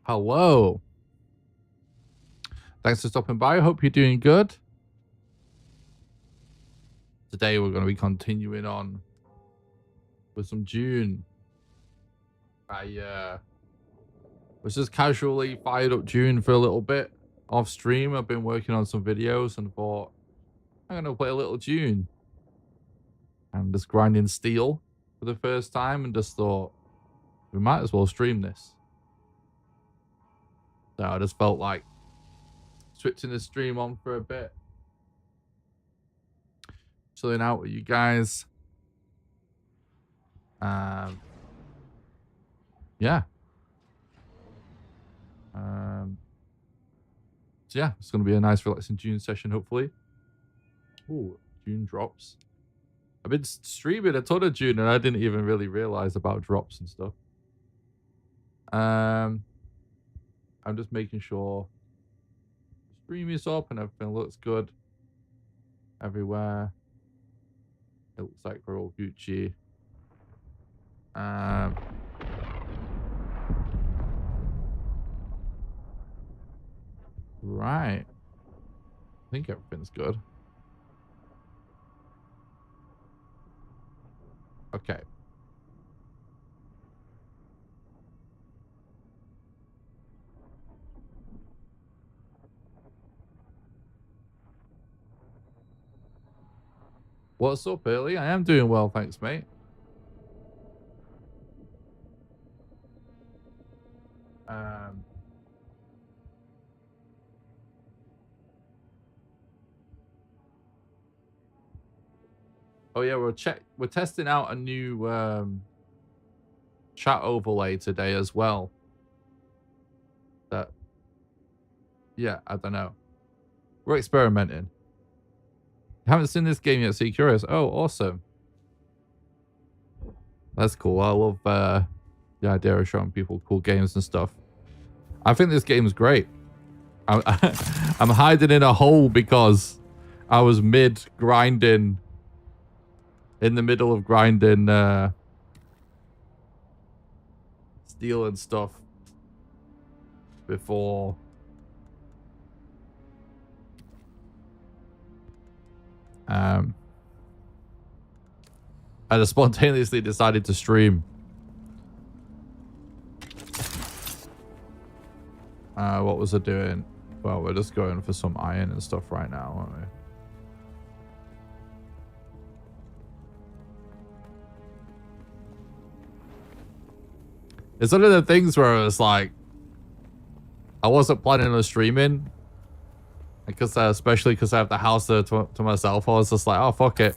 Hello. Thanks for stopping by. I hope you're doing good. Today we're going to be continuing on with some Dune. I was just casually fired up Dune for a little bit off stream. I've been working on some videos and thought I'm going to play a little Dune. And just grinding steel for the first time and just thought we might as well stream this. So I just felt like switching the stream on for a bit. Chilling out with you guys. Yeah. So yeah, it's going to be a nice relaxing Dune session, hopefully. Ooh, Dune drops. I've been streaming a ton of Dune and I didn't even really realize about drops and stuff. I'm just making sure the stream is up and everything looks good everywhere. It looks like we're all Gucci. Right. I think everything's good. Okay. What's up, Early? I am doing well, thanks, mate. Oh yeah, we're testing out a new chat overlay today as well. Yeah, I don't know. We're experimenting. Haven't seen this game yet, so you're curious. Oh, awesome. That's cool. I love the idea of showing people cool games and stuff. I think this game's great. I'm hiding in a hole because I was grinding, in the middle of grinding steel and stuff before I just spontaneously decided to stream. What was I doing? Well, we're just going for some iron and stuff right now, aren't we? It's one of the things where it was like, I wasn't planning on streaming. Because especially because I have the house there to myself, I was just like, oh, fuck it.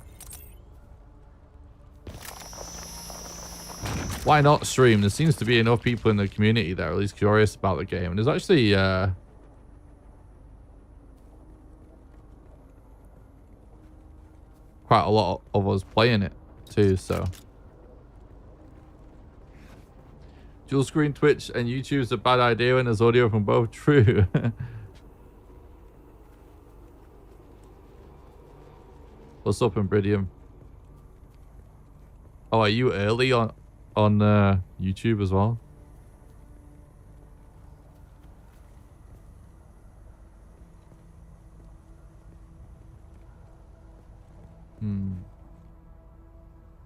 Why not stream? There seems to be enough people in the community that are at least curious about the game. And there's actually quite a lot of us playing it too, so. Dual screen Twitch and YouTube is a bad idea when there's audio from both. True. What's up, Imbridium? Oh, are you early on YouTube as well?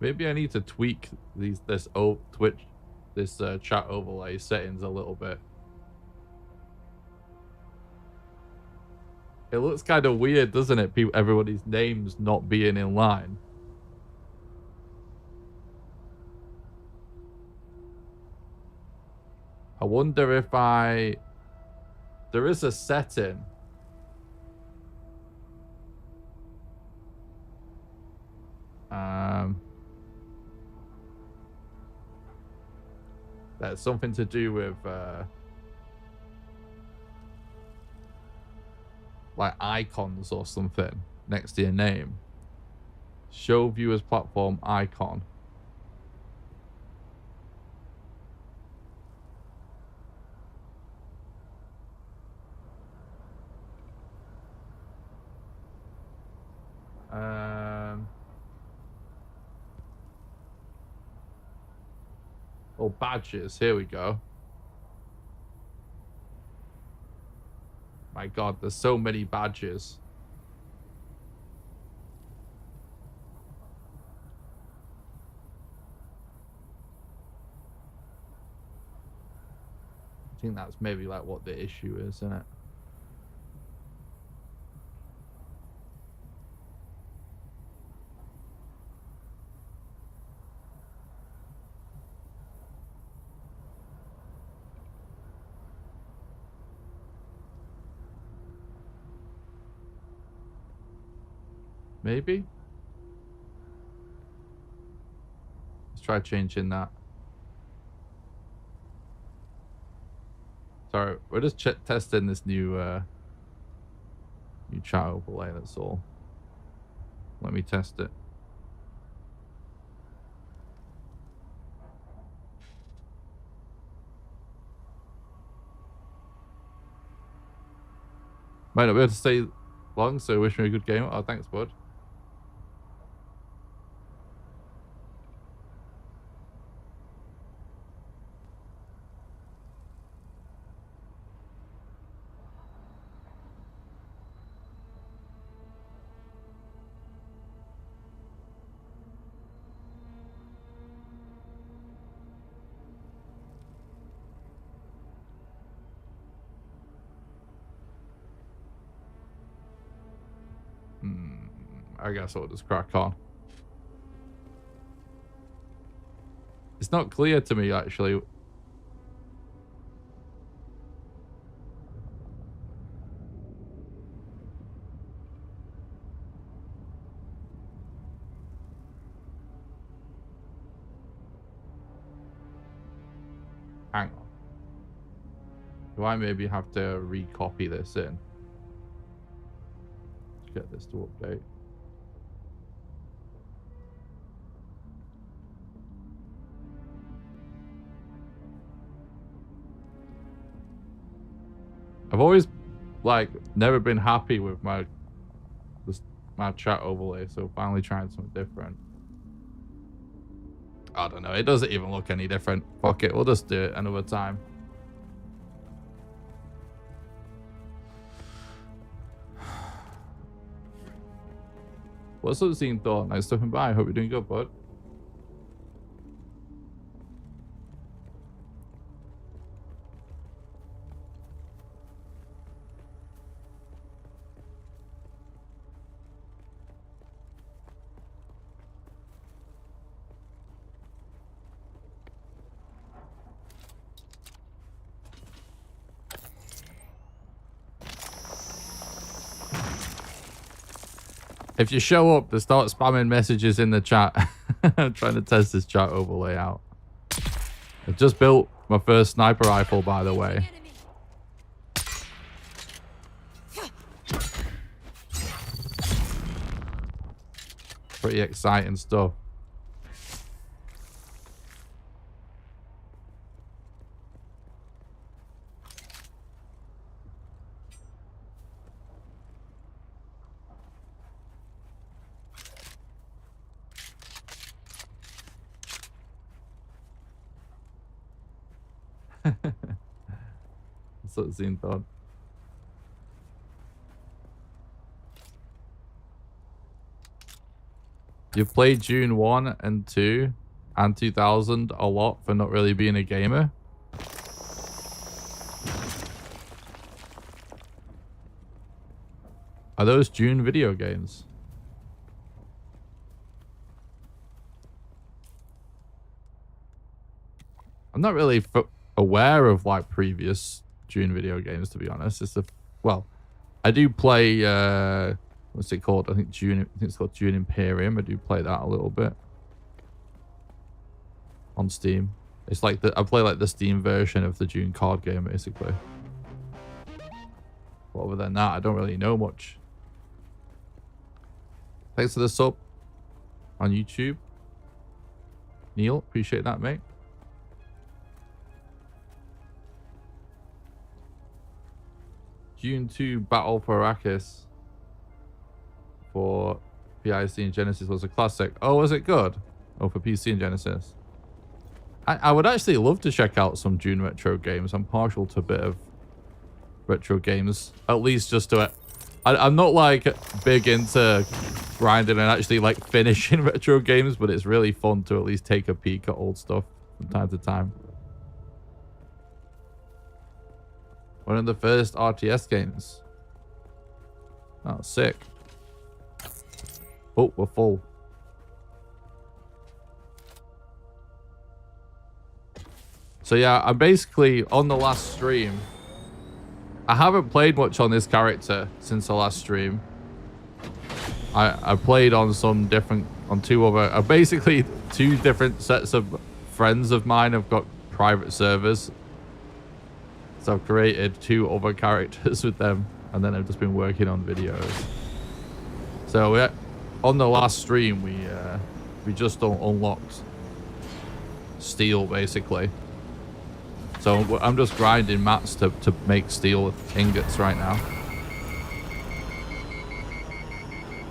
Maybe I need to tweak this chat overlay settings a little bit. It looks kind of weird, doesn't it? Everybody's names not being in line. I wonder if there is a setting. That's something to do with like icons or something next to your name. Show viewers platform icon. Oh, badges. Here we go. My God, there's so many badges. I think that's maybe like what the issue is, isn't it? Maybe? Let's try changing that. Sorry, we're just testing this new chat overlay, that's all. Let me test it. Might not be able to stay long, so wish me a good game. Oh, thanks, bud. I guess I'll just crack on. It's not clear to me, actually. Hang on. Do I maybe have to recopy this in? Let's get this to update. I've always, like, never been happy with my chat overlay, so finally trying something different. I don't know. It doesn't even look any different. Fuck it. We'll just do it another time. What's up, Scene Thought? Nice stopping by. Hope you're doing good, bud. If you show up, to start spamming messages in the chat. I'm trying to test this chat overlay out. I've just built my first sniper rifle, by the way. Pretty exciting stuff. That's what Zine thought. You've played Dune 1 and 2 and 2000 a lot for not really being a gamer? Are those Dune video games? I'm not really aware of like previous Dune video games, to be honest. It's well, I do play what's it called? I think it's called Dune Imperium. I do play that a little bit on Steam. It's like I play like the Steam version of the Dune card game, basically. But other than that, I don't really know much. Thanks for the sub on YouTube, Neil. Appreciate that, mate. Dune 2 Battle for Arrakis for PIC and Genesis was a classic. Oh, was it good? Oh, for PC and Genesis. I would actually love to check out some Dune retro games. I'm partial to a bit of retro games. At least just to... I'm not, like, big into grinding and actually, like, finishing retro games, but it's really fun to at least take a peek at old stuff from time to time. One of the first RTS games. Oh, sick. Oh, we're full. So yeah, I'm basically on the last stream. I haven't played much on this character since the last stream. I played on some different, on basically two different sets of friends of mine have got private servers. So I've created 2 other characters with them, and then I've just been working on videos. So yeah, on the last stream, we just unlocked steel basically. So I'm just grinding mats to make steel ingots right now.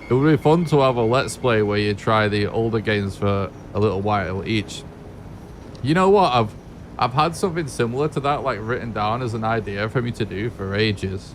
It would be fun to have a let's play where you try the older games for a little while each. You know what? I've had something similar to that like written down as an idea for me to do for ages.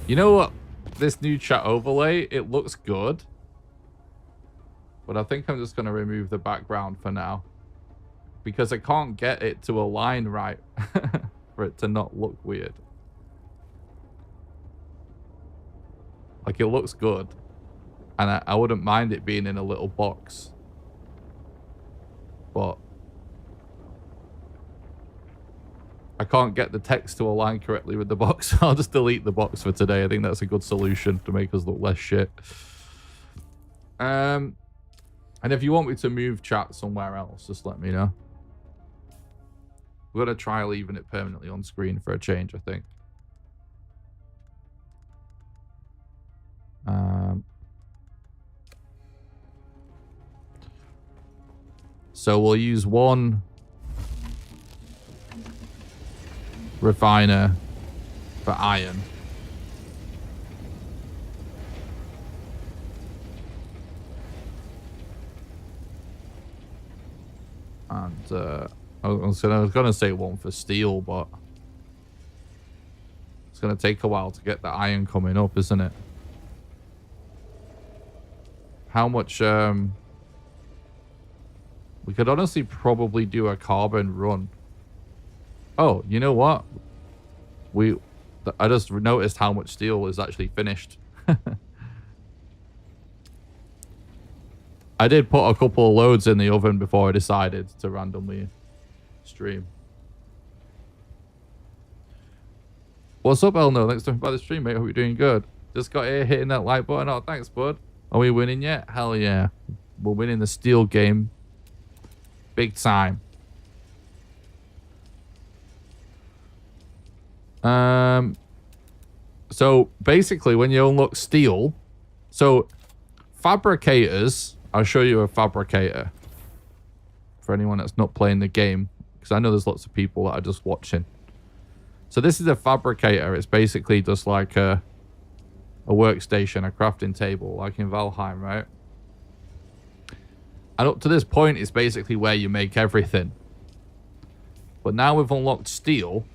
You know what? This new chat overlay, it looks good. But I think I'm just going to remove the background for now. Because I can't get it to align right for it to not look weird. Like, it looks good. And I wouldn't mind it being in a little box. But I can't get the text to align correctly with the box. I'll just delete the box for today. I think that's a good solution to make us look less shit. And if you want me to move chat somewhere else, just let me know. We're going to try leaving it permanently on screen for a change, I think. So we'll use one refiner for iron. And I was gonna say one for steel, but it's gonna take a while to get the iron coming up, isn't it? How much we could honestly probably do a carbon run. Oh, you know what? I just noticed how much steel is actually finished. I did put a couple of loads in the oven before I decided to randomly stream. What's up, Elno? Thanks for coming by the stream, mate. Hope you're doing good. Just got here hitting that like button. Oh, thanks, bud. Are we winning yet? Hell yeah. We're winning the steel game. Big time. So basically when you unlock steel, so fabricators, I'll show you a fabricator for anyone that's not playing the game, because I know there's lots of people that are just watching. So this is a fabricator. It's basically just like a workstation, a crafting table, like in Valheim, right? And up to this point, it's basically where you make everything. But now we've unlocked steel.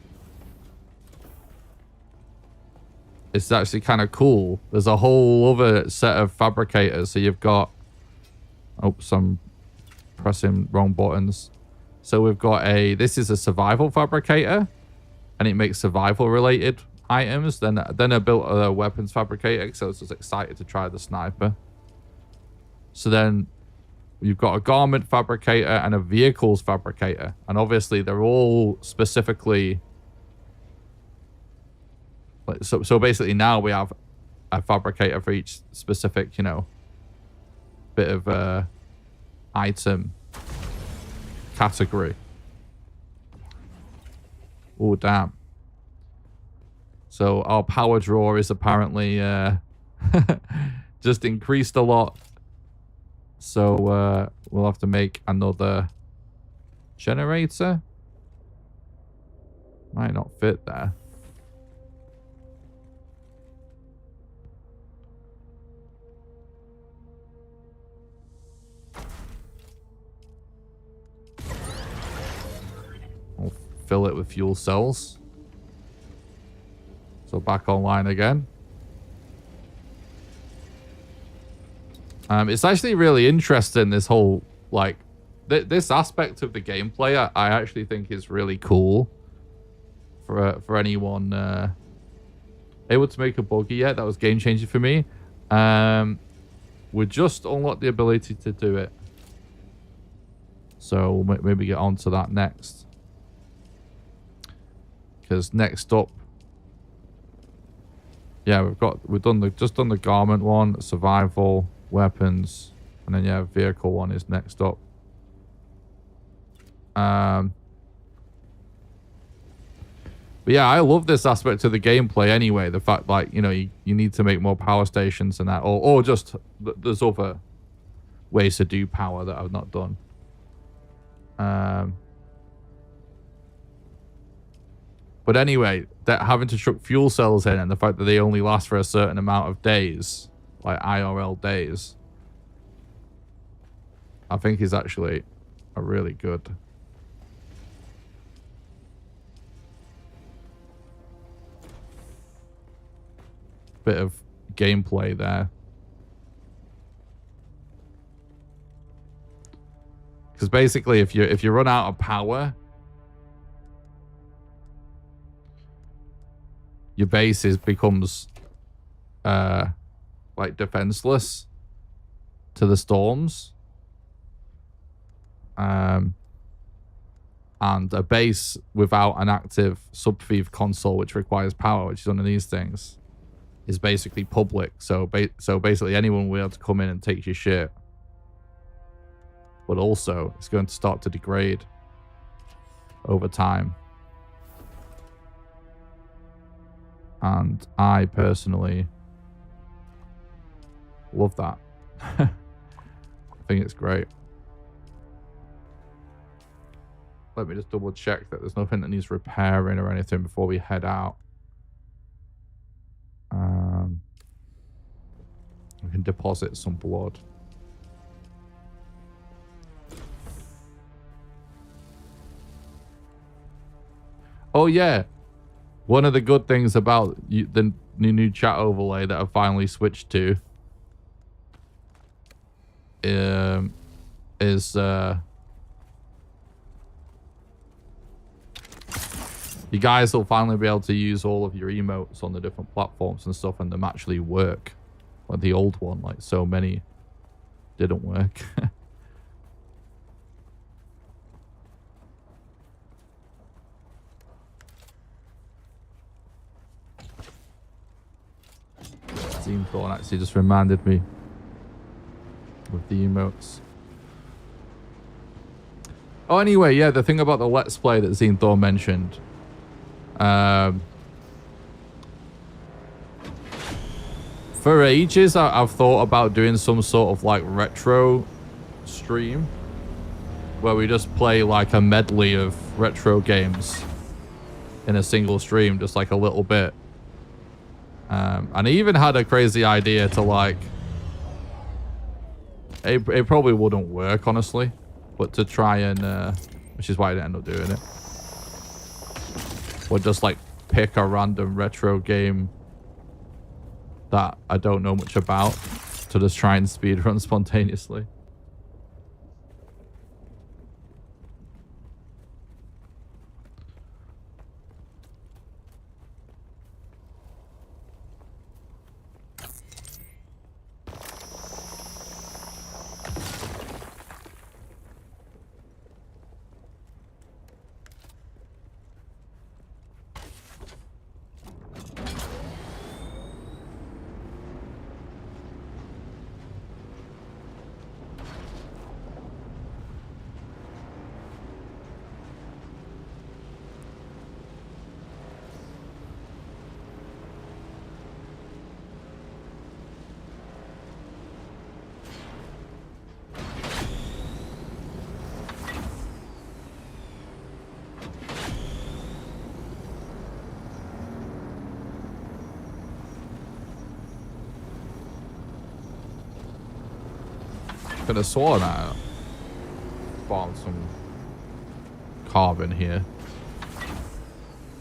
It's actually kind of cool. There's a whole other set of fabricators. So you've got... Oops, I'm pressing wrong buttons. So we've got a... This is a survival fabricator. And it makes survival-related items. Then I built a weapons fabricator because I was just excited to try the sniper. So then... You've got a garment fabricator and a vehicles fabricator. And obviously, they're all specifically... So basically, now we have a fabricator for each specific, you know, bit of item category. Oh, damn. So our power draw is apparently just increased a lot. So we'll have to make another generator. Might not fit there. We'll fill it with fuel cells. So back online again. It's actually really interesting, this whole, like, this aspect of the gameplay I actually think is really cool for anyone able to make a buggy yet. That was game changing for me. We just unlocked the ability to do it. So we'll maybe get on to that next. Because next up, yeah, we've done the garment one, survival, weapons, and then yeah, vehicle one is next up. But yeah, I love this aspect of the gameplay anyway. The fact, like, you know, you need to make more power stations and that, or just there's other ways to do power that I've not done. But anyway, that having to chuck fuel cells in and the fact that they only last for a certain amount of days, like IRL days, I think is actually a really good bit of gameplay there. Because basically, if you run out of power, your base becomes like defenseless to the storms. And a base without an active subthief console, which requires power, which is one of these things, is basically public. So basically anyone will be able to come in and take your shit. But also, it's going to start to degrade over time. And I personally love that. I think it's great. Let me just double check that there's nothing that needs repairing or anything before we head out. We can deposit some blood. Oh yeah, one of the good things about the new chat overlay that I've finally switched to is you guys will finally be able to use all of your emotes on the different platforms and stuff, and them actually work. Like the old one, like so many didn't work. Thorn actually just reminded me with the emotes. Oh, anyway, yeah, the thing about the Let's Play that Thorn mentioned. For ages, I've thought about doing some sort of like retro stream where we just play like a medley of retro games in a single stream, just like a little bit. And I even had a crazy idea to like, it probably wouldn't work honestly, but to try and, which is why I didn't end up doing it. Or just like pick a random retro game that I don't know much about to just try and speedrun spontaneously. Could have sworn I found some carbon here.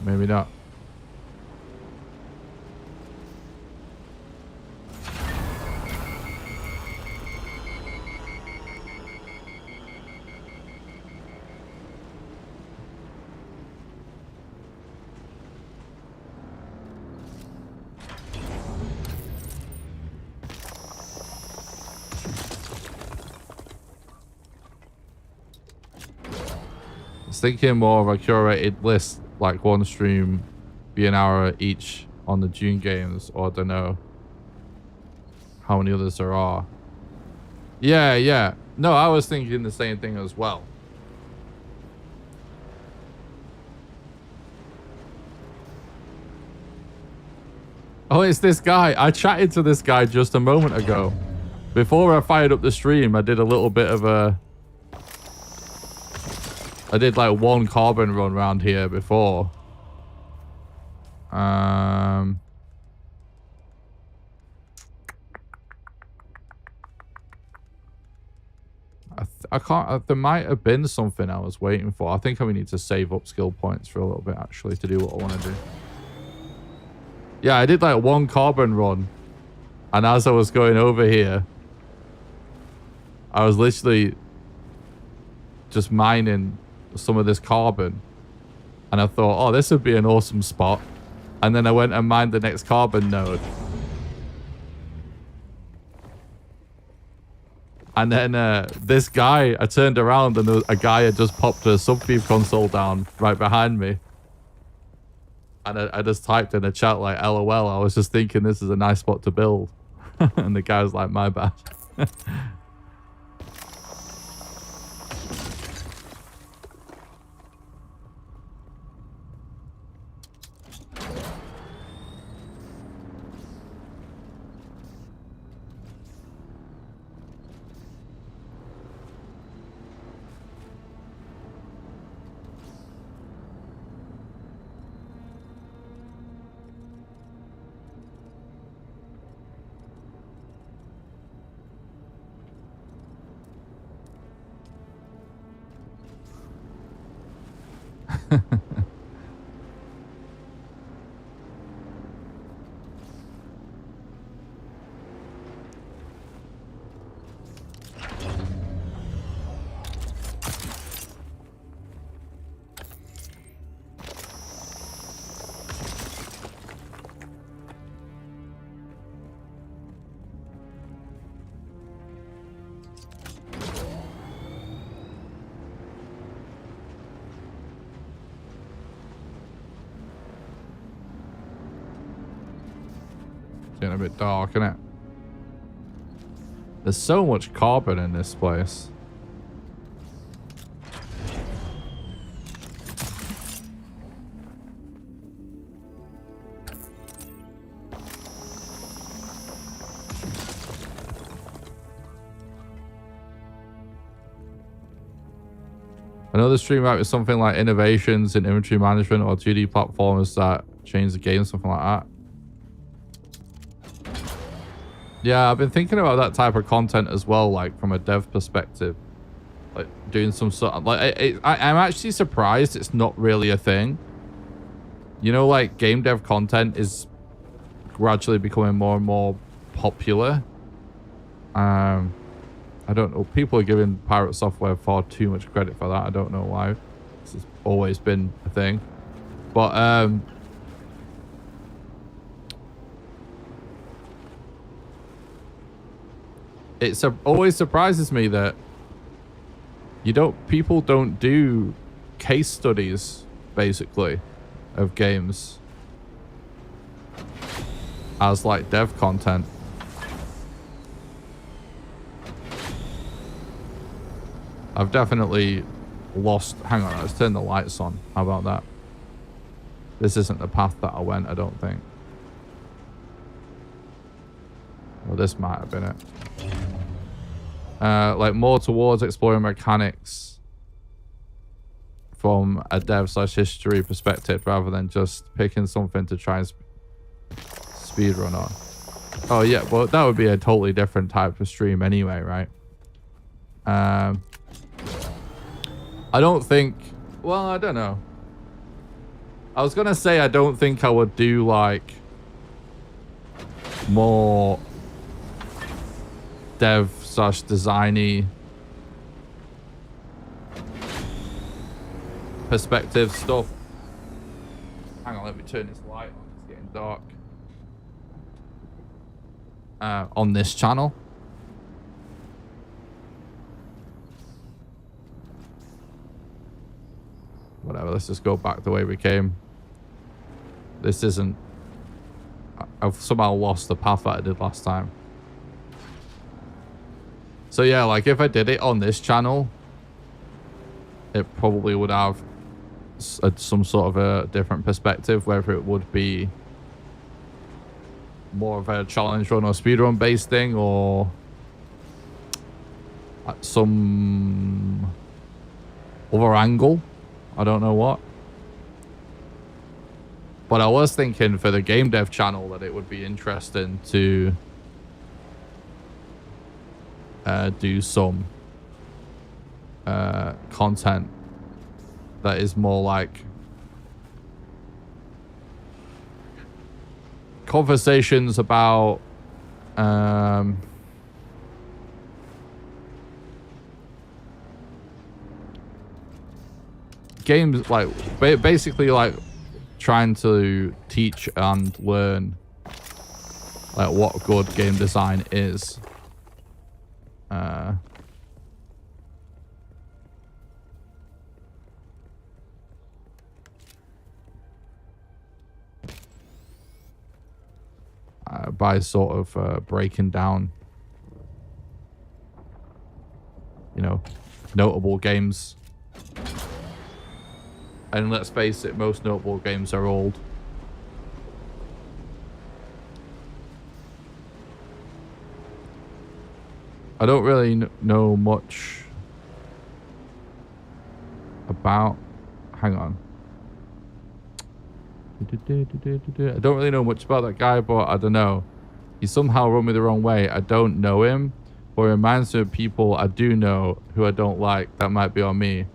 Maybe not. Thinking more of a curated list, like one stream be an hour each on the Dune games, or I don't know how many others there are. Yeah. No, I was thinking the same thing as well. Oh, it's this guy. I chatted to this guy just a moment ago. Before I fired up the stream, I did a little bit of a... I did like one carbon run around here before. I can't... there might have been something I was waiting for. I think I need to save up skill points for a little bit, actually, to do what I want to do. Yeah, I did like one carbon run. And as I was going over here, I was literally just mining some of this carbon, and I thought, oh, this would be an awesome spot. And then I went and mined the next carbon node, and then this guy, I turned around and a guy had just popped a subbeam console down right behind me, and I just typed in the chat like LOL. I was just thinking this is a nice spot to build. And the guy was like, my bad. Getting a bit dark, isn't it? There's so much carbon in this place. Another stream out is something like innovations in inventory management or 2D platforms that change the game, something like that. Yeah, I've been thinking about that type of content as well, like from a dev perspective, like doing some sort of like I'm actually surprised it's not really a thing. You know, like game dev content is gradually becoming more and more popular. I don't know. People are giving Pirate Software far too much credit for that. I don't know why. This has always been a thing, but it always surprises me that people don't do case studies, basically, of games as like dev content. I've definitely lost... Hang on, let's turn the lights on. How about that? This isn't the path that I went, I don't think. Well, this might have been it. Like more towards exploring mechanics from a dev/history perspective rather than just picking something to try and speedrun on. Oh yeah, well that would be a totally different type of stream anyway, right? I don't think... Well, I don't know. I was going to say I don't think I would do, like, more dev/designy perspective stuff. Hang on, let me turn this light on. It's getting dark. On this channel. Whatever, let's just go back the way we came. This isn't... I've somehow lost the path that I did last time. So yeah, like if I did it on this channel, it probably would have some sort of a different perspective, whether it would be more of a challenge run or speedrun based thing, or some other angle. I don't know what. But I was thinking for the game dev channel that it would be interesting to do some content that is more like conversations about games, like basically like trying to teach and learn like what good game design is. By sort of breaking down, you know, notable games. And let's face it, most notable games are old. I don't really know much about... Hang on. I don't really know much about that guy, but I don't know. He somehow rubbed me the wrong way. I don't know him, but it reminds me of people I do know who I don't like. That might be on me.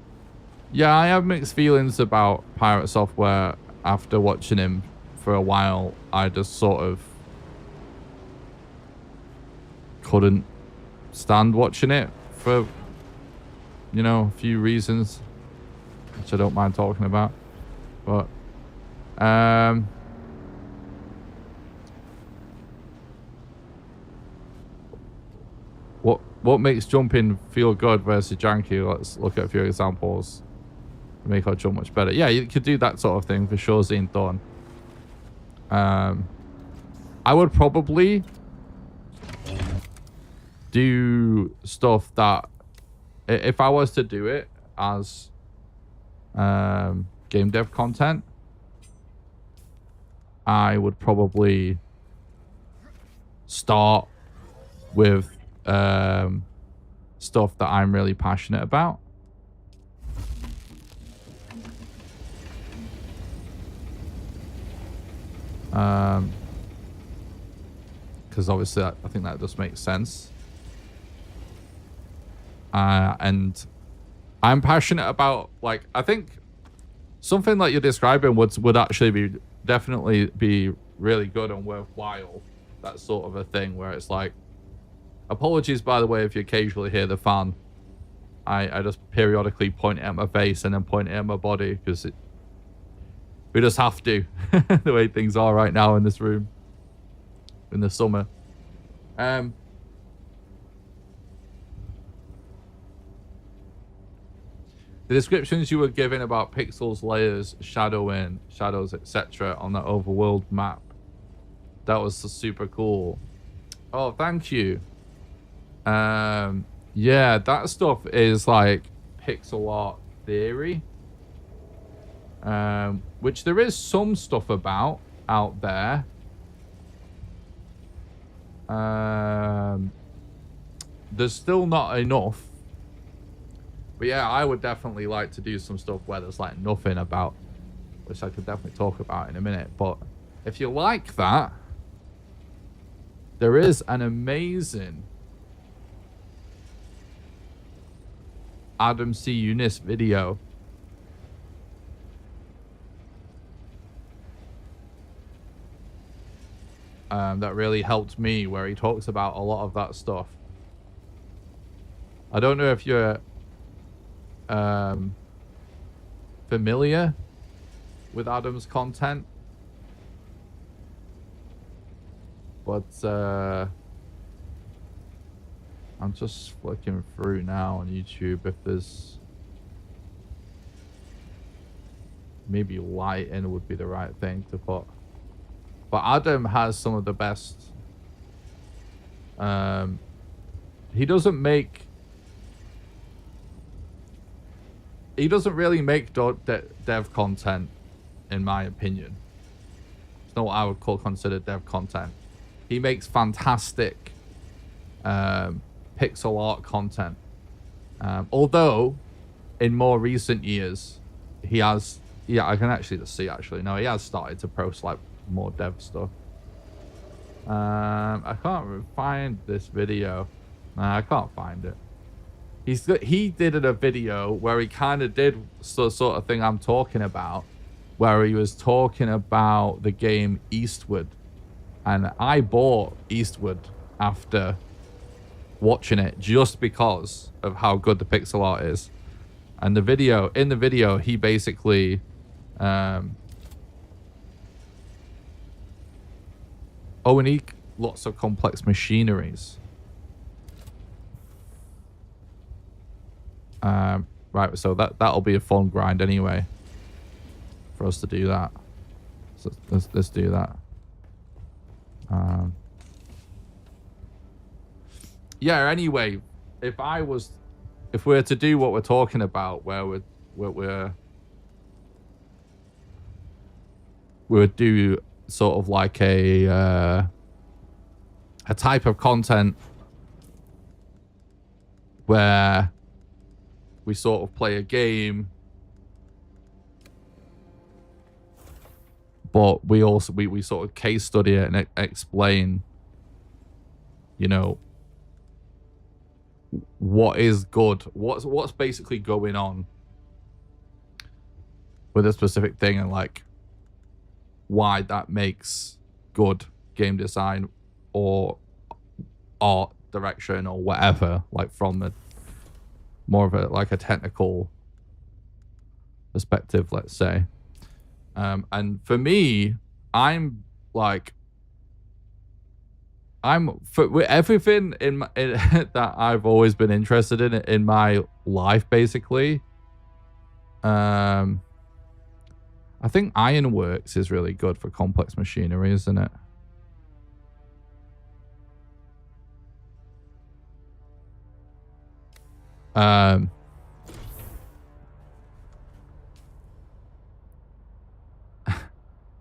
Yeah, I have mixed feelings about Pirate Software after watching him for a while. I just sort of couldn't stand watching it for, you know, a few reasons, which I don't mind talking about. But what makes jumping feel good versus janky? Let's look at a few examples to make our jump much better. Yeah, you could do that sort of thing for sure, Zine Dawn. I would probably do stuff that, if I was to do it as game dev content, I would probably start with stuff that I'm really passionate about. Because obviously I think that just makes sense. And I'm passionate about, like, I think something like you're describing would actually be definitely be really good and worthwhile. That sort of a thing where it's like, apologies by the way if you occasionally hear the fan. I just periodically point at my face and then point at my body because we just have to. The way things are right now in this room in the summer. The descriptions you were giving about pixels, layers, shadowing, shadows, etc. on the overworld map, that was super cool. Oh, thank you. Yeah, that stuff is like pixel art theory, which there is some stuff about out there. There's still not enough. But yeah, I would definitely like to do some stuff where there's like nothing about, which I could definitely talk about in a minute. But if you like that, there is an amazing Adam C. Eunice video. That really helped me, where he talks about a lot of that stuff. I don't know if you're familiar with Adam's content, but I'm just flicking through now on YouTube if there's maybe lighting would be the right thing to put. But Adam has some of the best. He doesn't really make dev content, in my opinion. It's not what I would consider dev content. He makes fantastic pixel art content. Although, in more recent years, he has... Yeah, I can actually just see, actually. No, he has started to post, like, more dev stuff. I can't find this video. Nah, I can't find it. He did a video where he kind of did sort of thing I'm talking about, where he was talking about the game Eastward, and I bought Eastward after watching it just because of how good the pixel art is. And in the video he basically lots of complex machineries. Right, so that'll be a fun grind anyway for us to do that. So let's do that. Yeah, anyway, if we were to do what we're talking about, where we would do sort of like a type of content where we sort of play a game, but we sort of case study it and explain, you know, what is good, what's basically going on with a specific thing, and like why that makes good game design or art direction or whatever, like from the more of a technical perspective, let's say. And for me, with everything that I've always been interested in my life, basically. I think Ironworks is really good for complex machinery, isn't it?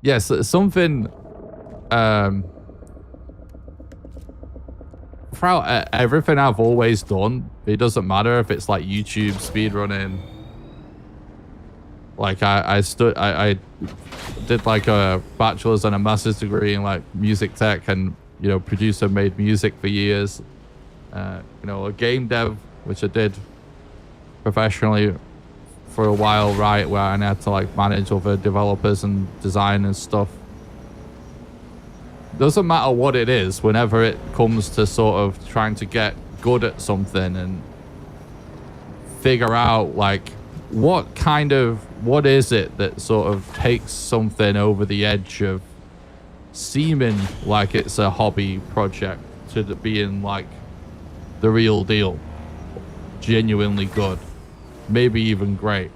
Yes, something throughout everything I've always done, it doesn't matter if it's like YouTube speedrunning. Like I did like a bachelor's and a master's degree in like music tech, and you know, producer made music for years. You know, a game dev, which I did professionally for a while, right, where I had to like manage other developers and design and stuff. Doesn't matter what it is, whenever it comes to sort of trying to get good at something and figure out like what is it that sort of takes something over the edge of seeming like it's a hobby project to being like the real deal, genuinely good, maybe even great.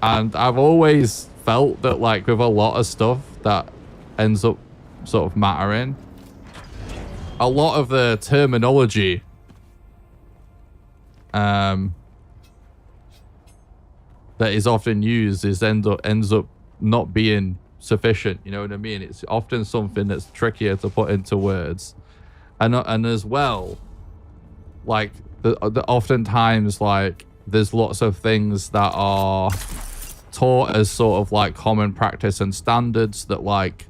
And I've always felt that like with a lot of stuff that ends up sort of mattering, a lot of the terminology that is often used ends up not being sufficient, you know what I mean? It's often something that's trickier to put into words. And as well, like oftentimes like there's lots of things that are taught as sort of like common practice and standards that like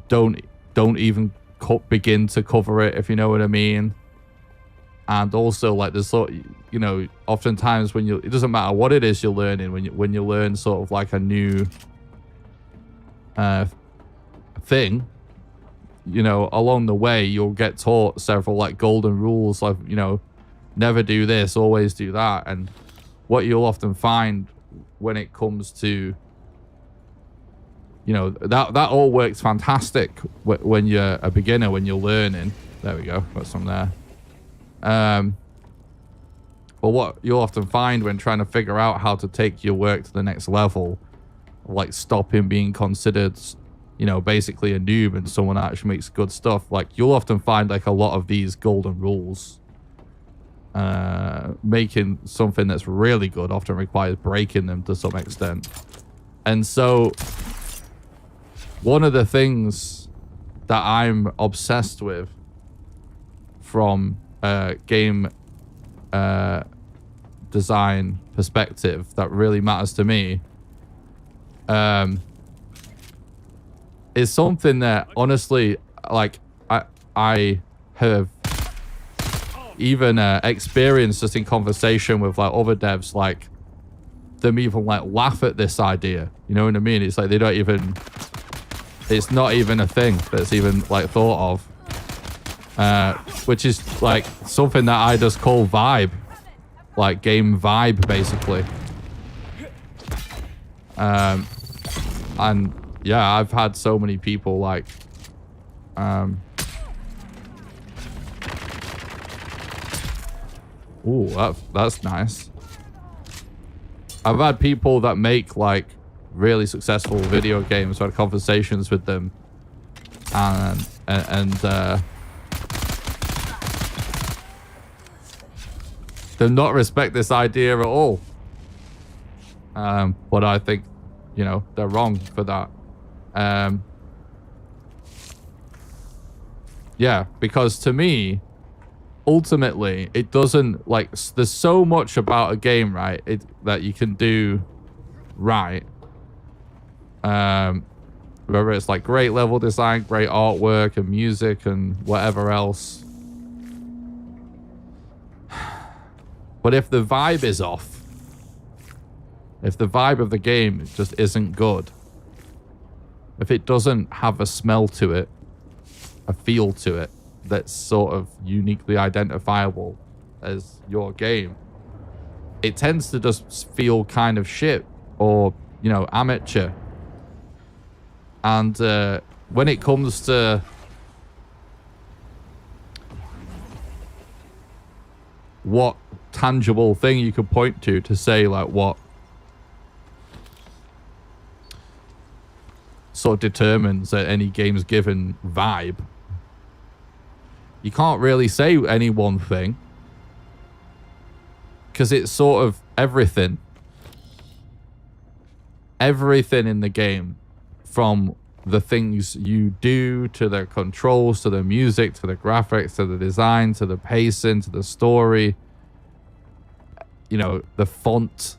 don't even begin to cover it, if you know what I mean. And also, like, there's sort, you know, oftentimes when it doesn't matter what it is you're learning, when you learn sort of like a new thing, you know, along the way you'll get taught several like golden rules, like, you know, never do this, always do that. And what you'll often find when it comes to, you know, that all works fantastic when you're a beginner, when you're learning. There we go, got some there. But what you'll often find when trying to figure out how to take your work to the next level, like stopping being considered, you know, basically a noob and someone that actually makes good stuff, like you'll often find like a lot of these golden rules. Making something that's really good often requires breaking them to some extent. And so one of the things that I'm obsessed with from a game design perspective that really matters to me is something that honestly, like, I have even experienced just in conversation with like other devs, like them even like laugh at this idea, you know what I mean? It's like they don't even, it's not even a thing that's even like thought of, which is like something that I just call vibe, like game vibe basically. And yeah, I've had so many people like ooh, that's nice. I've had people that make like really successful video games, had conversations with them, and do not respect this idea at all. But I think, you know, they're wrong for that. Yeah, because to me, ultimately, it doesn't, like, there's so much about a game, right, that you can do right. Whether it's like great level design, great artwork and music and whatever else. But if the vibe is off, if the vibe of the game just isn't good, if it doesn't have a smell to it, a feel to it, that's sort of uniquely identifiable as your game, it tends to just feel kind of shit or, you know, amateur. And when it comes to what tangible thing you could point to say like what sort of determines any game's given vibe, you can't really say any one thing, because it's sort of everything in the game, from the things you do to the controls, to the music, to the graphics, to the design, to the pacing, to the story, you know, the font,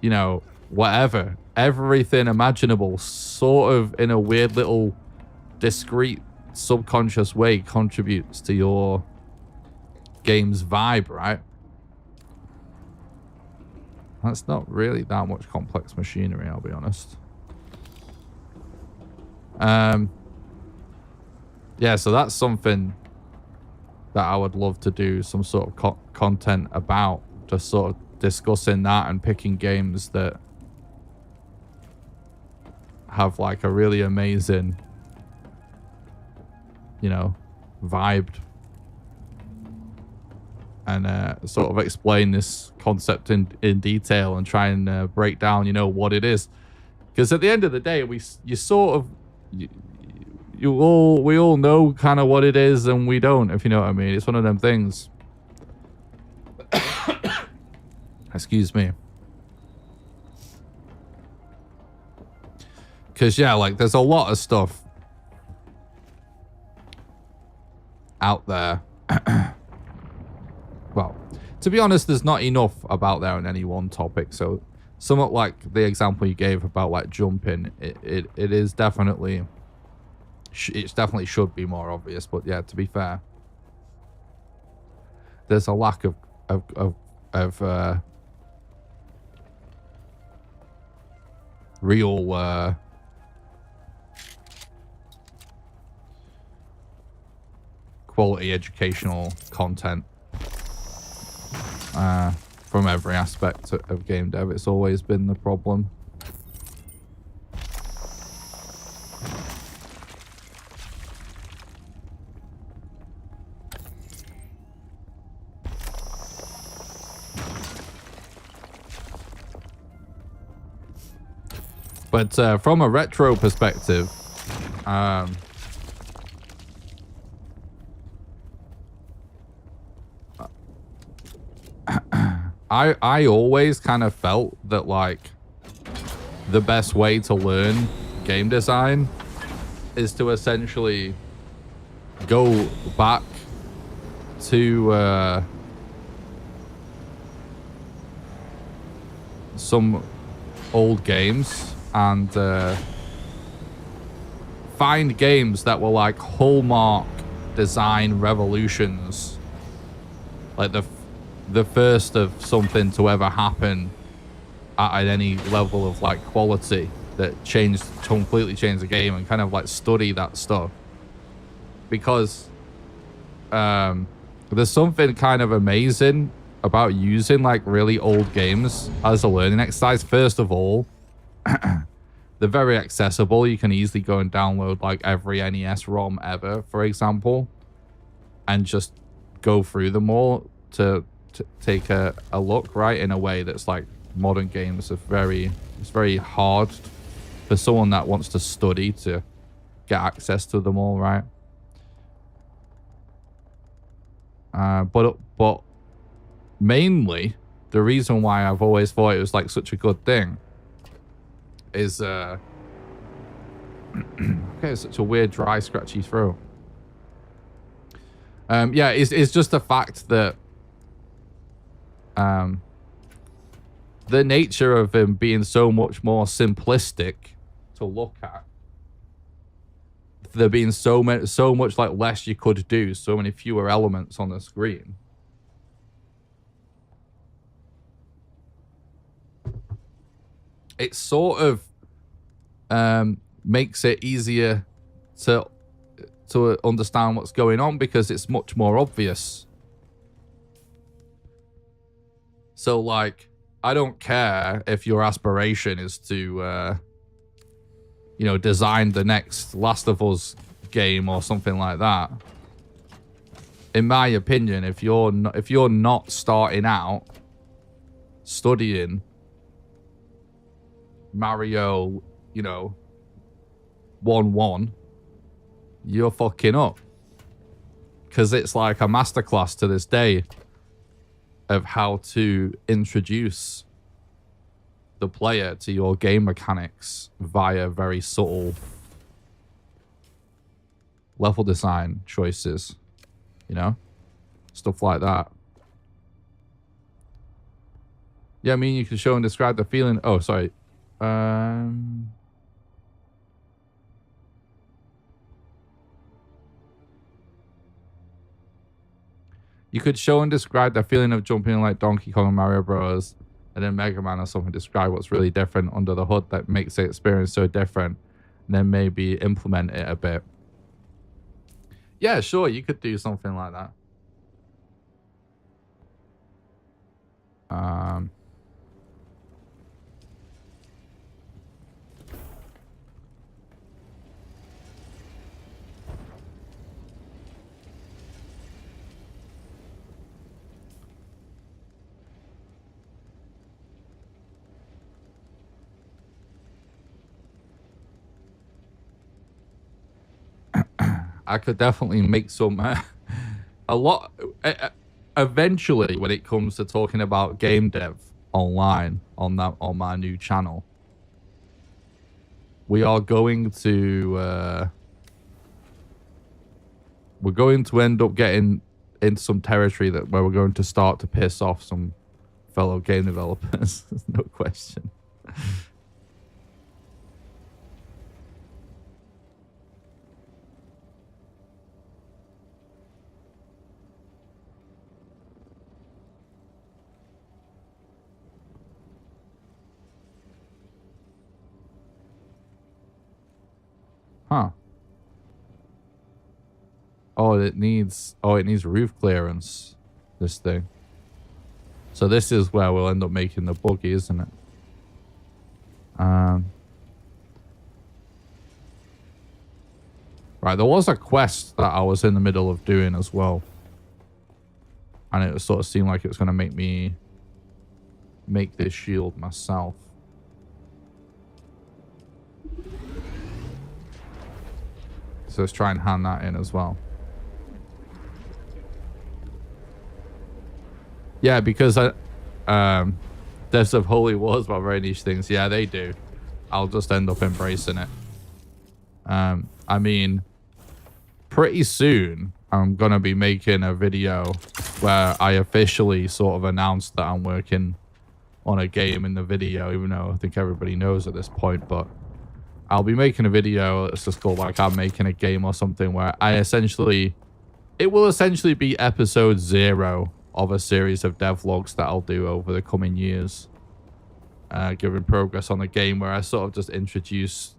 you know, whatever, everything imaginable sort of in a weird little discrete subconscious way contributes to your game's vibe, right? That's not really that much complex machinery, I'll be honest. Yeah, so that's something that I would love to do some sort of content about, just sort of discussing that and picking games that have like a really amazing, you know, vibed, and sort of explain this concept in detail and try and break down, you know, what it is. Because at the end of the day, we all know kind of what it is, and we don't, if you know what I mean. It's one of them things. Excuse me. Because, yeah, like, there's a lot of stuff out there. Well, to be honest, there's not enough about there on any one topic. So, somewhat like the example you gave about, like, jumping, it is definitely... It definitely should be more obvious, but yeah, to be fair. there's a lack of real quality educational content from every aspect of game dev. It's always been the problem. But from a retro perspective, I always kind of felt that like the best way to learn game design is to essentially go back to some old games and find games that were like hallmark design revolutions, like the first of something to ever happen at any level of like quality that completely changed the game, and kind of like study that stuff, because there's something kind of amazing about using like really old games as a learning exercise. First of all, they're very accessible. You can easily go and download like every NES ROM ever, for example, and just go through them all to take a look, right, in a way that's like modern games are it's very hard for someone that wants to study to get access to them all, right? But mainly the reason why I've always thought it was like such a good thing is okay, it's such a weird dry scratchy throat. Yeah, it's just the fact that the nature of him being so much more simplistic to look at, there being so much like less you could do, so many fewer elements on the screen. It sort of makes it easier to understand what's going on because it's much more obvious. So like, I don't care if your aspiration is to you know, design the next Last of Us game or something like that. In my opinion, if you're not starting out studying Mario, you know, 1-1, you're fucking up. Because it's like a masterclass to this day of how to introduce the player to your game mechanics via very subtle level design choices, you know, stuff like that. Yeah, I mean, you can show and describe the feeling. Oh, sorry. You could show and describe the feeling of jumping in like Donkey Kong and Mario Bros. And then Mega Man or something, describe what's really different under the hood that makes the experience so different. And then maybe implement it a bit. Yeah, sure, you could do something like that. I could definitely make some a lot eventually when it comes to talking about game dev online on my new channel. We are going to we're going to end up getting into some territory where we're going to start to piss off some fellow game developers. There's no question. Huh. Oh, it needs roof clearance, this thing. So this is where we'll end up making the buggy, isn't it? Right, there was a quest that I was in the middle of doing as well. And it sort of seemed like it was going to make me make this shield myself. So let's try and hand that in as well. Yeah, because Devs of Holy Wars about very niche things. Yeah, they do. I'll just end up embracing it. I mean, pretty soon I'm going to be making a video where I officially sort of announce that I'm working on a game in the video, even though I think everybody knows at this point, but I'll be making a video. It's just called like I'm making a game or something where it will essentially be episode 0 of a series of devlogs that I'll do over the coming years, giving progress on the game, where I sort of just introduce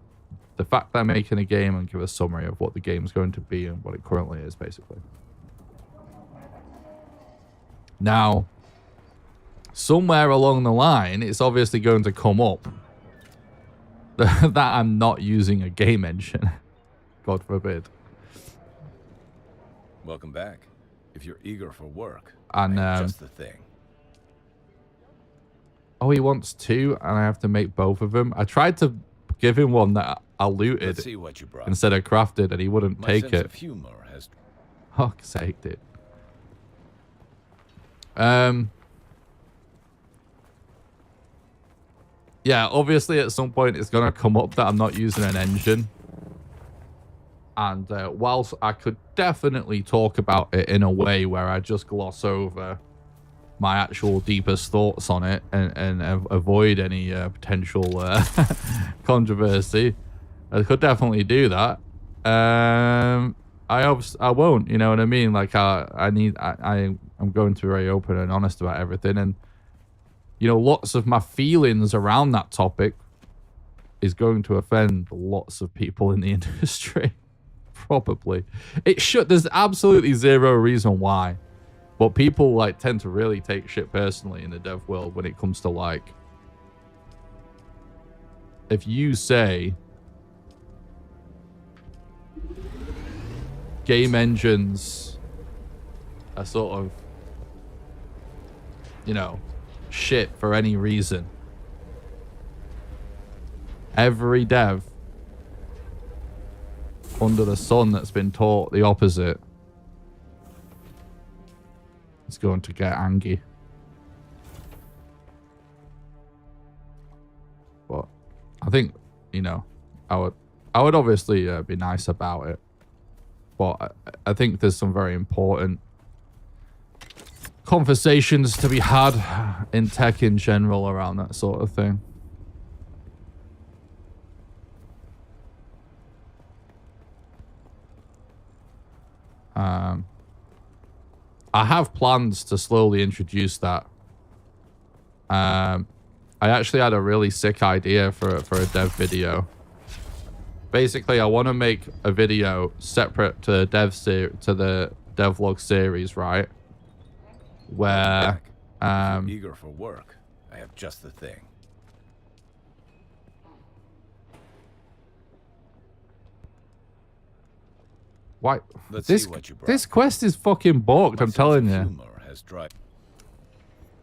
the fact that I'm making a game and give a summary of what the game's going to be and what it currently is, basically. Now, somewhere along the line, it's obviously going to come up that I'm not using a game engine. God forbid. Welcome back. If you're eager for work, and just the thing. Oh, he wants 2, and I have to make both of them. I tried to give him one that I looted. Let's see what you brought. Instead of crafted, and he wouldn't take it. My sense of humor has... Fuck's sake, dude. Yeah, obviously at some point it's gonna come up that I'm not using an engine. And whilst I could definitely talk about it in a way where I just gloss over my actual deepest thoughts on it and avoid any potential controversy, I could definitely do that. I won't, you know what I mean? Like I'm going to be very open and honest about everything, and you know, lots of my feelings around that topic is going to offend lots of people in the industry. Probably. It should. There's absolutely zero reason why. But people like tend to really take shit personally in the dev world when it comes to like, if you say game engines are sort of, you know, shit for any reason, every dev under the sun that's been taught the opposite is going to get angry. But I think, you know, I would obviously be nice about it, but I think there's some very important conversations to be had in tech in general around that sort of thing. I have plans to slowly introduce that. I actually had a really sick idea for a dev video. Basically, I want to make a video separate to the devlog series, right? Where if you're eager for work, I have just the thing. Why? Let's see what you brought. This quest is fucking borked, I'm telling you.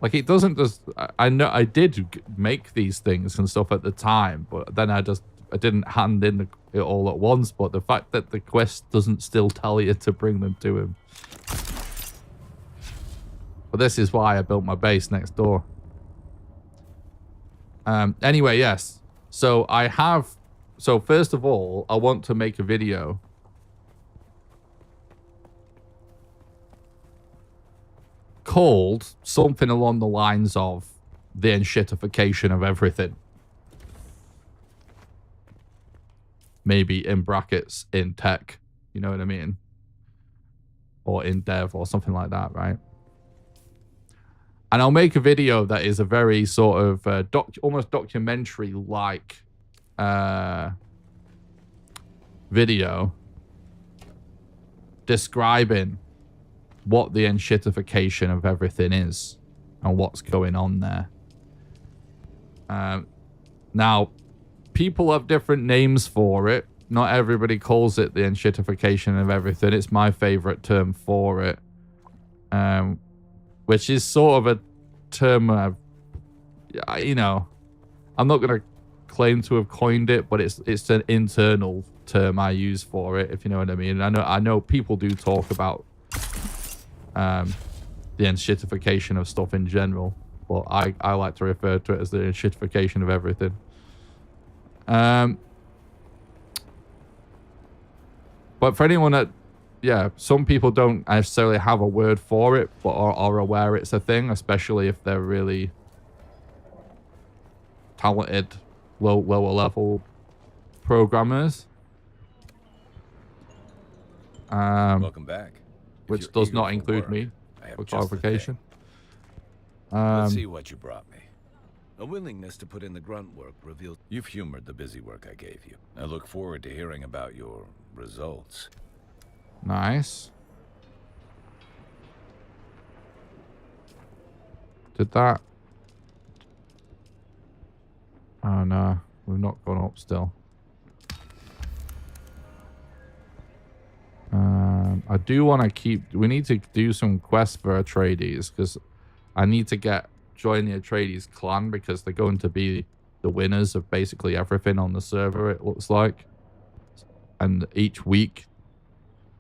Like, it doesn't just... I know I did make these things and stuff at the time, but then I didn't hand in it all at once. But the fact that the quest doesn't still tell you to bring them to him. But this is why I built my base next door. Anyway, yes. So first of all, I want to make a video called something along the lines of the enshittification of everything. Maybe in brackets in tech, you know what I mean? Or in dev or something like that, right? And I'll make a video that is a very sort of almost documentary-like video describing what the enshittification of everything is and what's going on there. Now, people have different names for it. Not everybody calls it the enshittification of everything. It's my favorite term for it, which is sort of a term you know, I'm not going to claim to have coined it, but it's an internal term I use for it, if you know what I mean. I know people do talk about the enshittification of stuff in general, but I like to refer to it as the enshittification of everything. But for anyone that, yeah, some people don't necessarily have a word for it, but are aware it's a thing, especially if they're really talented, lower level programmers. Welcome back. Which does not include me, for clarification. Let's see what you brought me. A willingness to put in the grunt work reveals you've humored the busy work I gave you. I look forward to hearing about your results. Nice. Did that? Oh no, we've not gone up still. I do want to keep... We need to do some quests for Atreides, because I need to join the Atreides clan, because they're going to be the winners of basically everything on the server, it looks like. And each week,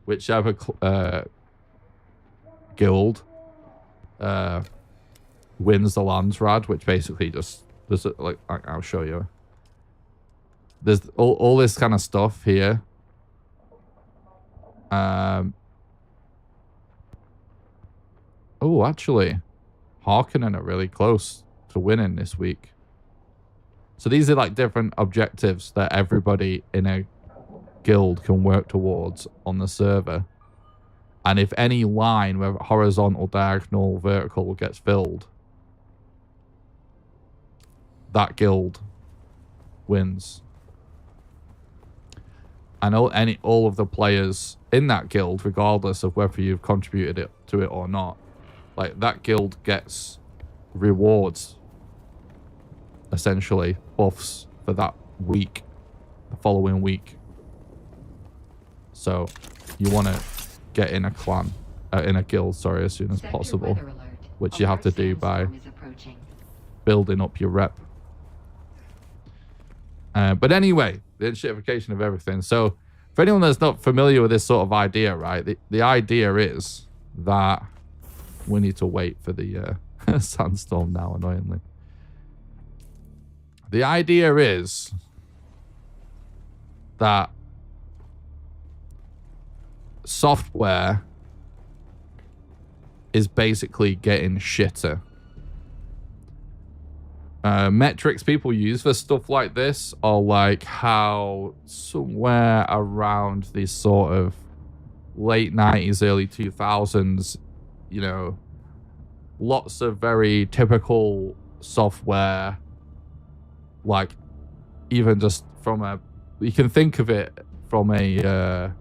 whichever guild wins the Landsrad, which basically just... like, I'll show you. There's all this kind of stuff here. Oh, actually, Harkonnen are really close to winning this week. So these are like different objectives that everybody in a guild can work towards on the server. And if any line, whether horizontal, diagonal, vertical, gets filled, that guild wins. And all of the players in that guild, regardless of whether you've contributed to it or not, like that guild gets rewards, essentially buffs for that week, the following week. So you want to get in a clan, in a guild, sorry, as soon as possible, which you have to do by building up your rep. But anyway, the enshittification of everything. So for anyone that's not familiar with this sort of idea, right, the idea is that we need to wait for the sandstorm now, annoyingly. The idea is that software is basically getting shitter. Metrics people use for stuff like this are like how somewhere around the sort of late 90s, early 2000s, you know, lots of very typical software, like even just from a, you can think of it from a,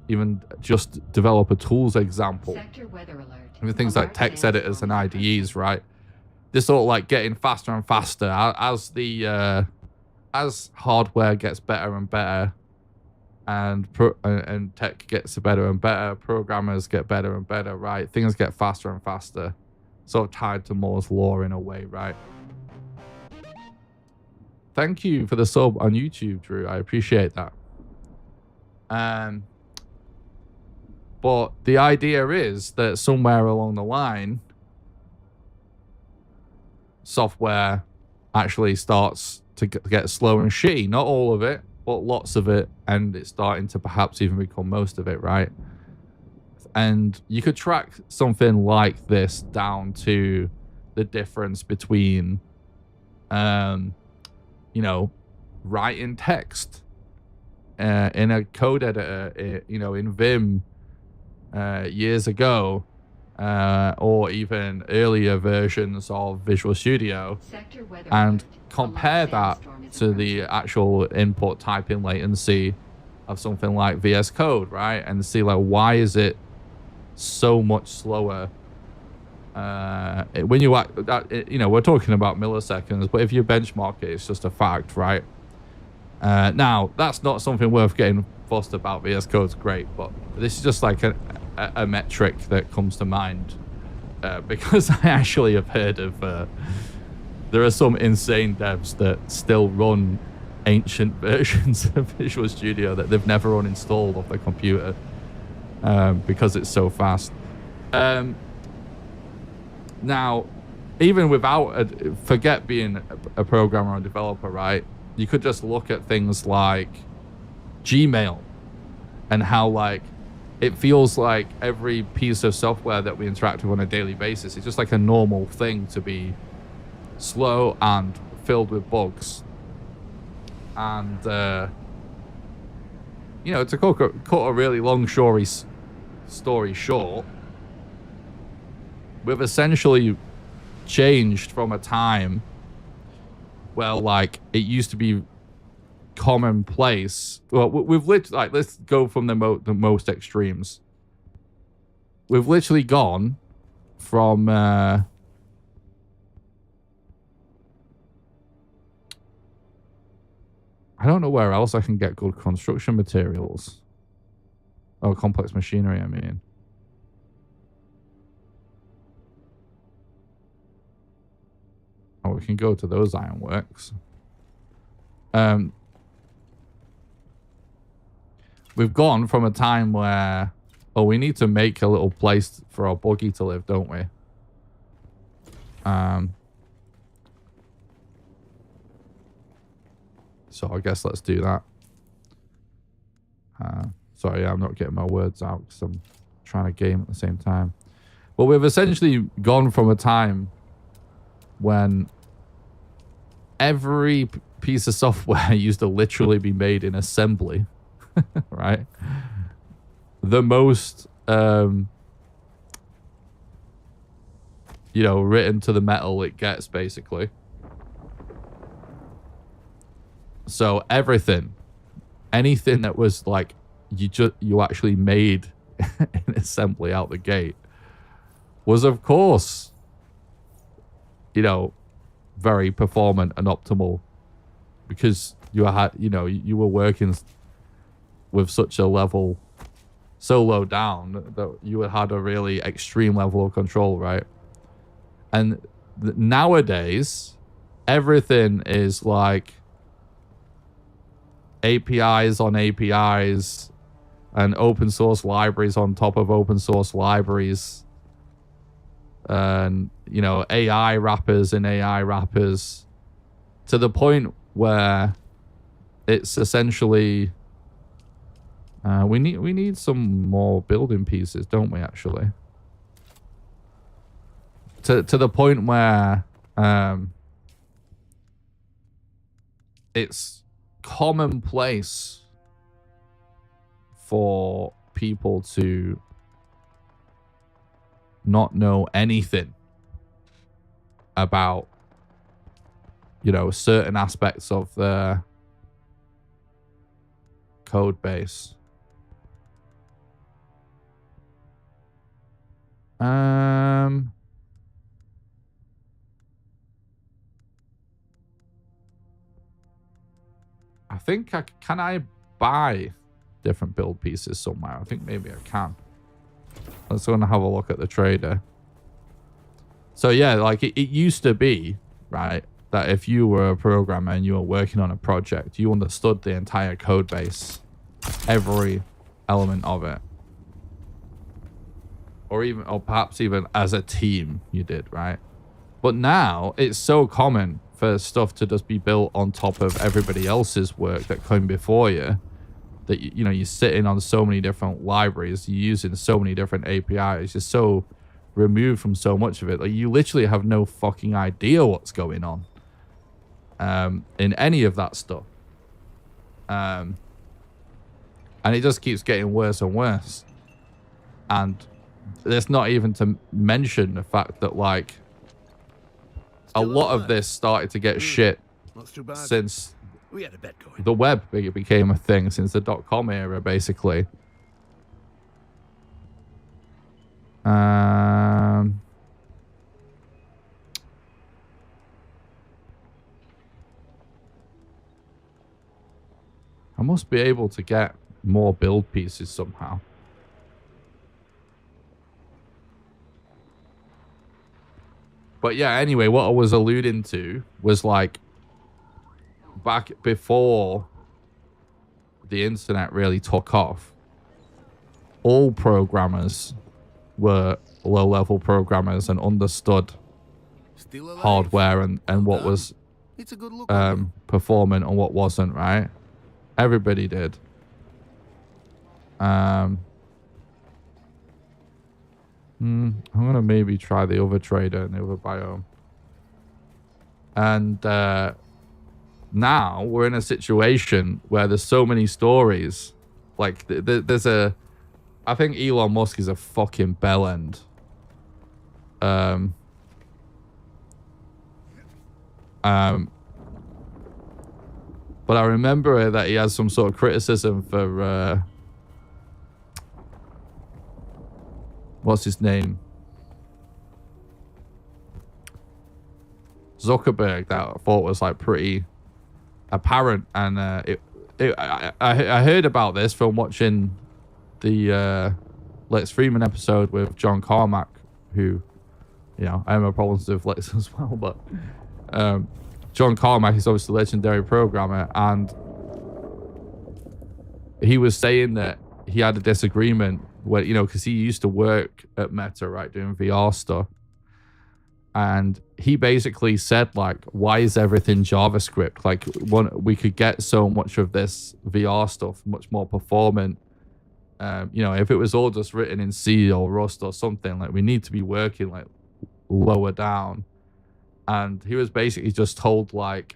even just developer tools example. Even things like text editors and IDEs, right? They're sort of like getting faster and faster as the as hardware gets better and better, and tech gets better and better. Programmers get better and better, right? Things get faster and faster, sort of tied to Moore's law in a way, right? Thank you for the sub on YouTube, Drew. I appreciate that. But the idea is that somewhere along the line, software actually starts to get slow and shitty. Not all of it, but lots of it, and it's starting to perhaps even become most of it, right? And you could track something like this down to the difference between, you know, writing text in a code editor, you know, in Vim years ago, or even earlier versions of Visual Studio, and compare that to the actual input typing latency of something like VS Code, right? And see, like, why is it so much slower? When you we're talking about milliseconds, but if you benchmark it, it's just a fact, right? Now, that's not something worth getting fussed about. VS Code's great, but this is just like a metric that comes to mind, because I actually have heard of there are some insane devs that still run ancient versions of Visual Studio that they've never uninstalled off their computer, because it's so fast. Now, even without forget being a programmer or a developer, right? You could just look at things like Gmail and how, like, it feels like every piece of software that we interact with on a daily basis, it's just like a normal thing to be slow and filled with bugs. And, to cut a really long story short, we've essentially changed from a time where, like, it used to be commonplace. Well, we've literally, like, let's go from the most extremes. We've literally gone from I don't know where else I can get good construction materials. Oh, complex machinery, I mean. Oh, we can go to those ironworks. We've gone from a time where, oh, we need to make a little place for our buggy to live, don't we? So I guess let's do that. Sorry, I'm not getting my words out because I'm trying to game at the same time. But we've essentially gone from a time when every piece of software used to literally be made in assembly, right? The most, written to the metal it gets, basically. So anything that was like you actually made in assembly out the gate was, of course, very performant and optimal, because you were working with such a level so low down that you had a really extreme level of control, right? And nowadays, everything is like APIs on APIs and open source libraries on top of open source libraries, and AI wrappers and AI wrappers, to the point where it's essentially we need some more building pieces, don't we, actually? To the point where it's commonplace for people to not know anything about certain aspects of the code base. I think can I buy different build pieces somewhere? I think maybe I can. Let's go and have a look at the trader. So yeah, like it used to be, right, that if you were a programmer and you were working on a project, you understood the entire code base, every element of it. Or perhaps even as a team you did, right? But now it's so common for stuff to just be built on top of everybody else's work that came before you, that you're sitting on so many different libraries, you're using so many different APIs, you're so removed from so much of it, like you literally have no fucking idea what's going on in any of that stuff. And it just keeps getting worse and worse. And That's not even to mention the fact that, like, a lot of this started to get shit since We had a bet going. the web became a thing, since the .com era, basically. I must be able to get more build pieces somehow. But yeah, anyway, what I was alluding to was, like, back before the internet really took off, all programmers were low-level programmers and understood hardware and what was It's a good look on you. performant and what wasn't, right? Everybody did. I'm gonna maybe try the other trader in the other biome. And now we're in a situation where there's so many stories. Like, there's a... I think Elon Musk is a fucking bellend. But I remember that he has some sort of criticism for... what's his name? Zuckerberg, that I thought was, like, pretty apparent. And I heard about this from watching the Lex Freeman episode with John Carmack, who, you know, I have my problems with Lex as well, but John Carmack is obviously a legendary programmer, and he was saying that he had a disagreement where, you know, because he used to work at Meta, right, doing VR stuff. And he basically said, like, why is everything JavaScript? Like, we could get so much of this VR stuff much more performant. You know, if it was all just written in C or Rust or something, like, we need to be working, like, lower down. And he was basically just told, like,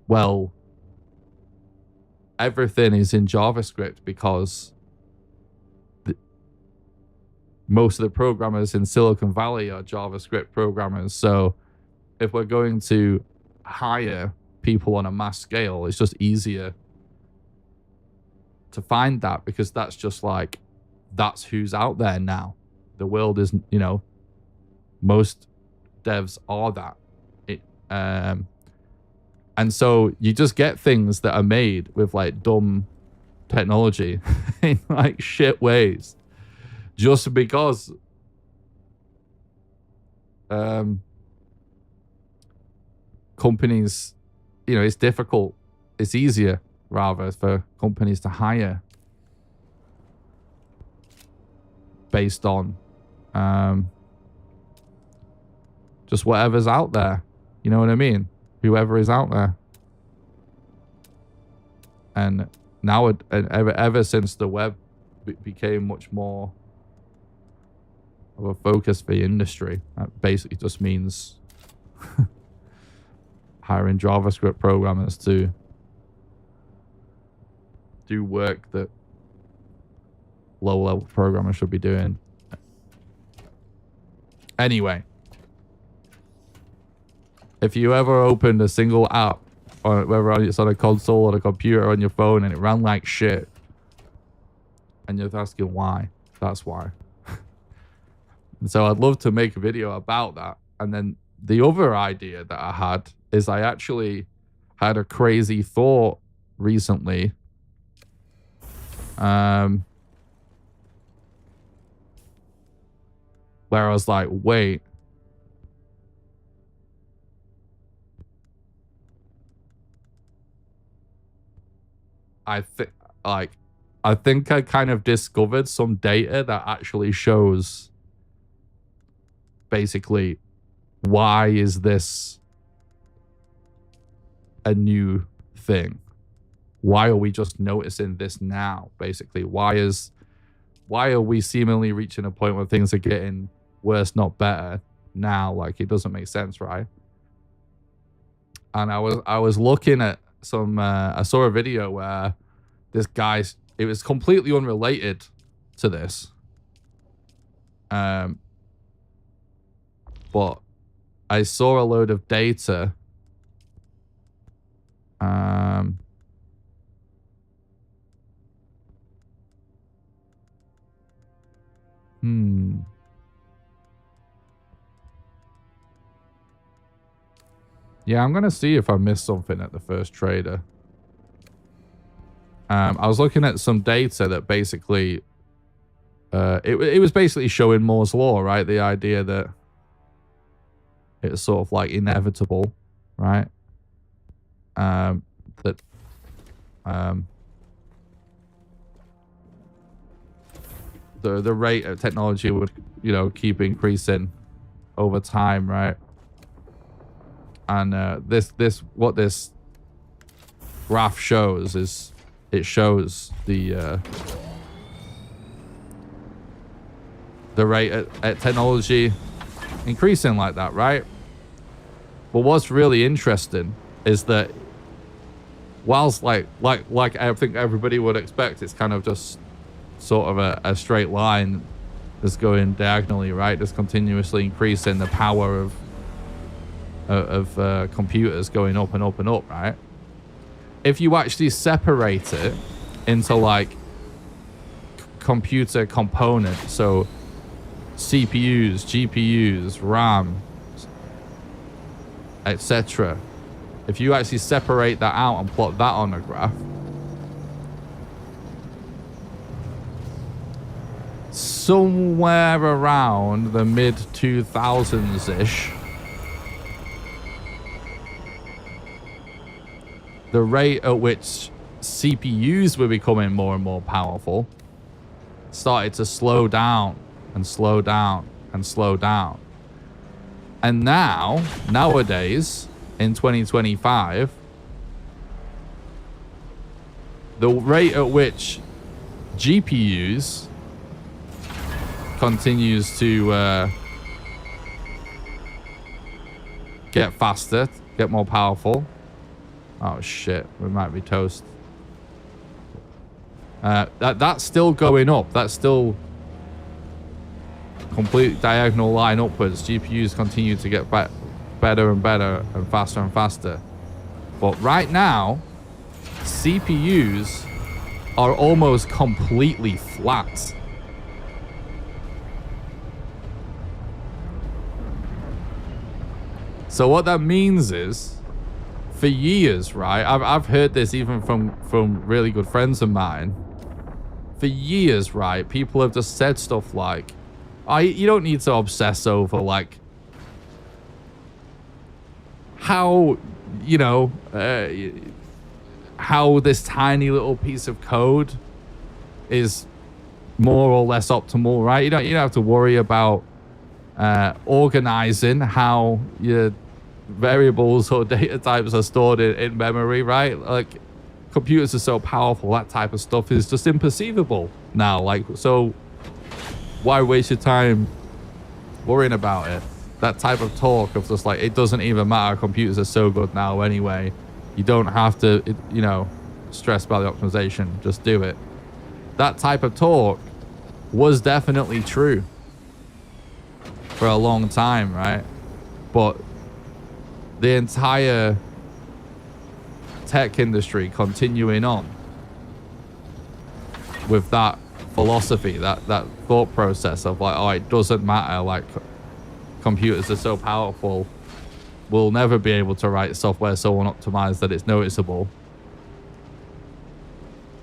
well, everything is in JavaScript because most of the programmers in Silicon Valley are JavaScript programmers. So if we're going to hire people on a mass scale, it's just easier to find that, because that's just, like, that's who's out there now. The world isn't, you know, most devs are that. And so you just get things that are made with, like, dumb technology in, like, shit ways. Just because companies, you know, it's difficult. It's easier, rather, for companies to hire based on just whatever's out there. You know what I mean? Whoever is out there. And now, ever since the web became much more of a focus for the industry, that basically just means hiring JavaScript programmers to do work that low-level programmers should be doing. Anyway, if you ever opened a single app, or whether it's on a console or a computer or on your phone, and it ran like shit, and you're asking why, that's why. And so I'd love to make a video about that. And then the other idea that I had is I actually had a crazy thought recently. Where I was like, wait. I think I kind of discovered some data that actually shows basically why is this a new thing? Why are we just noticing this now? Basically, why are we seemingly reaching a point where things are getting worse, not better now? Like, it doesn't make sense, right? And I was looking at some I saw a video where this guy, it was completely unrelated to this, But I saw a load of data. Yeah, I'm gonna see if I missed something at the first trader. I was looking at some data that basically, it was basically showing Moore's law, right? The idea that it's sort of like inevitable, right? The rate of technology would, you know, keep increasing over time, right? And what this graph shows is it shows the rate at technology increasing like that, right? But what's really interesting is that whilst like I think everybody would expect, it's kind of just sort of a straight line that's going diagonally, right? Just continuously increasing the power of computers going up and up and up, right? If you actually separate it into like computer components, so CPUs, GPUs, RAM, etc. If you actually separate that out and plot that on a graph, somewhere around the mid 2000s-ish, the rate at which CPUs were becoming more and more powerful started to slow down and slow down and slow down. And nowadays, in 2025, the rate at which GPUs continues to get faster, get more powerful. Oh shit, we might be toast. That's still going up. That's still complete diagonal line upwards. GPUs continue to get better and better and faster. But right now, CPUs are almost completely flat. So what that means is, for years, right? I've heard this even from really good friends of mine. For years, right? People have just said stuff like, you don't need to obsess over like how, you know, how this tiny little piece of code is more or less optimal, right? You don't have to worry about organizing how your variables or data types are stored in memory, right? Like, computers are so powerful, that type of stuff is just imperceivable now. Like, so why waste your time worrying about it? That type of talk of just like, it doesn't even matter, computers are so good now anyway, you don't have to, you know, stress about the optimization, just do it. That type of talk was definitely true for a long time, right? But the entire tech industry continuing on with that philosophy, that thought process of like, oh, it doesn't matter, like computers are so powerful, we'll never be able to write software so unoptimized that it's noticeable.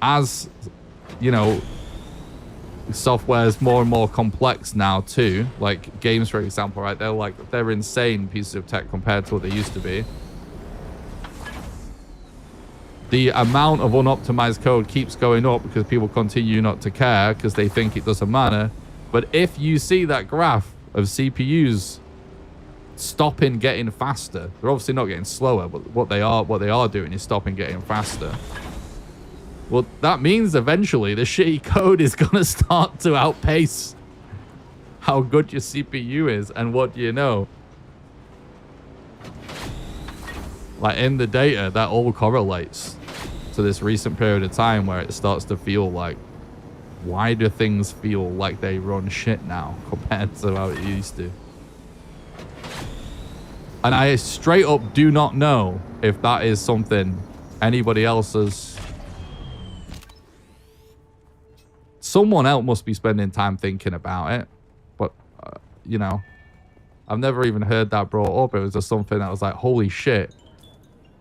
As you know, software is more and more complex now too, like games, for example, right? They're insane pieces of tech compared to what they used to be. The amount of unoptimized code keeps going up because people continue not to care because they think it doesn't matter. But if you see that graph of CPUs stopping getting faster, they're obviously not getting slower, but what they are doing is stopping getting faster. Well, that means eventually the shitty code is going to start to outpace how good your CPU is. And what do you know? Like, in the data, that all correlates to this recent period of time where it starts to feel like why do things feel like they run shit now compared to how it used to? And I straight up do not know if that is something anybody else has. Someone else must be spending time thinking about it. But, you know, I've never even heard that brought up. It was just something that was like, holy shit.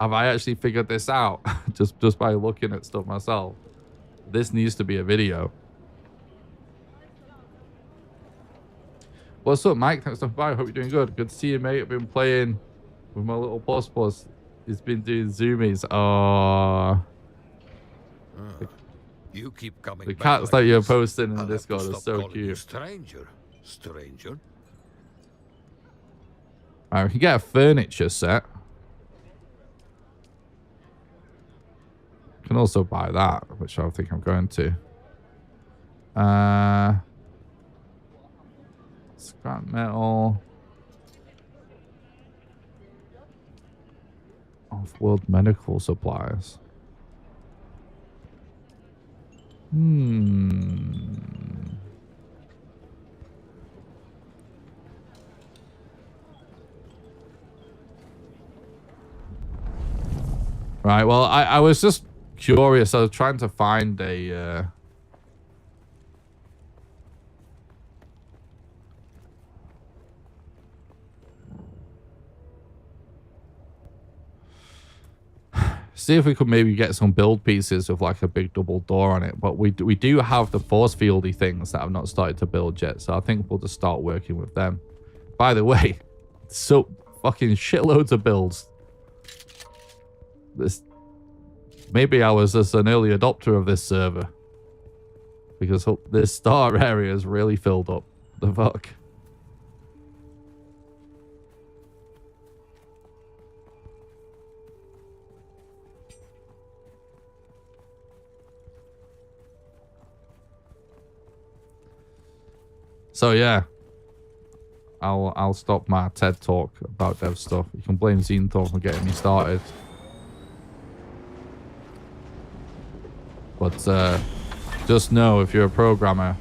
Have I actually figured this out? just by looking at stuff myself. This needs to be a video. What's up, Mike? Thanks for stopping by. Hope you're doing good. Good to see you, mate. I've been playing with my little plus. He's been doing zoomies. Oh. You keep coming The back cats like that you're this. posting in I'll have to Discord are stop so calling you cute. Stranger. Alright, we can get a furniture set. Can also buy that, which I think I'm going to. Scrap metal. Off-world medical supplies. Right, well, I was just curious. I was trying to find a... see if we could maybe get some build pieces with like a big double door on it. But we do have the force fieldy things that I've not started to build yet. So I think we'll just start working with them. By the way, so fucking shitloads of builds. Maybe I was just an early adopter of this server. Because this star area is really filled up. The fuck? So yeah, I'll stop my TED talk about dev stuff. You can blame Xenthor for getting me started. But just know, if you're a programmer,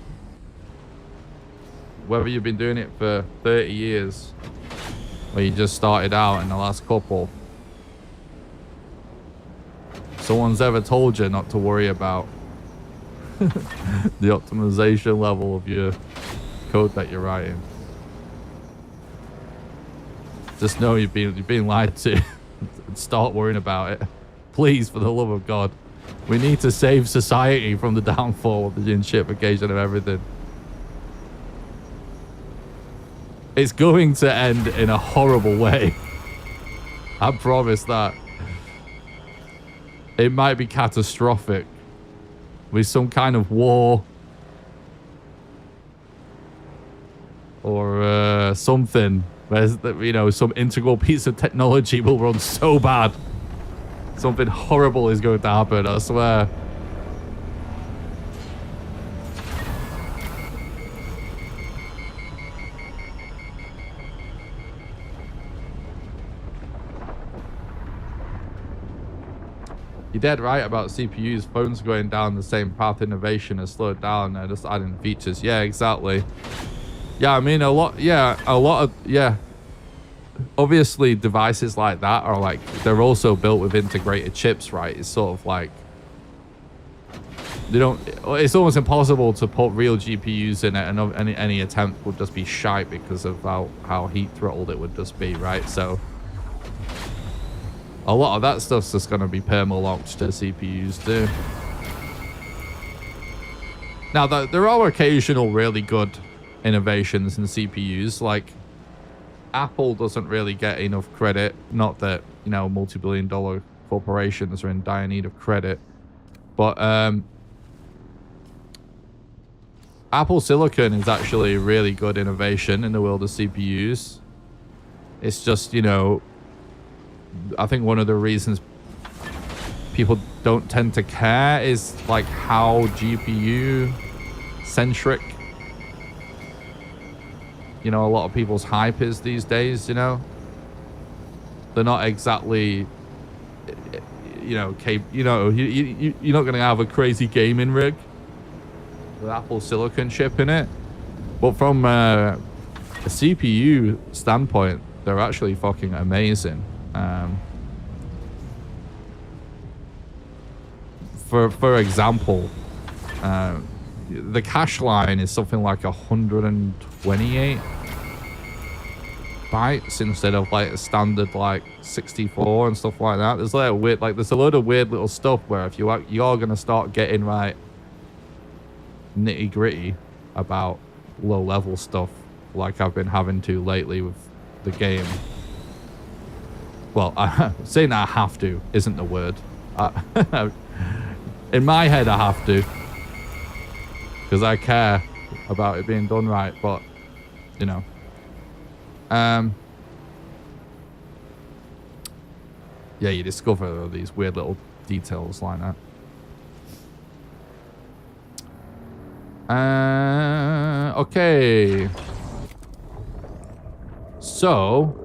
whether you've been doing it for 30 years or you just started out in the last couple, someone's ever told you not to worry about the optimization level of your code that you're writing. Just know you're being lied to. Start worrying about it. Please, for the love of God. We need to save society from the downfall of the gentrification of everything. It's going to end in a horrible way. I promise that. It might be catastrophic. With some kind of war. Or something. Where, you know, some integral piece of technology will run so bad. Something horrible is going to happen, I swear. You're dead right about CPUs. Phones going down the same path. Innovation has slowed down. They're just adding features. Yeah, exactly. Yeah, I mean, a lot of, obviously devices like that are like, they're also built with integrated chips, right? It's sort of like, it's almost impossible to put real GPUs in it, and any attempt would just be shite because of how heat throttled it would just be, right? So a lot of that stuff's just going to be perma-locked to CPUs too. Now, there are occasional really good innovations in CPUs, like Apple doesn't really get enough credit. Not that, you know, multi-billion-dollar corporations are in dire need of credit, but Apple Silicon is actually a really good innovation in the world of CPUs. It's just, you know, I think one of the reasons people don't tend to care is like how GPU centric, you know, a lot of people's hype is these days. You know, they're not exactly, you know, you're not gonna have a crazy gaming rig. with Apple Silicon chip in it. But from a CPU standpoint, they're actually fucking amazing. For example, the cache line is something like 128 bytes instead of like a standard like 64 and stuff like that. There's like weird, like there's a load of weird little stuff where if you're gonna start getting right nitty gritty about low level stuff, like I've been having to lately with the game. Well, saying I have to isn't the word. In my head, I have to, because I care about it being done right. But you know, yeah, you discover these weird little details like that. Okay. So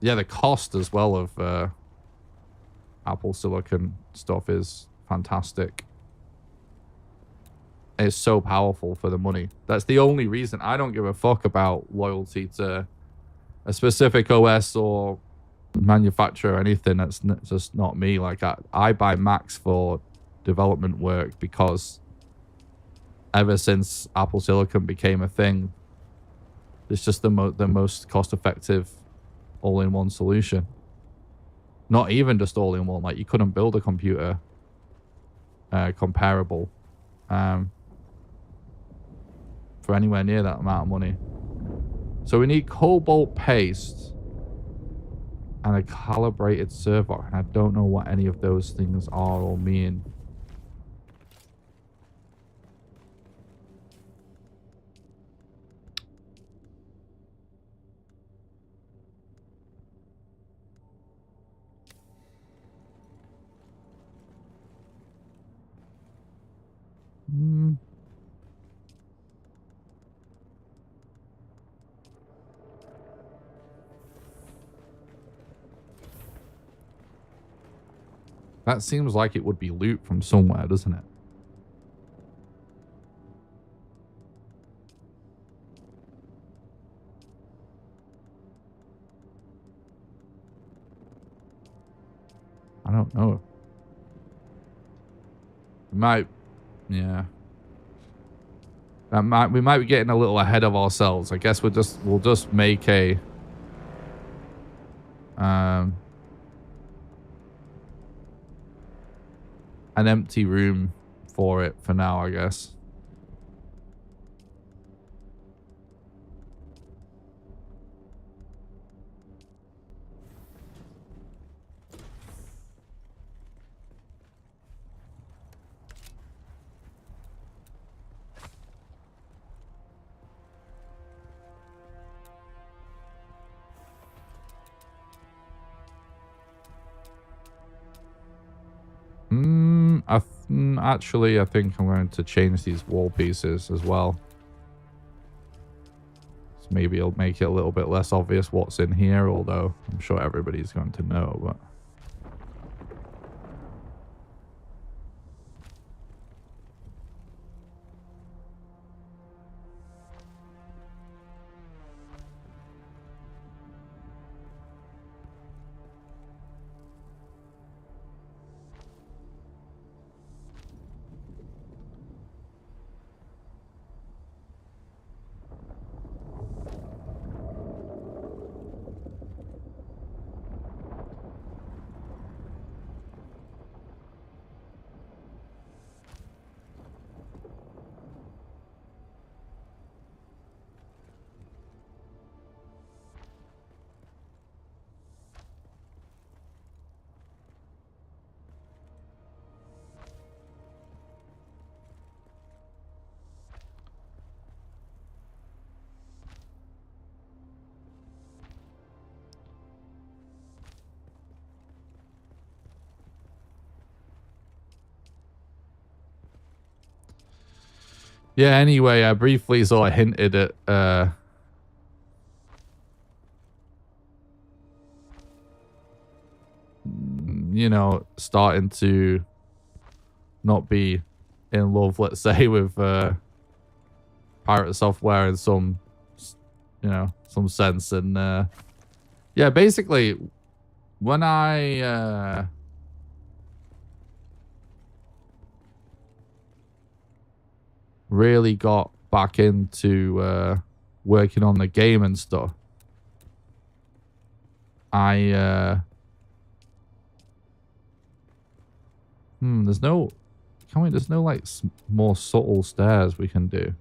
yeah, the cost as well of Apple Silicon stuff is fantastic. It's so powerful for the money. That's the only reason. I don't give a fuck about loyalty to a specific OS or manufacturer or anything. That's just not me. Like I buy Macs for development work because ever since Apple Silicon became a thing, it's just the most cost-effective all-in-one solution. Not even just all-in-one. Like you couldn't build a computer comparable for anywhere near that amount of money. So we need cobalt paste and a calibrated servo, and I don't know what any of those things are or mean. That seems like it would be loot from somewhere, doesn't it? I don't know. We might, yeah. We might be getting a little ahead of ourselves. I guess we'll just make a an empty room for it for now, I guess. Actually, I think I'm going to change these wall pieces as well. So maybe it'll make it a little bit less obvious what's in here, although I'm sure everybody's going to know, but... Yeah, anyway, I briefly sort of hinted at you know, starting to not be in love, let's say, with pirate software in some, you know, some sense. And yeah, basically, when I really got back into working on the game and stuff, there's no, there's no like more subtle stairs we can do.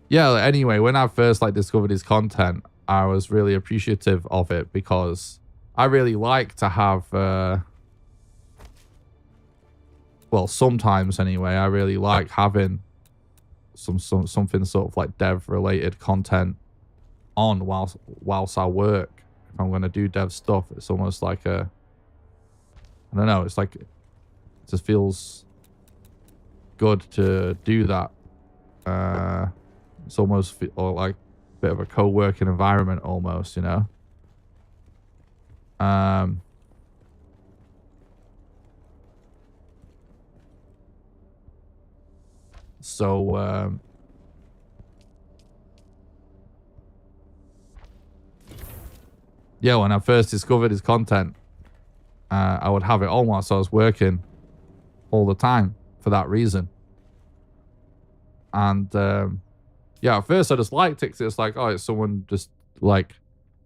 Yeah, anyway, when I first like discovered his content, I was really appreciative of it because I really like to have well, sometimes anyway, I really like having something sort of like dev related content on whilst I work. If I'm going to do dev stuff, it's almost like a, I don't know, it's like, it just feels good to do that. It's almost like a bit of a co-working environment almost, you know? So, yeah, when I first discovered his content, I would have it on whilst I was working all the time for that reason. And, yeah, at first I just liked it because it's like, oh, it's someone just like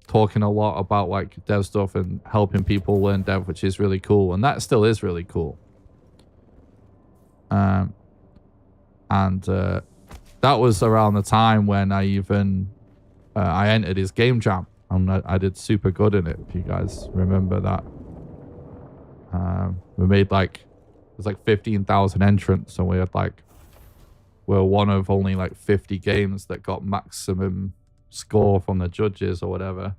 talking a lot about like dev stuff and helping people learn dev, which is really cool. And that still is really cool. That was around the time when I even I entered his game jam, and I did super good in it. If you guys remember that, we made like, it was like 15,000 entrants, and we had like, we're one of only like 50 games that got maximum score from the judges or whatever.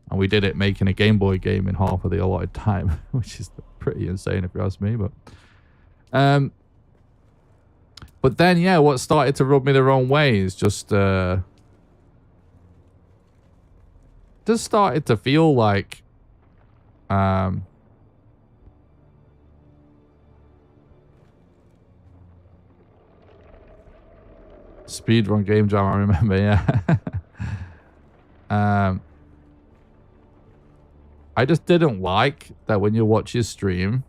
And we did it making a Game Boy game in half of the allotted time, which is pretty insane if you ask me. But then, yeah, what started to rub me the wrong way is just started to feel like speedrun game jam, I remember, yeah. I just didn't like that when you watch his stream,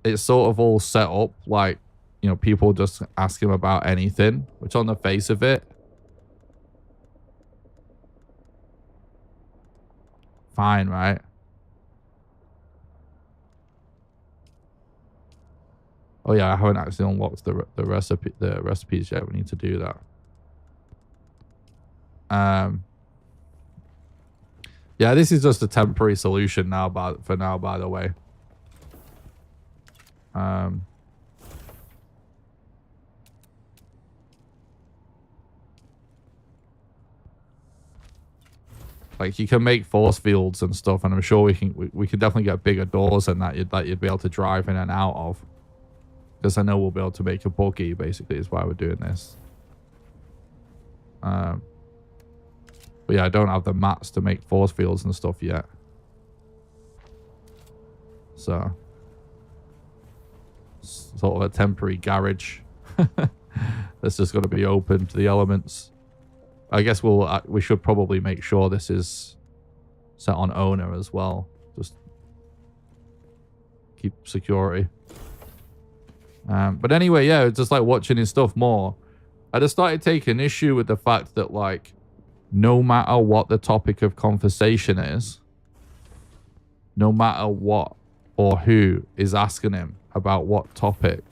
it's sort of all set up like, you know, people just ask him about anything, which on the face of it, fine, right? Oh yeah, I haven't actually unlocked the recipes yet. We need to do that. Yeah, this is just a temporary solution now, for now, by the way. Like you can make force fields and stuff, and I'm sure we can definitely get bigger doors than that you'd be able to drive in and out of. Because I know we'll be able to make a buggy, basically, is why we're doing this. But yeah, I don't have the mats to make force fields and stuff yet. So, sort of a temporary garage that's just going to be open to the elements. I guess we should probably make sure this is set on owner as well. Just keep security. But anyway, yeah, just like watching his stuff more, I just started taking issue with the fact that like, no matter what the topic of conversation is, no matter what or who is asking him about what topic,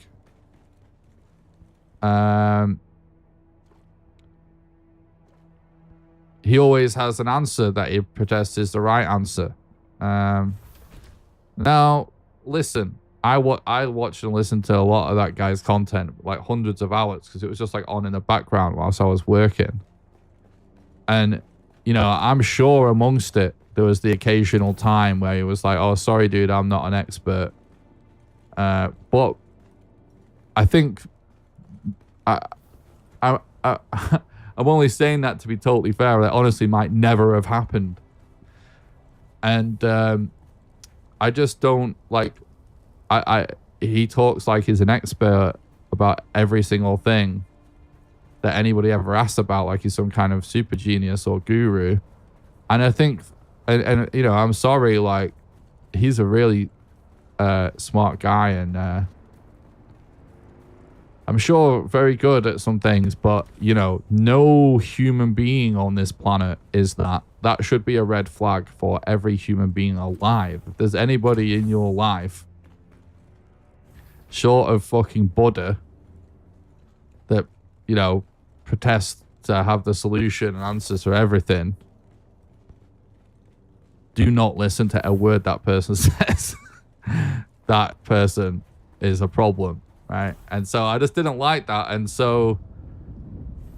he always has an answer that he protests is the right answer. Now, listen, I watched and listened to a lot of that guy's content, like hundreds of hours, because it was just like on in the background whilst I was working. And, you know, I'm sure amongst it, there was the occasional time where he was like, oh, sorry, dude, I'm not an expert. But I think I I'm only saying that to be totally fair. That honestly might never have happened. And I just don't like. He talks like he's an expert about every single thing that anybody ever asks about, like he's some kind of super genius or guru. And I think, and you know, I'm sorry, like he's a really smart guy, and I'm sure very good at some things, but you know, no human being on this planet is that. That should be a red flag for every human being alive. If there's anybody in your life short of fucking Buddha that, you know, protests to have the solution and answers for everything, do not listen to a word that person says. That person is a problem, right? And so I just didn't like that. And so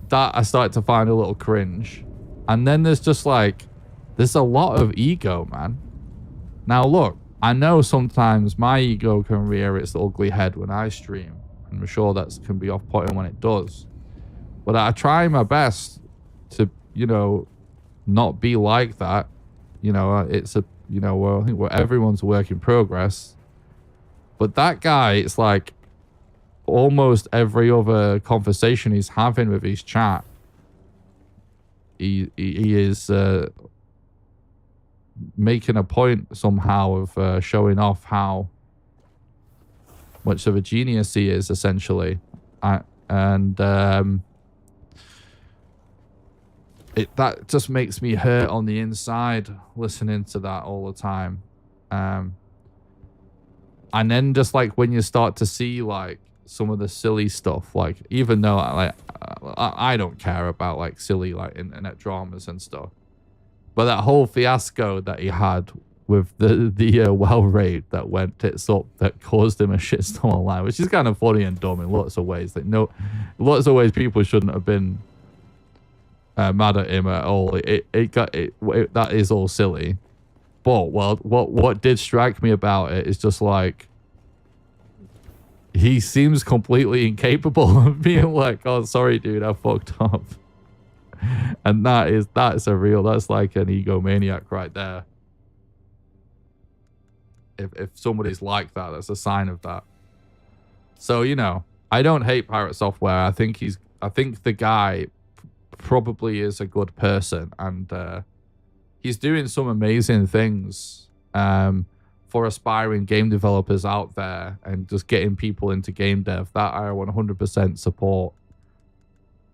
that I started to find a little cringe. And then there's just like, there's a lot of ego, man. Now look, I know sometimes my ego can rear its ugly head when I stream. I'm sure that can be off-putting when it does. But I try my best to, you know, not be like that. You know, it's a, you know, well, I think everyone's a work in progress. But that guy, it's like almost every other conversation he's having with his chat, he is making a point somehow of showing off how much of a genius he is, essentially. That just makes me hurt on the inside listening to that all the time. And then just like when you start to see like some of the silly stuff, like even though I don't care about like silly like internet dramas and stuff, but that whole fiasco that he had with the well raid that went tits up that caused him a shitstorm online, which is kind of funny and dumb in lots of ways. Like lots of ways people shouldn't have been mad at him at all. That is all silly. But well, what did strike me about it is just like he seems completely incapable of being like, oh, sorry, dude, I fucked up. And that's like an egomaniac right there. If somebody's like that, that's a sign of that. So, you know, I don't hate Pirate Software. I think the guy probably is a good person, and he's doing some amazing things for aspiring game developers out there and just getting people into game dev. That I 100% support.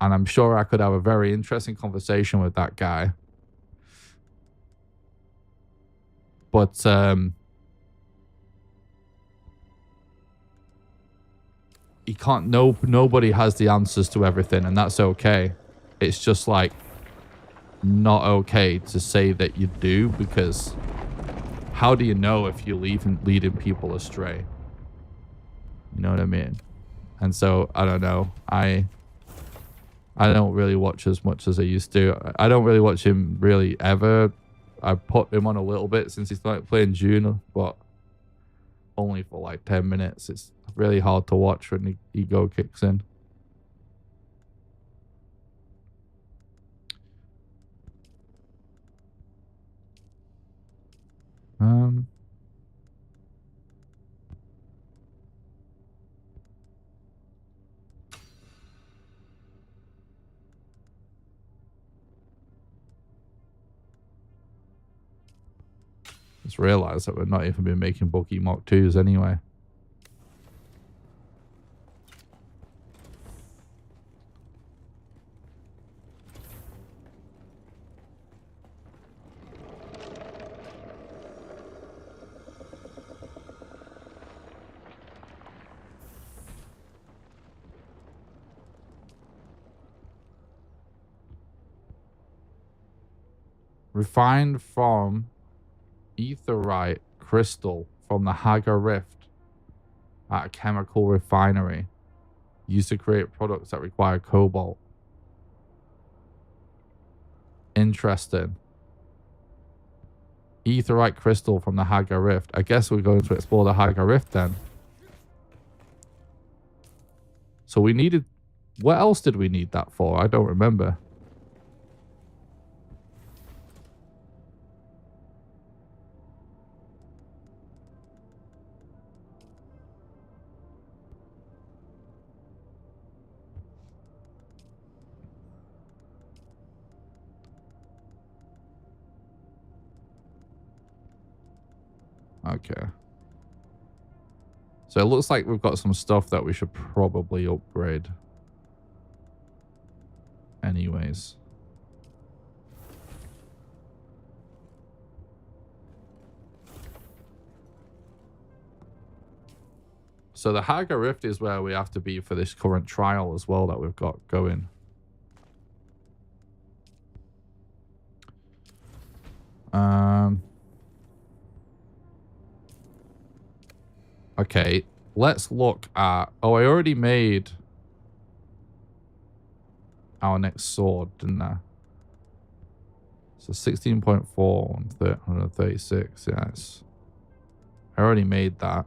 And I'm sure I could have a very interesting conversation with that guy. But he can't. Nobody has the answers to everything, and that's okay. It's just like not okay to say that you do, because how do you know if you're leading people astray? You know what I mean? And so I don't know. I don't really watch as much as I used to. I don't really watch him really ever. I put him on a little bit since he started playing Dune, but only for like 10 minutes. It's really hard to watch when the ego kicks in. Just realized that we're not even been making bulky Mach 2s anyway. Refined from etherite crystal from the Haga Rift at a chemical refinery, used to create products that require cobalt. Interesting. Etherite crystal from the Haga Rift. I guess we're going to explore the Haga Rift then. So we needed... What else did we need that for? I don't remember. Okay. So it looks like we've got some stuff that we should probably upgrade. Anyways. So the Haga Rift is where we have to be for this current trial as well that we've got going. Okay, let's look at... Oh, I already made our next sword, didn't I? So 16.4 on 136, yes. I already made that.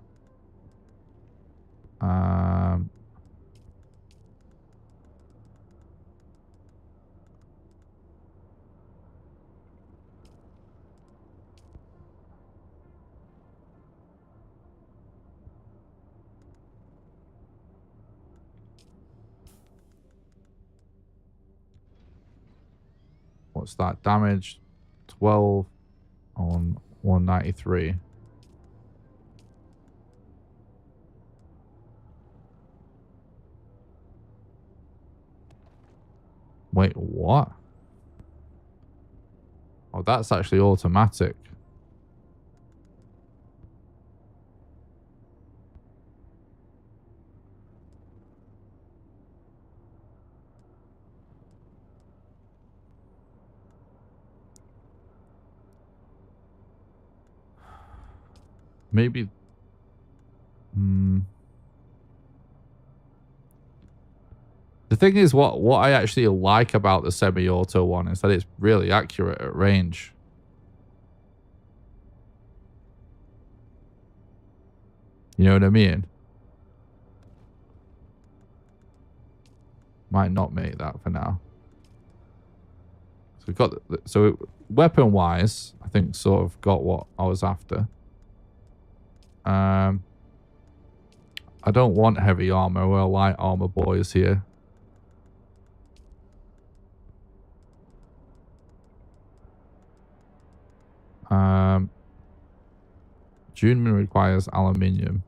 What's that? Damage 12 on 193. Wait, what? Oh, that's actually automatic. Maybe... The thing is, what I actually like about the semi-auto one is that it's really accurate at range. You know what I mean? Might not make that for now. So we've got... So weapon-wise, I think sort of got what I was after. I don't want heavy armor. We're light armor boys here. Dune requires aluminium.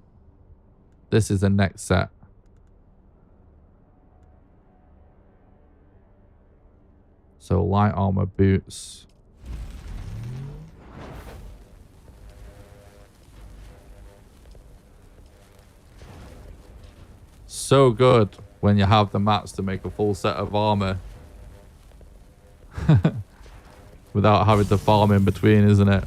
This is the next set. So light armor boots. So good when you have the mats to make a full set of armor. Without having to farm in between, isn't it?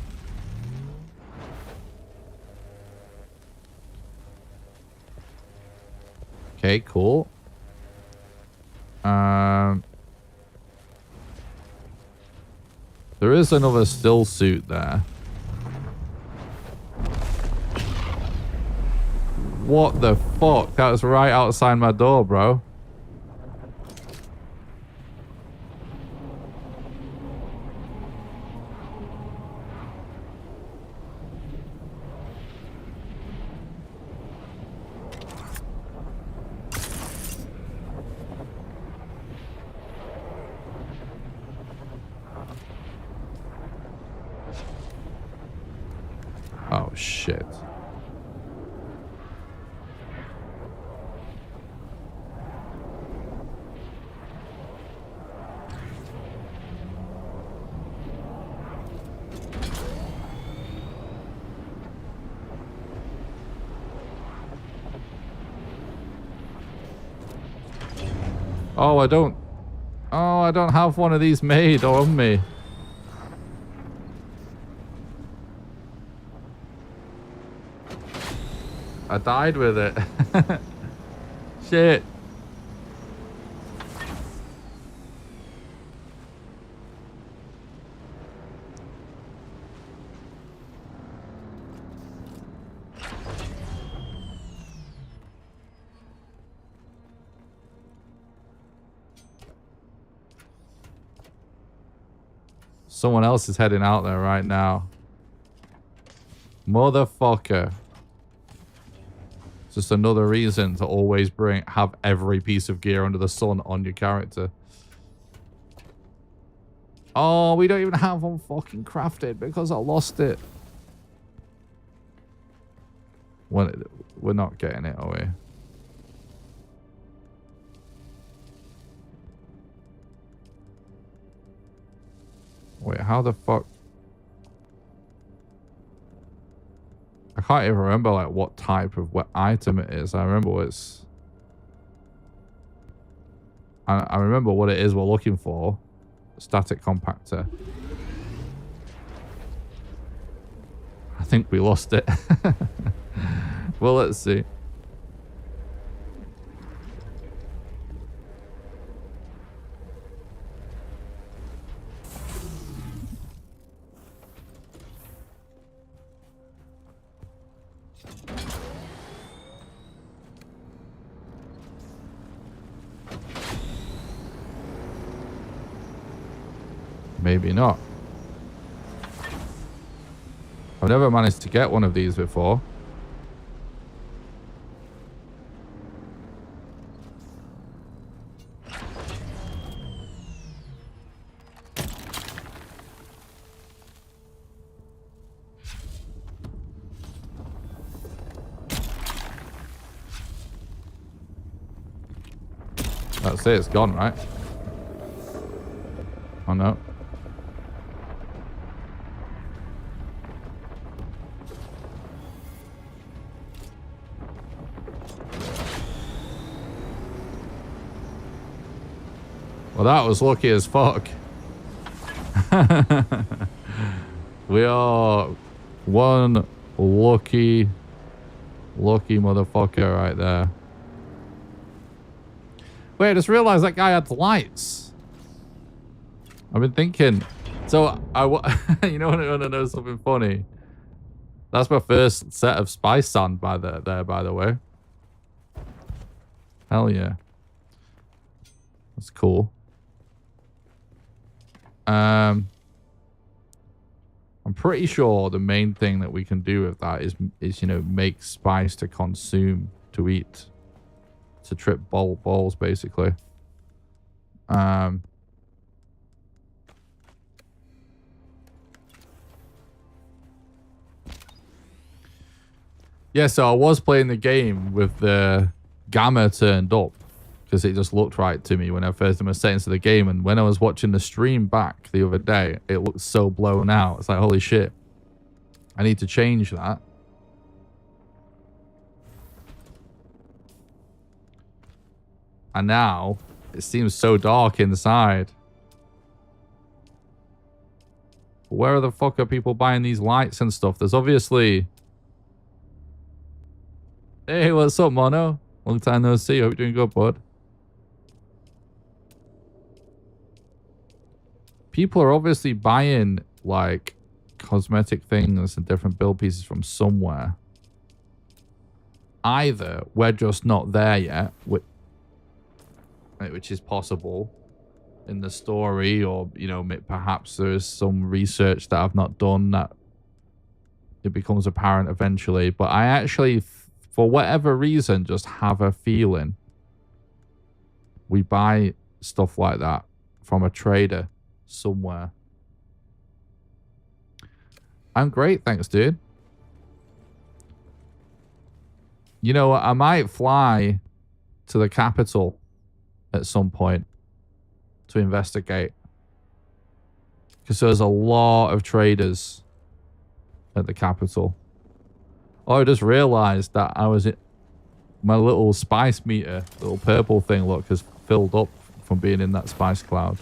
Okay, cool. There is another still suit there. What the fuck? That was right outside my door, bro. Oh, shit. Oh, I don't have one of these made on me. I died with it. Shit. Someone else is heading out there right now. Motherfucker. It's just another reason to always have every piece of gear under the sun on your character. Oh, we don't even have one fucking crafted because I lost it. We're not getting it, are we? Wait, how the fuck? I can't even remember like what type of item it is. I remember what it's... I remember what it is we're looking for. Static compactor. I think we lost it. Well, let's see. Maybe not. I've never managed to get one of these before. That's it, it's gone, right? Oh no. Well, that was lucky as fuck. We are one lucky motherfucker right there. Wait, I just realized that guy had lights. I've been thinking. So, you know what I want to know something funny? That's my first set of spice sand by the way. Hell yeah. That's cool. I'm pretty sure the main thing that we can do with that is you know, make spice to consume, to eat, to trip balls basically. Yeah, so I was playing the game with the gamma turned up because it just looked right to me when I first did my settings to the game. And when I was watching the stream back the other day, it looked so blown out. It's like, holy shit. I need to change that. And now it seems so dark inside. Where the fuck are people buying these lights and stuff? There's obviously... Hey, what's up, Mono? Long time no see. Hope you're doing good, bud. People are obviously buying, like, cosmetic things and different build pieces from somewhere. Either we're just not there yet, which is possible in the story, or, you know, perhaps there's some research that I've not done that it becomes apparent eventually. But I actually, for whatever reason, just have a feeling we buy stuff like that from a trader somewhere. I'm great, thanks, dude. You know, I might fly to the capital at some point to investigate, because there's a lot of traders at the capital. Oh, I just realized that my little spice meter, little purple thing, look, has filled up from being in that spice cloud.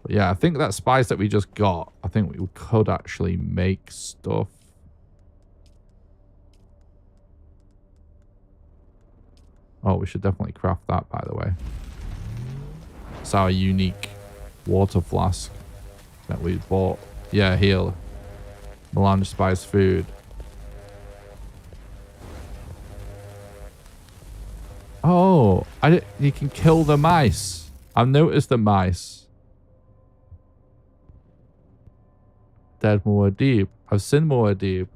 But yeah, I think that spice that we just got, I think we could actually make stuff. Oh, we should definitely craft that, by the way. It's our unique water flask that we bought. Yeah, here. Melange spice food. Oh, Oh, you can kill the mice. I've noticed the mice. Dead Muad'Dib. I've seen Muad'Dib.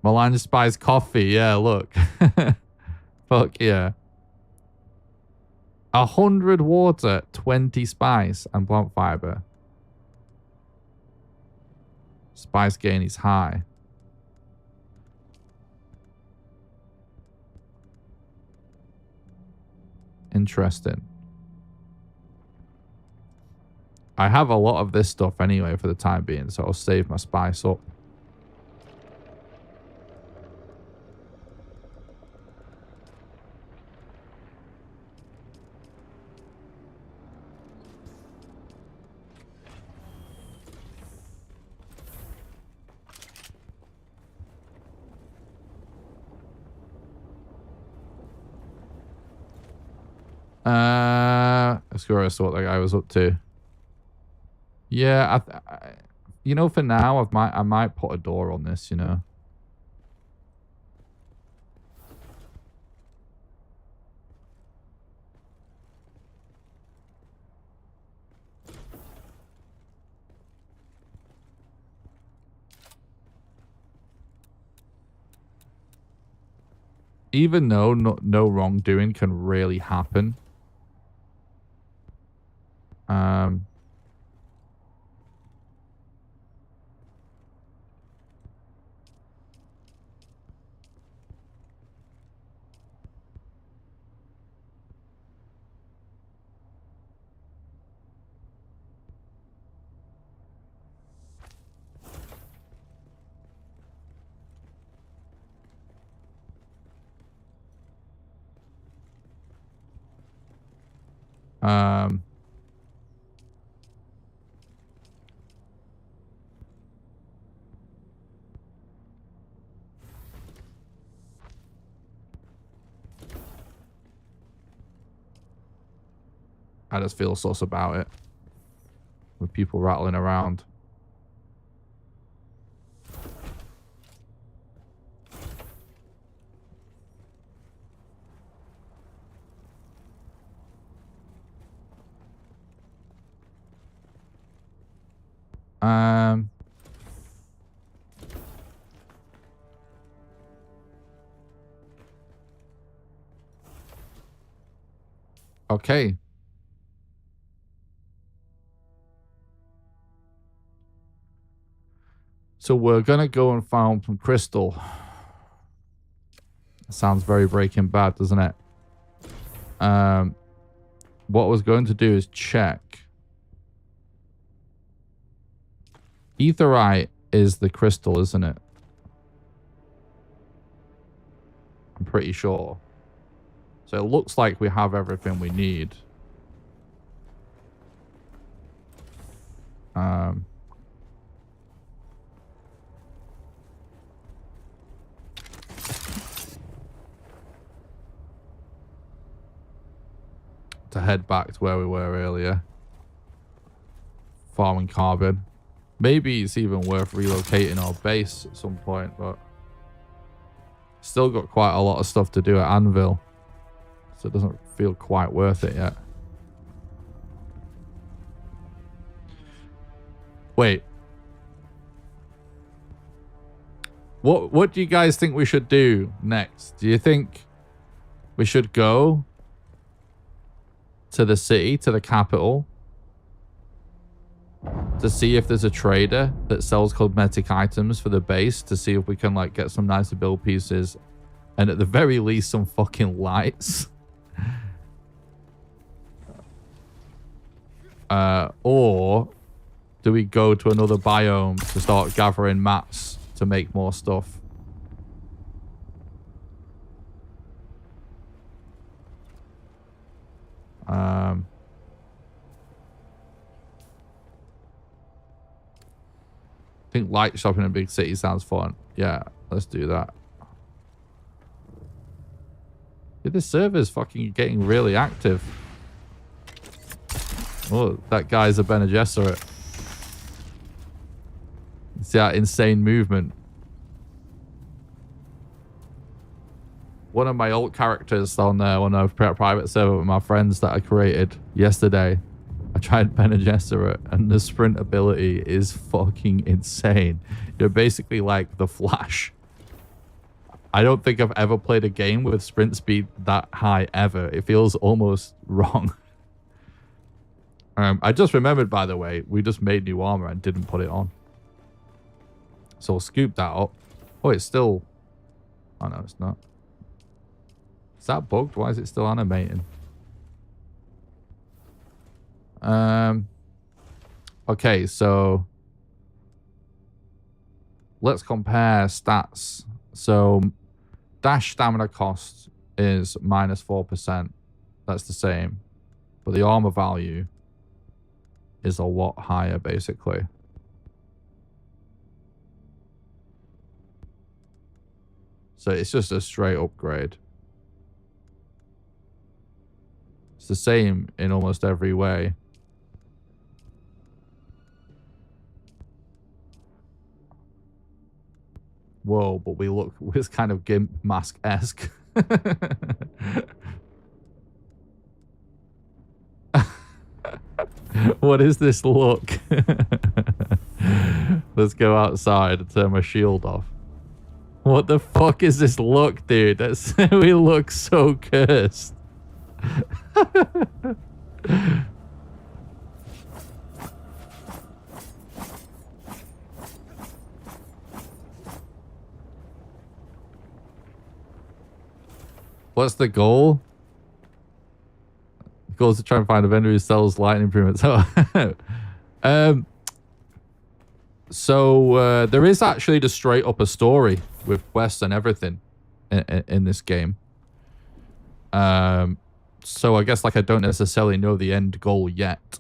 Malign Spice coffee. Yeah, look. Fuck yeah. 100 water, 20 spice, and plant fiber. Spice gain is high. Interesting. I have a lot of this stuff anyway for the time being, so I'll save my spice up. Let's go and see what that guy was up to. Yeah, you know, for now, I might put a door on this, you know. Even though no wrongdoing can really happen. I just feel sus about it. With people rattling around. Okay. So we're gonna go and find some crystal. Sounds very Breaking Bad, doesn't it? What I was going to do is check. Aetheryte is the crystal, isn't it? I'm pretty sure. So it looks like we have everything we need. To head back to where we were earlier. Farming carbon. Maybe it's even worth relocating our base at some point, but still got quite a lot of stuff to do at Anvil. So it doesn't feel quite worth it yet. Wait. What do you guys think we should do next? Do you think we should go to the city, to the capital, to see if there's a trader that sells cosmetic items for the base, to see if we can like get some nicer build pieces and at the very least some fucking lights? Or do we go to another biome to start gathering mats to make more stuff? I think light shopping in a big city sounds fun. Yeah, let's do that. Yeah, this server's fucking getting really active. Oh, that guy's a Bene Gesserit. See that insane movement. one of my old characters on one of private server with my friends that I created yesterday. I tried Bene Gesserit, and the sprint ability is fucking insane. You're basically like the Flash. I don't think I've ever played a game with sprint speed that high ever. It feels almost wrong. I just remembered, by the way, we just made new armor and didn't put it on. So we'll scoop that up. Oh, it's still... Oh, no, it's not. Is that bugged? Why is it still animating? Okay, so... Let's compare stats. So, dash stamina cost is minus 4%. That's the same. But the armor value is a lot higher, basically. So it's just a straight upgrade. It's the same in almost every way. Whoa, but we look, it's kind of Gimp Mask-esque. What is this look? Let's go outside and turn my shield off. What the fuck is this look, dude? That's we look so cursed. What's the goal? The goal is to try and find a vendor who sells lighting improvements. So there is actually just straight up a story with quests and everything in this game. So I guess like I don't necessarily know the end goal yet,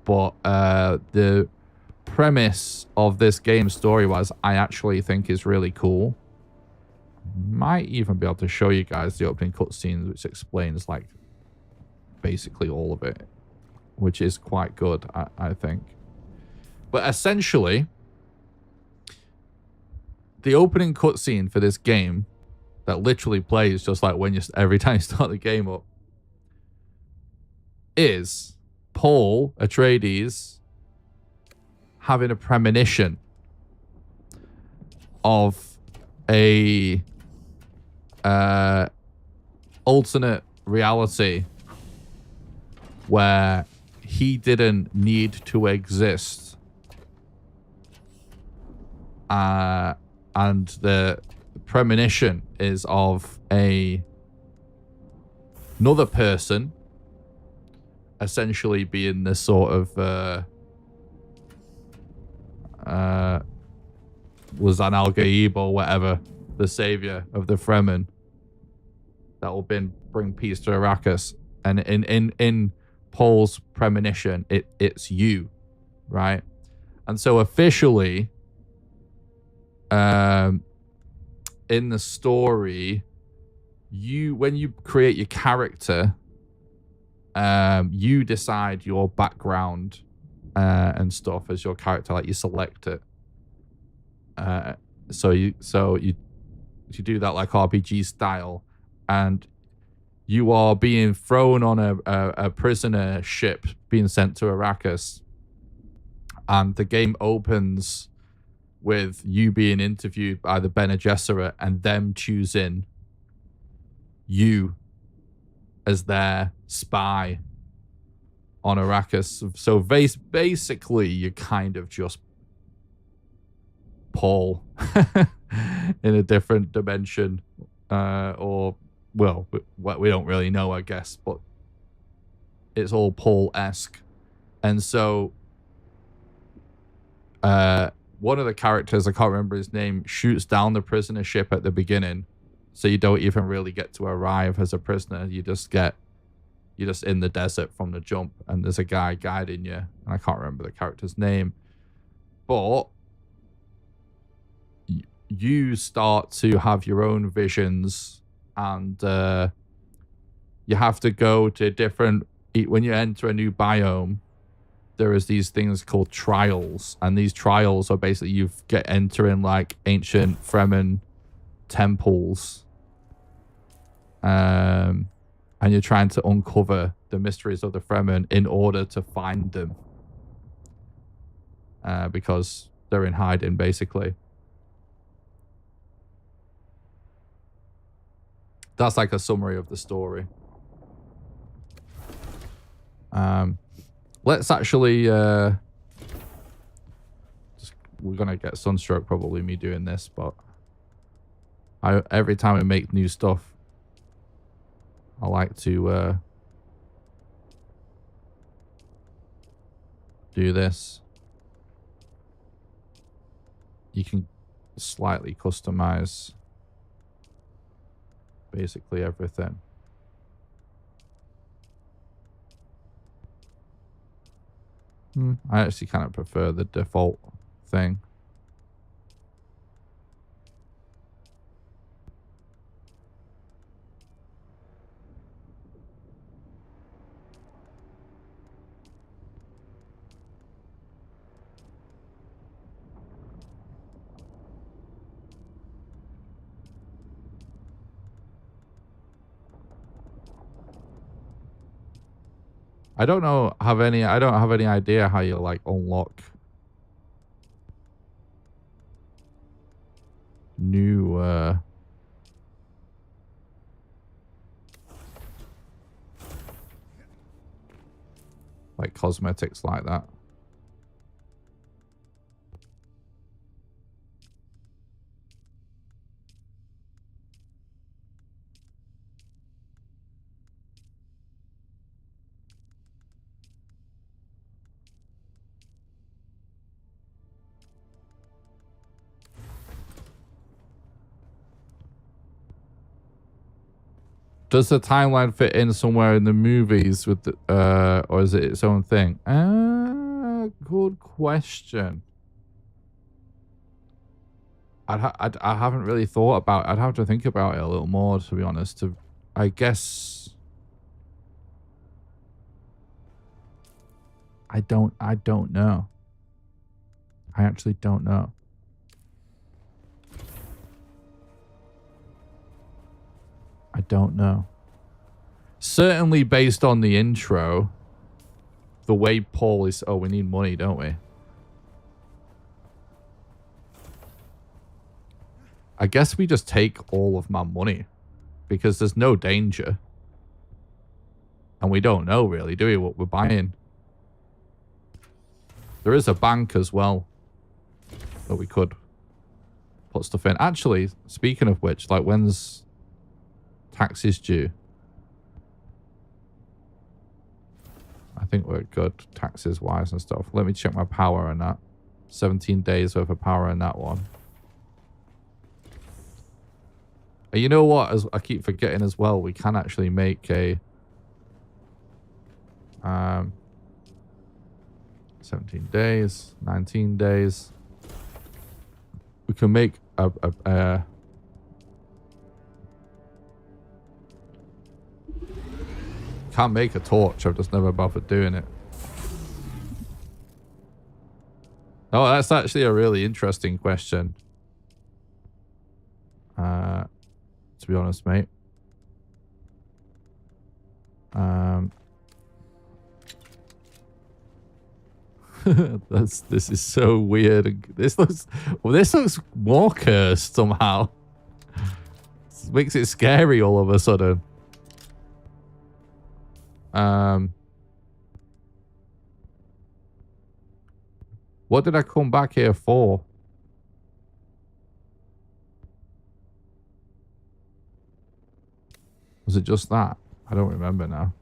but the premise of this game story-wise, I actually think is really cool. Might even be able to show you guys the opening cutscenes, which explains like basically all of it, which is quite good, I think. But essentially, the opening cutscene for this game that literally plays just like when you every time you start the game up is Paul Atreides having a premonition of a alternate reality where he didn't need to exist, and the premonition is of another person essentially being this sort of was an Al-Gaib or whatever, the savior of the Fremen that will bring peace to Arrakis. And in Paul's premonition, it's you, right? And so officially, in the story, when you create your character, you decide your background and stuff as your character, like you select it. So you do that like RPG style, and you are being thrown on a prisoner ship being sent to Arrakis, and the game opens with you being interviewed by the Bene Gesserit and them choosing you as their spy on Arrakis. So basically, you're kind of just Paul in a different dimension, or well, we don't really know, I guess, but it's all Paul-esque. And so one of the characters, I can't remember his name, shoots down the prisoner ship at the beginning, so you don't even really get to arrive as a prisoner. You're just in the desert from the jump, and there's a guy guiding you, and I can't remember the character's name, but you start to have your own visions, and you have to go to different... When you enter a new biome, there is these things called trials, and these trials are basically you get entering like ancient Fremen temples, and you're trying to uncover the mysteries of the Fremen in order to find them. Because they're in hiding, basically. That's like a summary of the story. Let's actually... we're going to get sunstroke, probably, me doing this, but... every time I make new stuff, I like to do this. You can slightly customize basically everything. I actually kind of prefer the default thing. I don't have any idea how you like unlock new like cosmetics like that. Does the timeline fit in somewhere in the movies with the, or is it its own thing? Good question. I haven't really thought about it. I'd have to think about it a little more, to be honest. I guess I don't know. I actually don't know. I don't know. Certainly based on the intro, the way Paul is... Oh, we need money, don't we? I guess we just take all of my money because there's no danger. And we don't know really, do we, what we're buying? There is a bank as well that we could put stuff in. Actually, speaking of which, like, when's taxes due? I think we're good taxes wise and stuff. Let me check my power on that. 17 days worth of power in that one. And you know what? As I keep forgetting as well, we can actually make a 17 days, 19 days. We can make a can't make a torch. I've just never bothered doing it. Oh, that's actually a really interesting question. To be honest, mate. This is so weird. This looks more cursed somehow. This makes it scary all of a sudden. What did I come back here for? Was it just that? I don't remember now.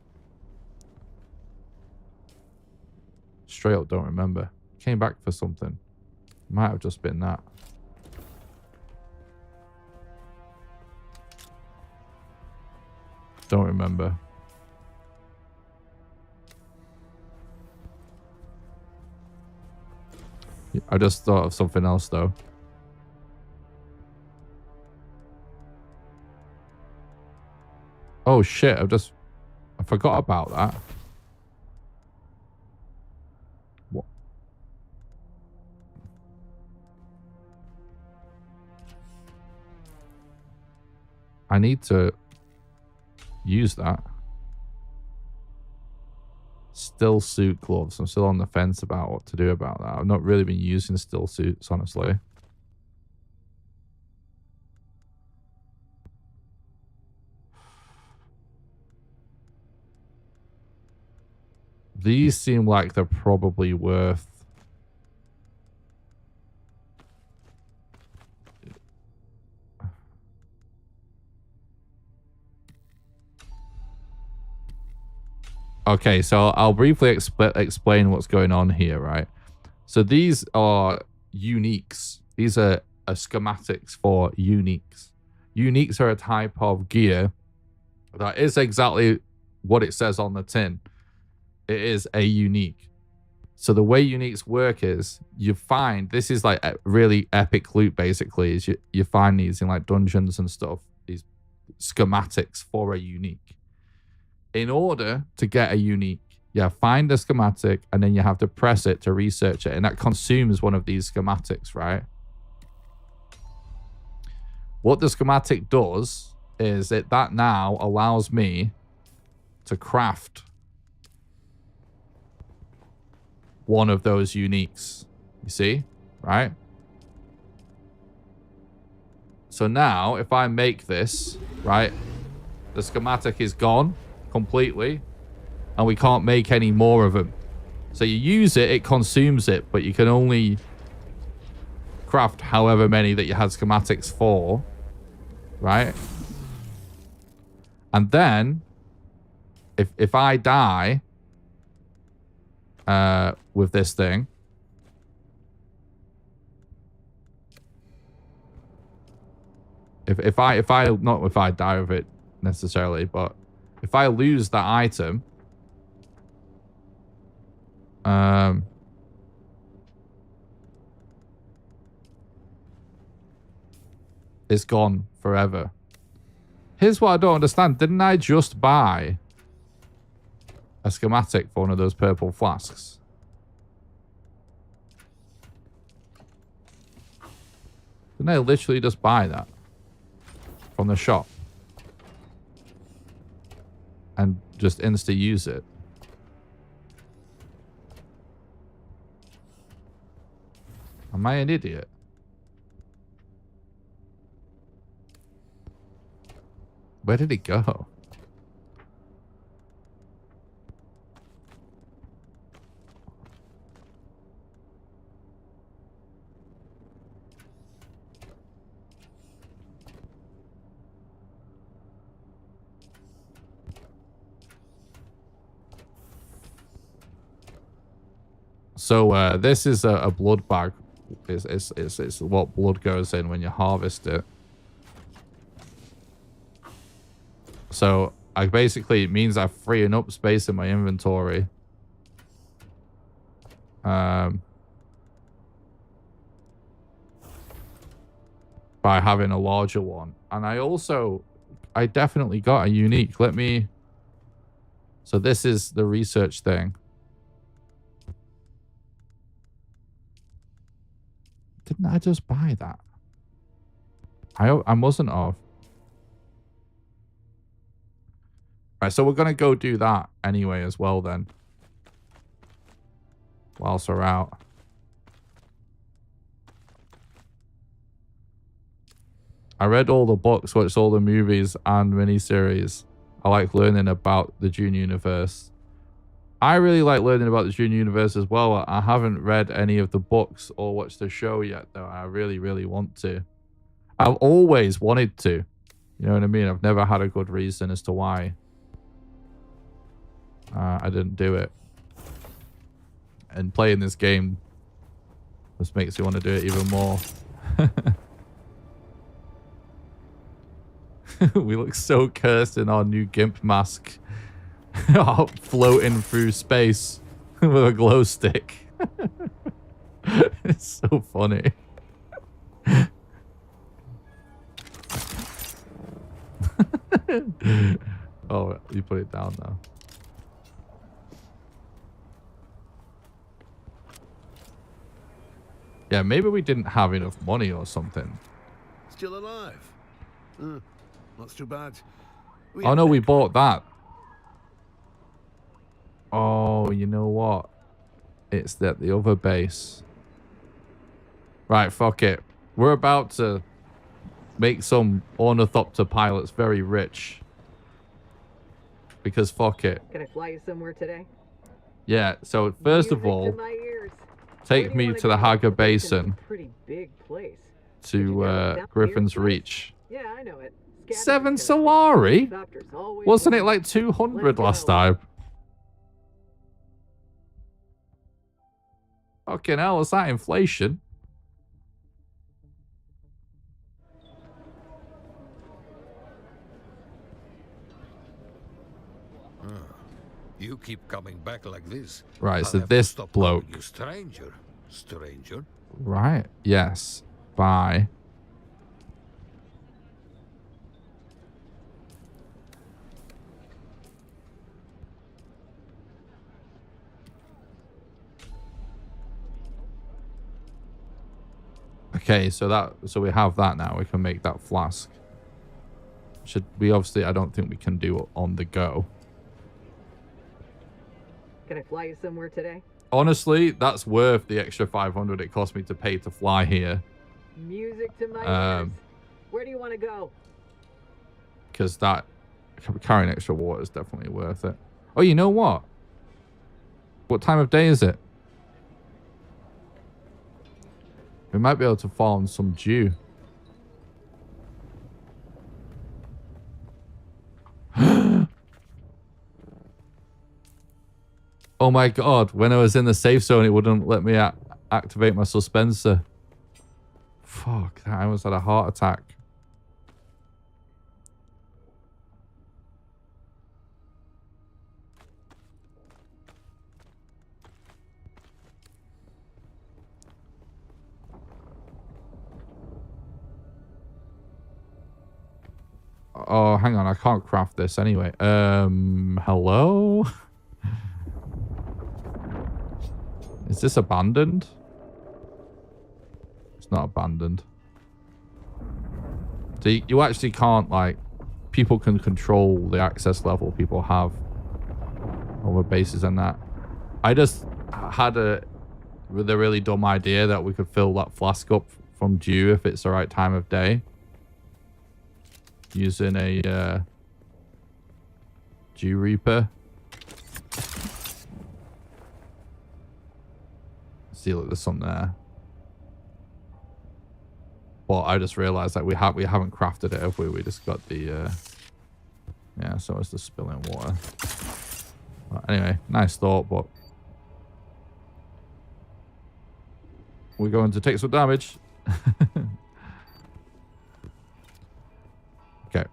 Straight up don't remember. Came back for something. Might have just been that. Don't remember. I just thought of something else though. Oh shit, I forgot about that. What? I need to use that. Still suit gloves. I'm still on the fence about what to do about that. I've not really been using still suits, honestly. These seem like they're probably worth... Okay, so I'll briefly explain what's going on here, right? So these are uniques. These are schematics for uniques. Uniques are a type of gear that is exactly what it says on the tin. It is a unique. So the way uniques work is you find, this is like a really epic loot basically, is you find these in like dungeons and stuff, these schematics for a unique. In order to get a unique, you find the schematic and then you have to press it to research it. And that consumes one of these schematics, right? What the schematic does is that now allows me to craft one of those uniques. You see? Right? So now, if I make this, right, the schematic is gone completely, and we can't make any more of them. So you use it, it consumes it, but you can only craft however many that you had schematics for, right? And then, if I die with this thing, if I not if I die with it necessarily, but if I lose that item, it's gone forever. Here's what I don't understand. Didn't I just buy a schematic for one of those purple flasks? Didn't I literally just buy that from the shop and just insta use it? Am I an idiot? Where did it go? So this is a blood bag. It's what blood goes in when you harvest it. So basically it means I'm freeing up space in my inventory. By having a larger one. And I definitely got a unique. So this is the research thing. Didn't I just buy that? I mustn't have. Right, so we're going to go do that anyway as well then. Whilst we're out. I read all the books, watched all the movies and miniseries. I like learning about the Dune universe. I really like learning about the Dune universe as well. I haven't read any of the books or watched the show yet, though. I really, really want to. I've always wanted to. You know what I mean? I've never had a good reason as to why I didn't do it. And playing this game just makes you want to do it even more. We look so cursed in our new GIMP mask. Floating through space with a glow stick. It's so funny. Oh, you put it down now. Yeah, maybe we didn't have enough money or something. Still alive. That's too bad. We Oh had no, a we bet bought that. Oh, you know what? It's at the other base. Right, fuck it. We're about to make some ornithopter pilots very rich. Because fuck it. Can I fly you somewhere today? Yeah, so first of Music to all, my ears. Where take do you me wanna to the go? Haga Dayton's a Basin pretty big place. Did you to hear what's down Griffin's here, right? Reach. Yeah, I know it. 7 Scavenger country. Solari? Helicopters always Wasn't it moving. like 200 Let's last go. time? Fucking hell, is that inflation? You keep coming back like this. Right, I'll so have to this stop calling bloke. you stranger. Stranger. Right, yes. Bye. Okay, so we have that now. We can make that flask. Should we obviously, I don't think we can do it on the go. Can I fly you somewhere today? Honestly, that's worth the extra 500 it cost me to pay to fly here. Music to my ears. Where do you want to go? Because that carrying extra water is definitely worth it. Oh, you know what? What time of day is it? We might be able to farm some dew. Oh my god, when I was in the safe zone, it wouldn't let me activate my suspenser. Fuck, I almost had a heart attack. Oh, hang on, I can't craft this anyway. Hello? Is this abandoned? It's not abandoned. So you actually can't, like, people can control the access level people have over bases and that. I just had the really dumb idea that we could fill that flask up from dew if it's the right time of day. Using a dew reaper. See, look, there's some there. But I just realized that we haven't crafted it, have we? We just got the yeah, so it's the spilling water. But anyway, nice thought, but we're going to take some damage. Okay.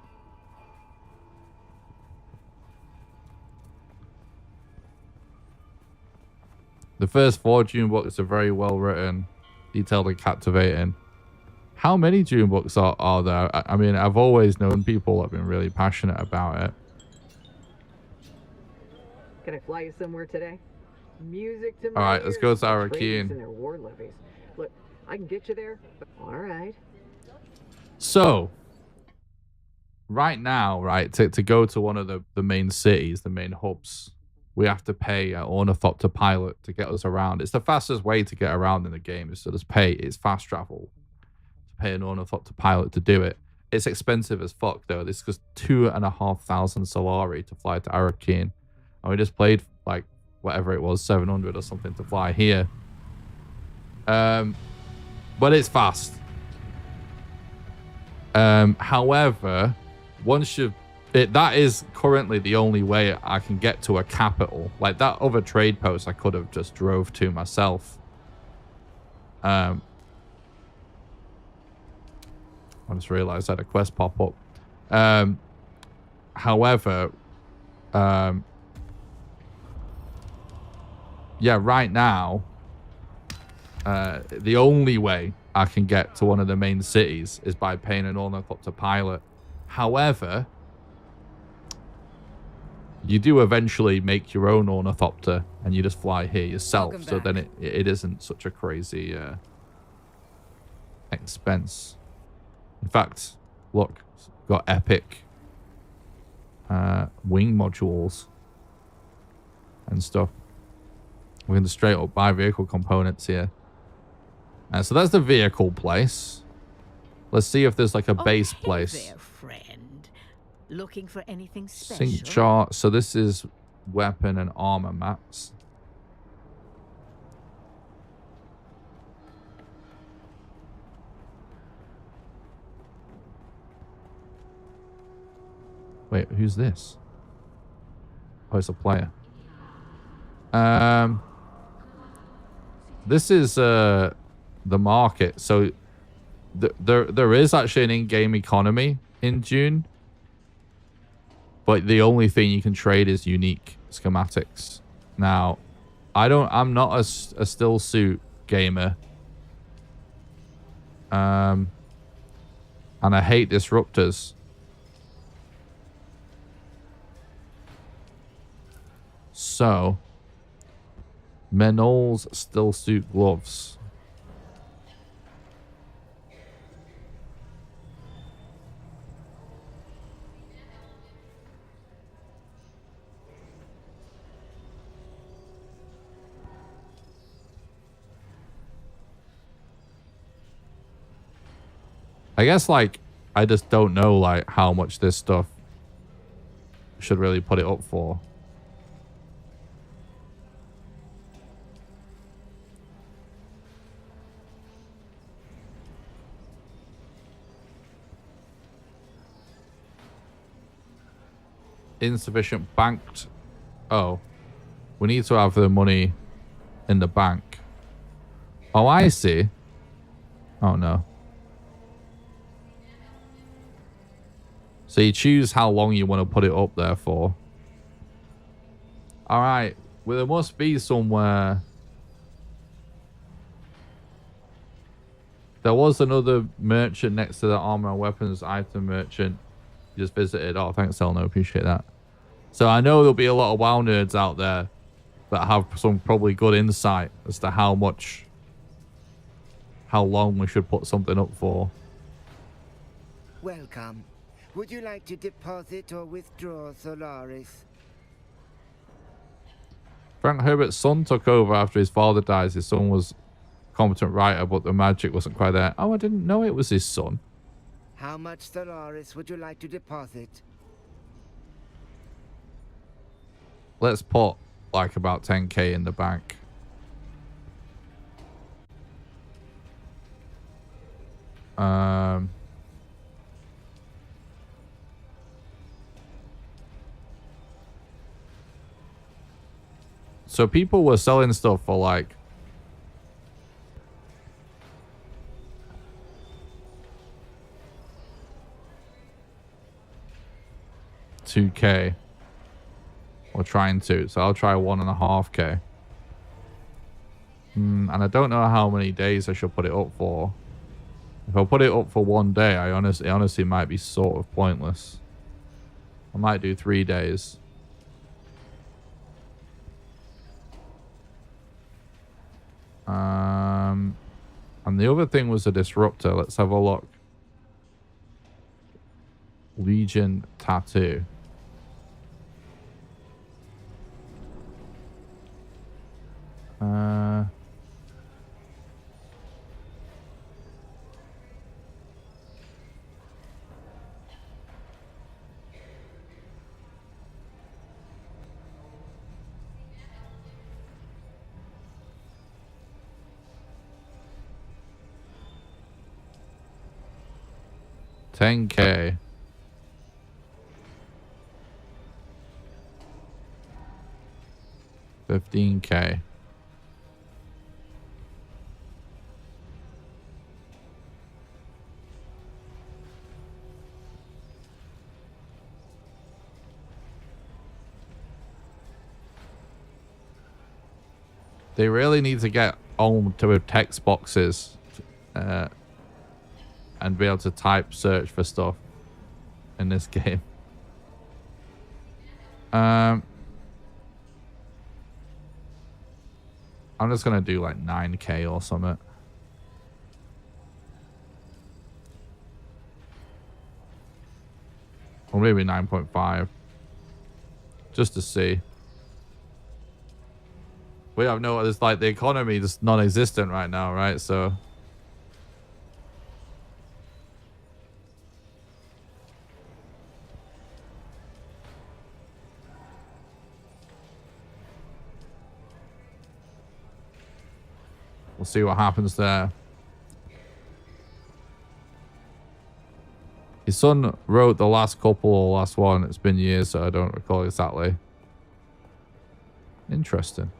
The first 4 Dune books are very well written, detailed and captivating. How many Dune books are there? I mean, I've always known people that have been really passionate about it. Can I fly you somewhere today? Music to my All right, let's ears. go to Traitors Arakeen. and their war levies. Look, I can get you there. All right. So, right now, right, to go to one of the main cities, the main hubs, we have to pay an ornithopter pilot to get us around. It's the fastest way to get around in the game, is to just pay. It's fast travel. To pay an ornithopter pilot to do it. It's expensive as fuck, though. This costs 2,500 Solari to fly to Arakeen. And we just played, like, whatever it was, 700 or something to fly here. But it's fast. However, once you've... that is currently the only way I can get to a capital. Like, that other trade post I could have just drove to myself. I just realized I had a quest pop up. However, yeah, right now, the only way I can get to one of the main cities is by paying an ornithopter pilot. However, you do eventually make your own ornithopter and you just fly here yourself. Welcome So back. then it isn't such a crazy expense. In fact, look, got epic wing modules and stuff. We're going to straight up buy vehicle components here. So that's the vehicle place. Let's see if there's like a base place. There, friend. Looking for anything special? Sync chart. So this is weapon and armor maps. Wait, who's this? Oh, it's a player. This is the market. So there is actually an in-game economy in Dune, but the only thing you can trade is unique schematics. Now, I'm not a still suit gamer. And I hate disruptors. So, Menol's still suit gloves. I guess, like, I just don't know, like, how much this stuff should really put it up for. Insufficient banked. Oh, we need to have the money in the bank. Oh, I see. Oh no. So you choose how long you want to put it up there for. All right. Well, there must be somewhere. There was another merchant next to the armor and weapons item merchant. Just visited. Oh, thanks, Elno. Appreciate that. So I know there'll be a lot of WoW nerds out there that have some probably good insight as to how long we should put something up for. Welcome. Would you like to deposit or withdraw Solaris? Frank Herbert's son took over after his father dies. His son was a competent writer, but the magic wasn't quite there. Oh, I didn't know it was his son. How much Solaris would you like to deposit? Let's put like about 10k in the bank. So people were selling stuff for like $2K. Or trying to. So I'll try 1.5K. And I don't know how many days I should put it up for. If I put it up for 1 day, it honestly might be sort of pointless. I might do 3 days. And the other thing was a disruptor. Let's have a look. Legion tattoo. $10K. $15K. They really need to get on to text boxes and be able to type search for stuff in this game. I'm just gonna do like 9K or something. Or maybe 9.5. just to see. We have no, it's like the economy is non-existent right now, right? So we'll see what happens there. His son wrote the last couple or last one. It's been years, so I don't recall exactly. Interesting.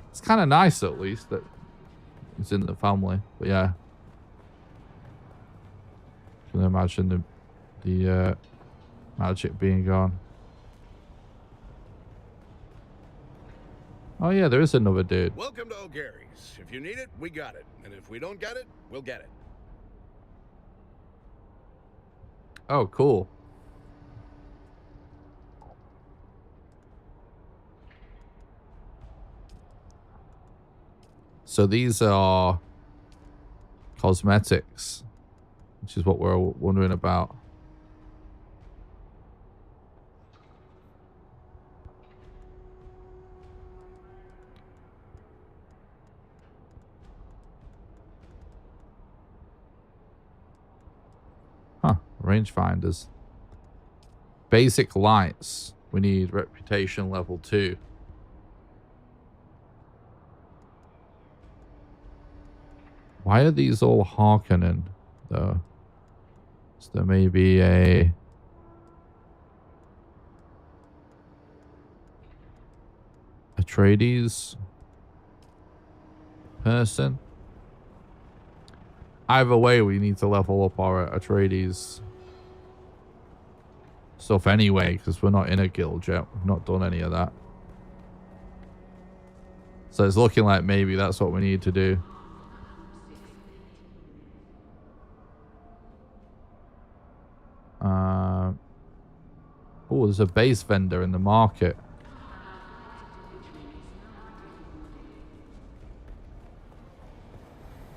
It's kind of nice, at least, that it's in the family. But yeah. Can imagine the magic being gone. Oh yeah, there is another dude. Welcome to O'Gary's. If you need it, we got it. And if we don't get it, we'll get it. Oh, cool. So these are cosmetics, which is what we're wondering about. Huh, rangefinders. Basic lights. We need reputation level 2. Why are these all Harkonnen, though? So there may be a Atreides person. Either way, we need to level up our Atreides stuff anyway, because we're not in a guild yet. We've not done any of that. So it's looking like maybe that's what we need to do. Oh, there's a base vendor in the market.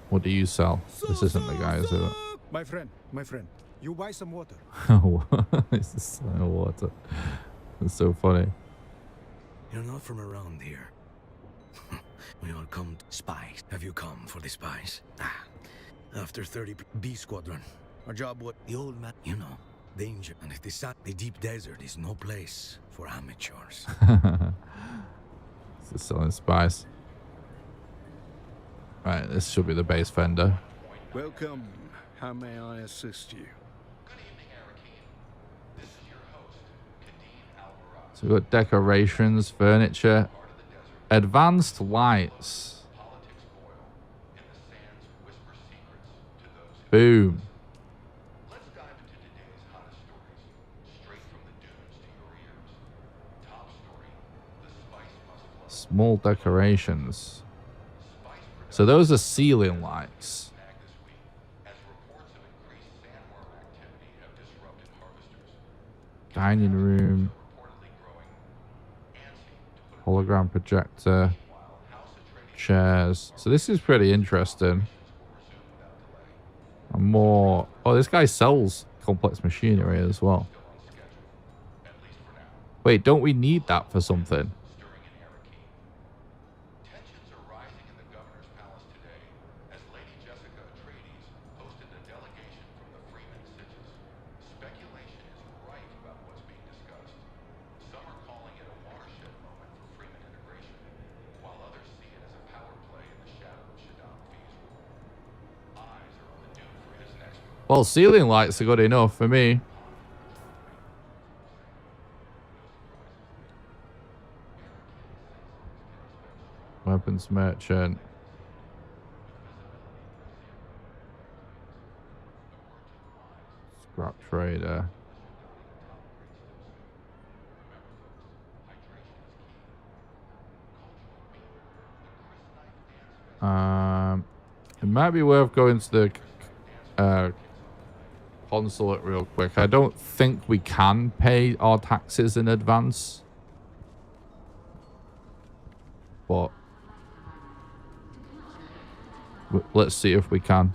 What do you sell? This isn't the guy, is it? My friend, you buy some water. Oh, this is water. It's so funny. You're not from around here. We all come to spies. Have you come for the spies? After 30 B Squadron. Our job what the old man, you know, danger. And if the deep desert is no place for amateurs. This is selling spice. Right, this should be the base vendor. Welcome. How may I assist you? So we've got decorations, furniture, advanced lights. Boom. Let's dive into today's hottest stories, straight from the dunes to your ears. Top story, the spice must flow. Small decorations. So those are ceiling lights. Dining room. Hologram projector. Chairs. So this is pretty interesting. And more. Oh, this guy sells complex machinery as well. Wait, don't we need that for something? Well, ceiling lights are good enough for me. Weapons merchant. Scrap trader. It might be worth going to the consulate real quick. I don't think we can pay our taxes in advance, but let's see if we can.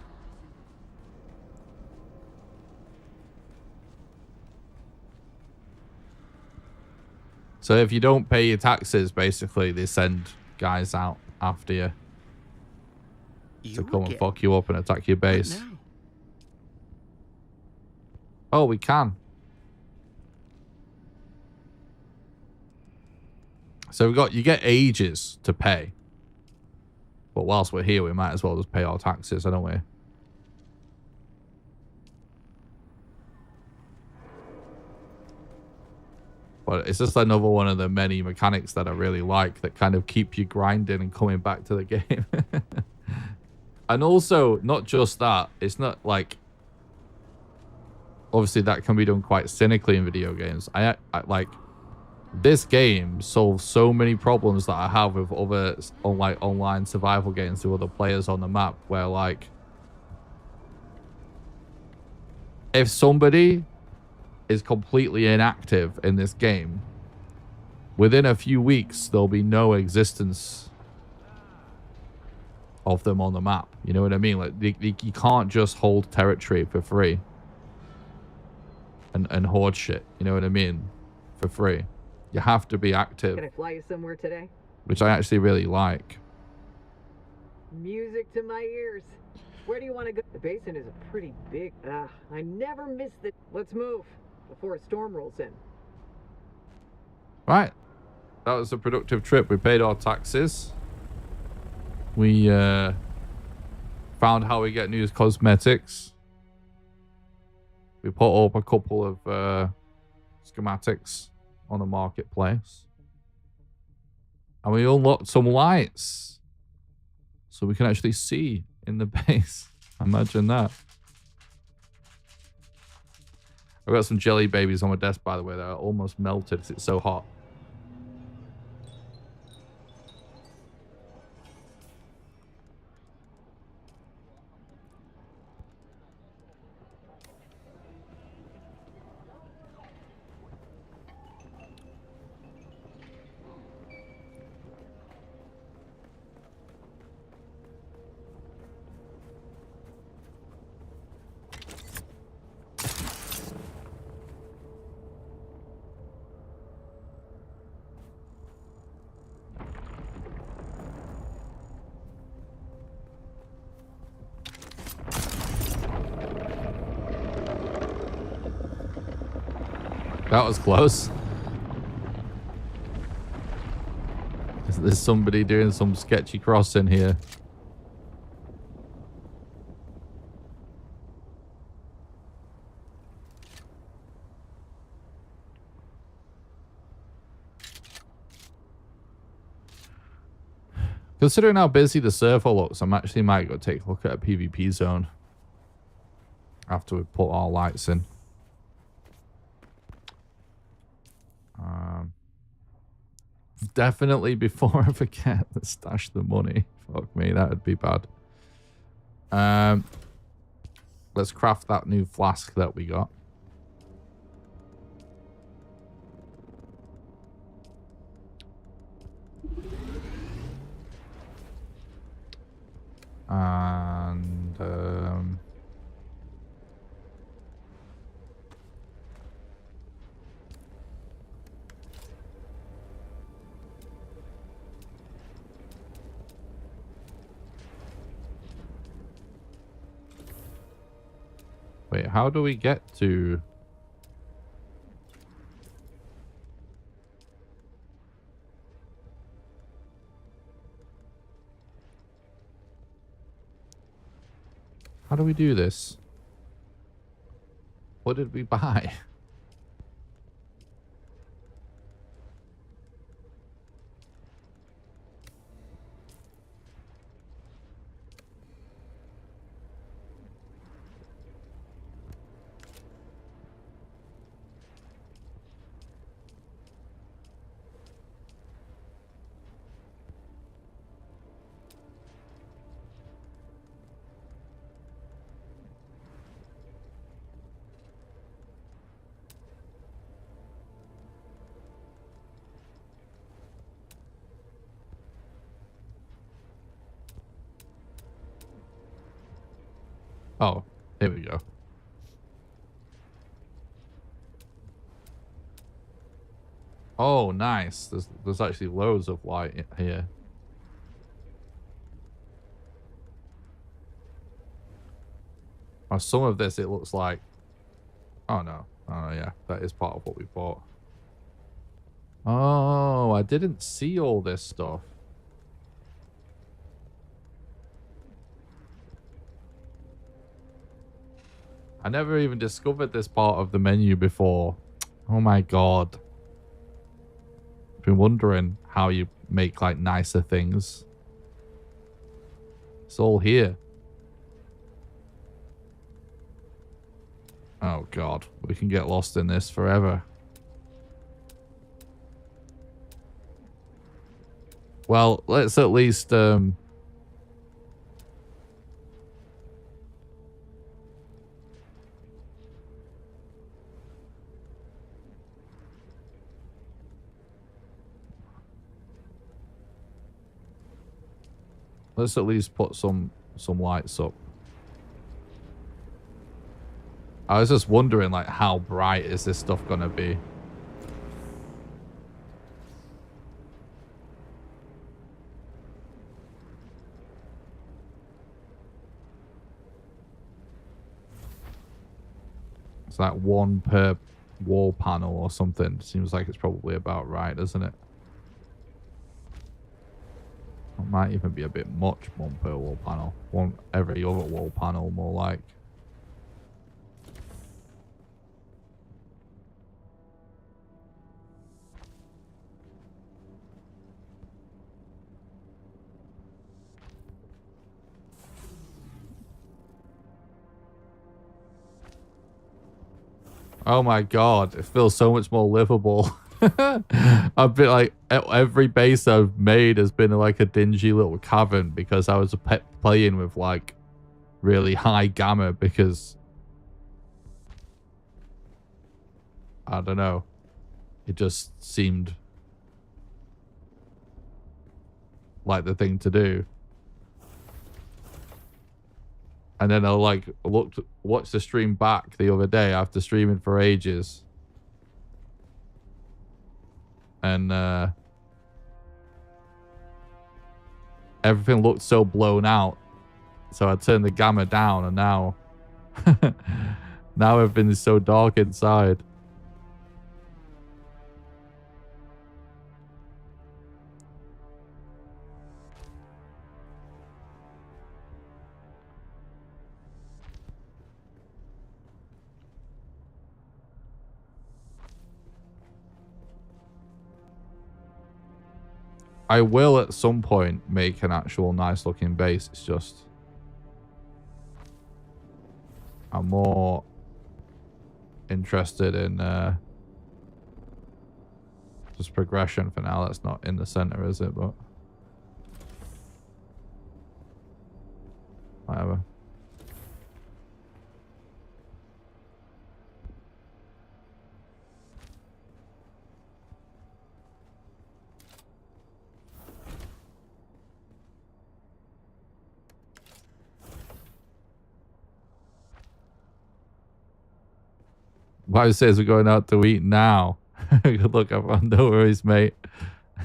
So if you don't pay your taxes, basically they send guys out after you to come and fuck you up and attack your base. Oh, we can. So you get ages to pay. But whilst we're here, we might as well just pay our taxes, don't we? But it's just another one of the many mechanics that I really like that kind of keep you grinding and coming back to the game. And also, not just that, it's not like... Obviously, that can be done quite cynically in video games. I like... This game solves so many problems that I have with other online survival games with other players on the map, where like... If somebody is completely inactive in this game, within a few weeks, there'll be no existence of them on the map. You know what I mean? Like, you can't just hold territory for free and hoard shit. You know what I mean? For free. You have to be active. Can I fly you somewhere today? Which I actually really like. Music to my ears. Where do you want to go? The basin is a pretty big... I never miss the... Let's move before a storm rolls in. Right. That was a productive trip. We paid our taxes. We found how we get new cosmetics. We put up a couple of schematics on the marketplace. And we unlocked some lights. So we can actually see in the base. Imagine that. I've got some jelly babies on my desk, by the way, that are almost melted because it's so hot. That was close. There's somebody doing some sketchy crossing here. Considering how busy the server looks, I actually might go take a look at a PvP zone after we put our lights in. Definitely before I forget to stash the money. Fuck me, that would be bad. Let's craft that new flask that we got. And wait, how do we get to... How do we do this? What did we buy? Oh, here we go. Oh, nice. There's actually loads of light here. On some of this, it looks like... Oh, no. Oh, yeah. That is part of what we bought. Oh, I didn't see all this stuff. I never even discovered this part of the menu before. Oh, my God. I've been wondering how you make, like, nicer things. It's all here. Oh, God. We can get lost in this forever. Well, let's at least... let's at least put some lights up. I was just wondering, like, how bright is this stuff gonna be? It's like one per wall panel or something. Seems like it's probably about right, doesn't it? It might even be a bit much, one per wall panel. One every other wall panel, more like. Oh my God, it feels so much more livable. I've been like, every base I've made has been like a dingy little cavern because I was playing with like really high gamma because I don't know. It just seemed like the thing to do. And then I like watched the stream back the other day after streaming for ages. And everything looked so blown out. So I turned the gamma down and now now everything is so dark inside. I will at some point make an actual nice looking base. It's just I'm more interested in just progression for now. That's not in the center, is it? But whatever. Why says we're going out to eat now? Good luck, everyone. No worries, mate.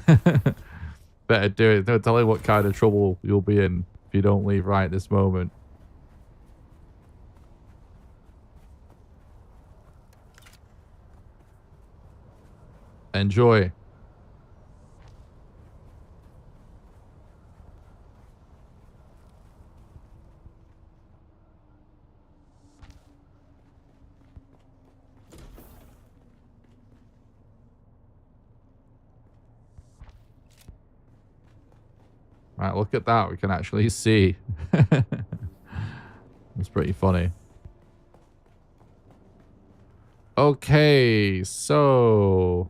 Better do it. Don't tell you what kind of trouble you'll be in if you don't leave right this moment. Enjoy. Right, look at that. We can actually see. It's pretty funny. Okay, so...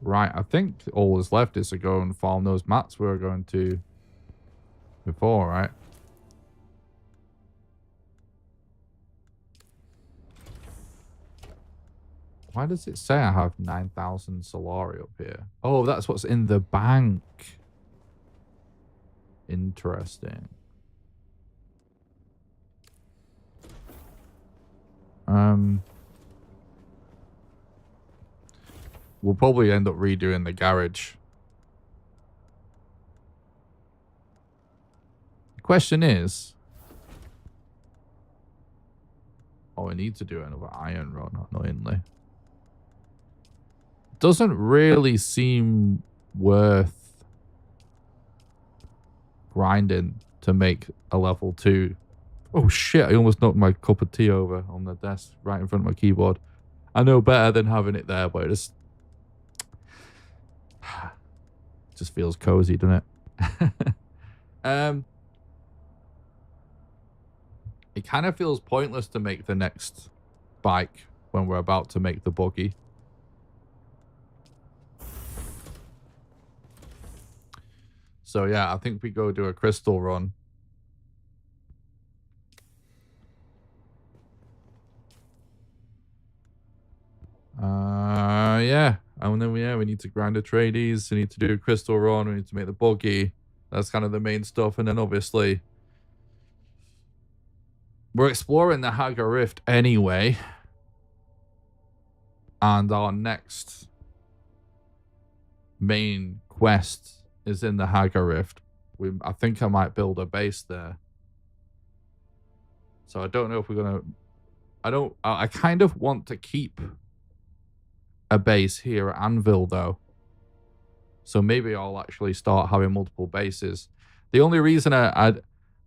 Right, I think all that's left is to go and farm those mats we were going to before, right? Why does it say I have 9,000 Solari up here? Oh, that's what's in the bank. Interesting. We'll probably end up redoing the garage. The question is... Oh, I need to do another iron run, annoyingly. Doesn't really seem worth grinding to make a level 2. Oh shit, I almost knocked my cup of tea over on the desk right in front of my keyboard. I know better than having it there, but it just feels cozy, doesn't it? It kind of feels pointless to make the next bike when we're about to make the buggy. So yeah, I think we go do a crystal run. Yeah. And then we need to grind the tradies. We need to do a crystal run. We need to make the buggy. That's kind of the main stuff. And then obviously we're exploring the Hagar Rift anyway. And our next main quest is in the Hagar Rift. I think I might build a base there. So I don't know if we're gonna... I kind of want to keep a base here at Anvil though. So maybe I'll actually start having multiple bases. The only reason I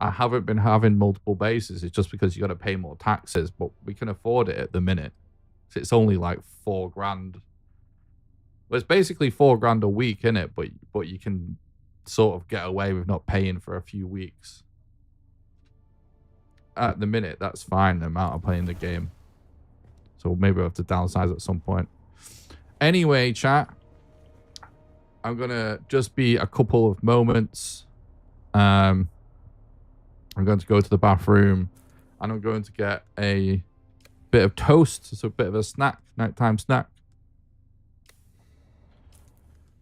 haven't been having multiple bases is just because you got to pay more taxes, but we can afford it at the minute. It's only like $4 grand. Well, it's basically $4 grand a week, isn't it? But you can sort of get away with not paying for a few weeks. At the minute, that's fine, the amount of playing the game. So maybe I'll have to downsize at some point. Anyway, chat. I'm going to just be a couple of moments. I'm going to go to the bathroom. And I'm going to get a bit of toast. So a bit of a snack. Nighttime snack.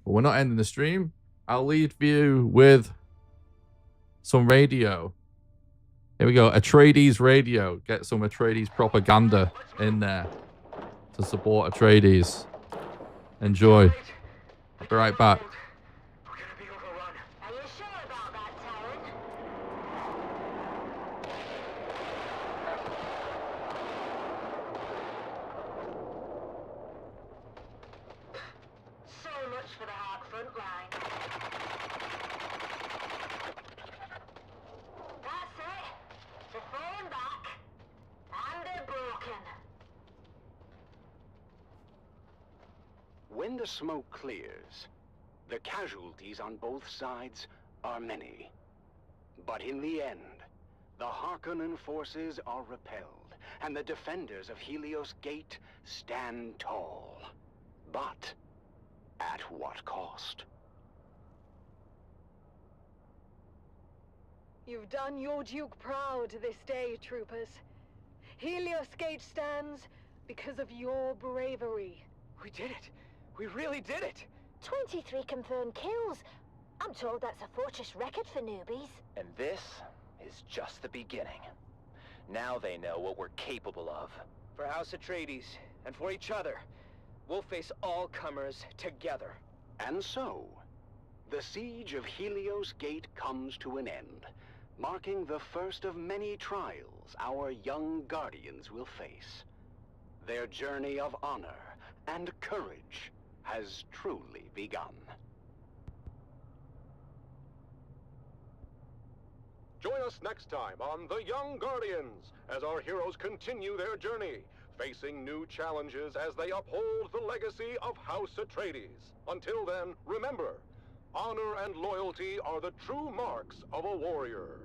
But we're not ending the stream. I'll leave you with some radio. Here we go. Atreides radio. Get some Atreides propaganda in there to support Atreides. Enjoy. I'll be right back. When the smoke clears, the casualties on both sides are many. But in the end, the Harkonnen forces are repelled, and the defenders of Helios Gate stand tall. But at what cost? You've done your Duke proud this day, troopers. Helios Gate stands because of your bravery. We did it! We really did it! 23 confirmed kills. I'm told that's a fortress record for newbies. And this is just the beginning. Now they know what we're capable of. For House Atreides, and for each other, we'll face all comers together. And so, the siege of Helios Gate comes to an end, marking the first of many trials our young guardians will face. Their journey of honor and courage has truly begun. Join us next time on The Young Guardians as our heroes continue their journey, facing new challenges as they uphold the legacy of House Atreides. Until then, remember, honor and loyalty are the true marks of a warrior.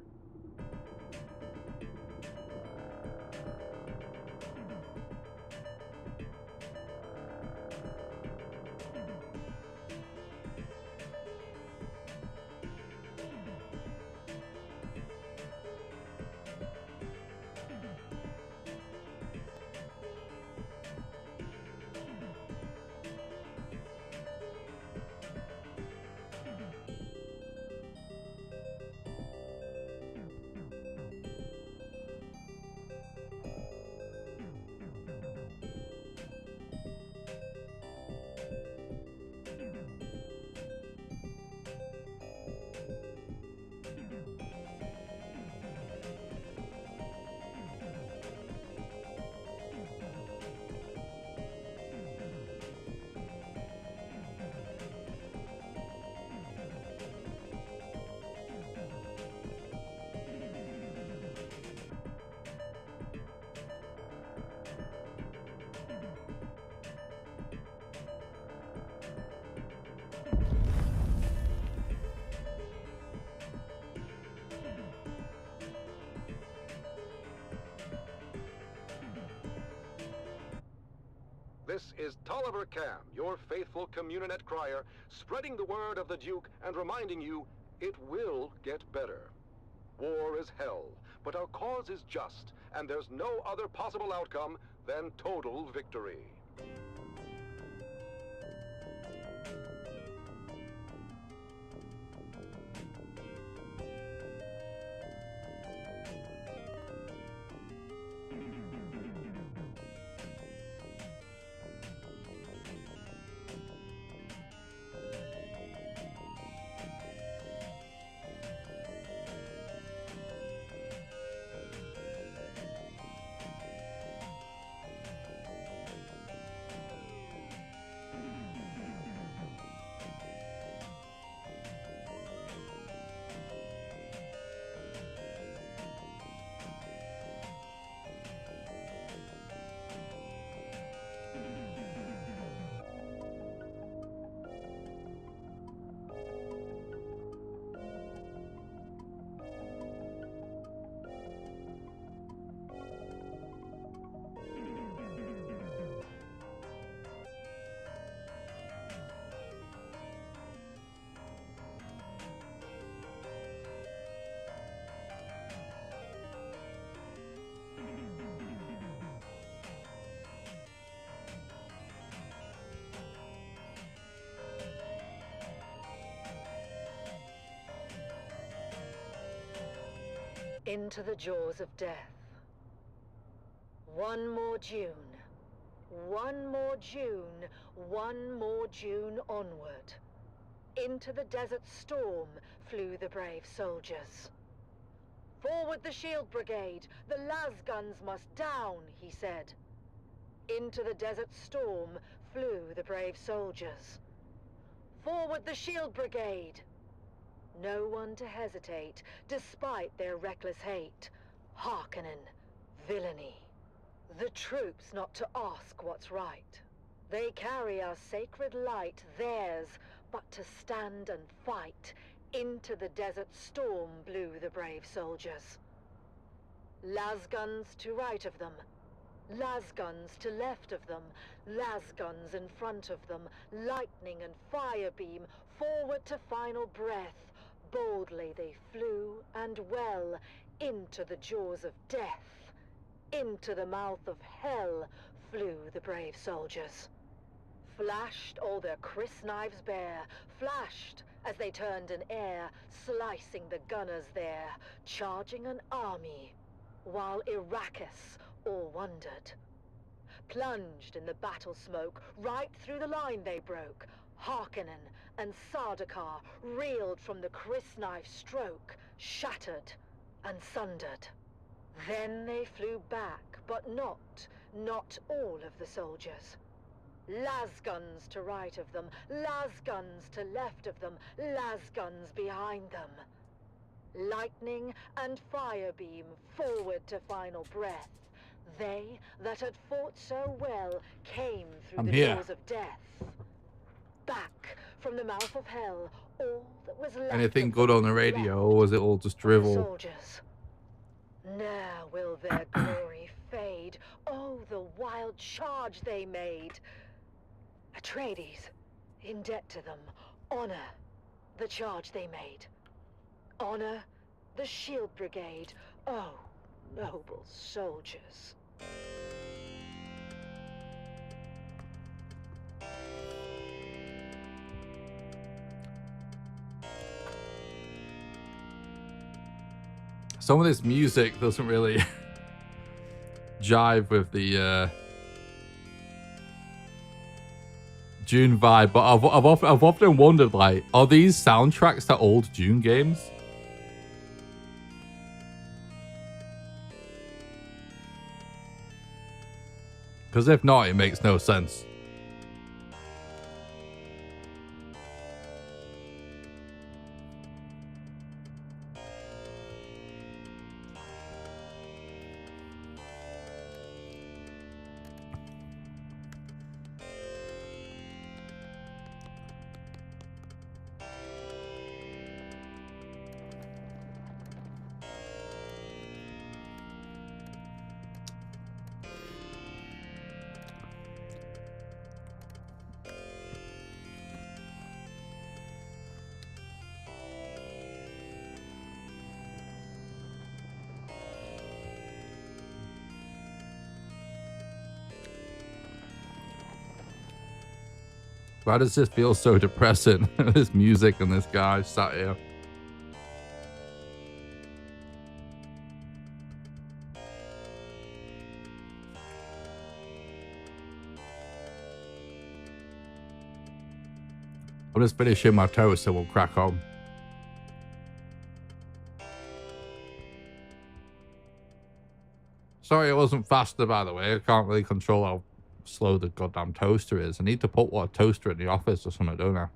This is Tolliver Cam, your faithful Communinet crier, spreading the word of the Duke and reminding you it will get better. War is hell, but our cause is just, and there's no other possible outcome than total victory. Into the jaws of death. One more June. One more June. One more June onward. Into the desert storm flew the brave soldiers. Forward the shield brigade! The las guns must down, he said. Into the desert storm flew the brave soldiers. Forward the shield brigade! No one to hesitate, despite their reckless hate. Hearkening, villainy. The troops not to ask what's right. They carry our sacred light, theirs, but to stand and fight. Into the desert storm blew the brave soldiers. Las guns to right of them. Las guns to left of them. Las guns in front of them. Lightning and fire beam, forward to final breath. Boldly they flew, and well, into the jaws of death. Into the mouth of hell flew the brave soldiers. Flashed all their crisp knives bare, flashed as they turned in air, slicing the gunners there, charging an army, while Arrakis all wondered. Plunged in the battle smoke, right through the line they broke. Harkonnen and Sardaukar reeled from the crisp knife stroke, shattered and sundered. Then they flew back, but not all of the soldiers. Las guns to right of them, las guns to left of them, las guns behind them. Lightning and fire beam forward to final breath. They that had fought so well came through the jaws of death. Back from the mouth of hell, all that was left. Anything good on the radio, or was it all just drivel? Soldiers. Ne'er will their glory fade. Oh, the wild charge they made. Atreides, in debt to them, honor the charge they made. Honor the shield brigade. Oh, noble soldiers. Some of this music doesn't really jive with the Dune vibe, but I've often wondered, like, are these soundtracks to old Dune games? Because if not, it makes no sense. Why does this feel so depressing? This music and this guy sat here. I'm just finishing my toast, so we'll crack on. Sorry it wasn't faster, by the way. I can't really control how slow the goddamn toaster is. I need to put a toaster in the office or something, don't I?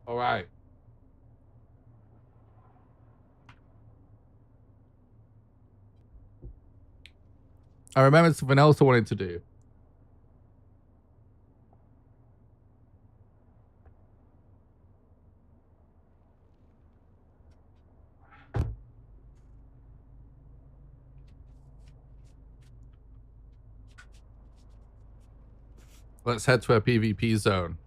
All right. I remembered something else I wanted to do. Let's head to a PvP zone.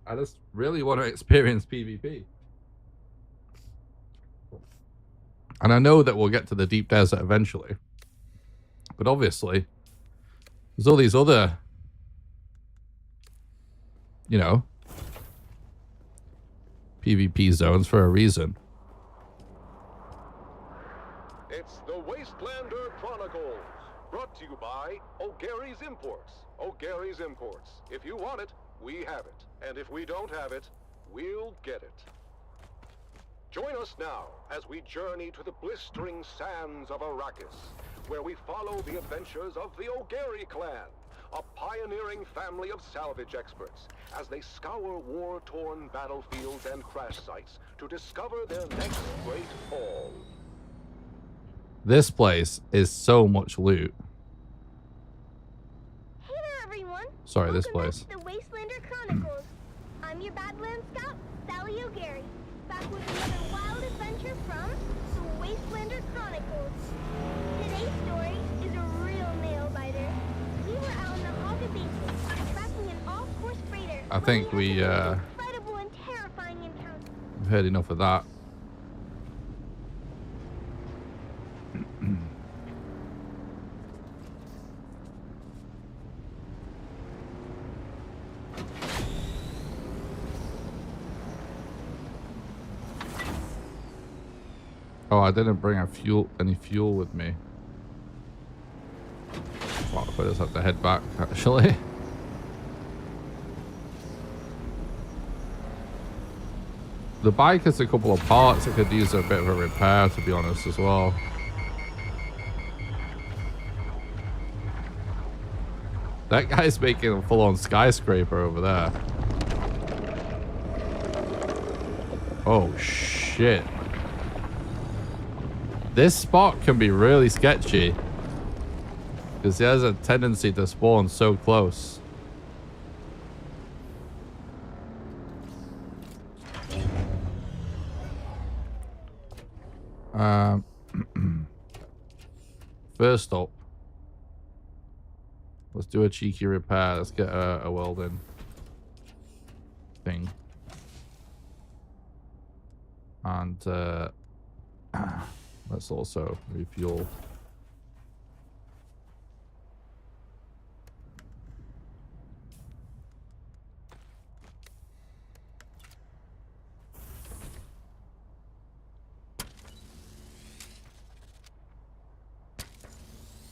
I just really want to experience PvP. And I know that we'll get to the deep desert eventually. But obviously, there's all these other, you know, PvP zones for a reason. It's the Wastelander Chronicles, brought to you by O'Gary's Imports. O'Gary's Imports. If you want it, we have it. And if we don't have it, we'll get it. Join us now as we journey to the blistering sands of Arrakis, where we follow the adventures of the O'Gary clan, a pioneering family of salvage experts, as they scour war-torn battlefields and crash sites to discover their next great haul. This place is so much loot. Hey there, everyone. Sorry, this place. Welcome back to the Wastelander Chronicles. I'm your Badland Scout, Sally O'Gary, back with another wild adventure from the Wastelander Chronicles. Today's story is a real nail-biter. We were out in the Hogga Basin, tracking an off-course freighter. I think we incredible and terrifying encounter. we've heard enough of that. Oh, I didn't bring any fuel with me. Well, I just have to head back, actually. The bike has a couple of parts that could use a bit of a repair, to be honest, as well. That guy's making a full-on skyscraper over there. Oh, shit. This spot can be really sketchy, because he has a tendency to spawn so close. First up, let's do a cheeky repair. Let's get a welding thing. And let's also refuel.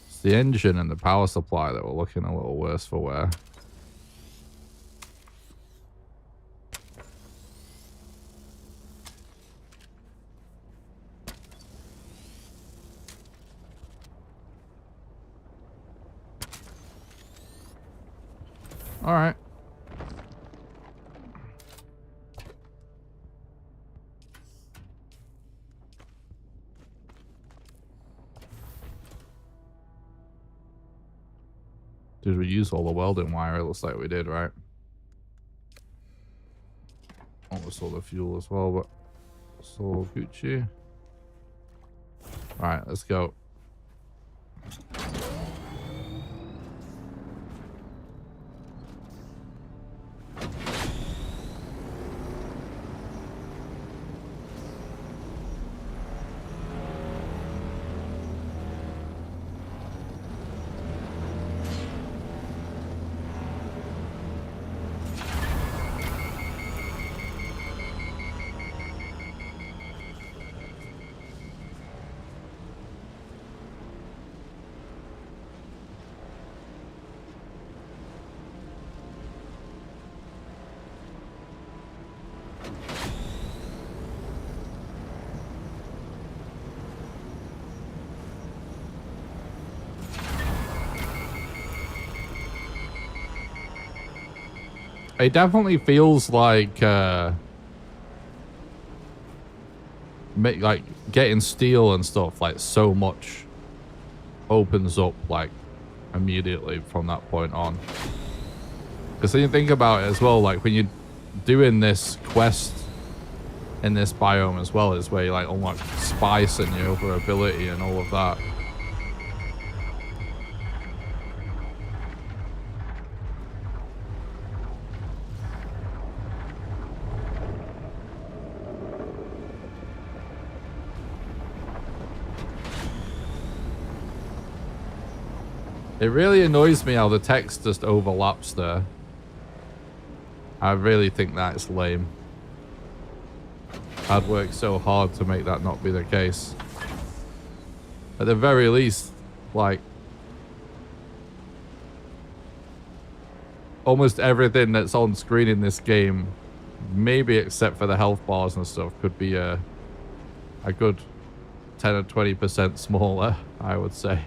It's the engine and the power supply that were looking a little worse for wear. All right. Did we use all the welding wire? It looks like we did, right? Almost all the fuel as well, but it's all Gucci. Alright, let's go. It definitely feels like getting steel and stuff, like so much opens up like immediately from that point on. Because then you think about it as well, like when you're doing this quest in this biome as well, is where you like unlock spice and your other ability and all of that. It really annoys me how the text just overlaps there. I really think that's lame. I'd work so hard to make that not be the case. At the very least, like, almost everything that's on screen in this game, maybe except for the health bars and stuff, could be a good 10 or 20% smaller, I would say.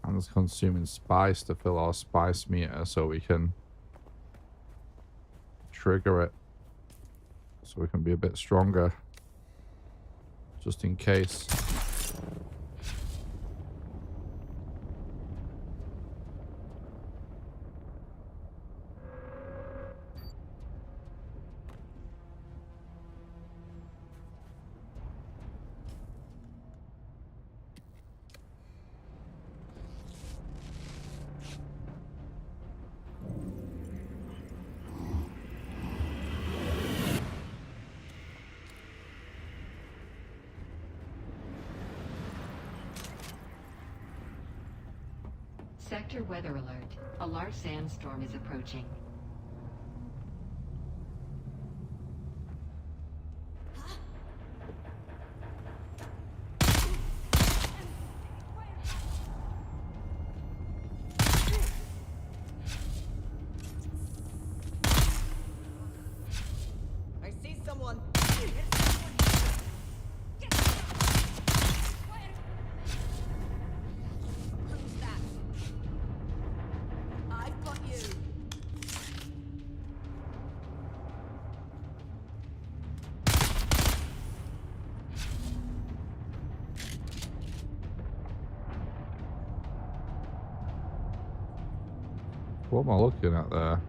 I'm just consuming spice to fill our spice meter so we can trigger it. So we can be a bit stronger. Just in case. Sector weather alert. A large sandstorm is approaching. I see someone. Who's that? I've got you. What am I looking at there?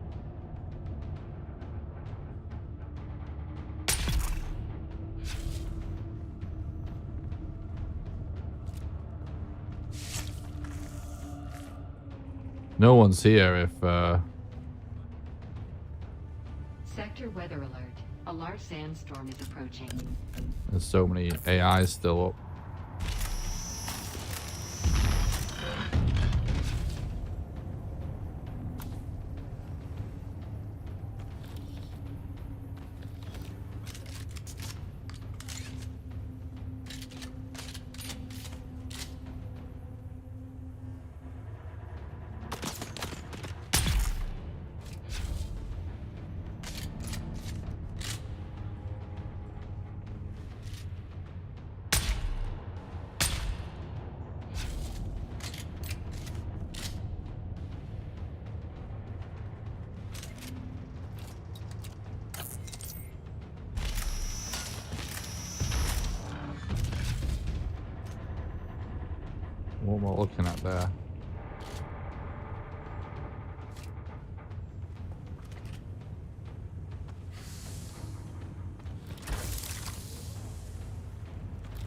No one's here if Sector weather alert. A large sandstorm is approaching. there's so many AIs still up. What am I looking at there?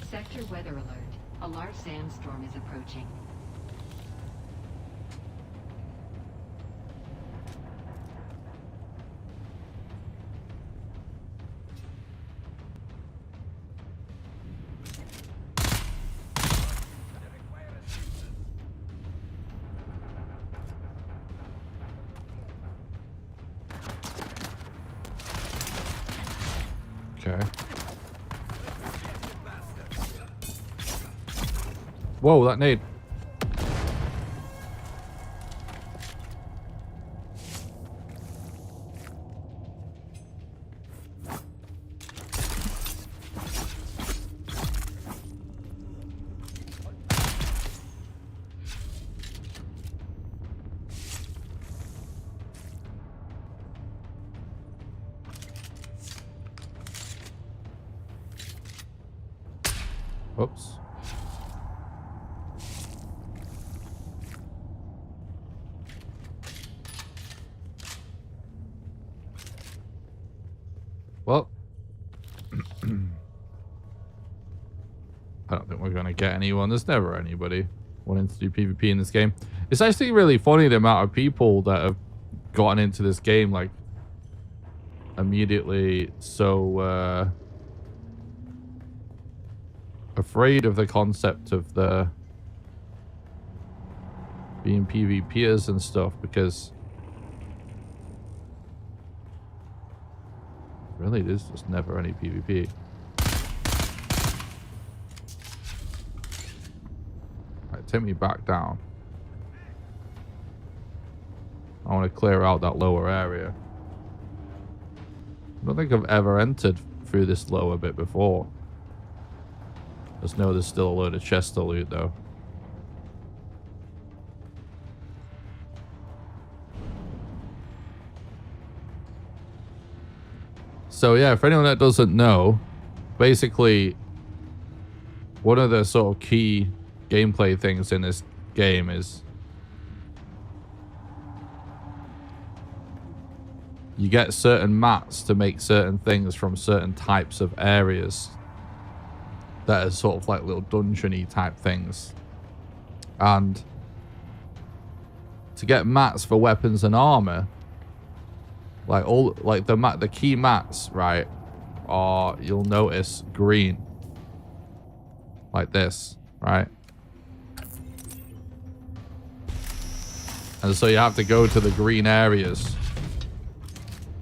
Sector weather alert. A large sandstorm is approaching. Okay. Whoa, that nade. Oops. Well, I don't think we're going to get anyone. There's never anybody wanting to do PvP in this game. It's actually really funny the amount of people that have gotten into this game, like, immediately so afraid of the concept of the being PvPers and stuff, because really there's just never any PvP. Right, take me back down. I want to clear out that lower area. I don't think I've ever entered through this lower bit before. Just know there's still a load of chests to loot though. So yeah, for anyone that doesn't know, basically one of the sort of key gameplay things in this game is you get certain mats to make certain things from certain types of areas that are sort of like little dungeon-y type things. And to get mats for weapons and armor, like all like the key mats, right, are, you'll notice, green. Like this, right? And so you have to go to the green areas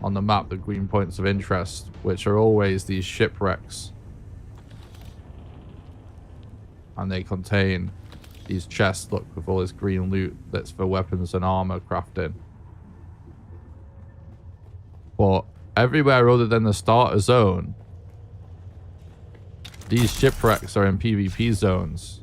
on the map, the green points of interest, which are always these shipwrecks. And they contain these chests, look, with all this green loot that's for weapons and armor crafting. But everywhere other than the starter zone, these shipwrecks are in PvP zones.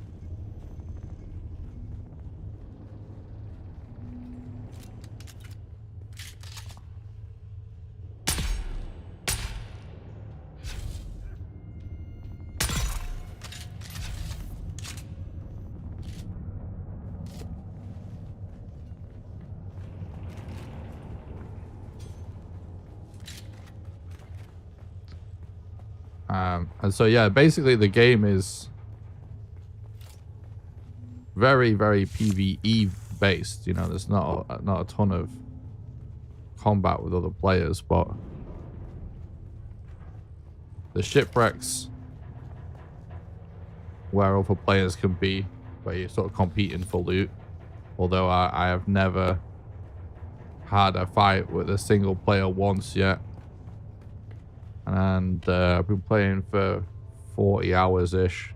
And so, yeah, basically the game is very, very PvE based. You know, there's not a ton of combat with other players, but the shipwrecks where other players can be, where you're sort of competing for loot. Although I have never had a fight with a single player once yet. And I've been playing for 40 hours-ish.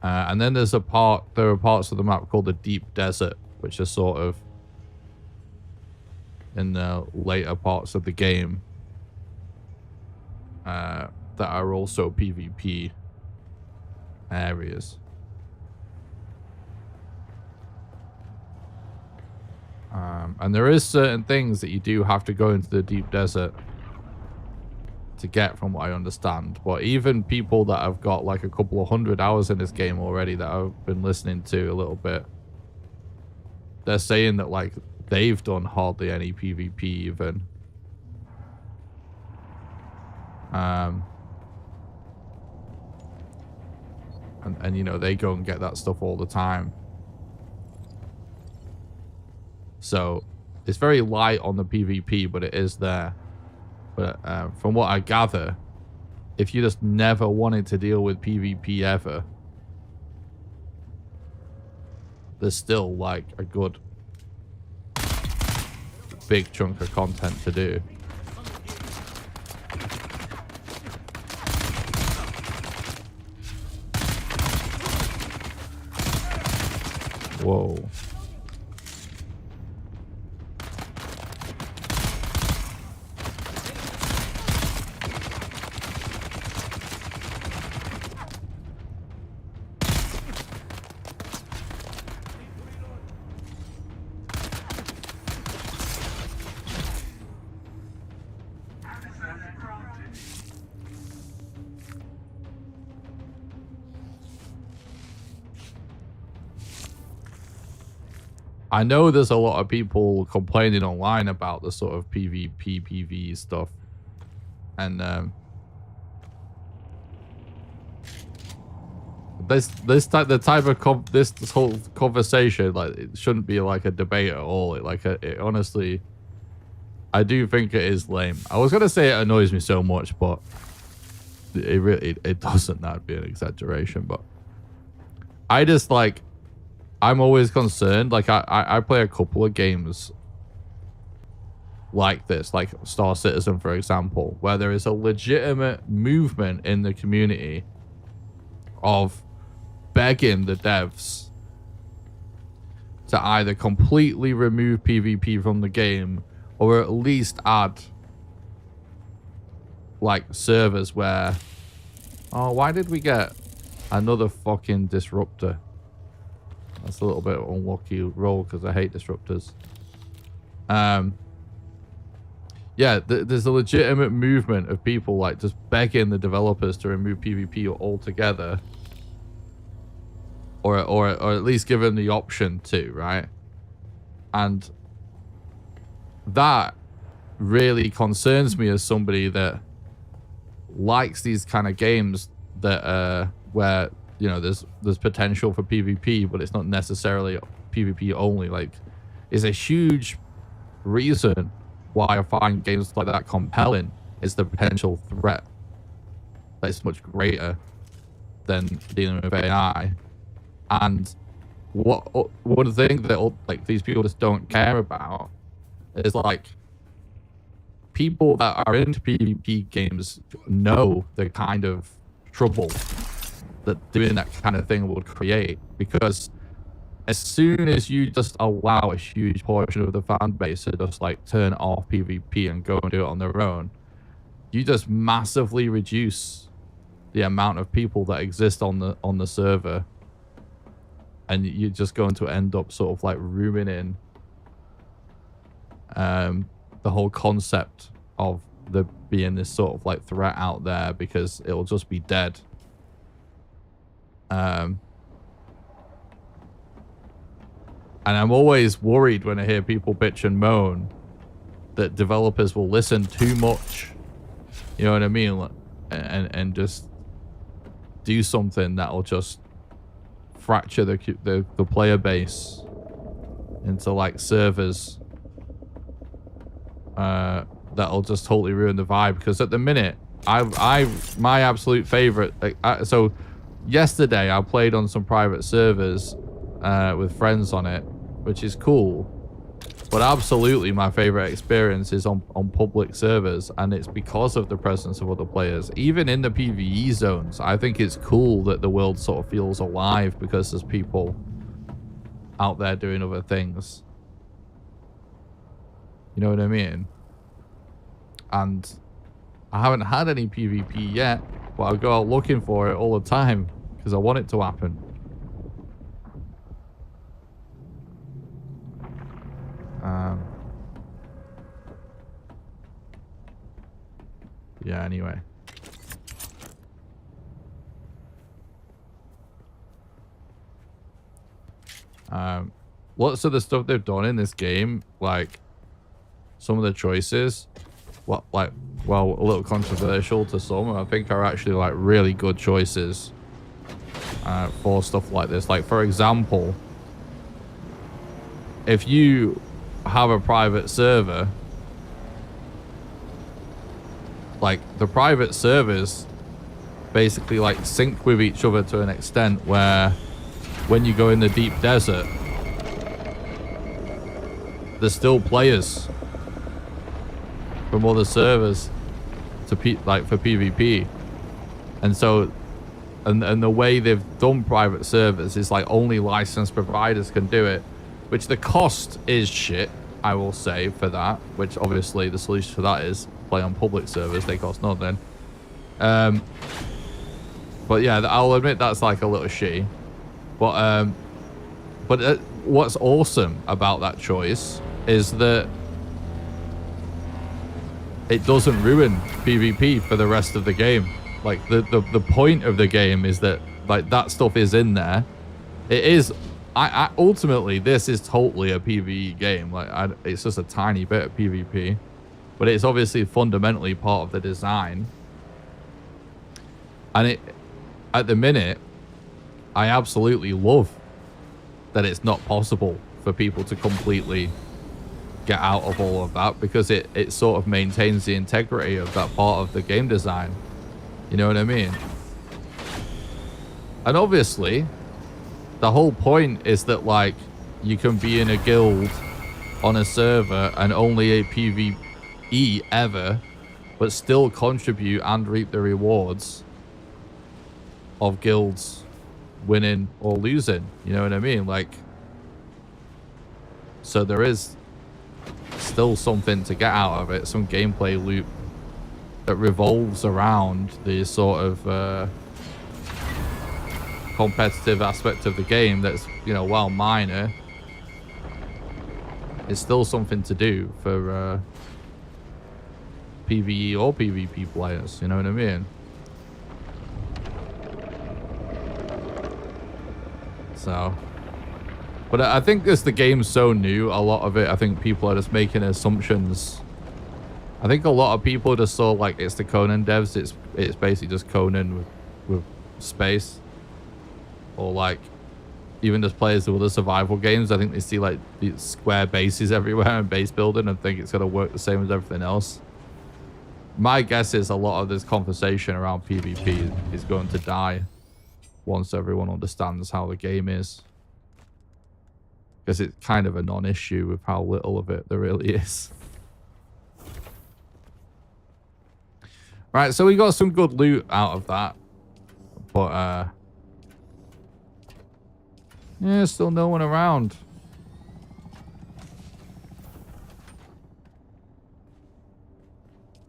And then there are parts of the map called the Deep Desert, which are sort of in the later parts of the game that are also PvP areas. And there is certain things that you do have to go into the Deep Desert to get from what I understand. But even people that have got like a couple of 100 hours in this game already that I've been listening to a little bit, they're saying that like they've done hardly any PvP even. And you know, they go and get that stuff all the time. So it's very light on the PvP, but it is there. But from what I gather, if you just never wanted to deal with PvP ever, there's still like a good big chunk of content to do. Whoa. I know there's a lot of people complaining online about the sort of PvP, PvE stuff. And this whole conversation, like, it shouldn't be like a debate at all. It honestly, I do think it is lame. I was gonna say it annoys me so much, but it doesn't. That'd be an exaggeration. But I just like, I'm always concerned. Like I play a couple of games like this, like Star Citizen, for example, where there is a legitimate movement in the community of begging the devs to either completely remove PvP from the game or at least add like servers where, oh, why did we get another fucking disruptor? That's a little bit of an unlucky roll because I hate disruptors. Yeah, there's a legitimate movement of people like just begging the developers to remove PvP altogether, or at least give them the option to, right? And that really concerns me as somebody that likes these kind of games that where, you know, there's potential for PvP, but it's not necessarily PvP only. Like, it's a huge reason why I find games like that compelling is the potential threat that is much greater than dealing with AI. And one thing that like these people just don't care about is like, people that are into PvP games know the kind of trouble that doing that kind of thing would create, because as soon as you just allow a huge portion of the fan base to just like turn off PvP and go and do it on their own, you just massively reduce the amount of people that exist on the server, and you're just going to end up sort of like ruining the whole concept of there being this sort of like threat out there, because it'll just be dead. And I'm always worried when I hear people bitch and moan that developers will listen too much, you know what I mean, and just do something that'll just fracture the player base into like servers that'll just totally ruin the vibe. Because at the minute, my absolute favorite, so yesterday I played on some private servers with friends on it, which is cool, but absolutely my favorite experience is on public servers, and it's because of the presence of other players. Even in the PvE zones, I think it's cool that the world sort of feels alive because there's people out there doing other things. You know what I mean? And I haven't had any PvP yet, but I go out looking for it all the time because I want it to happen. yeah, anyway. Lots of the stuff they've done in this game, like some of the choices, well, a little controversial to some, I think are actually like really good choices for stuff like this. Like, for example, if you have a private server, like the private servers basically like sync with each other to an extent where when you go in the deep desert, there's still players from other servers to for PvP. And so and the way they've done private servers is like only licensed providers can do it, which the cost is shit, I will say, for that, which obviously the solution for that is play on public servers. They cost nothing. But yeah, I'll admit that's like a little shitty. But what's awesome about that choice is that it doesn't ruin PvP for the rest of the game. Like the point of the game is that like that stuff is in there. It is. I ultimately this is totally a PvE game. Like it's just a tiny bit of PvP, but it's obviously fundamentally part of the design. And it, at the minute, I absolutely love that it's not possible for people to completely get out of all of that, because it sort of maintains the integrity of that part of the game design. You know what I mean? And obviously, the whole point is that like you can be in a guild on a server and only a PvE ever, but still contribute and reap the rewards of guilds winning or losing. You know what I mean? Like, so there is still something to get out of it, some gameplay loop that revolves around the sort of competitive aspect of the game that's, you know, while minor, it's still something to do for PvE or PvP players, you know what I mean? So, but I think as the game's so new, a lot of it, I think people are just making assumptions. I think a lot of people just saw like it's the Conan devs. It's basically just Conan with space, or like even just players with other survival games. I think they see like these square bases everywhere and base building and think it's gonna work the same as everything else. My guess is a lot of this conversation around PvP is going to die once everyone understands how the game is, because it's kind of a non-issue with how little of it there really is. Right, so we got some good loot out of that, but yeah, still no one around.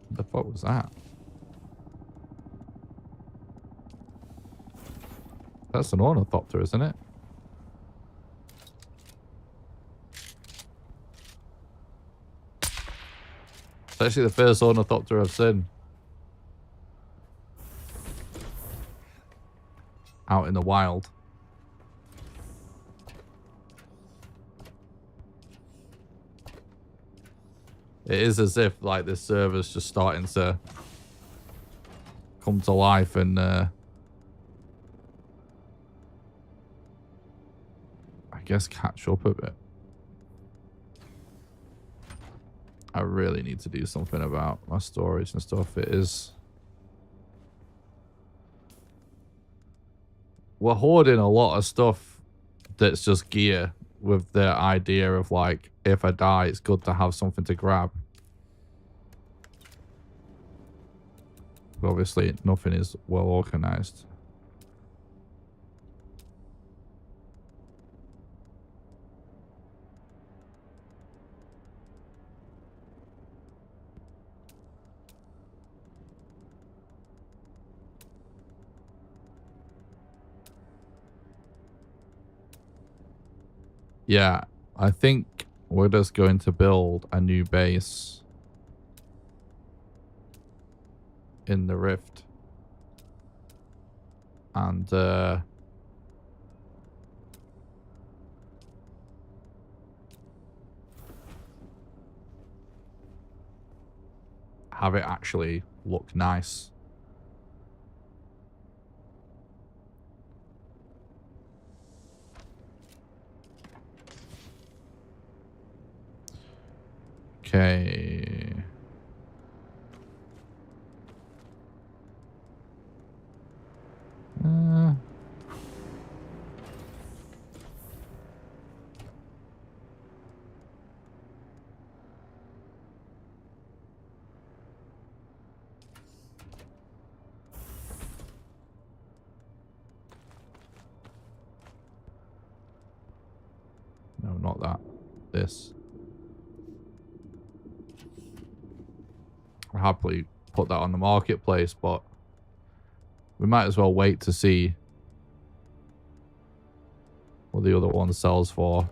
What the fuck was that? That's an ornithopter, isn't it? It's actually the first ornithopter I've seen out in the wild. It is as if like this server's just starting to come to life and I guess catch up a bit. I really need to do something about my storage and stuff. It is... We're hoarding a lot of stuff that's just gear, with the idea of like, if I die, it's good to have something to grab. But obviously, nothing is well organized. Yeah, I think we're just going to build a new base. in the rift. And have it actually look nice. Okay. No, not that. This. I'll happily put that on the marketplace, but we might as well wait to see what the other one sells for.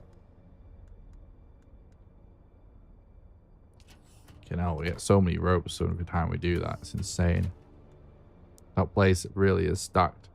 You know, we get so many ropes every time we do that. It's insane. That place really is stacked.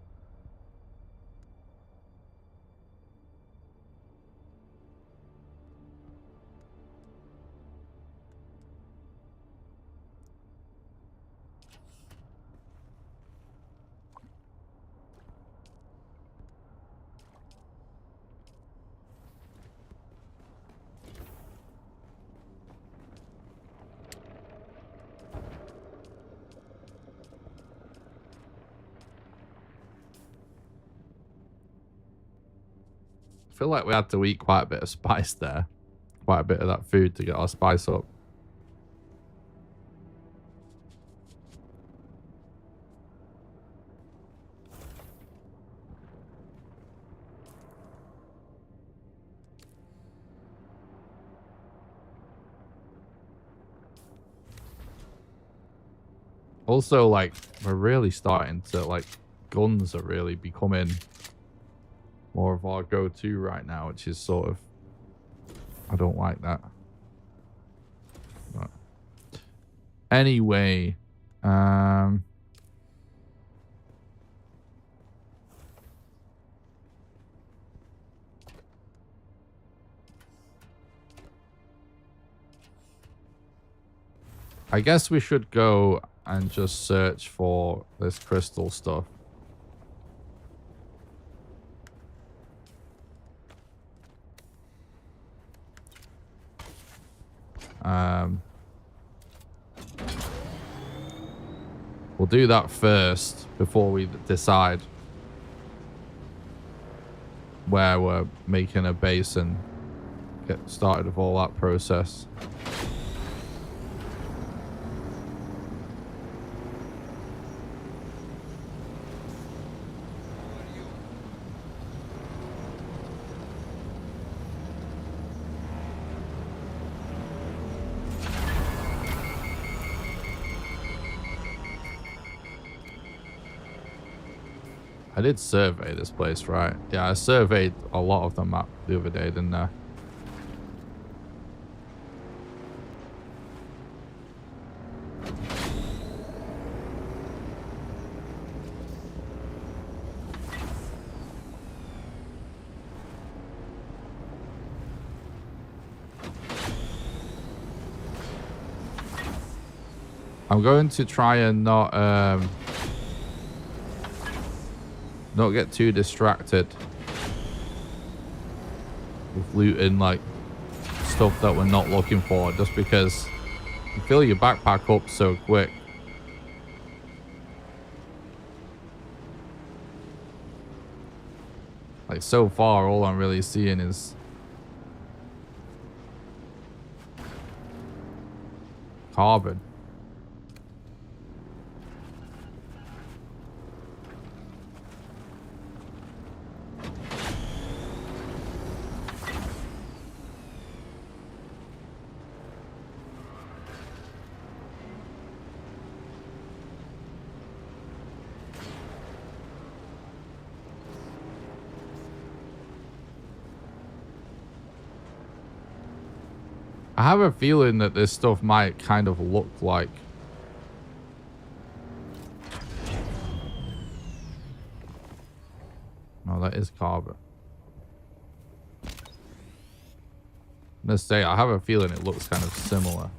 I feel like we had to eat quite a bit of spice there. Quite a bit of that food to get our spice up. Also, like, we're really starting to, like, guns are really becoming more of our go-to right now, which is sort of, I don't like that. But anyway, I guess we should go and just search for this crystal stuff. We'll do that first before we decide where we're making a base and get started with all that process. I did survey this place, right? Yeah, I surveyed a lot of the map the other day, didn't I? I'm going to try and not get too distracted with looting like stuff that we're not looking for, just because you fill your backpack up so quick. Like, so far all I'm really seeing is carbon. I have a feeling that this stuff might kind of look like that is carbon. Let's say I have a feeling it looks kind of similar.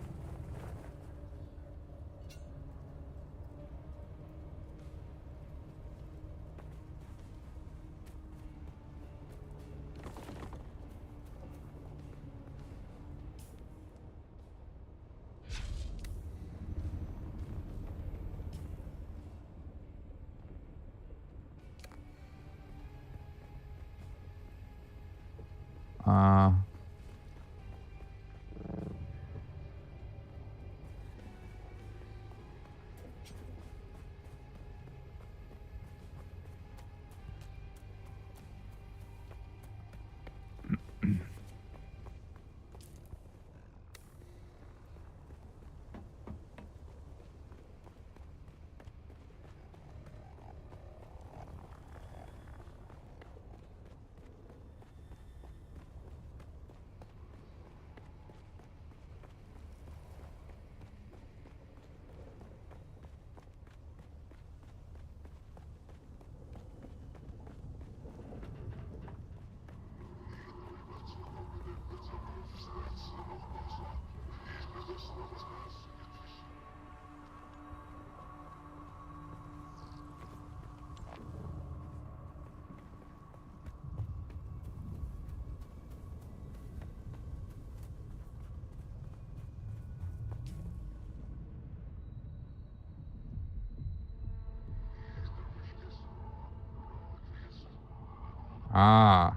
Ah.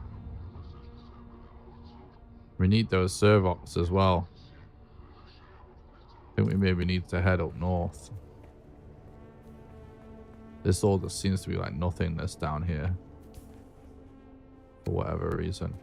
We need those servops as well. I think we maybe need to head up north. This all just seems to be like nothingness down here. For whatever reason.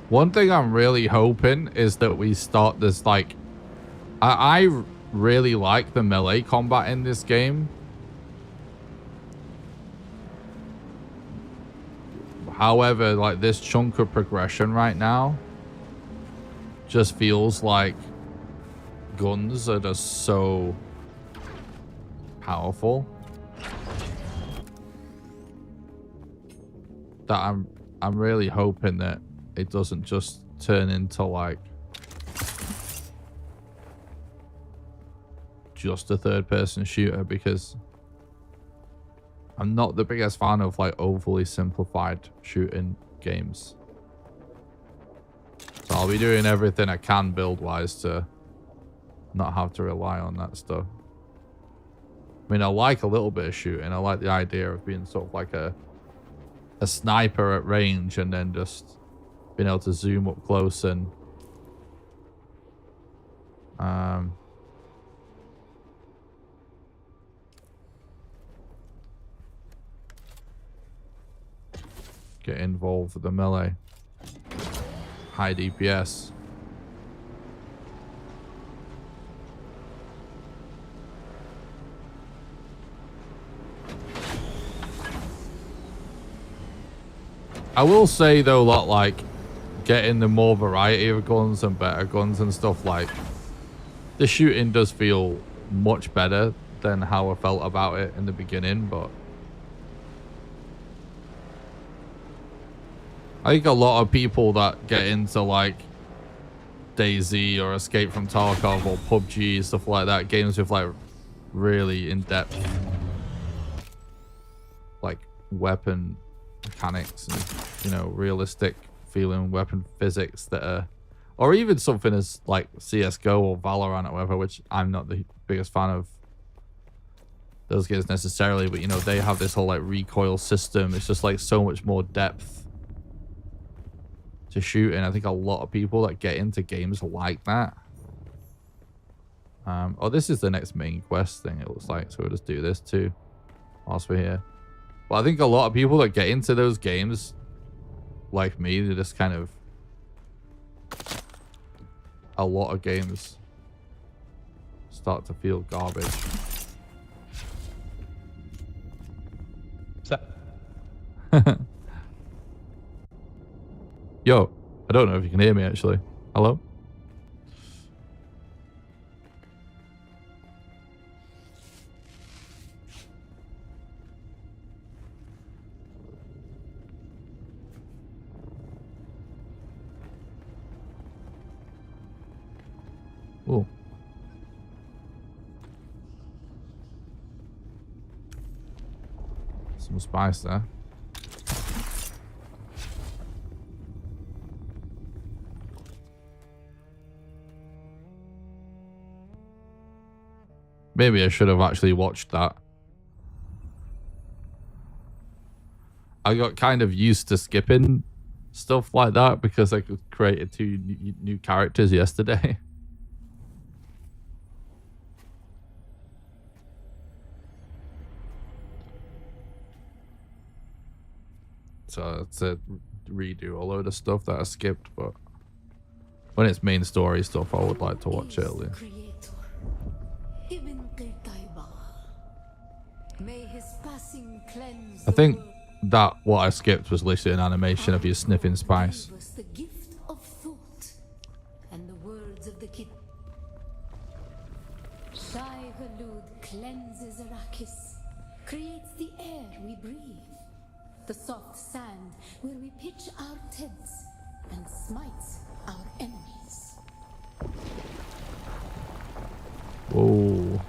One thing I'm really hoping is that we start this, like... I really like the melee combat in this game. However, like, this chunk of progression right now just feels like guns are just so powerful that I'm really hoping that it doesn't just turn into like just a third-person shooter, because I'm not the biggest fan of like overly simplified shooting games. So I'll be doing everything I can build-wise to not have to rely on that stuff. I mean, I like a little bit of shooting. I like the idea of being sort of like a sniper at range and then just being able to zoom up close and get involved with the melee. High DPS. I will say though that like getting the more variety of guns and better guns and stuff, like the shooting does feel much better than how I felt about it in the beginning, but I think a lot of people that get into like DayZ or Escape from Tarkov or PUBG, stuff like that, games with like really in-depth like weapon mechanics and, you know, realistic feeling weapon physics that are, or even something as like CSGO or Valorant or whatever, which I'm not the biggest fan of those games necessarily, but you know, they have this whole like recoil system. It's just like so much more depth to shoot, and I think a lot of people that get into games like that. Oh, this is the next main quest thing, it looks like, so we'll just do this too whilst we're here. But I think a lot of people that get into those games, like me, they just kind of... A lot of games start to feel garbage. Yo, I don't know if you can hear me actually. Hello? Oh. Some spice there. Maybe I should have actually watched that. I got kind of used to skipping stuff like that because I created 2 new characters yesterday. So to redo a load of stuff that I skipped, but when it's main story stuff, I would like to watch it at least. I think that what I skipped was literally an animation of you sniffing spice. The gift of thought and the words of the kid. Shai Halud cleanses Arrakis, creates the air we breathe, the soft sand where we pitch our tents and smites our enemies. Whoa.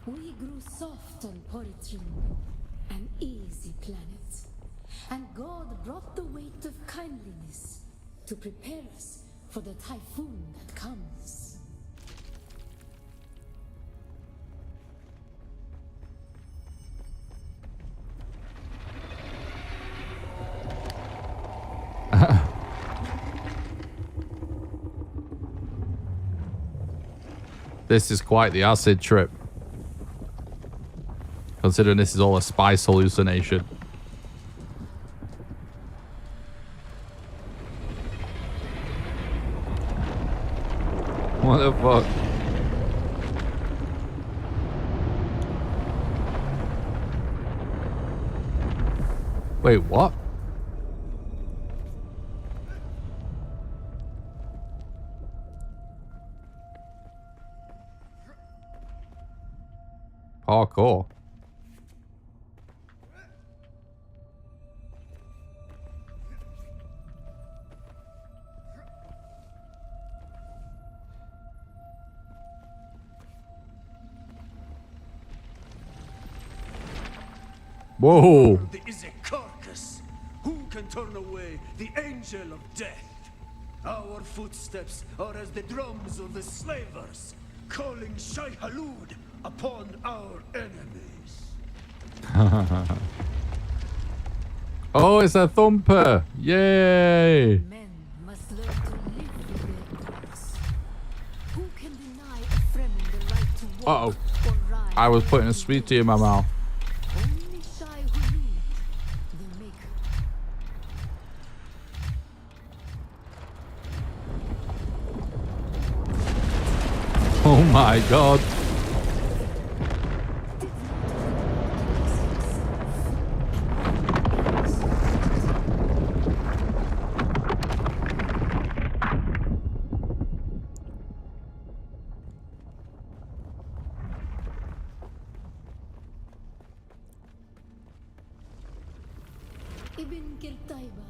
We grew soft on Poritrin, an easy planet, and God brought the weight of kindliness to prepare us for the typhoon that comes. This is quite the acid trip. Considering this is all a spice hallucination. What the fuck? Wait, what? Parkour. Whoa. There is a carcass. Who can turn away the angel of death? Our footsteps are as the drums of the slavers, calling Shai Halud upon our enemies. Oh, it's a thumper. Yay. Men must learn to live with their gods. Who can deny a friend the right to walk Uh-oh. or ride? I was putting a sweetie in my mouth. Only Shai Halud, the maker. Oh my god. Ibn Kirtaiba,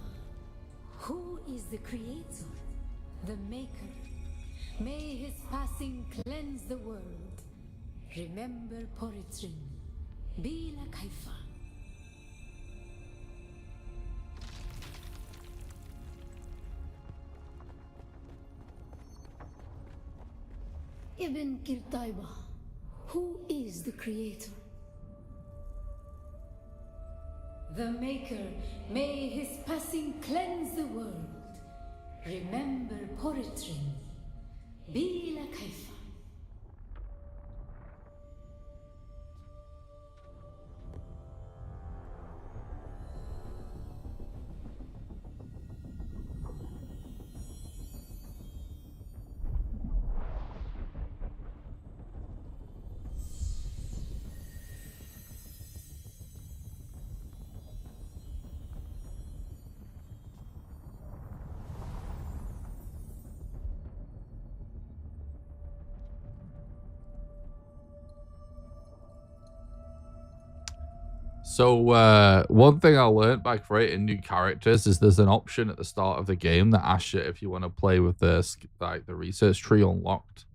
who is the creator, the maker? May his passing cleanse the world. Remember Poritrin, Bila Kaifa. Ibn Kirtaiba, who is the creator? The Maker, may his passing cleanse the world. Remember Poritrin. Bila Kaifa. So one thing I learned by creating new characters is there's an option at the start of the game that asks you if you want to play with this, like the research tree unlocked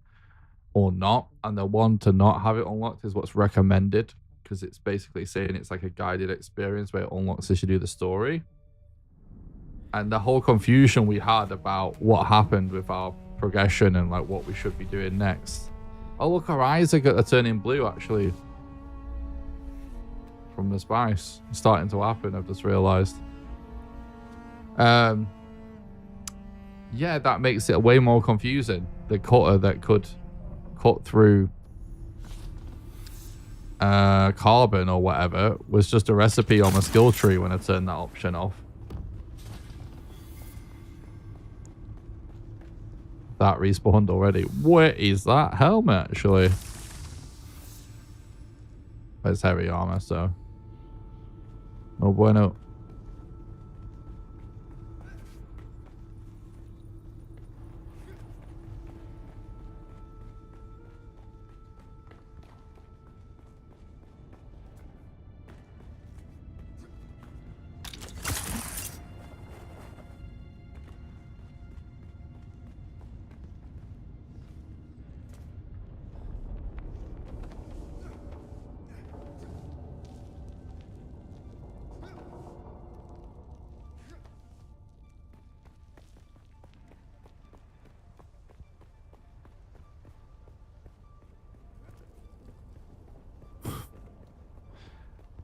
or not. And the one to not have it unlocked is what's recommended, because it's basically saying it's like a guided experience where it unlocks as you do the story. And the whole confusion we had about what happened with our progression and like what we should be doing next. Oh, look, our eyes are turning blue actually. From the spice. It's starting to happen, I've just realized. Yeah, that makes it way more confusing. The cutter that could cut through carbon or whatever was just a recipe on the skill tree when I turned that option off. That respawned already. Where is that helmet actually? It's heavy armor, so no bueno.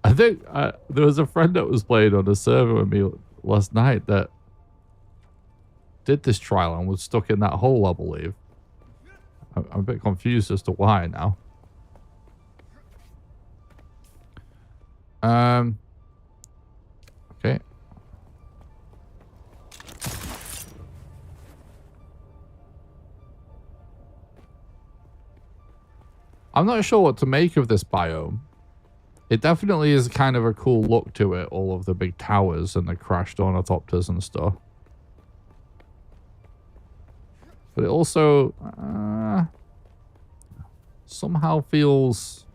I think there was a friend that was playing on a server with me last night that did this trial and was stuck in that hole, I believe. I'm a bit confused as to why now. Okay. I'm not sure what to make of this biome. It definitely is kind of a cool look to it, all of the big towers and the crashed ornithopters and stuff. But it also somehow feels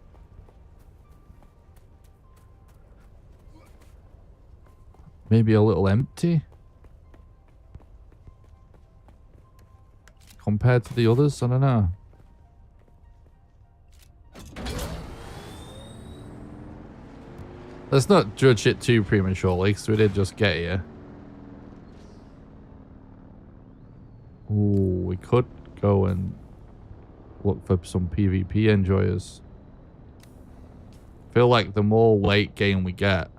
maybe a little empty compared to the others. I don't know. Let's not judge it too prematurely, because we did just get here. Ooh, we could go and look for some PvP enjoyers. I feel like the more late game we get,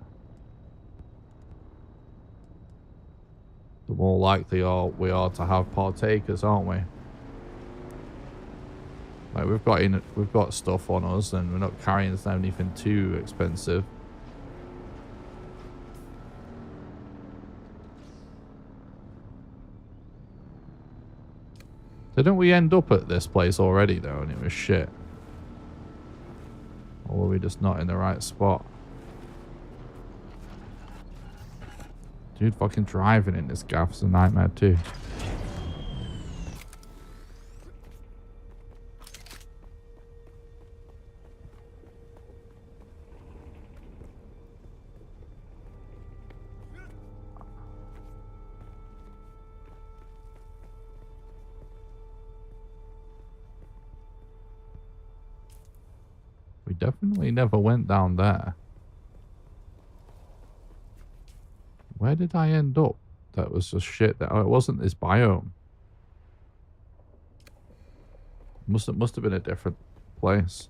the more likely we are to have partakers, aren't we? Like we've got stuff on us, and we're not carrying anything too expensive. Didn't we end up at this place already, though, and it was shit? Or were we just not in the right spot? Dude, fucking driving in this gaff's a nightmare, too. We definitely never went down there. Where did I end up? That was just shit. That it wasn't this biome. Must have been a different place.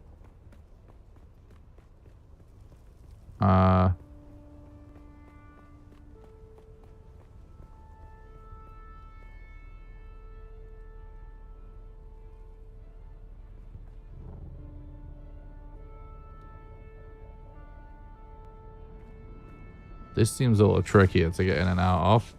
This seems a little trickier to get in and out of.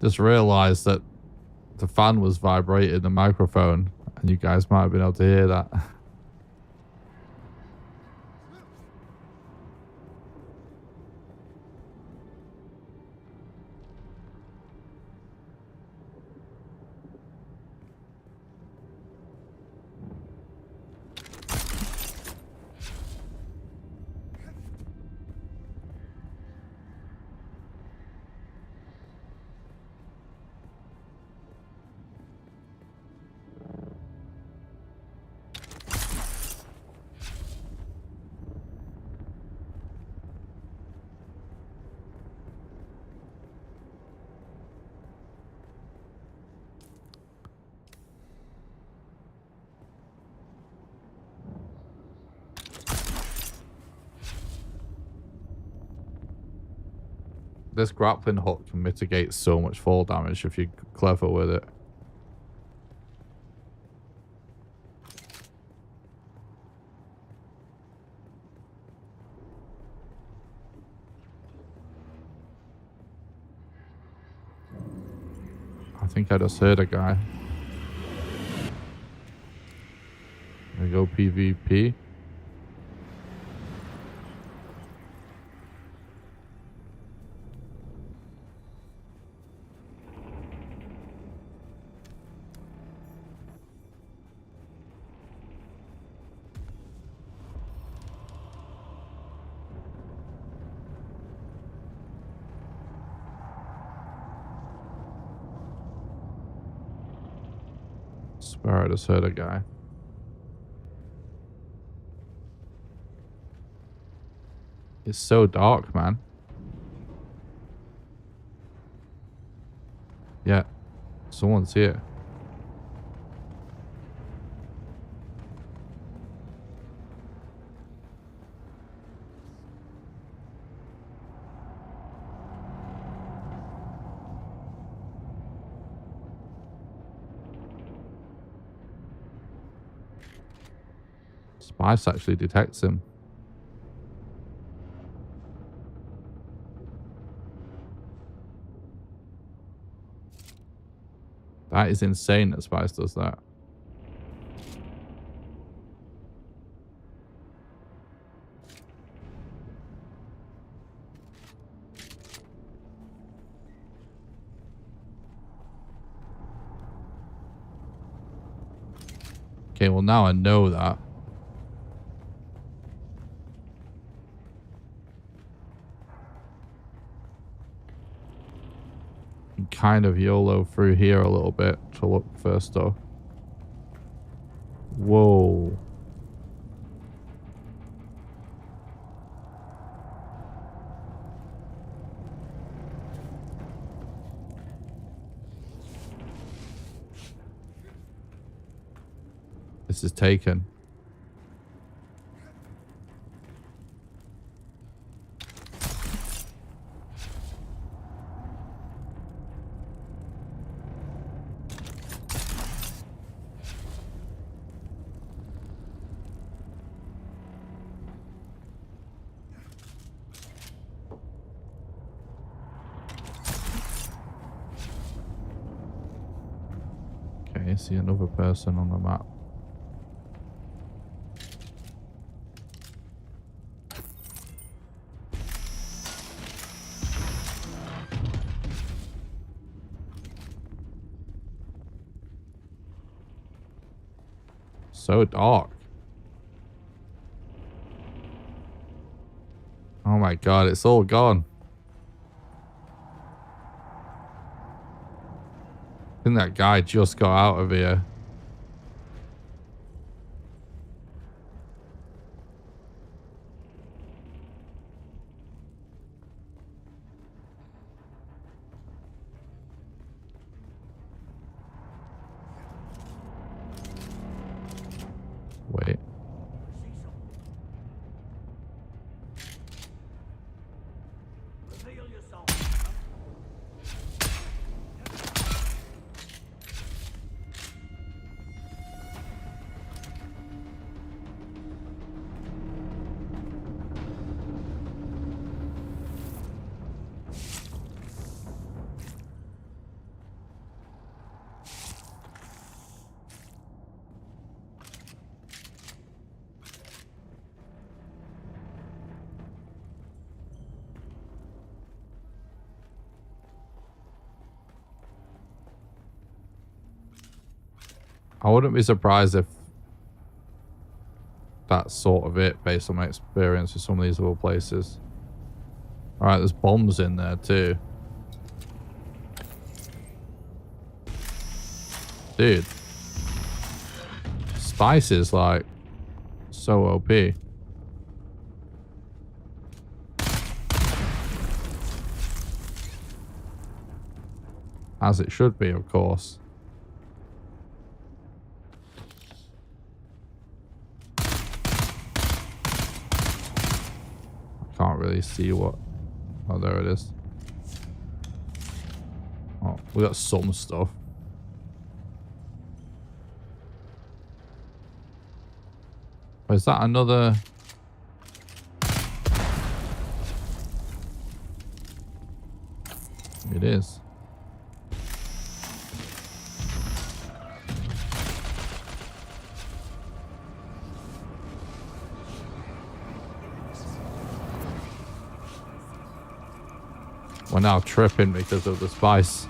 Just realized that the fan was vibrating the microphone, and you guys might have been able to hear that. This grappling hook can mitigate so much fall damage if you're clever with it. I think I just heard a guy. There we go, PvP. Swear I just heard a guy. It's so dark, man. Yeah, someone's here. Spice actually detects him. That is insane that Spice does that. Okay, well now I know that. Kind of YOLO through here a little bit to look first though. Whoa. This is taken. me see another person on the map. So dark. Oh my god, it's all gone. I think that guy just got out of here. Wait. I wouldn't be surprised if that's sort of it based on my experience with some of these other places. Alright, there's bombs in there too. Dude. Spice is like so OP. As it should be, of course. Can't really see what... Oh, there it is. Oh, we got some stuff. Oh, is that another... It is. We're now tripping because of the spice.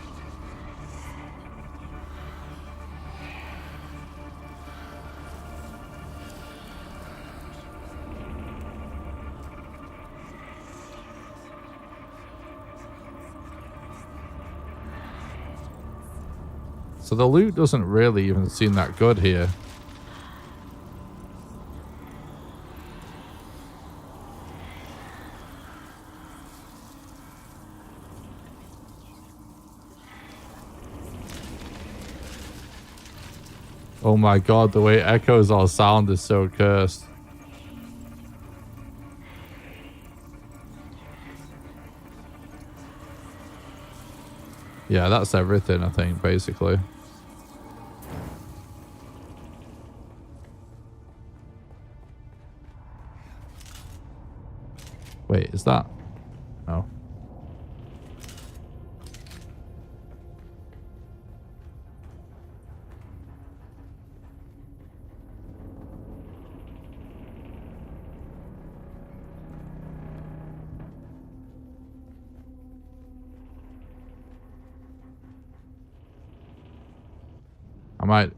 So the loot doesn't really even seem that good here. Oh my god, the way it echoes our sound is so cursed. Yeah, that's everything, I think, basically. Wait, is that... No. I might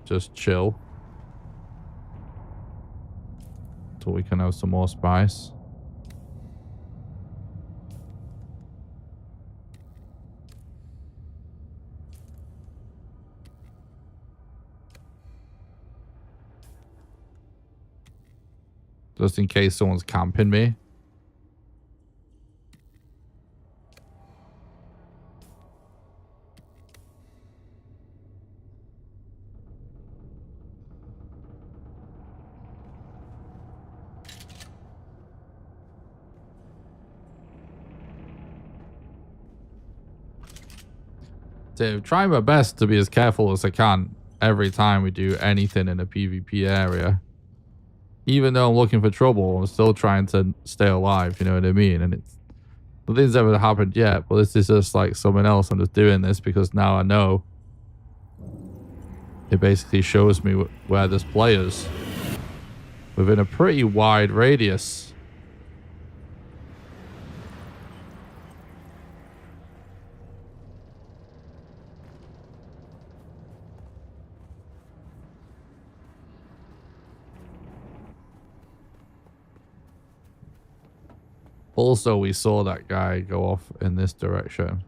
just chill till we can have some more spice. Just in case someone's camping me. So trying my best to be as careful as I can every time we do anything in a PvP area. Even though I'm looking for trouble, I'm still trying to stay alive, you know what I mean? And it's... Nothing's ever happened yet, but this is just like someone else. I'm just doing this because now I know. it basically shows me where there's players within a pretty wide radius. Also, we saw that guy go off in this direction.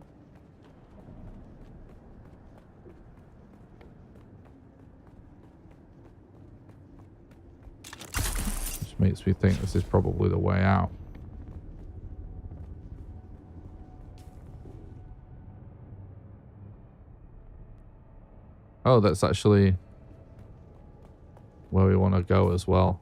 Which makes me think this is probably the way out. Oh, that's actually where we want to go as well.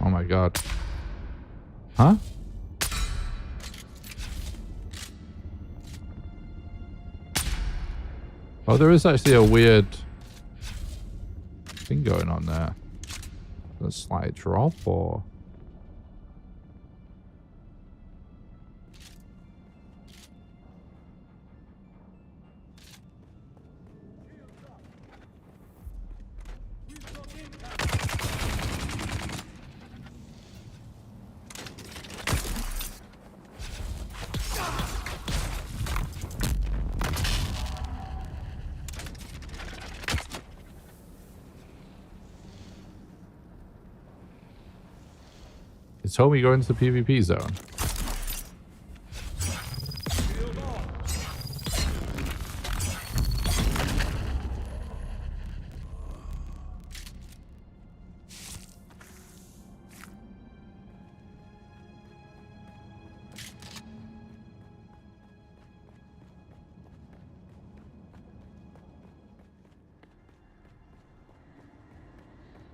Oh my god. Huh? Oh, there is actually a weird thing going on there. A slight drop or... It's homie going to the PvP zone.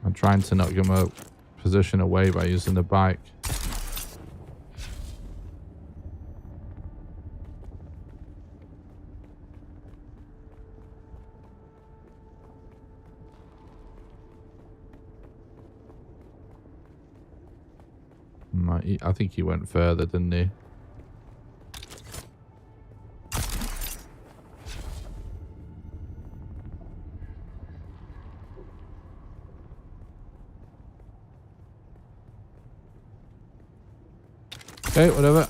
I'm trying to not give him a position away by using the bike. I think he went further, didn't he? Okay, whatever.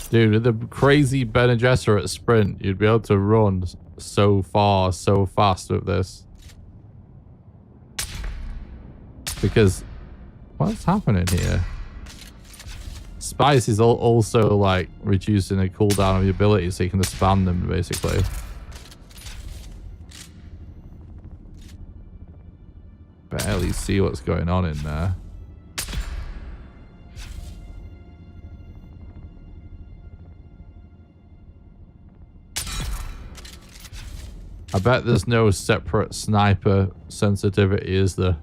Dude, with the crazy Bene Gesserit sprint, you'd be able to run so far, so fast with this. Because what's happening here? Spice is also like reducing the cooldown of your abilities so you can expand them basically. Barely see what's going on in there. I bet there's no separate sniper sensitivity, is there?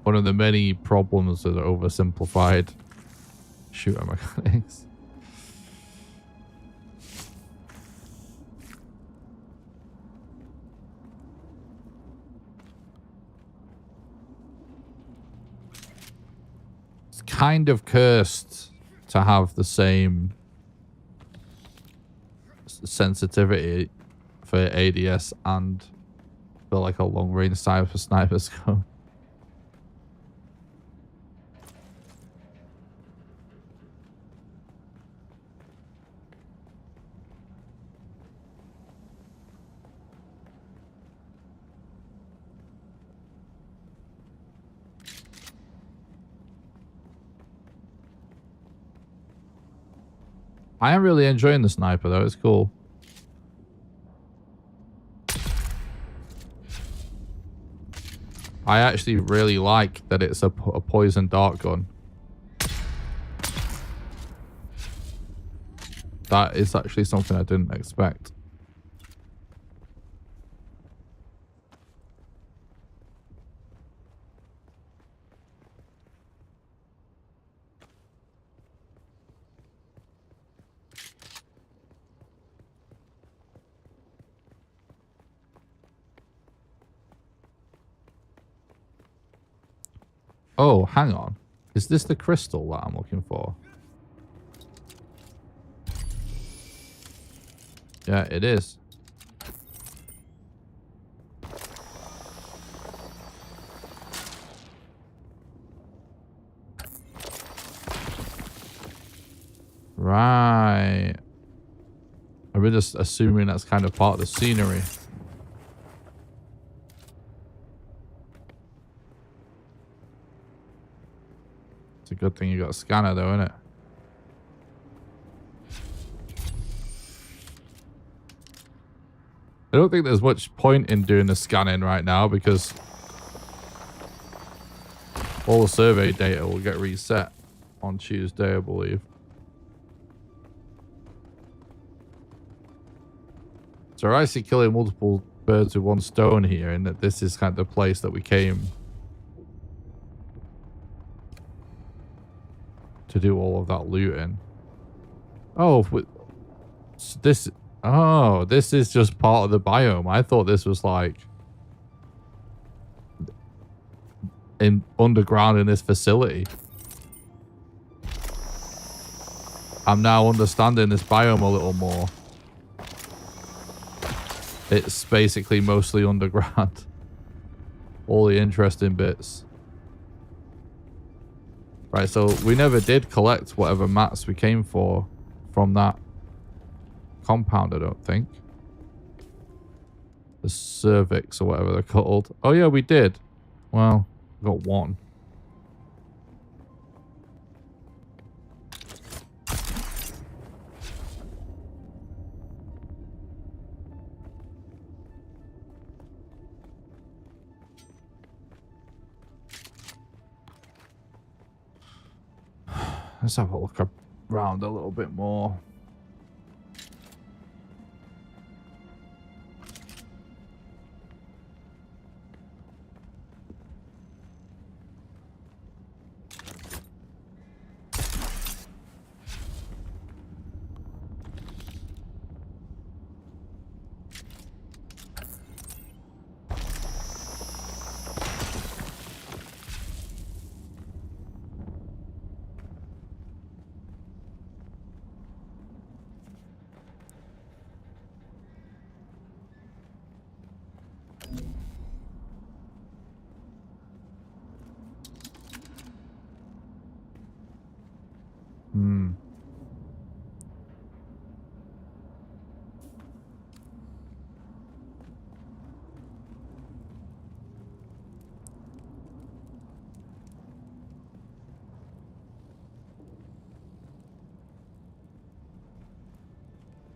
One of the many problems with oversimplified shooter mechanics. kind of cursed to have the same sensitivity for ADS and for like a long range sniper scope. I am really enjoying the sniper though, it's cool. I actually really like that it's a poison dart gun. That is actually something I didn't expect. Oh, hang on. Is this the crystal that I'm looking for? Yeah, it is. Right. Are we just assuming that's kind of part of the scenery? It's a good thing you got a scanner though, isn't it? I don't think there's much point in doing the scanning right now because all the survey data will get reset on Tuesday, I believe. So I see killing multiple birds with one stone here, and that this is kind of the place that we came to do all of that looting. Oh, this... Oh, this is just part of the biome. I thought this was like in underground in this facility. I'm now understanding this biome a little more. It's basically mostly underground. All the interesting bits. Right, so we never did collect whatever mats we came for from that compound, I don't think. The cervix or whatever they're called. Oh yeah, we did. Well, we got one. Let's have a look around a little bit more.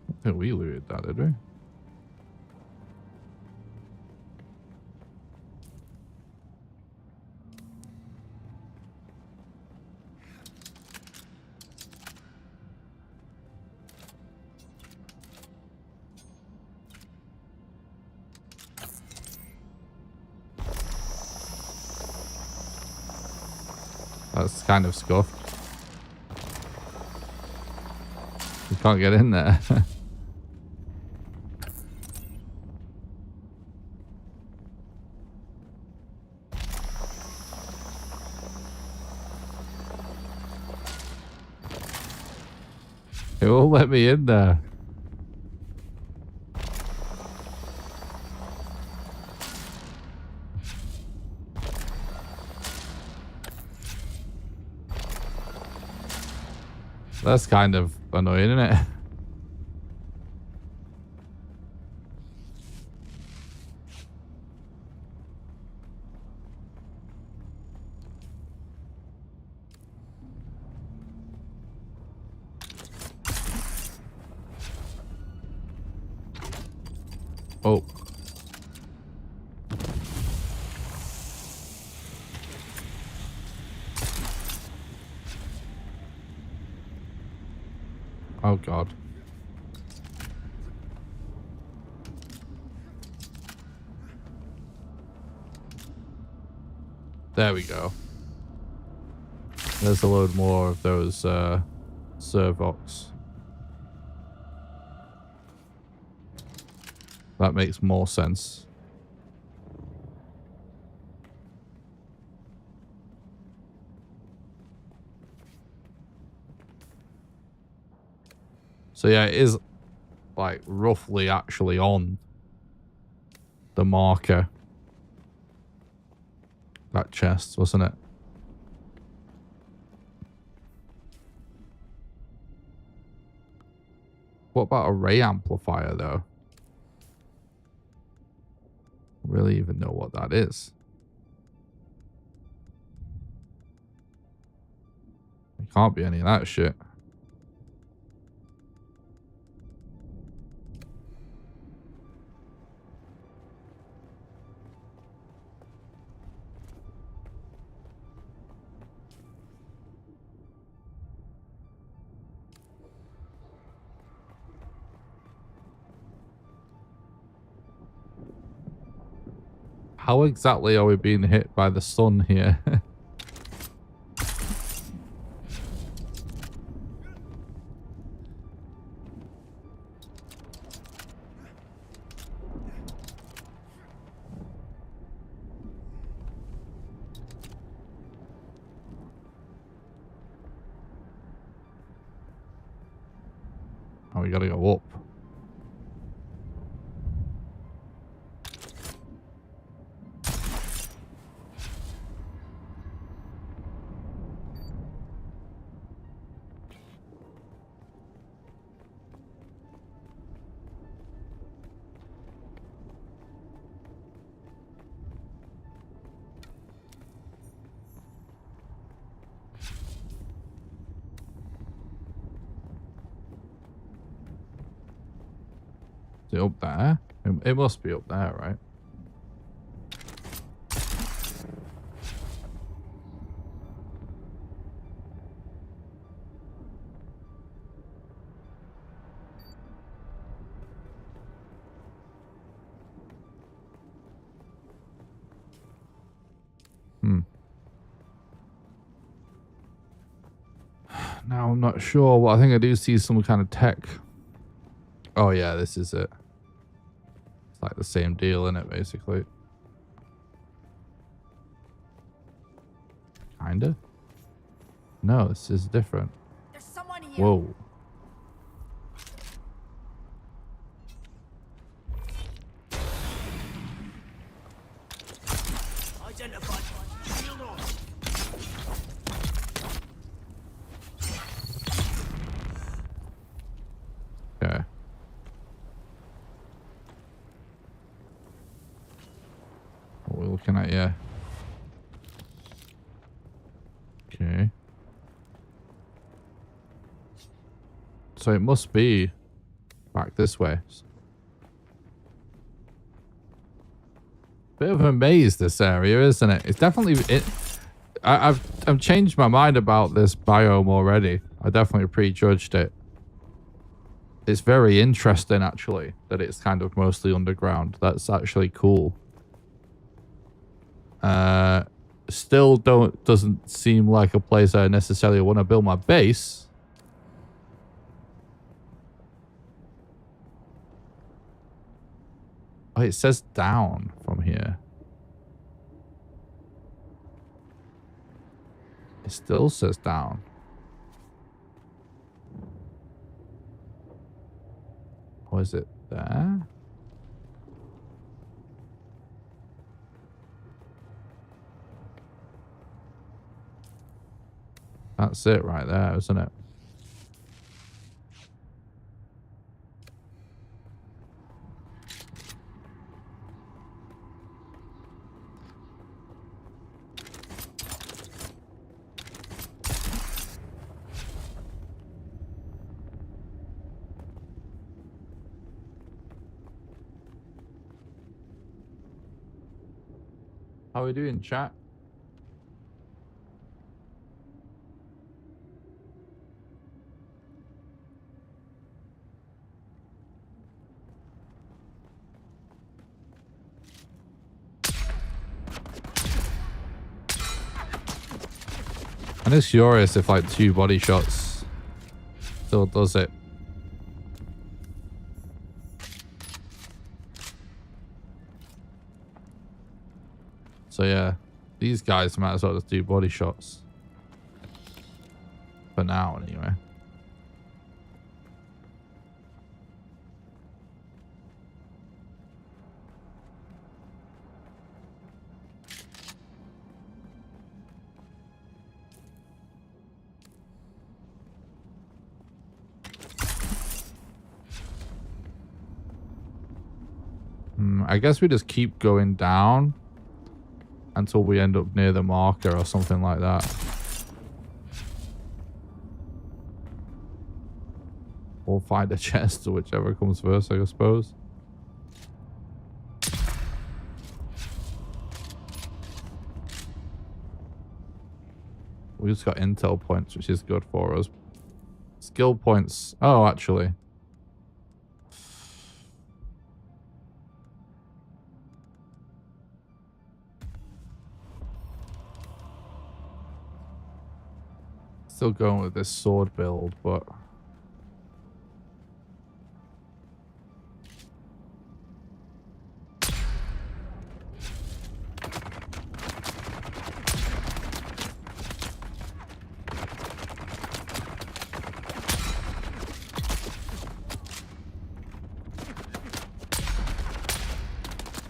I think we looted that, did we? That's kind of scuffed. You can't get in there. It won't let me in there. That's kind of annoying, isn't it? Oh. Oh, God. There we go. There's a load more of those servox. That makes more sense. So yeah, it is like roughly actually on the marker. That chest, wasn't it? What about a ray amplifier though? Really even know what that is. It can't be any of that shit. How exactly are we being hit by the sun here? Oh, we gotta go up. Is it up there? It must be up there, right? Now I'm not sure. Well, I think I do see some kind of tech. Oh yeah, this is it. It's like the same deal, isn't it, basically? Kinda? No, this is different. There's someone here. Whoa. Identified. Shield on. Okay. What are we looking at here? Okay. So it must be back this way. Bit of a maze, this area, isn't it? It's definitely it. I've changed my mind about this biome already. I definitely prejudged it. It's very interesting, actually, that it's kind of mostly underground. That's actually cool. Still doesn't seem like a place I necessarily want to build my base. Oh, it says down from here. It still says down. Was it there? That's it right there, isn't it? How are we doing, chat? I'm just curious if like 2 body shots still does it. So yeah, these guys might as well just do body shots. For now, anyway. I guess we just keep going down until we end up near the marker or something like that. Or find a chest or whichever comes first, I suppose. We just got intel points, which is good for us. Skill points. Oh, actually. Still going with this sword build, but...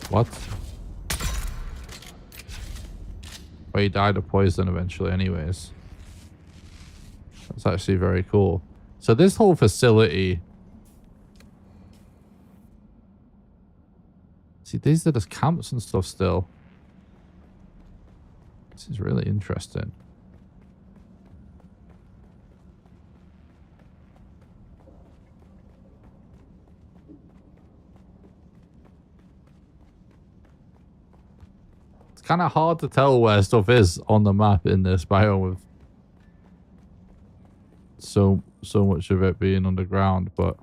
What? Well, he died of poison eventually anyways. That's actually very cool. So this whole facility... See, these are just camps and stuff still. This is really interesting. It's kind of hard to tell where stuff is on the map in this biome with so much of it being underground, but...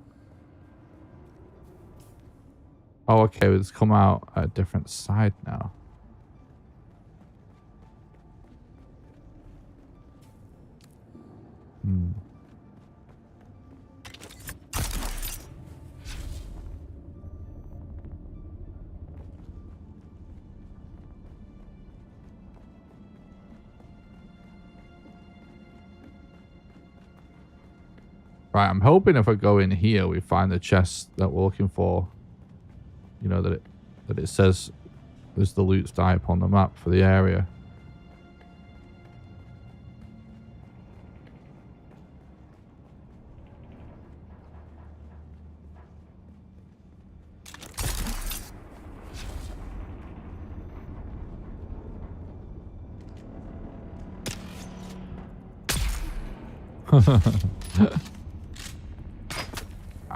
Oh, okay, it's come out at a different side now. Right, I'm hoping if I go in here, we find the chest that we're looking for. You know, that it says there's the loot type on the map for the area.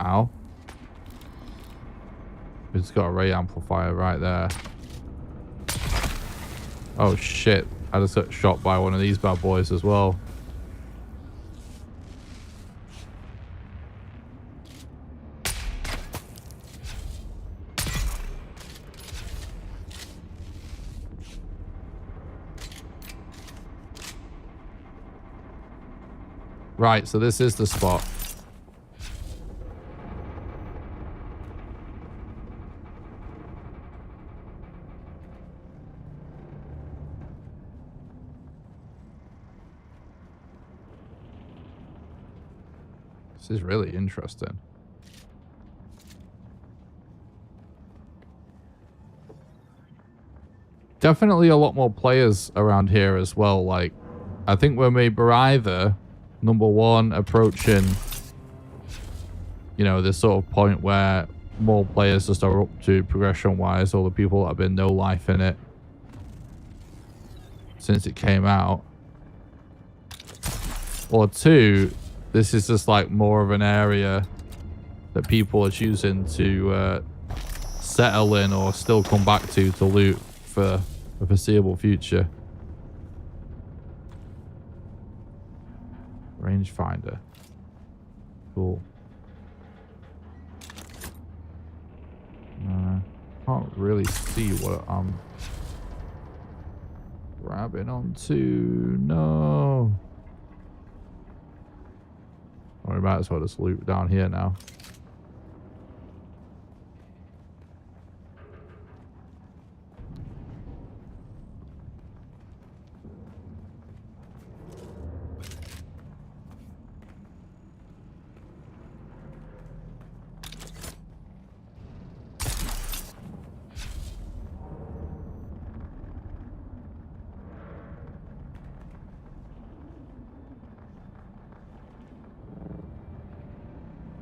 Ow. We just got a ray amplifier right there. Oh shit. I just got shot by one of these bad boys as well. Right, so this is the spot. This is really interesting. definitely a lot more players around here as well. Like, I think we're maybe either, number one, approaching, you know, this sort of point where more players just are up to progression-wise, all the people that have been no life in it since it came out. Or two, this is just like more of an area that people are choosing to settle in or still come back to loot for the foreseeable future. Rangefinder. Cool. Can't really see what I'm grabbing onto. No. Well, we might as well just loot down here now.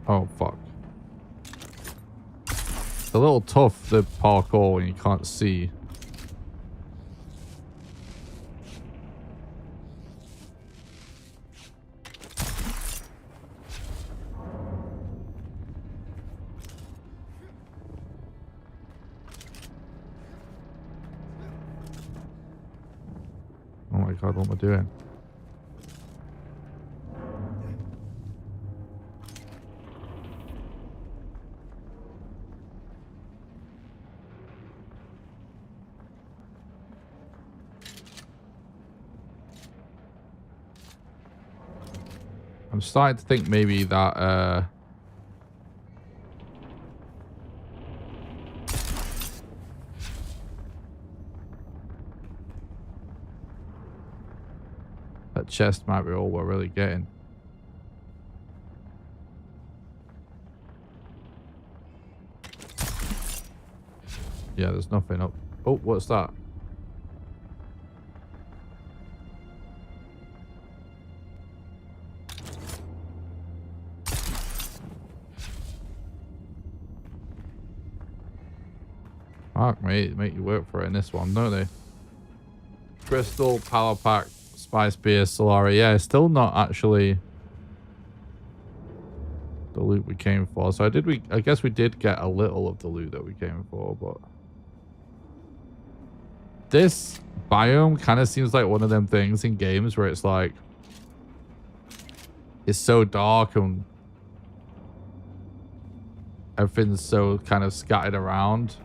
Oh, fuck. It's a little tough, the parkour, when you can't see. Oh my god, what am I doing? I'm starting to think maybe that that chest might be all we're really getting. Yeah, there's nothing up. Oh, what's that? Fuck, mate, make you work for it in this one, don't they? Crystal, Power Pack, Spice Beer, Solari. Yeah, still not actually the loot we came for. So I guess we did get a little of the loot that we came for, but this biome kind of seems like one of them things in games where it's like it's so dark and everything's so kind of scattered around.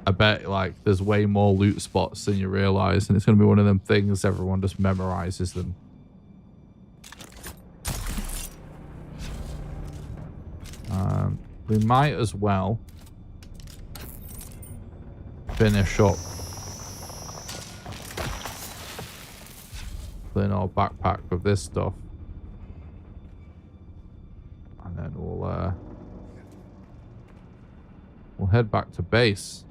I bet like there's way more loot spots than you realize, and it's going to be one of them things everyone just memorizes them. We might as well finish up filling our backpack with this stuff, and then we'll head back to base.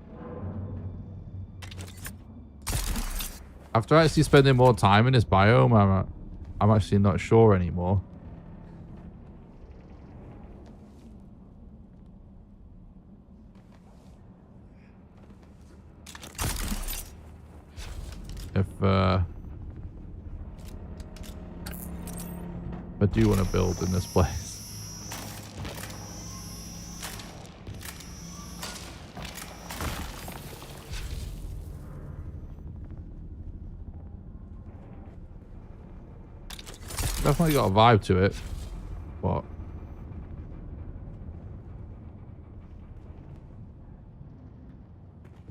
After actually spending more time in this biome, I'm actually not sure anymore. If I do want to build in this place. Definitely got a vibe to it, but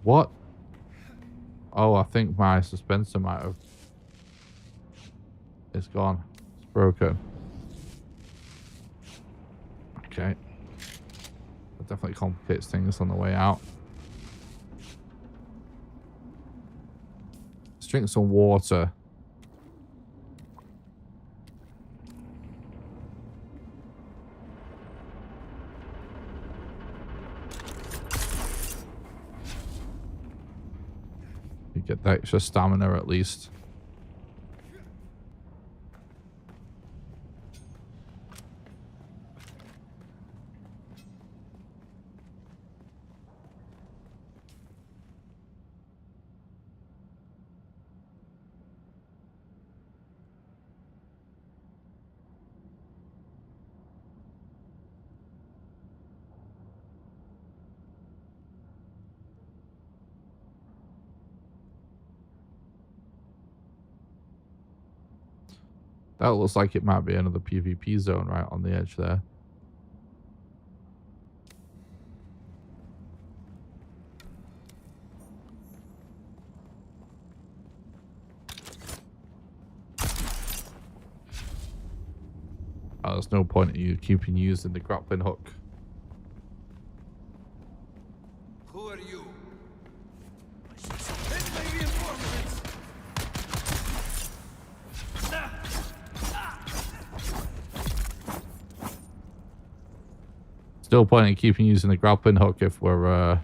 what? Oh, I think my suspensor might have. It's gone. It's broken. Okay. That definitely complicates things on the way out. Let's drink some water. Get the extra stamina at least. That looks like it might be another PvP zone right on the edge there. Oh, there's no point in you keeping using the grappling hook. Who are you? It may be informant. Still point in keeping using the grappling hook if we're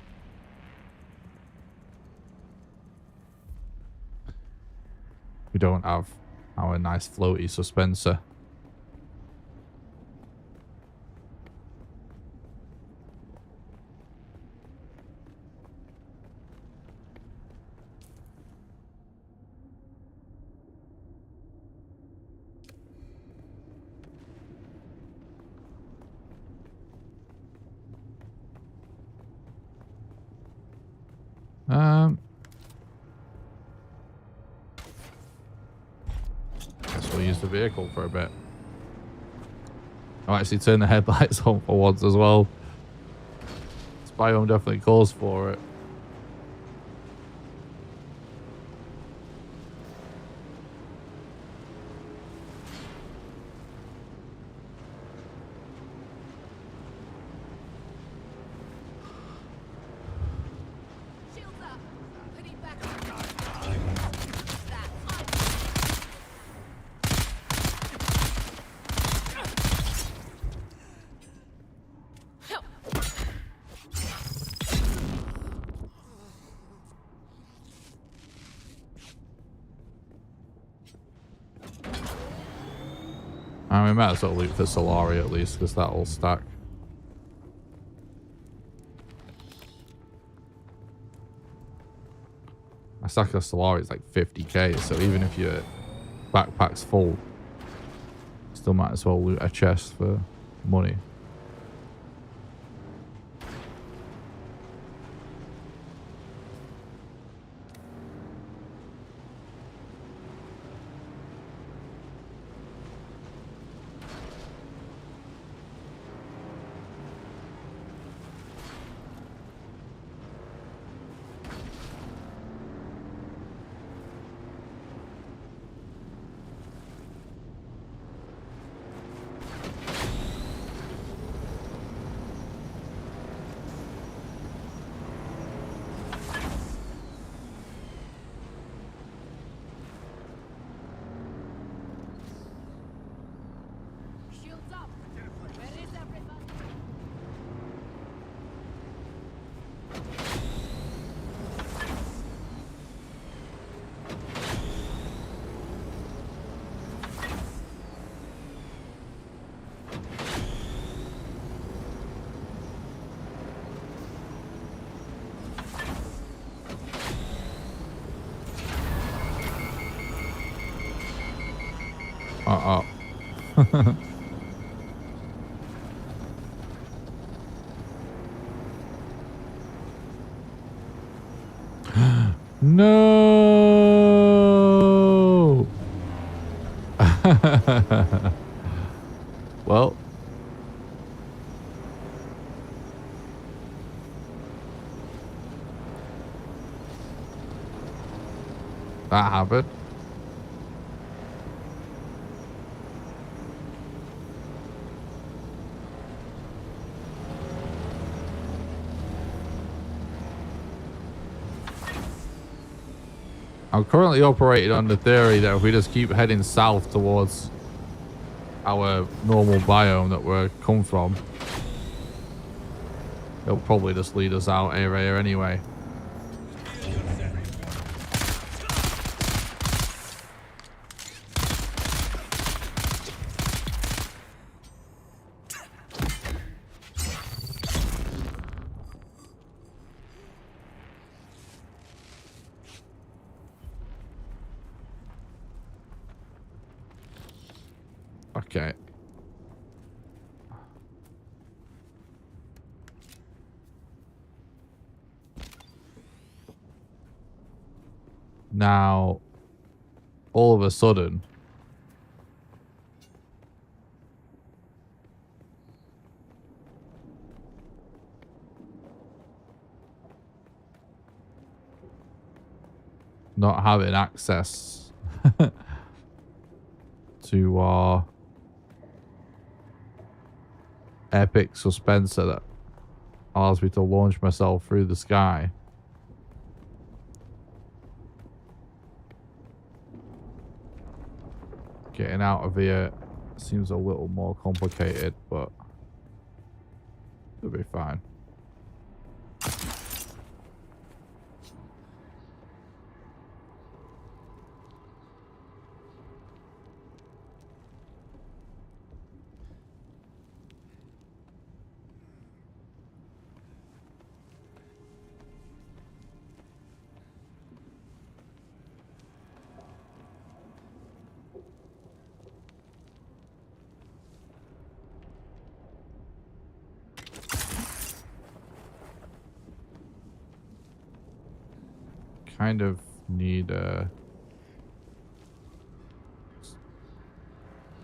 we don't have our nice floaty suspenser. Guess we'll use the vehicle for a bit. I'll actually turn the headlights on for once as well. This biome definitely calls for it. We might as well loot for Solari at least, because that'll stack. My stack of Solari is like 50k, so even if your backpack's full, still might as well loot a chest for money. No. Well, that happened. I'm currently operating on the theory that if we just keep heading south towards our normal biome that we're come from, it'll probably just lead us out area anyway. Okay. Now, all of a sudden, not having access to our epic suspenser that allows me to launch myself through the sky. Getting out of here seems a little more complicated, but it'll be fine. Kind of need a...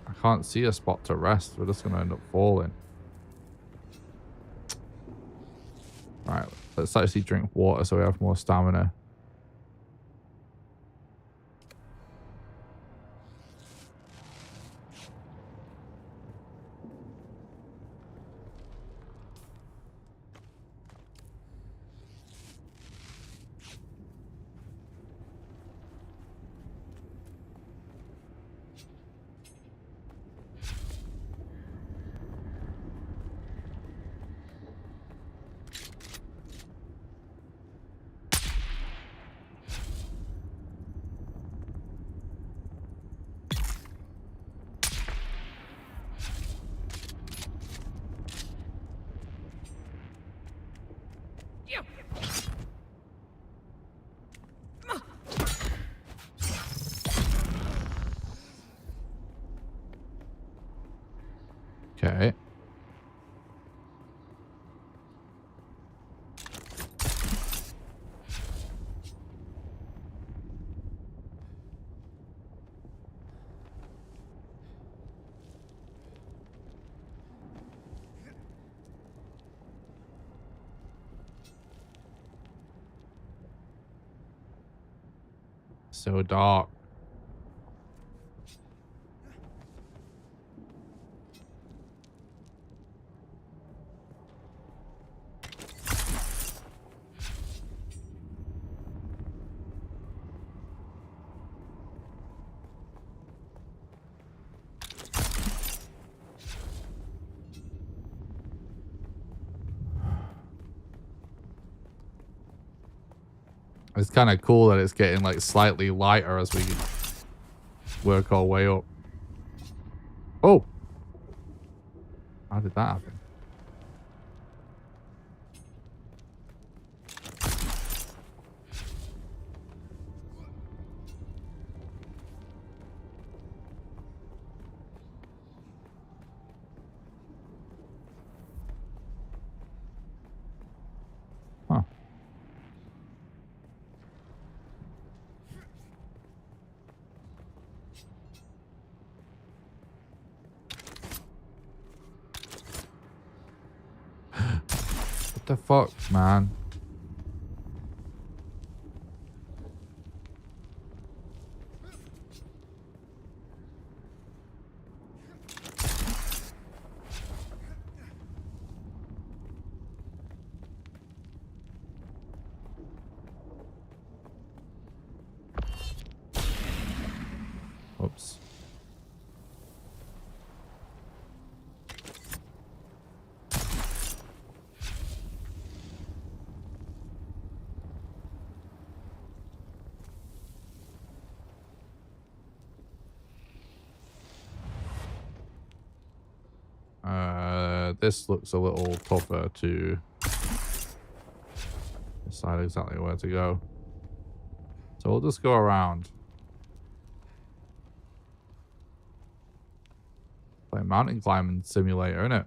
I can't see a spot to rest. We're just going to end up falling. Right, let's actually drink water so we have more stamina. Okay. So dark. It's kind of cool that it's getting like slightly lighter as we work our way up. Oh! How did that happen? Huh. What the fuck, man? Oops. This looks a little tougher to decide exactly where to go. So we'll just go around. like a mountain climbing simulator, isn't it?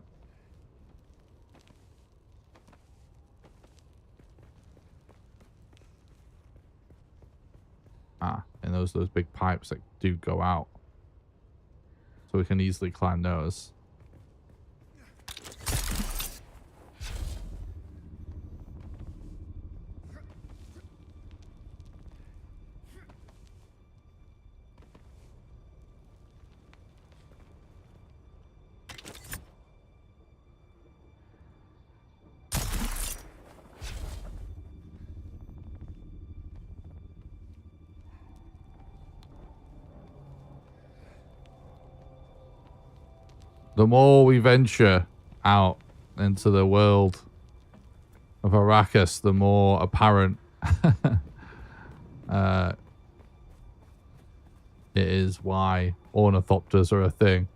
Ah, and those big pipes that do go out. So we can easily climb those. The more we venture out into the world of Arrakis, the more apparent it is why ornithopters are a thing.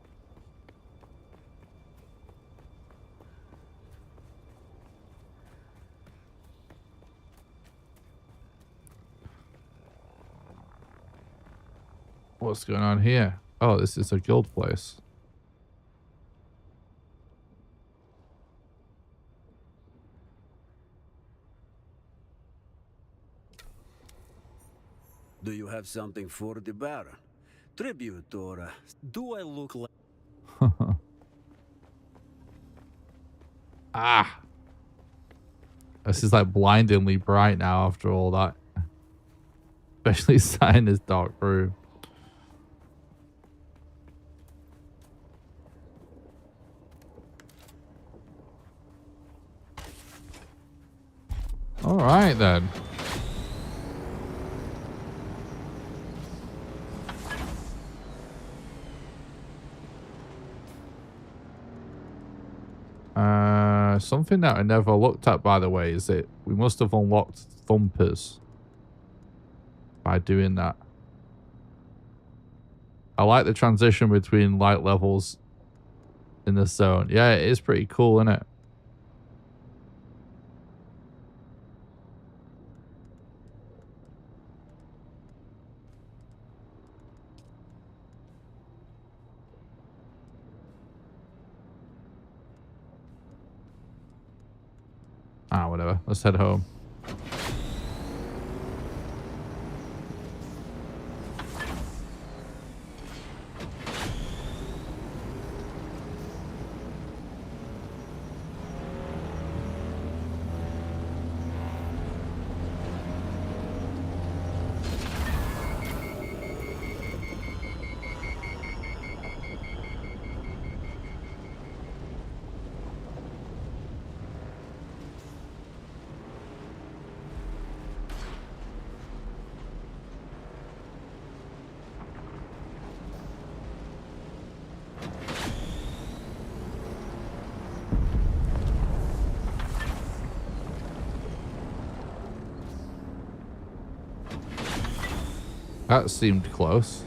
What's going on here? Oh, this is a guild place. Do you have something for the Baron? Tribute, or do I look like... Ah! This is like blindingly bright now after all that. Especially sat in this dark room. Alright then. Something that I never looked at, by the way, is that we must have unlocked thumpers by doing that. I like the transition between light levels in this zone. Yeah, it is pretty cool, isn't it? Ah, whatever. Let's head home. That seemed close.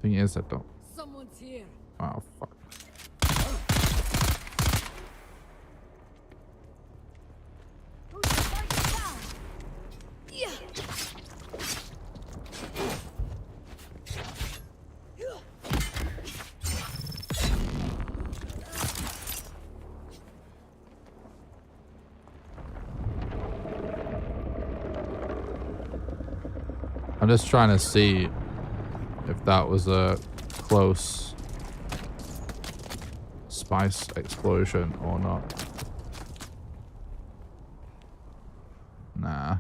Thing is, I don't. Someone's here. Oh, fuck. I'm just trying to see if that was a close spice explosion or not. Nah.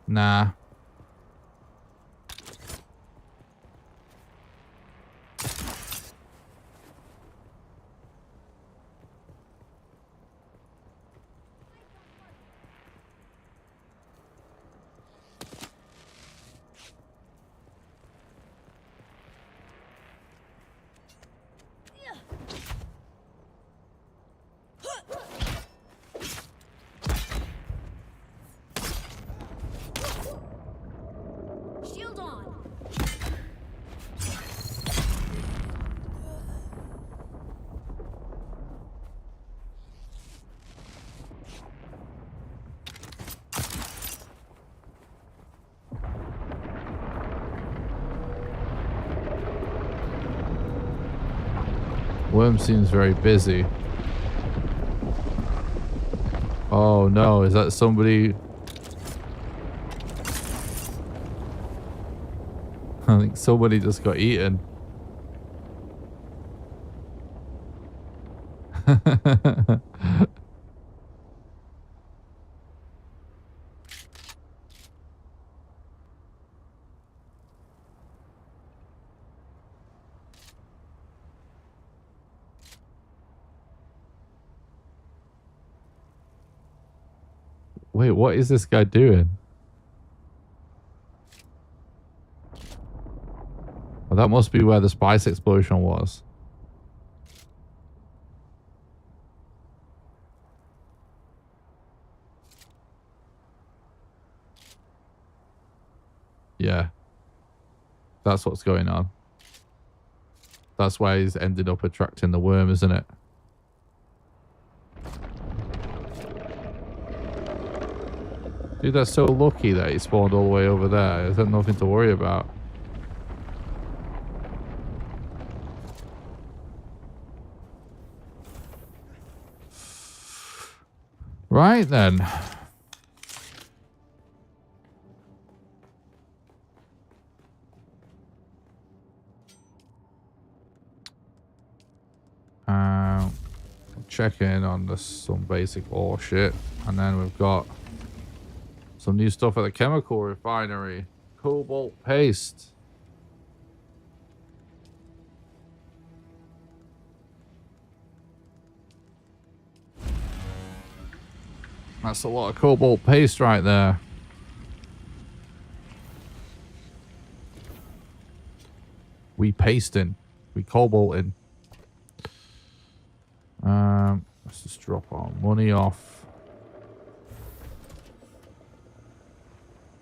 Nah. Worm seems very busy. Oh no, is that somebody? I think somebody just got eaten. Wait, what is this guy doing? Well, that must be where the spice explosion was. Yeah. That's what's going on. That's why he's ended up attracting the worm, isn't it? Dude, that's so lucky that he spawned all the way over there. There's nothing to worry about. Right then. Check in on some basic ore shit. And then we've got some new stuff at the chemical refinery. Cobalt paste. That's a lot of cobalt paste right there. We pasting. We cobalting. Let's just drop our money off.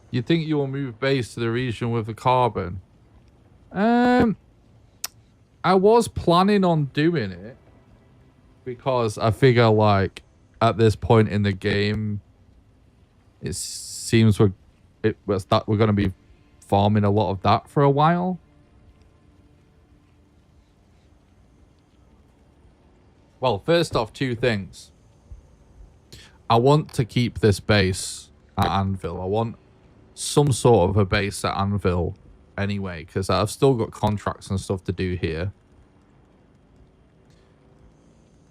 You think you will move base to the region with the carbon? I was planning on doing it because I figure like at this point in the game, it seems we're going to be farming a lot of that for a while. Well, first off, two things. I want to keep this base at Anvil. I want some sort of a base at Anvil anyway, because I've still got contracts and stuff to do here.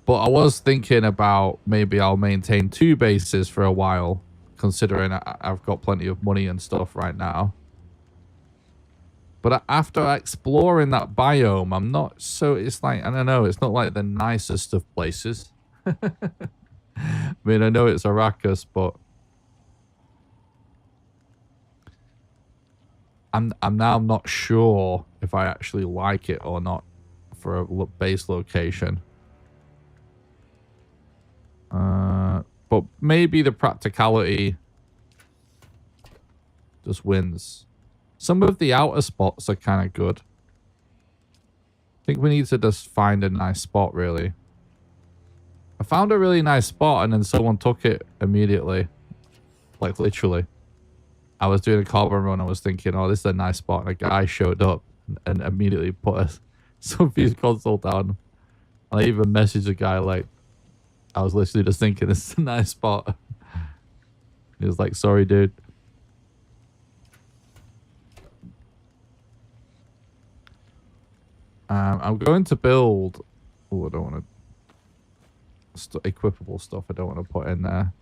But I was thinking about maybe I'll maintain two bases for a while, considering I've got plenty of money and stuff right now. But after exploring that biome, I'm not so... It's like, I don't know, it's not like the nicest of places. I mean, I know it's Arrakis, but... I'm now not sure if I actually like it or not for a base location. But maybe the practicality just wins. Some of the outer spots are kind of good. I think we need to just find a nice spot, really. I found a really nice spot and then someone took it immediately. Like, literally. I was doing a carbon run. I was thinking, oh, this is a nice spot. And a guy showed up and immediately put some fuse console down. And I even messaged a guy like, I was literally just thinking, this is a nice spot. He was like, sorry, dude. I'm going to build... Oh, I don't want to... equipable stuff I don't want to put in there.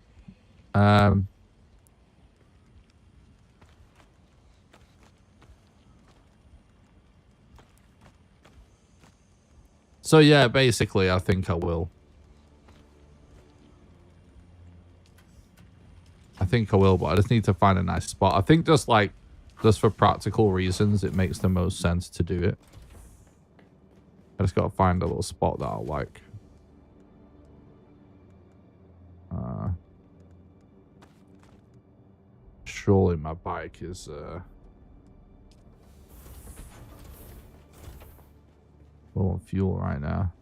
So yeah, basically, I think I will. But I just need to find a nice spot. I think just for practical reasons, it makes the most sense to do it. I just gotta find a little spot that I'll like. Surely my bike is low on fuel right now.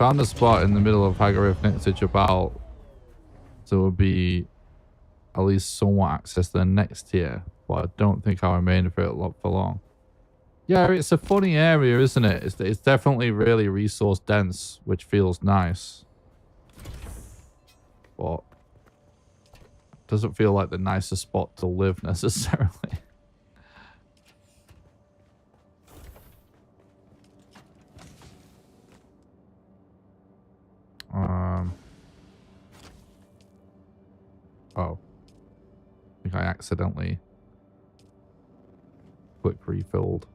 found a spot in the middle of Hagarif next to Jabal, so it would be at least somewhat access to the next tier, but I don't think I'll remain for it for long. Yeah, it's a funny area, isn't it? It's definitely really resource dense, which feels nice, but doesn't feel like the nicest spot to live necessarily. Oh. I think I accidentally quick refilled.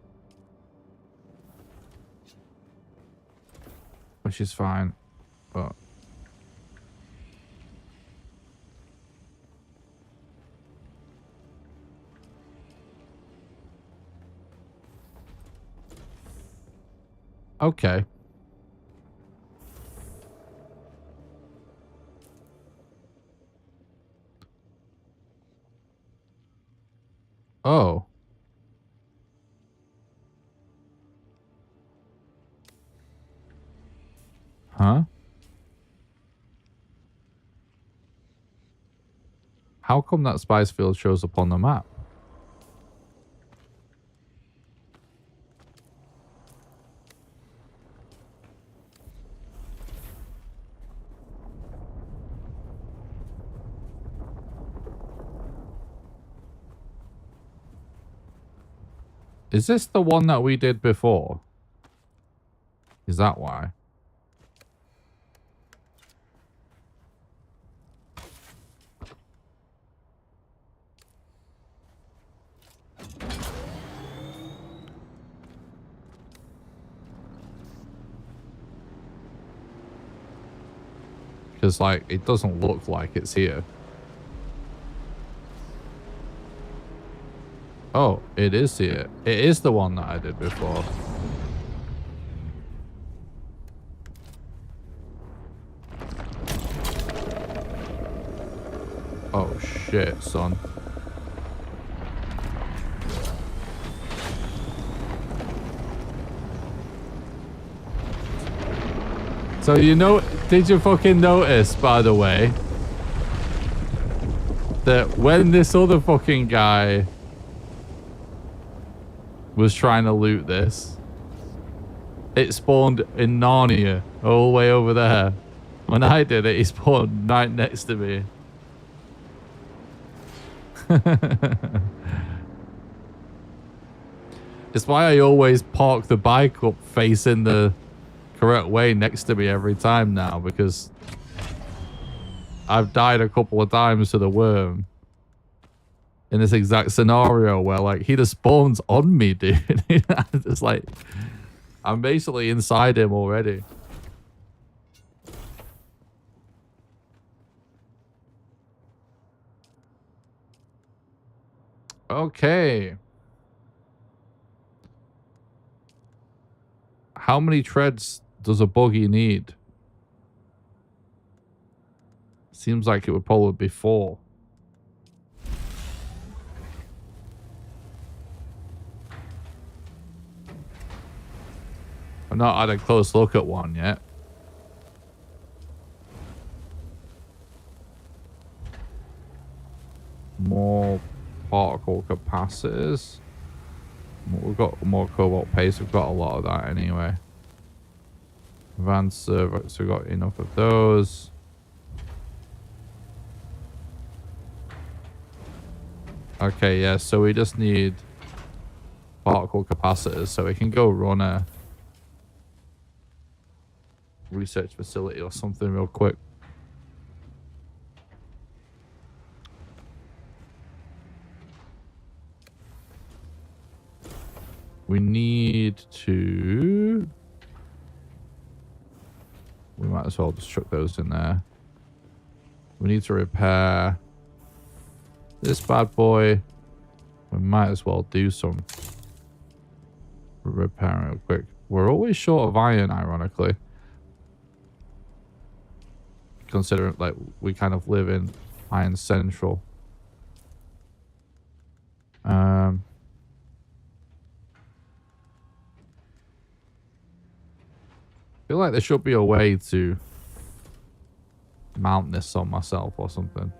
Which is fine, but... Okay. Oh. Huh? How come that spice field shows up on the map? Is this the one that we did before? Is that why? Because, like, it doesn't look like it's here. Oh, it is here. It is the one that I did before. Oh, shit, son. So, you know, did you fucking notice, by the way, that when this other fucking guy was trying to loot this, it spawned in Narnia, all the way over there. When I did it, he spawned right next to me. It's why I always park the bike up facing the correct way next to me every time now, because I've died a couple of times to the worm in this exact scenario where, like, he just spawns on me, dude. It's like, I'm basically inside him already. Okay. How many treads does a buggy need? Seems like it would probably be 4. I've not had a close look at one yet. More particle capacitors. We've got more cobalt paste. We've got a lot of that anyway. Advanced servos. We've got enough of those. Okay, yeah. So we just need particle capacitors so we can go run a research facility or something real quick. We need to... We might as well just chuck those in there. We need to repair this bad boy. We might as well do some repairing real quick. We're always short of iron, ironically. Considering, like, we kind of live in Iron Central. feel like there should be a way to mount this on myself or something.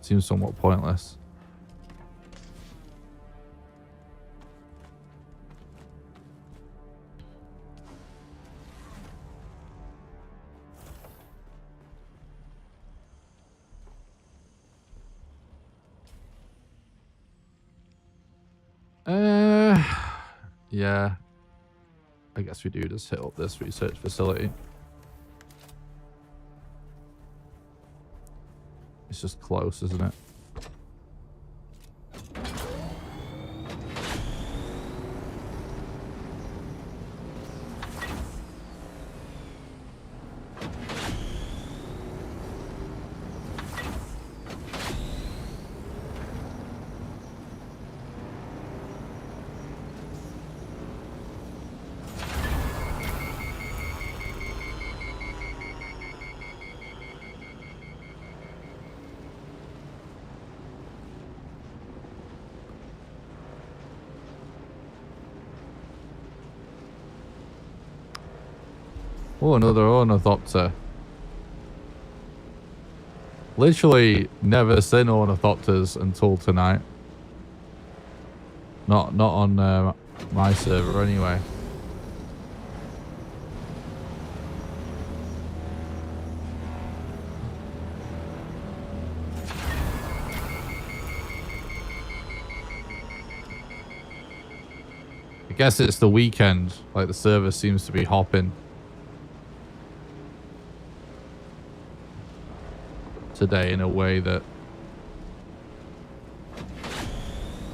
Seems somewhat pointless. Yeah. I guess we do just hit up this research facility. It's just close, isn't it? Oh, another ornithopter. Literally never seen ornithopters until tonight. Not on my server anyway. I guess it's the weekend, like the server seems to be hopping today in a way that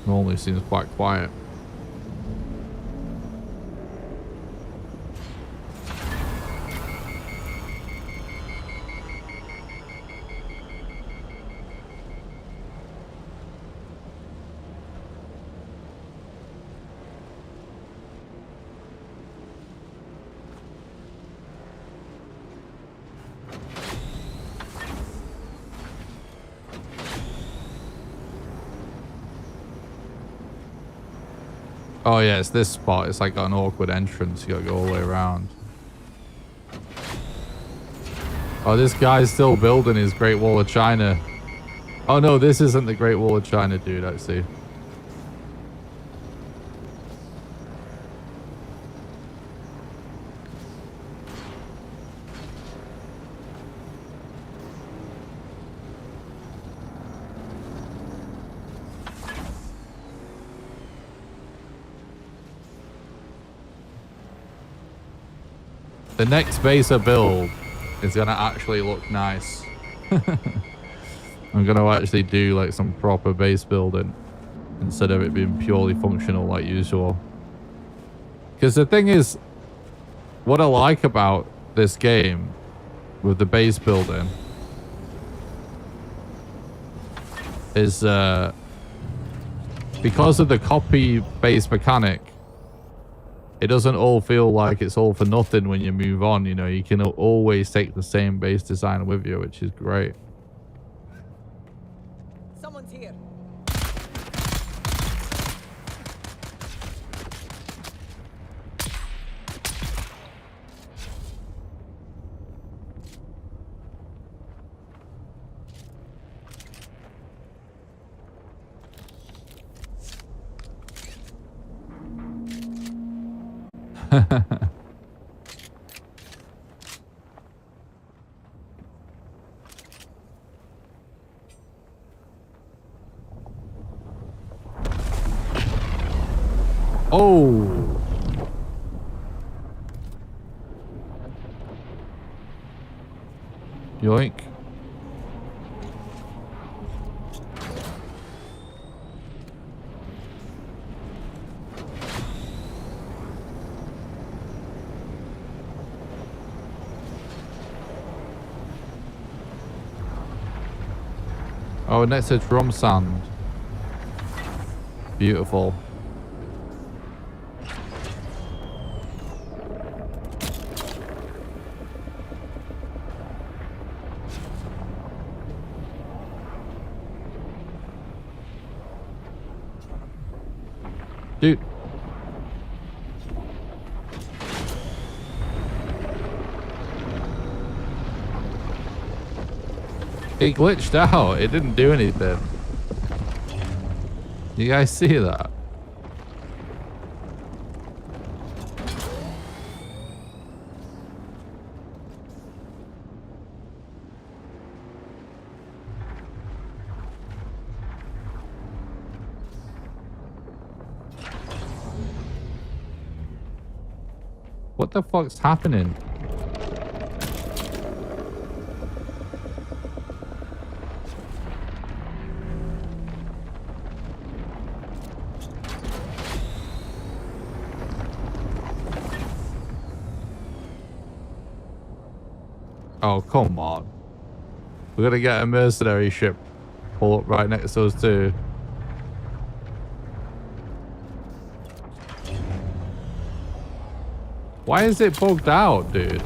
normally seems quite quiet. Oh yeah, it's this spot. It's like got an awkward entrance. You gotta go all the way around. Oh, this guy's still building his Great Wall of China. Oh no, this isn't the Great Wall of China, dude, I see. The next base I build is gonna actually look nice. I'm gonna actually do like some proper base building instead of it being purely functional like usual. Because the thing is, what I like about this game with the base building is because of the copy base mechanic, it doesn't all feel like it's all for nothing when you move on. You know, you can always take the same base design with you, which is great. Someone's here. Oh. Yoink. Oh, and that's a drum sound. Beautiful. It glitched out. It didn't do anything. You guys see that? What the fuck's happening? Oh, come on. We're gonna get a mercenary ship pull up right next to us too. Why is it bugged out, dude?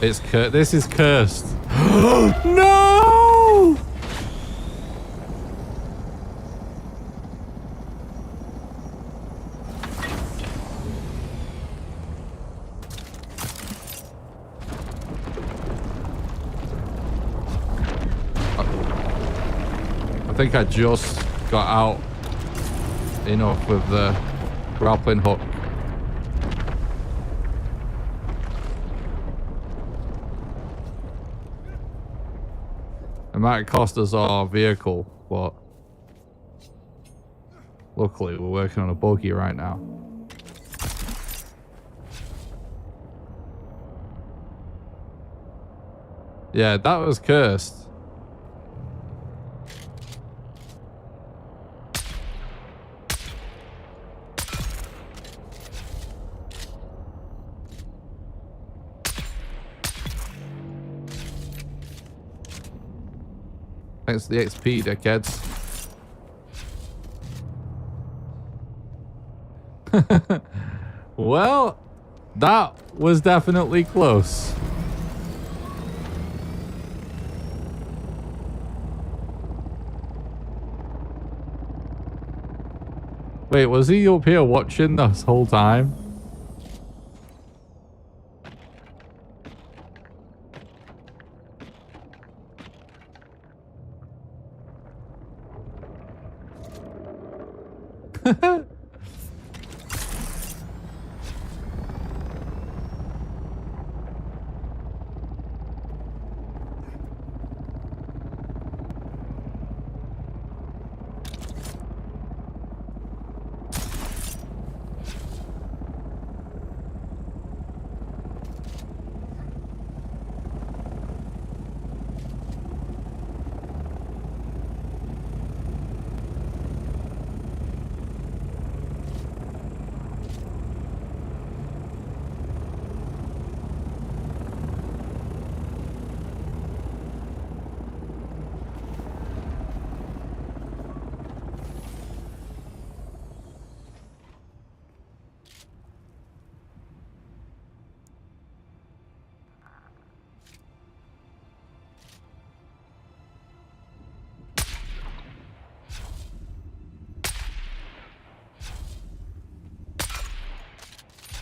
This is cursed. No! I think I just got out enough with the grappling hook. It might cost us our vehicle, but luckily we're working on a buggy right now. Yeah, that was cursed. Thanks for the XP, dickheads. Well, that was definitely close. Wait, was he up here watching this whole time?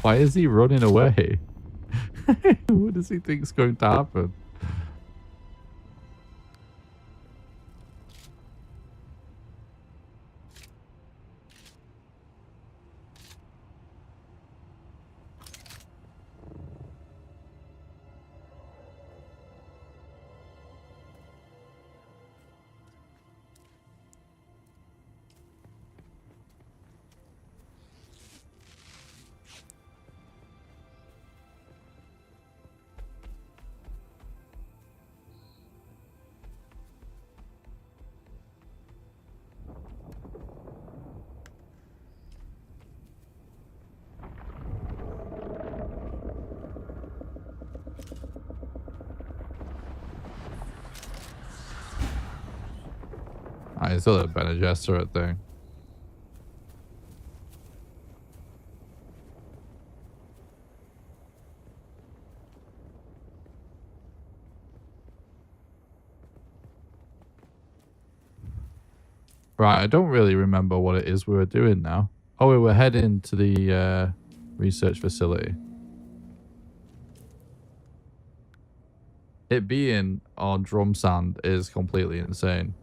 Why is he running away? What does he think is going to happen? I saw that Bene Gesserit thing. Right, I don't really remember what it is we were doing now. Oh, we were heading to the Research facility. It being on drum sand is completely insane.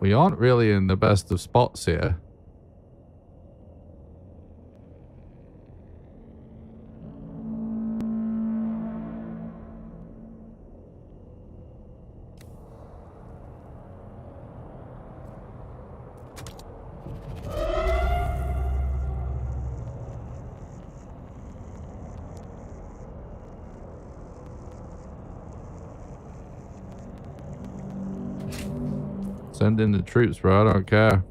We aren't really in the best of spots here. Send in the troops, bro. I don't care.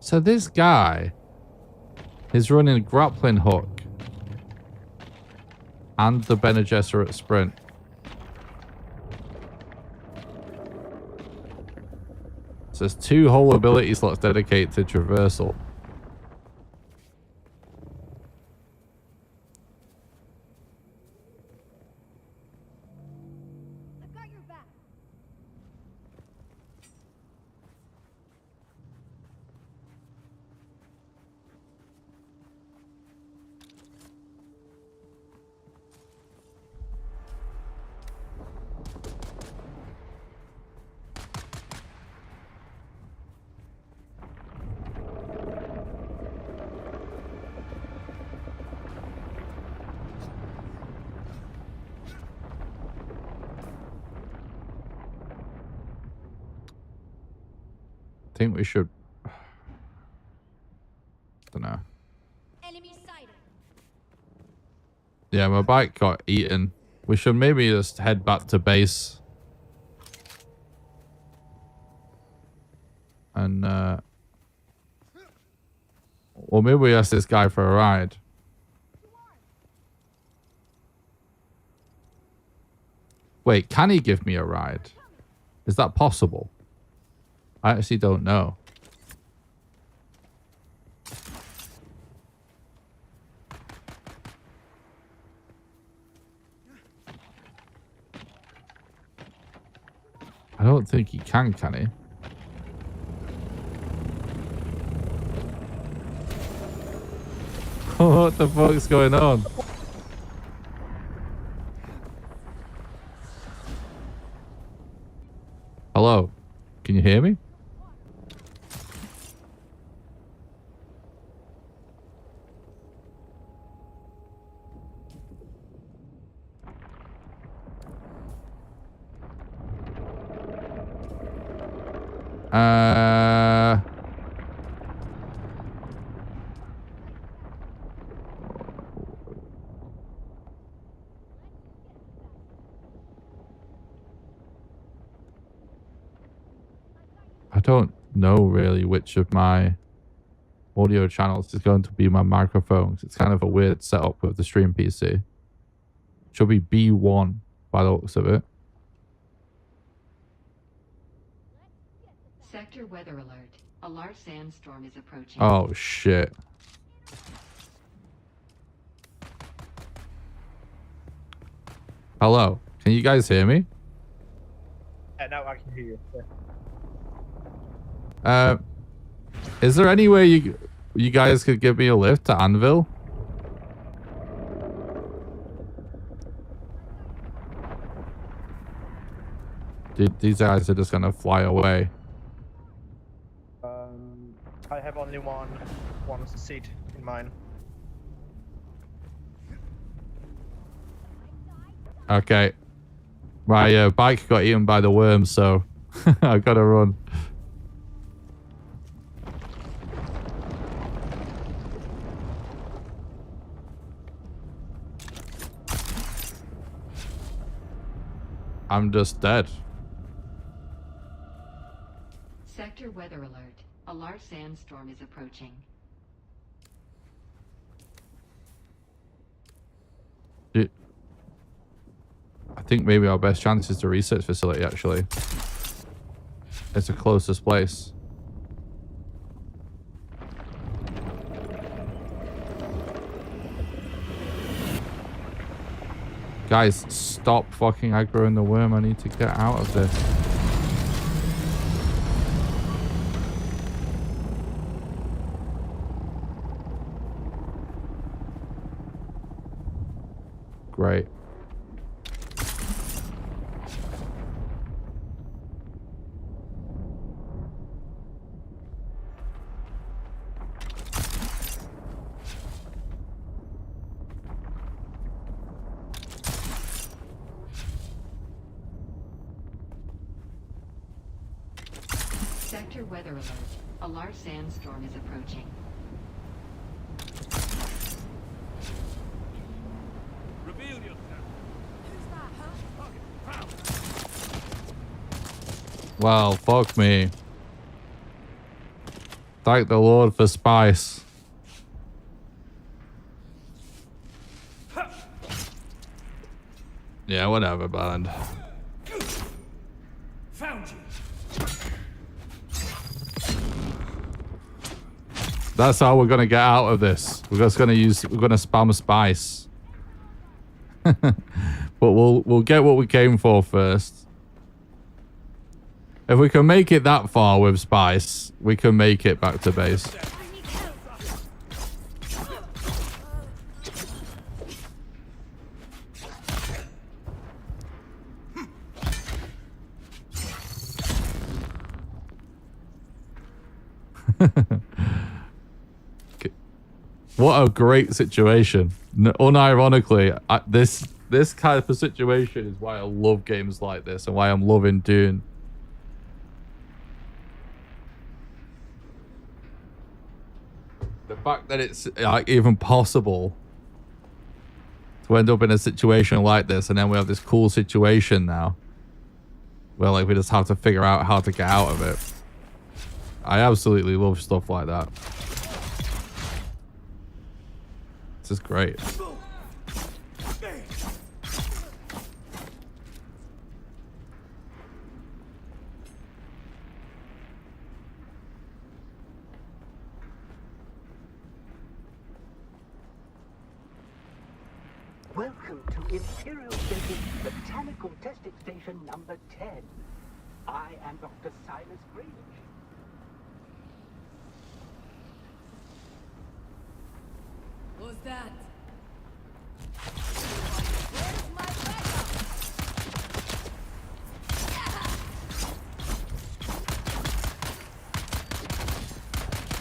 So this guy is running a grappling hook and the Bene Gesserit sprint. So there's 2 whole ability slots dedicated to traversal. I think we should. Don't know. Yeah, my bike got eaten. We should maybe just head back to base. And, or maybe we ask this guy for a ride. Wait, can he give me a ride? Is that possible? I actually don't know. I don't think he can he? What the fuck's going on? Hello? Can you hear me? I don't know really which of my audio channels is going to be my microphones. It's kind of a weird setup with the stream PC. Should be B1 by the looks of it. Sector weather alert. A large sandstorm is approaching. Oh shit. Hello. Can you guys hear me? Yeah, now I can hear you. Yeah. Is there any way you... You guys could give me a lift to Anvil? These guys are just gonna fly away. I have only one seat in mine. Okay. My bike got eaten by the worms, so I gotta run. I'm just dead. Sector weather alert. A large sandstorm is approaching. I think maybe our best chance is the research facility, actually. It's the closest place. Guys, stop fucking aggroing the worm. I need to get out of this. Great. Sector weather alert. A large sandstorm is approaching. Reveal yourself. Well, fuck me. Thank the Lord for spice. Yeah, whatever, band. Found you. That's how we're gonna get out of this. We're gonna spam spice. But we'll get what we came for first. If we can make it that far with spice, we can make it back to base. What a great situation. Unironically, this kind of situation is why I love games like this and why I'm loving Dune. The fact that it's like even possible to end up in a situation like this, and then we have this cool situation now where like we just have to figure out how to get out of it. I absolutely love stuff like that. This is great. Welcome to Imperial Station's Botanical Testing Station number 10. I am Dr. Silas Greenwich. Who's that? Where's my backup?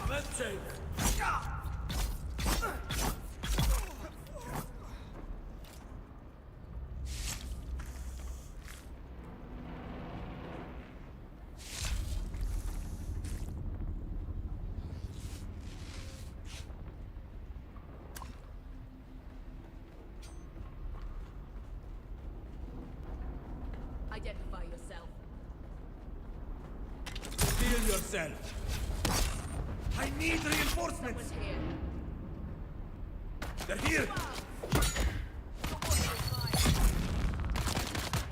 Let's take. Identify yourself. Reveal yourself. I need reinforcements. Someone's here. They're here.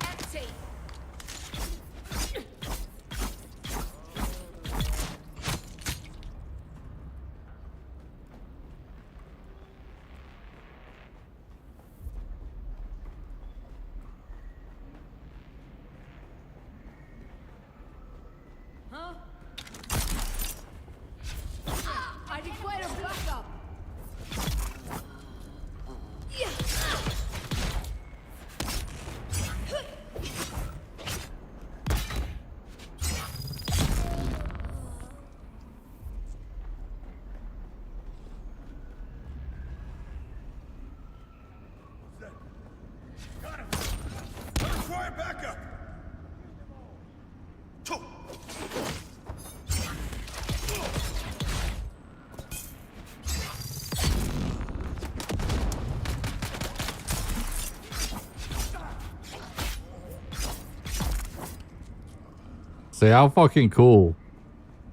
Empty. Huh? I declare a See, how fucking cool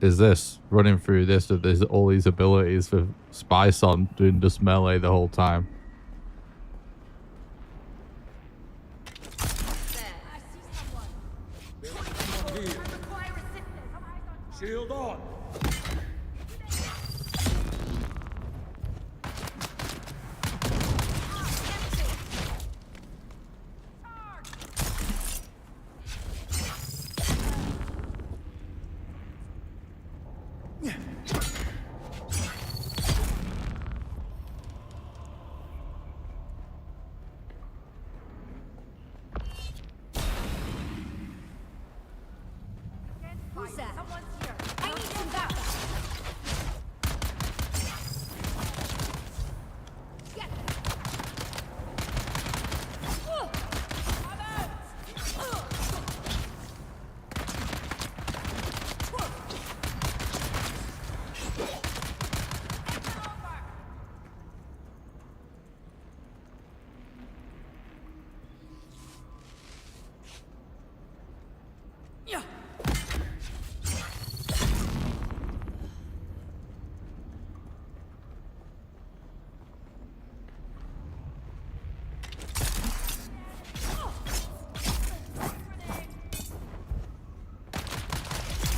is this? Running through this with all these abilities with Spice on, doing just melee the whole time. Shield on. Who's that? Someone's here. I need some backup. Get them. I'm out. Yeah.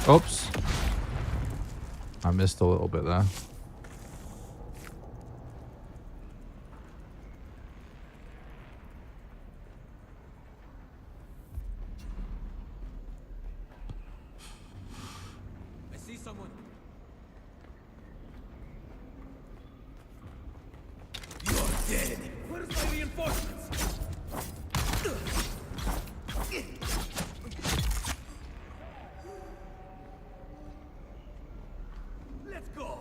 Oops. I missed a little bit there. I see someone. You're dead. Where's my reinforcements? Let's go.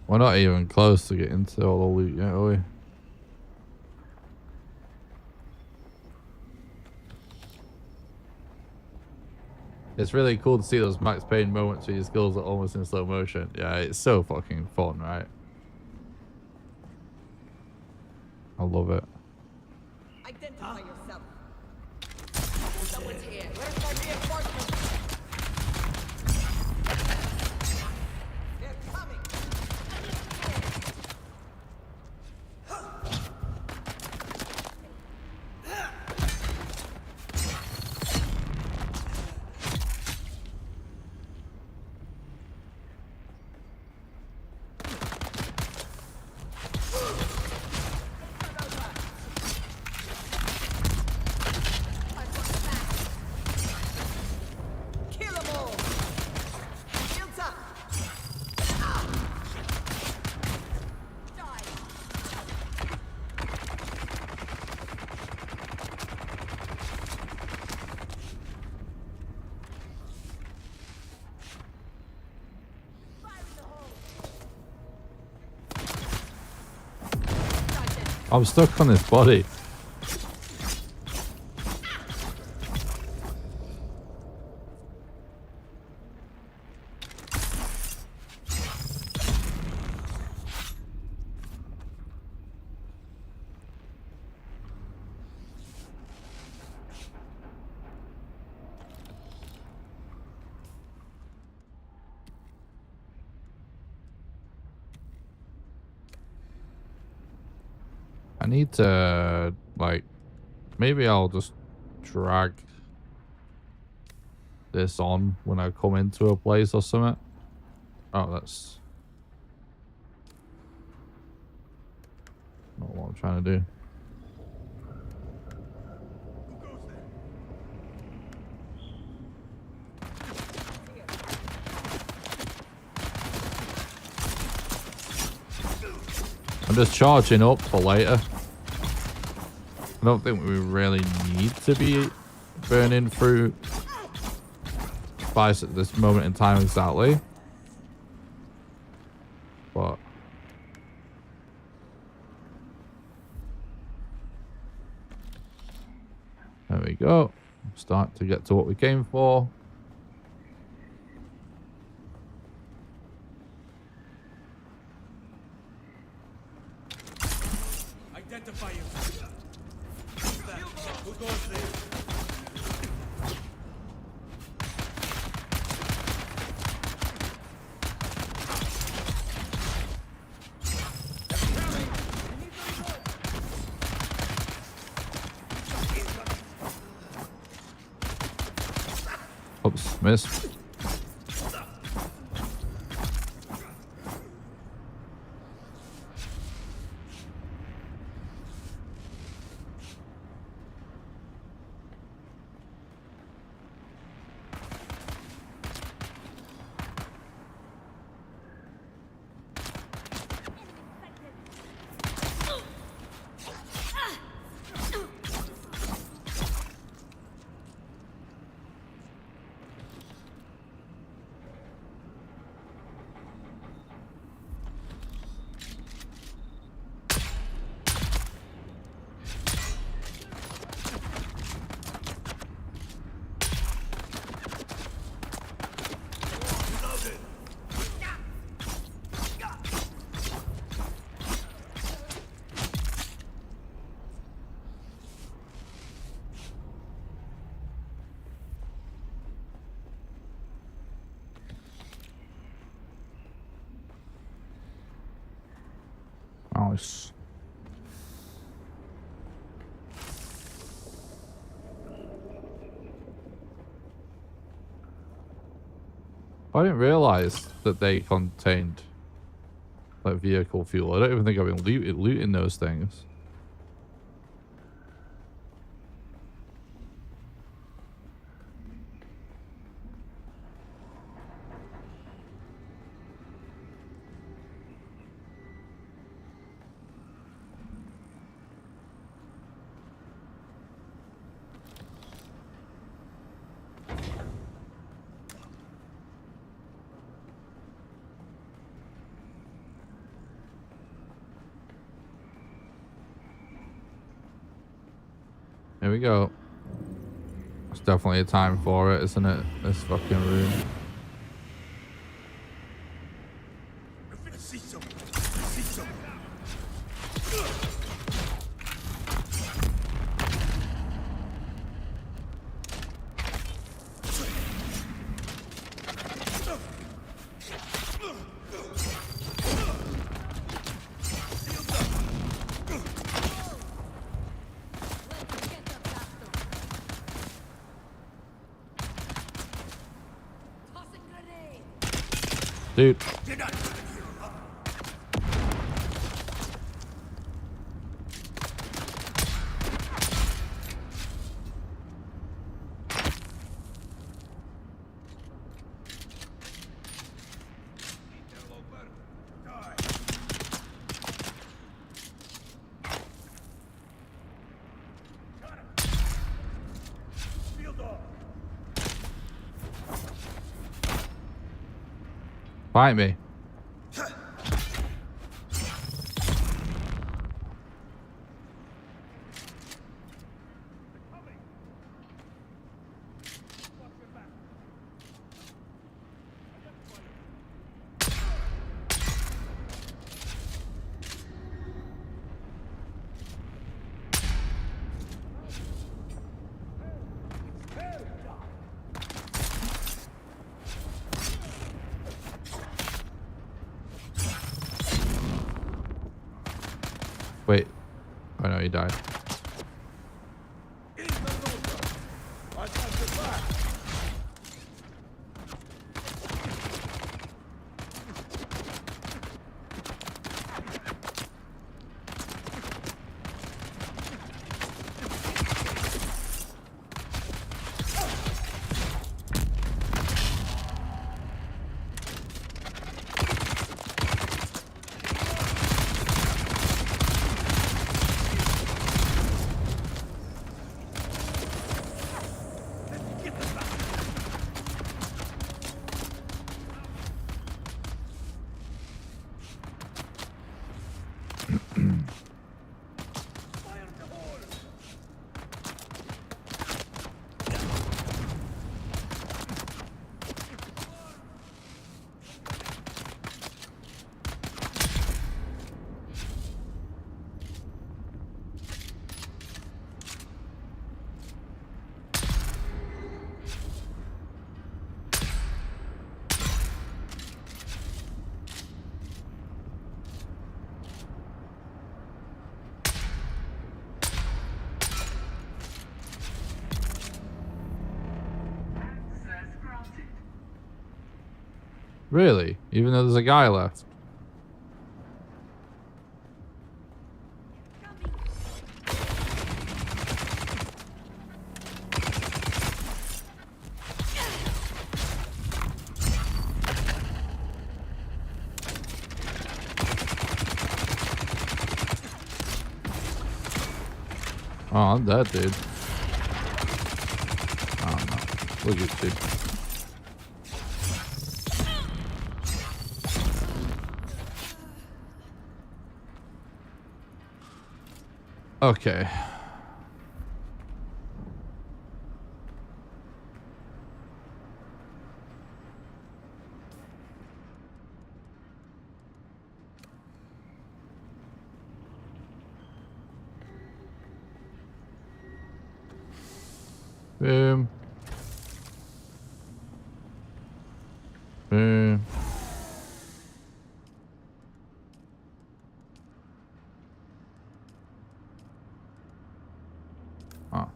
We're not even close to getting to all the loot yet, are we? It's really cool to see those Max Payne moments where your skills are almost in slow motion. Yeah, it's so fucking fun, right? I love it. Identify yourself. Someone's here. Where's my reinforcements? They're coming. Kill 'em all. Shields up. Die. I'm stuck on this body. I need to, like, maybe I'll just drag this on when I come into a place or something. Oh, that's not what I'm trying to do. I'm just charging up for later. I don't think we really need to be burning through spice at this moment in time exactly. But there we go. Start to get to what we came for. Identify you. Who goes there? Oops, missed. Nice. I didn't realize that they contained like vehicle fuel. I don't even think I've been looting those things. There we go. It's definitely a time for it, isn't it? This fucking room. Dude. Fight me. Wait. Oh no, he died. Really? Even though there's a guy left? Oh, I'm dead, dude. Oh no. Look at you. Okay. Boom. Boom. Oh.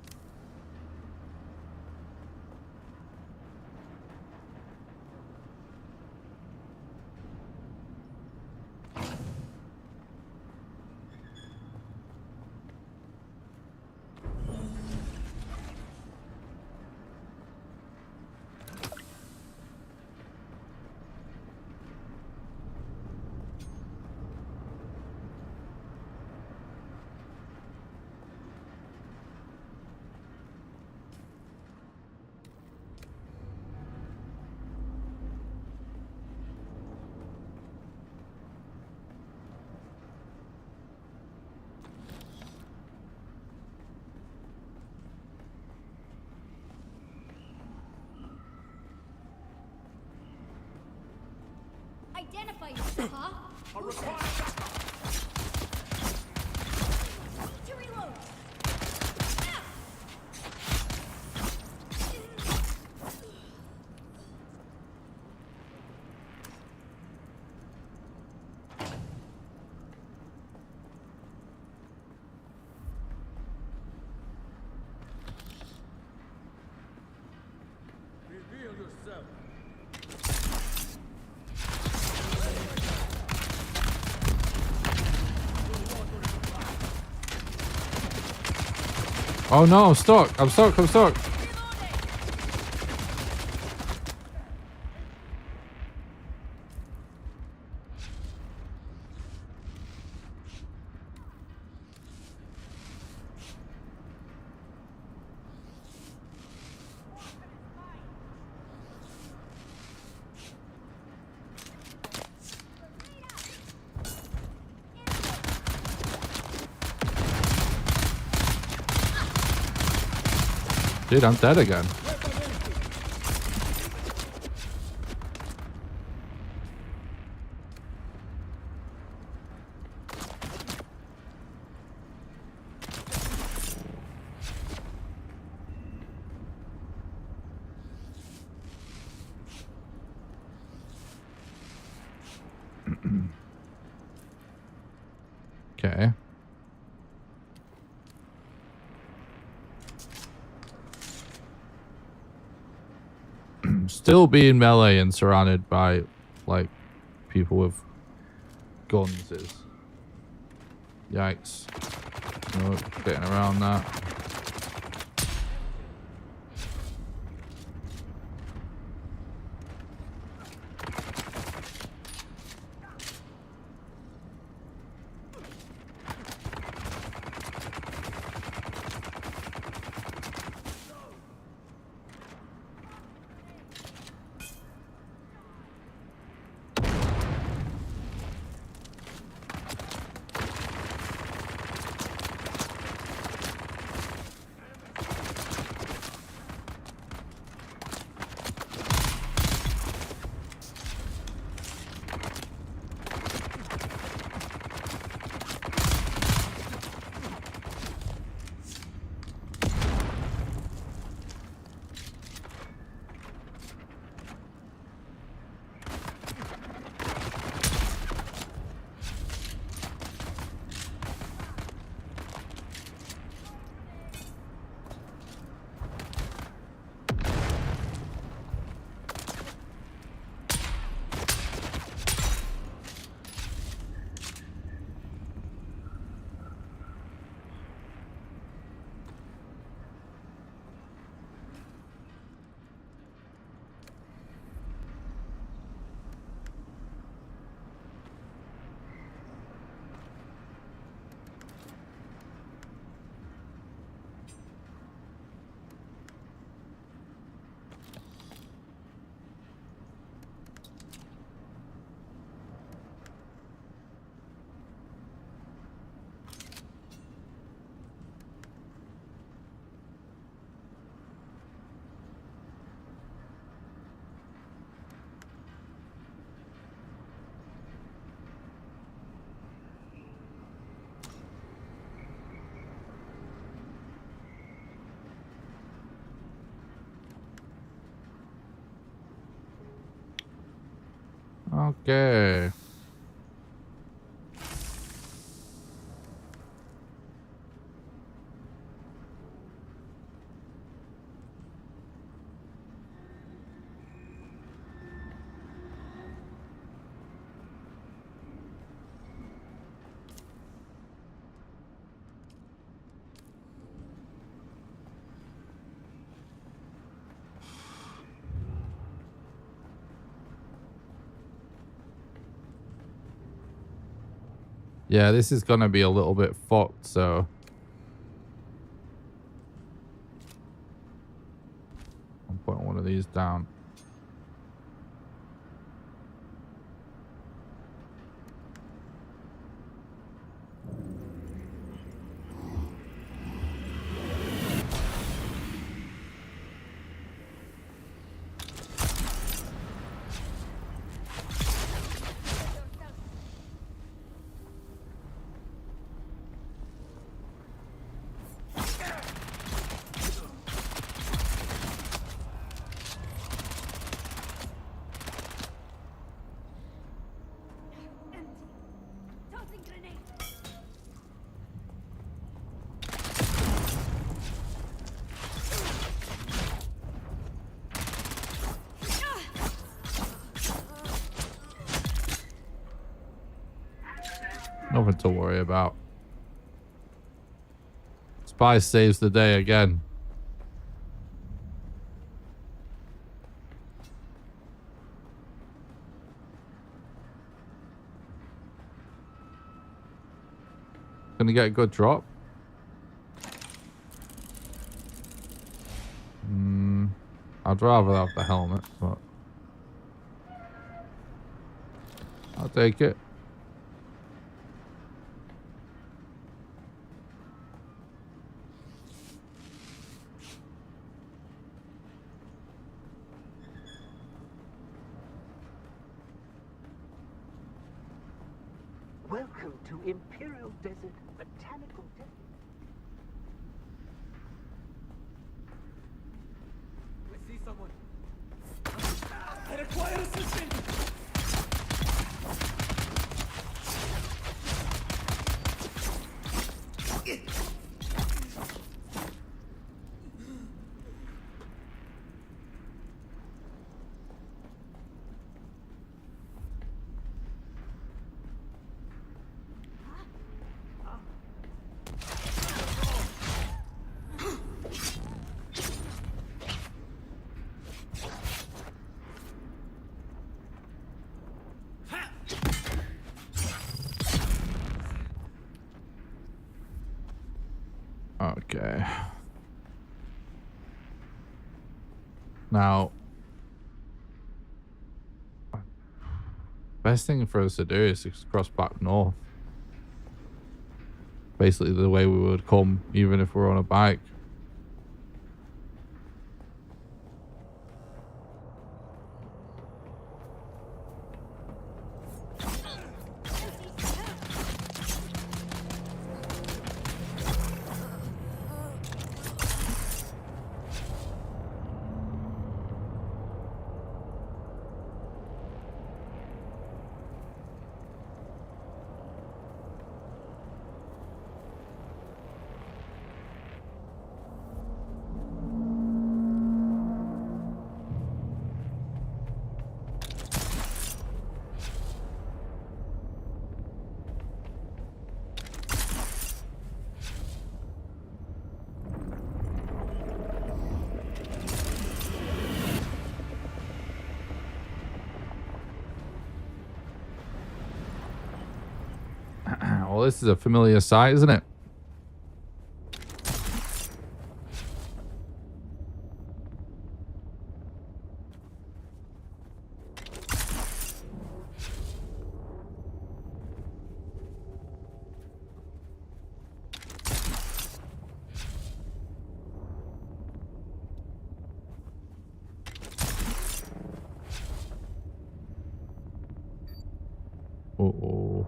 Identify yourself, huh? Who's that? To reload. Reveal yourself. Oh no, I'm stuck. I'm stuck. I'm stuck. Dude, I'm dead again. Okay. Still being melee and surrounded by, like, people with guns is... Yikes. No, getting around that. Okay. Yeah, this is gonna be a little bit fucked, so I'm putting one of these down. Tossing grenade. Nothing to worry about. Spy saves the day again. Gonna get a good drop. I'd rather have the helmet, but I'll take it. Welcome to Imperial Desert Botanical Desert. I see someone. I require assistance. Okay. Now, best thing for us to do is just cross back north. Basically the way we would come, even if we're on a bike. Well, this is a familiar sight, isn't it? Uh-oh.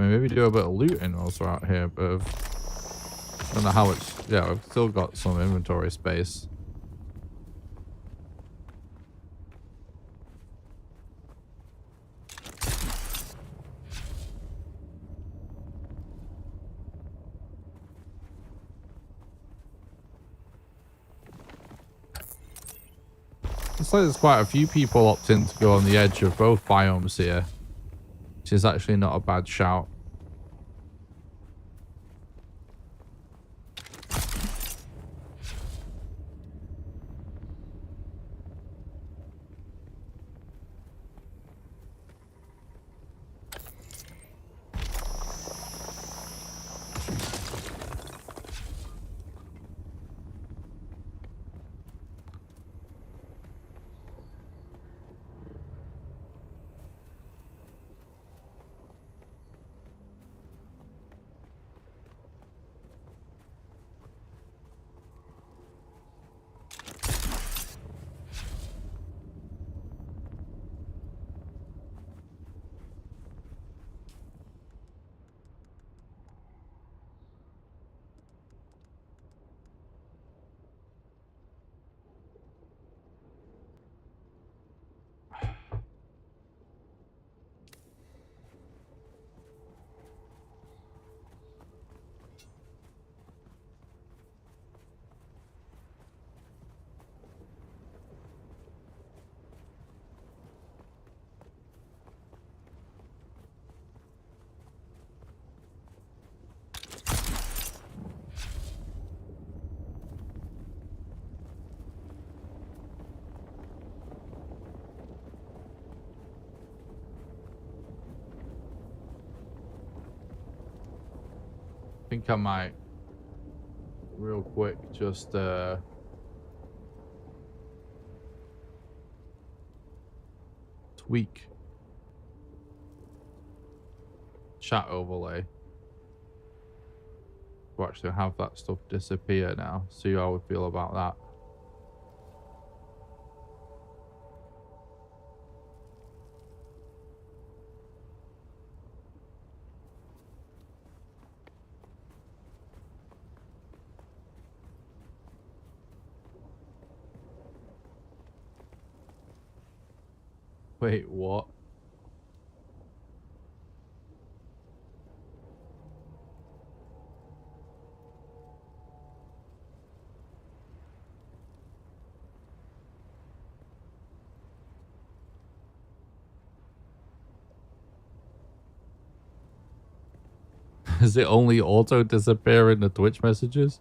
I mean, maybe do a bit of looting whilst we're out here, but I don't know how much. Yeah, we've still got some inventory space. Looks like there's quite a few people opting to go on the edge of both biomes here, which is actually not a bad shout. I think I might real quick just tweak chat overlay to actually have that stuff disappear now. See how I would feel about that. Wait, what? Is it only auto disappear in the Twitch messages?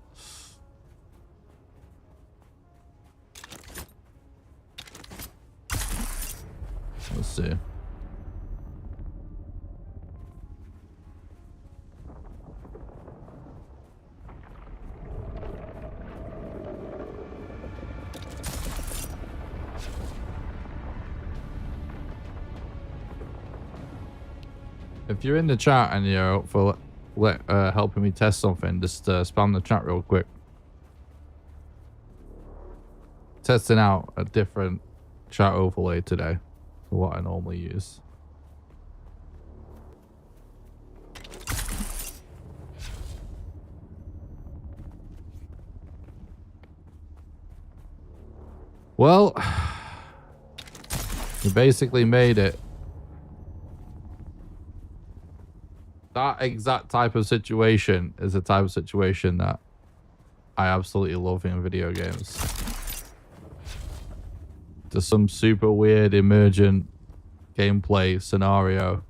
Let's see. If you're in the chat and you're up for helping me test something, just spam the chat real quick. Testing out a different chat overlay today to what I normally use. Well, you basically made it. That exact type of situation is the type of situation that I absolutely love in video games. Just some super weird emergent gameplay scenario.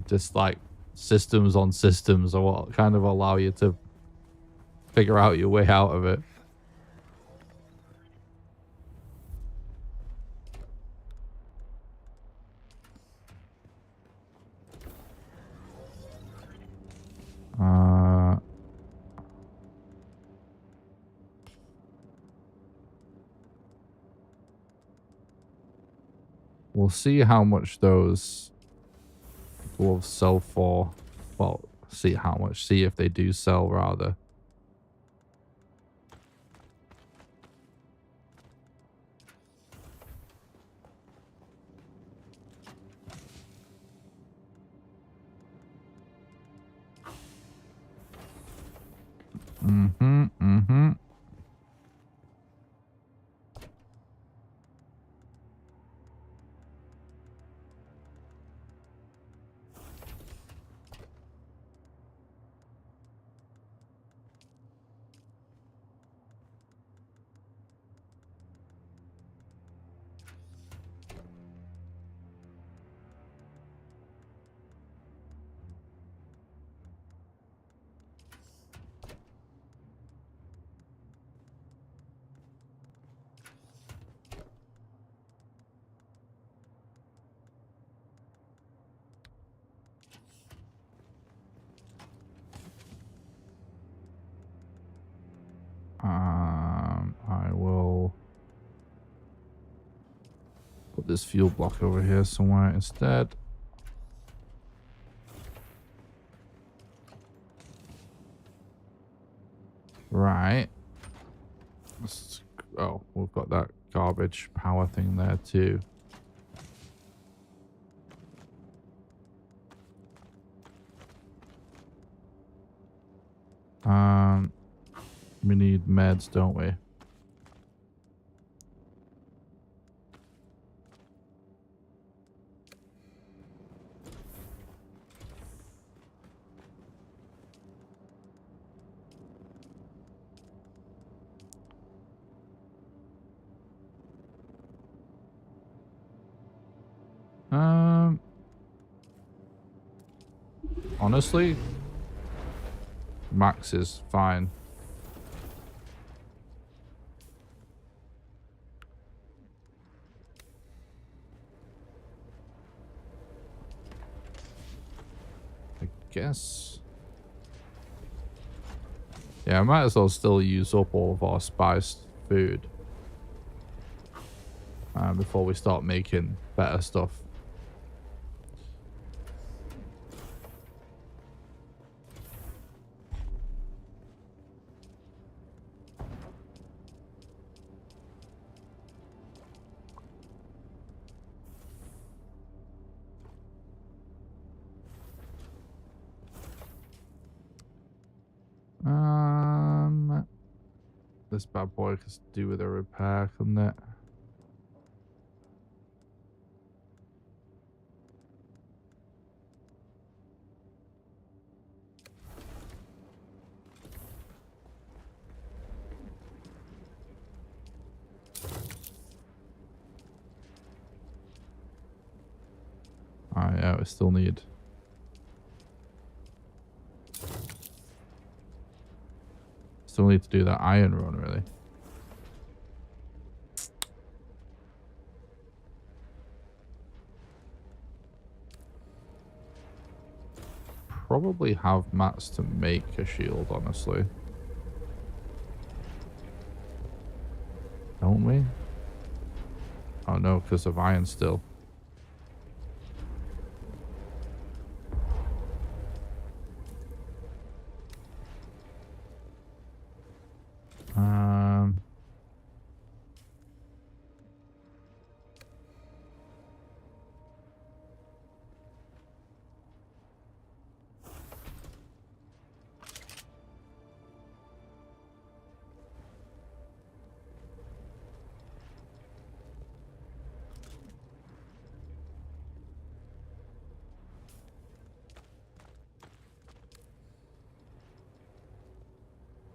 Just like systems on systems are what kind of allow you to figure out your way out of it. We'll see how much those gloves sell for. Well, see how much. See if they do sell, rather. Mm-hmm. Mm-hmm. I will put this fuel block over here somewhere instead. Right. Oh, we've got that garbage power thing there too. We need meds, don't we? Honestly, Max is fine. I guess. Yeah, I might as well still use up all of our spiced food before we start making better stuff. This bad boy could do with a repair, couldn't it? Oh yeah, we still need. Still need to do that iron run, really. Probably have mats to make a shield, honestly. Don't we? Oh no, because of iron still.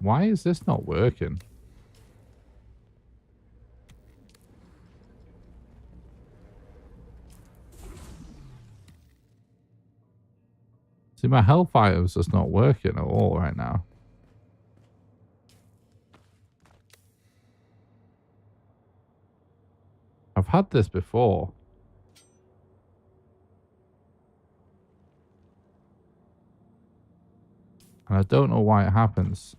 Why is this not working? See, my health items just not working at all right now. I've had this before. And I don't know why it happens.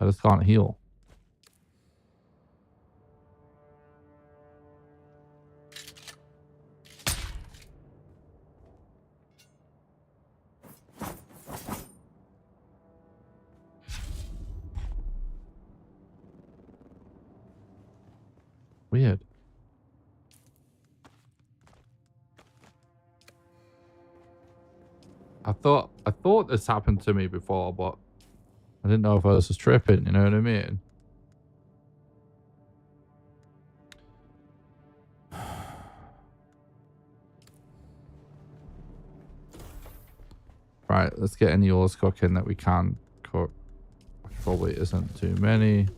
I just can't heal. Weird. I thought this happened to me before, but I didn't know if I was just tripping, you know what I mean? Right, let's get any yours cooking that we can cook. Probably isn't too many.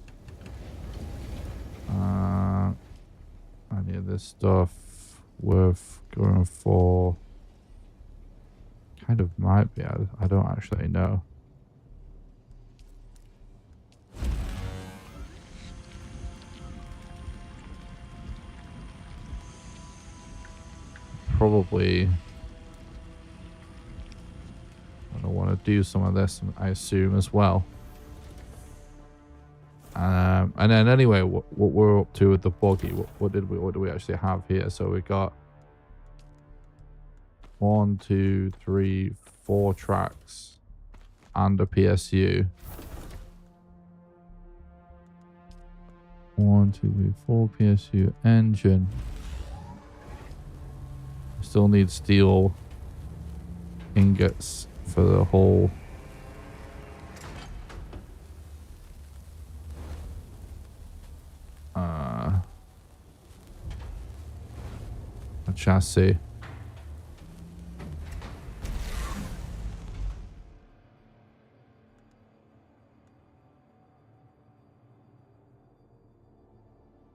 Any of this stuff worth going for? Kind of might be. I don't actually know. Probably. I want to do some of this, I assume, as well. And then anyway, what we're up to with the buggy? What do we actually have here? So we got 1, 2, 3, 4 tracks and a PSU. 1, 2, 3, 4 PSU engine. Still need steel ingots for the whole. A chassis.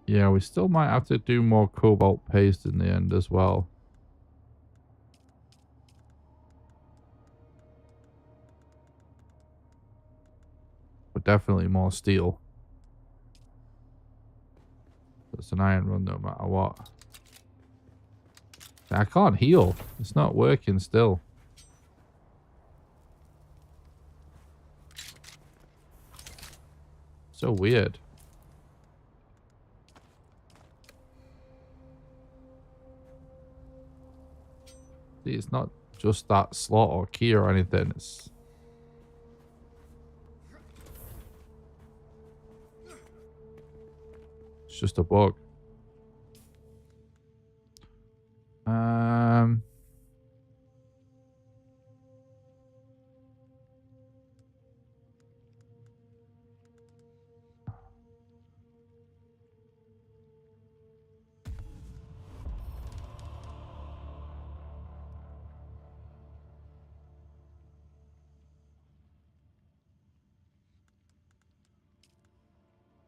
Yeah, we still might have to do more cobalt paste in the end as well. But definitely more steel. It's an iron run no matter what. I can't heal. It's not working still. So weird. See, it's not just that slot or key or anything. It's just a bug.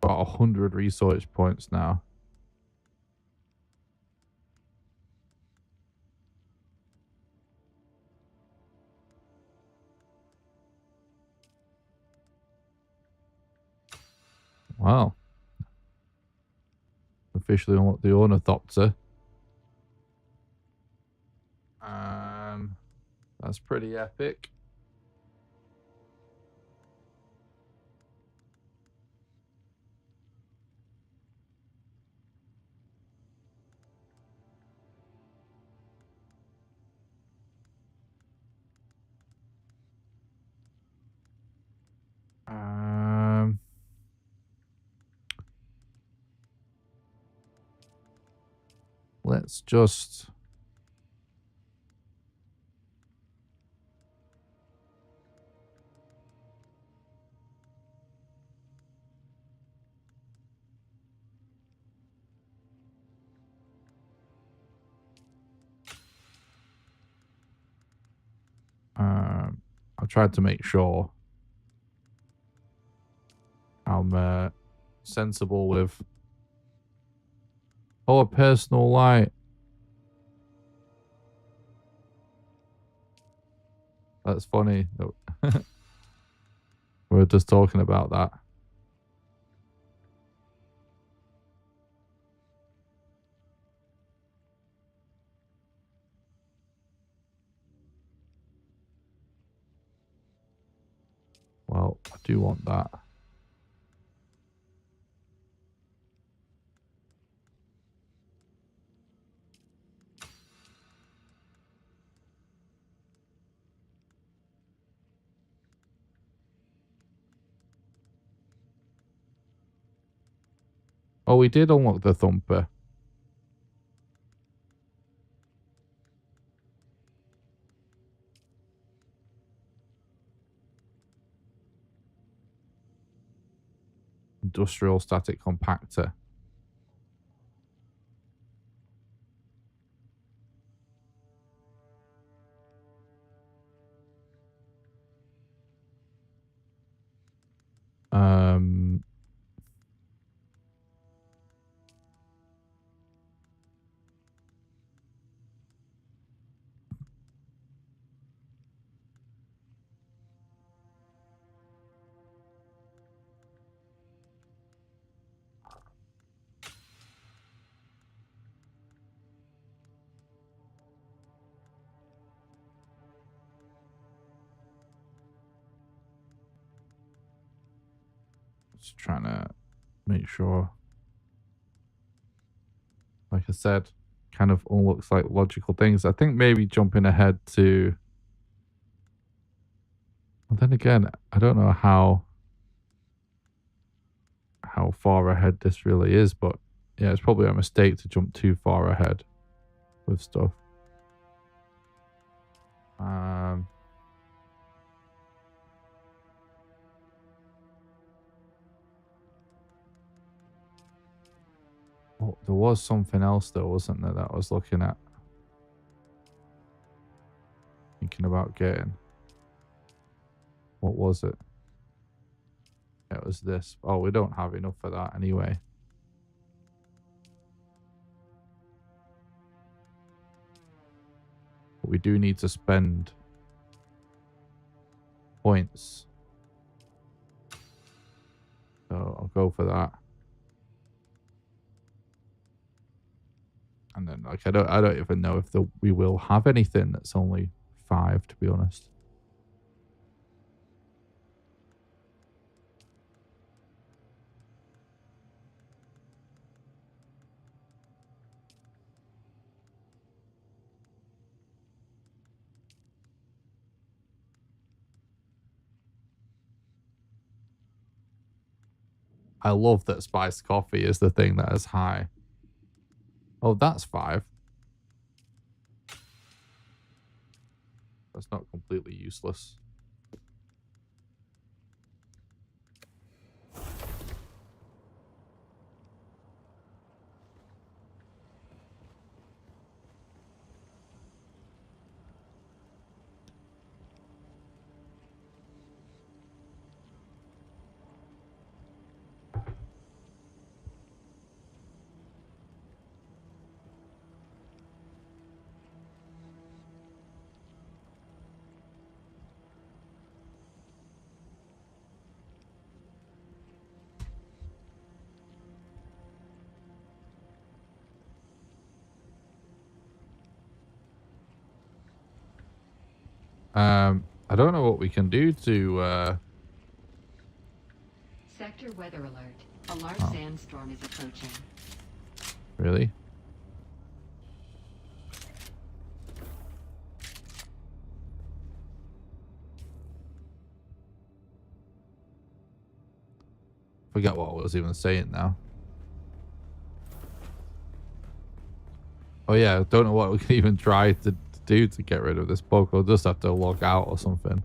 Got 100 research points now. Wow. Officially unlocked the Ornithopter. That's pretty epic. Let's just I tried to make sure I'm sensible with a personal light. That's funny. We were just talking about that. Well, I do want that. Oh, we did unlock the Thumper. Industrial static compactor. Just trying to make sure. Like I said, kind of all looks like logical things. I think maybe jumping ahead to. Well, then again, I don't know how far ahead this really is, but yeah, it's probably a mistake to jump too far ahead with stuff. Oh, there was something else though, wasn't there, that I was looking at? Thinking about getting. What was it? It was this. Oh, we don't have enough for that anyway. But we do need to spend points. So I'll go for that. And then like I don't even know if we will have anything that's only 5, to be honest. I love that spiced coffee is the thing that is high. Oh, that's 5. That's not completely useless. I don't know what we can do to Sector weather alert. A large sandstorm is approaching. really. Forget what I was even saying now. Oh yeah, I don't know what we can even try to do to get rid of this bug. We'll just have to log out or something.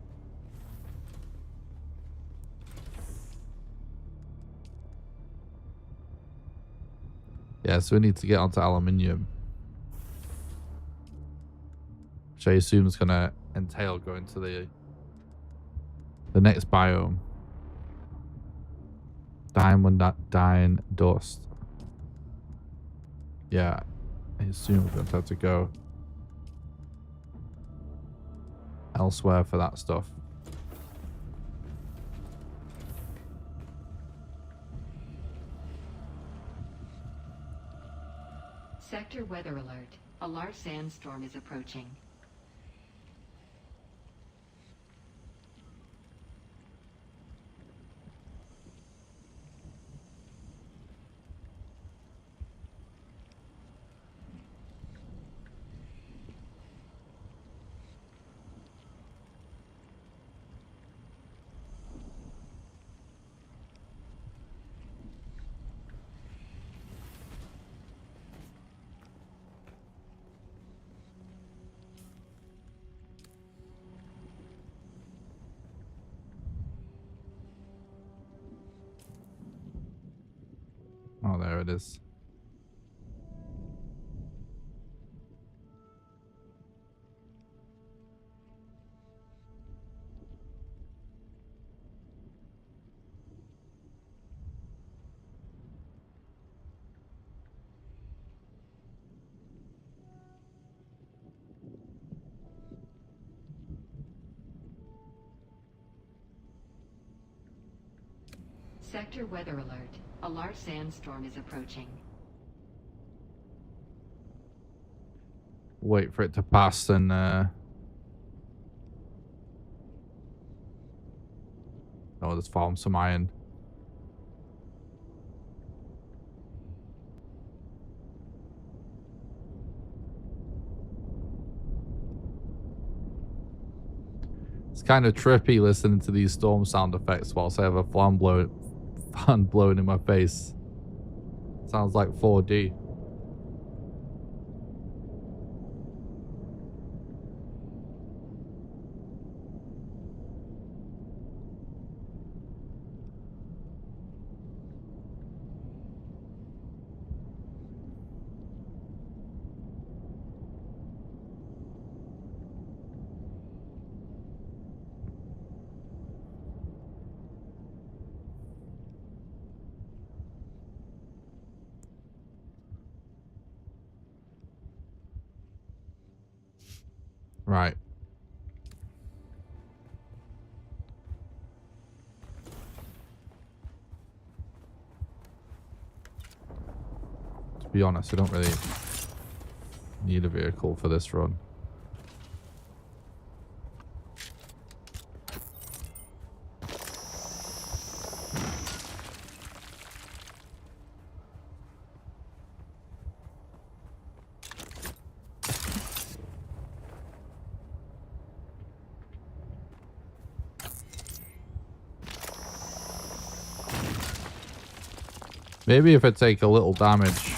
Yeah, so we need to get onto aluminium. Which I assume is going to entail going to the next biome. Diamond dine dust. Yeah, I assume we're going to have to go elsewhere for that stuff. Sector weather alert. A large sandstorm is approaching. Oh, there it is. Sector weather alert. A large sandstorm is approaching. Wait for it to pass and oh, let's farm some iron. It's kind of trippy listening to these storm sound effects whilst I have a fan blowing in my face. Sounds like 4D. Right. To be honest, I don't really need a vehicle for this run. Maybe if I take a little damage.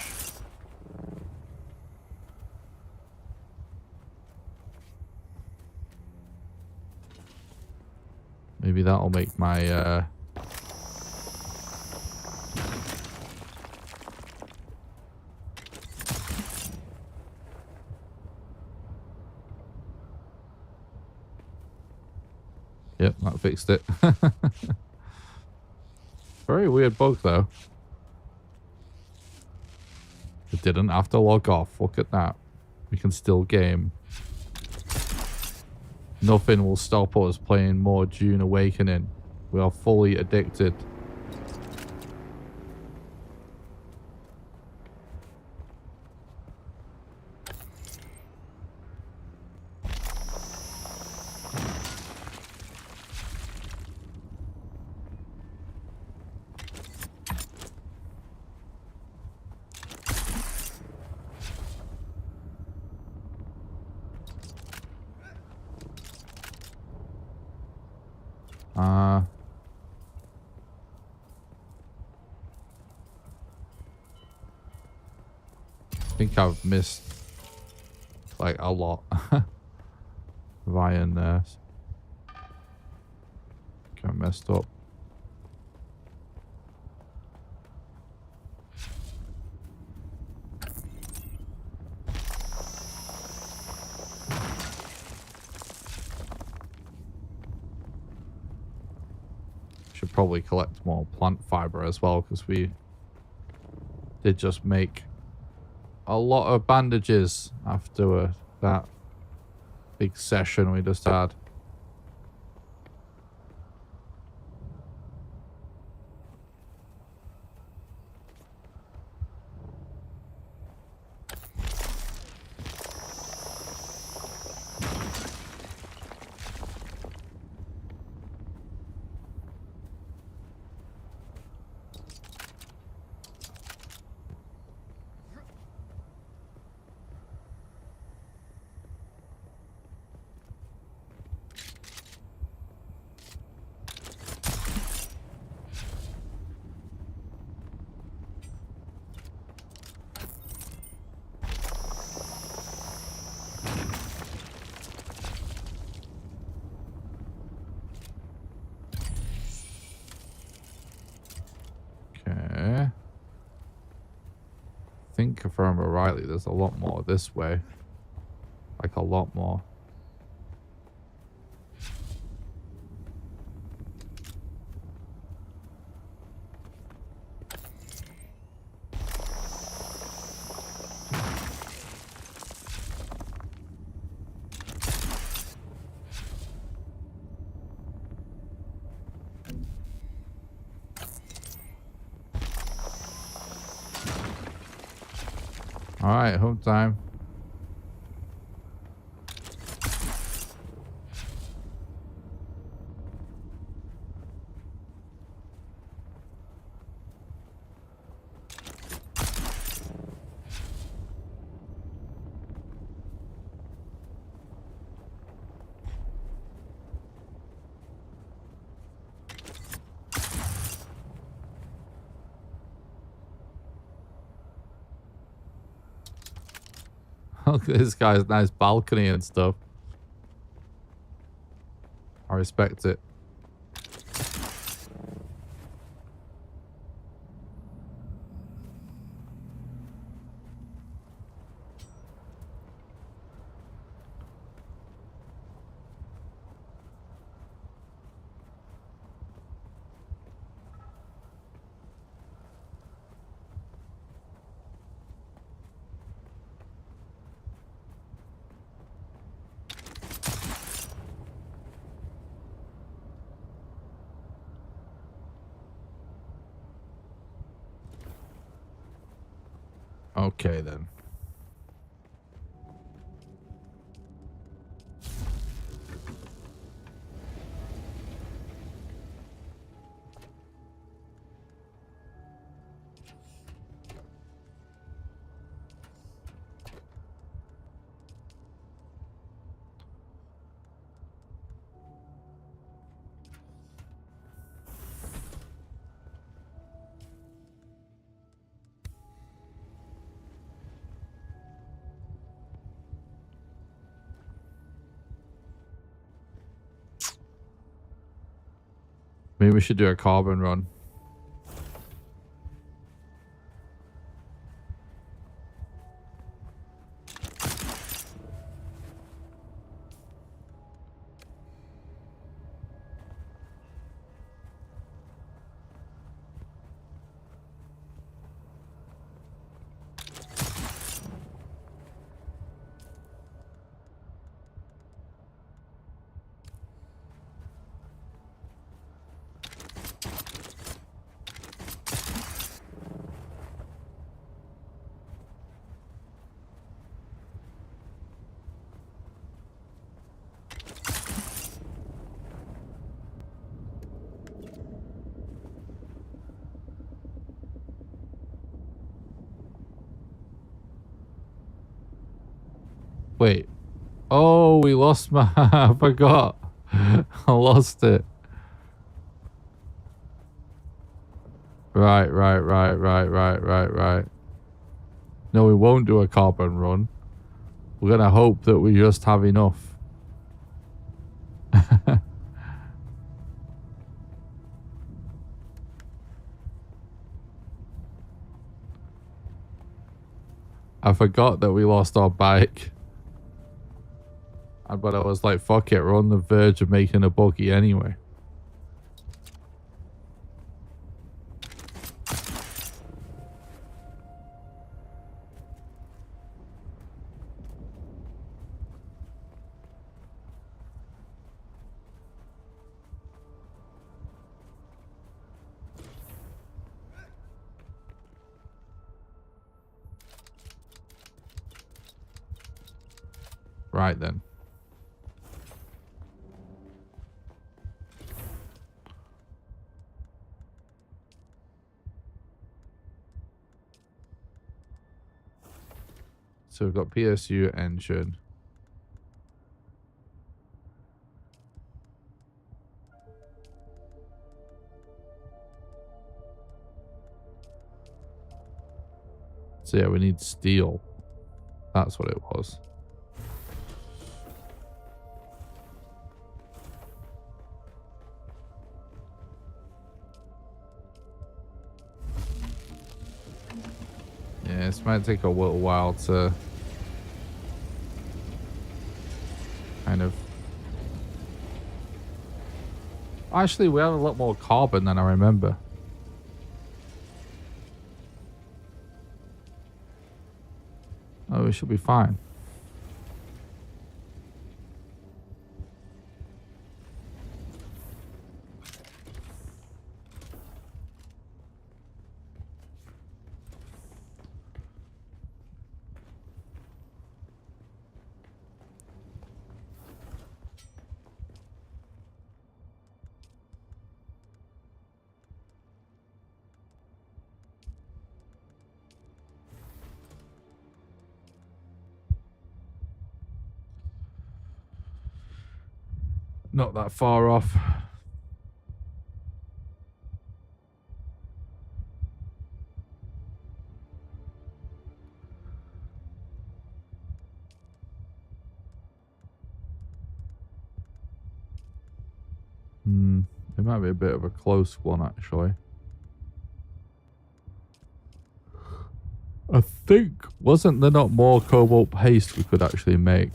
Maybe that'll make my Yep, that fixed it. Very weird bug though. It didn't have to log off. Look at that. We can still game. Nothing will stop us playing more Dune Awakening. We are fully addicted. I think I've missed like a lot of iron there. Got messed up. Should probably collect more plant fiber as well, because we did just make a lot of bandages after that big session we just had. think if I remember rightly, there's a lot more this way. Like a lot more. Alright, home time. Look at this guy's nice balcony and stuff. I respect it. Okay then. Maybe we should do a carbon run. Wait. Oh, we lost my... I forgot. I lost it. Right. No, we won't do a carbon run. We're going to hope that we just have enough. I forgot that we lost our bike. But I was like, fuck it, we're on the verge of making a buggy anyway. Right then. So we've got PSU engine. So yeah, we need steel. That's what it was. Yeah, this might take a little while to kind of... Actually, we have a lot more carbon than I remember. Oh, we should be fine. Not that far off. It might be a bit of a close one, actually. I think, wasn't there not more cobalt paste we could actually make?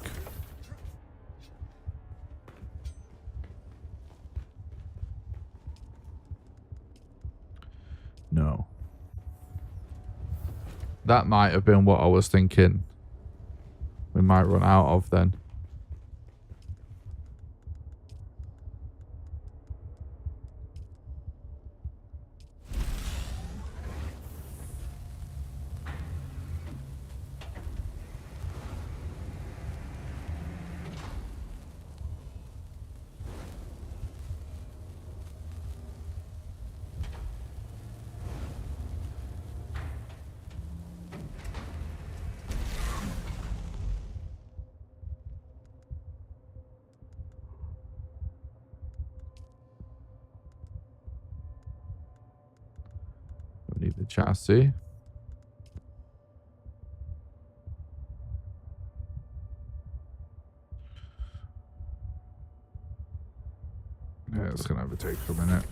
No. That might have been what I was thinking. We might run out of then. We need the chassis. Yeah, it's gonna have to take a minute.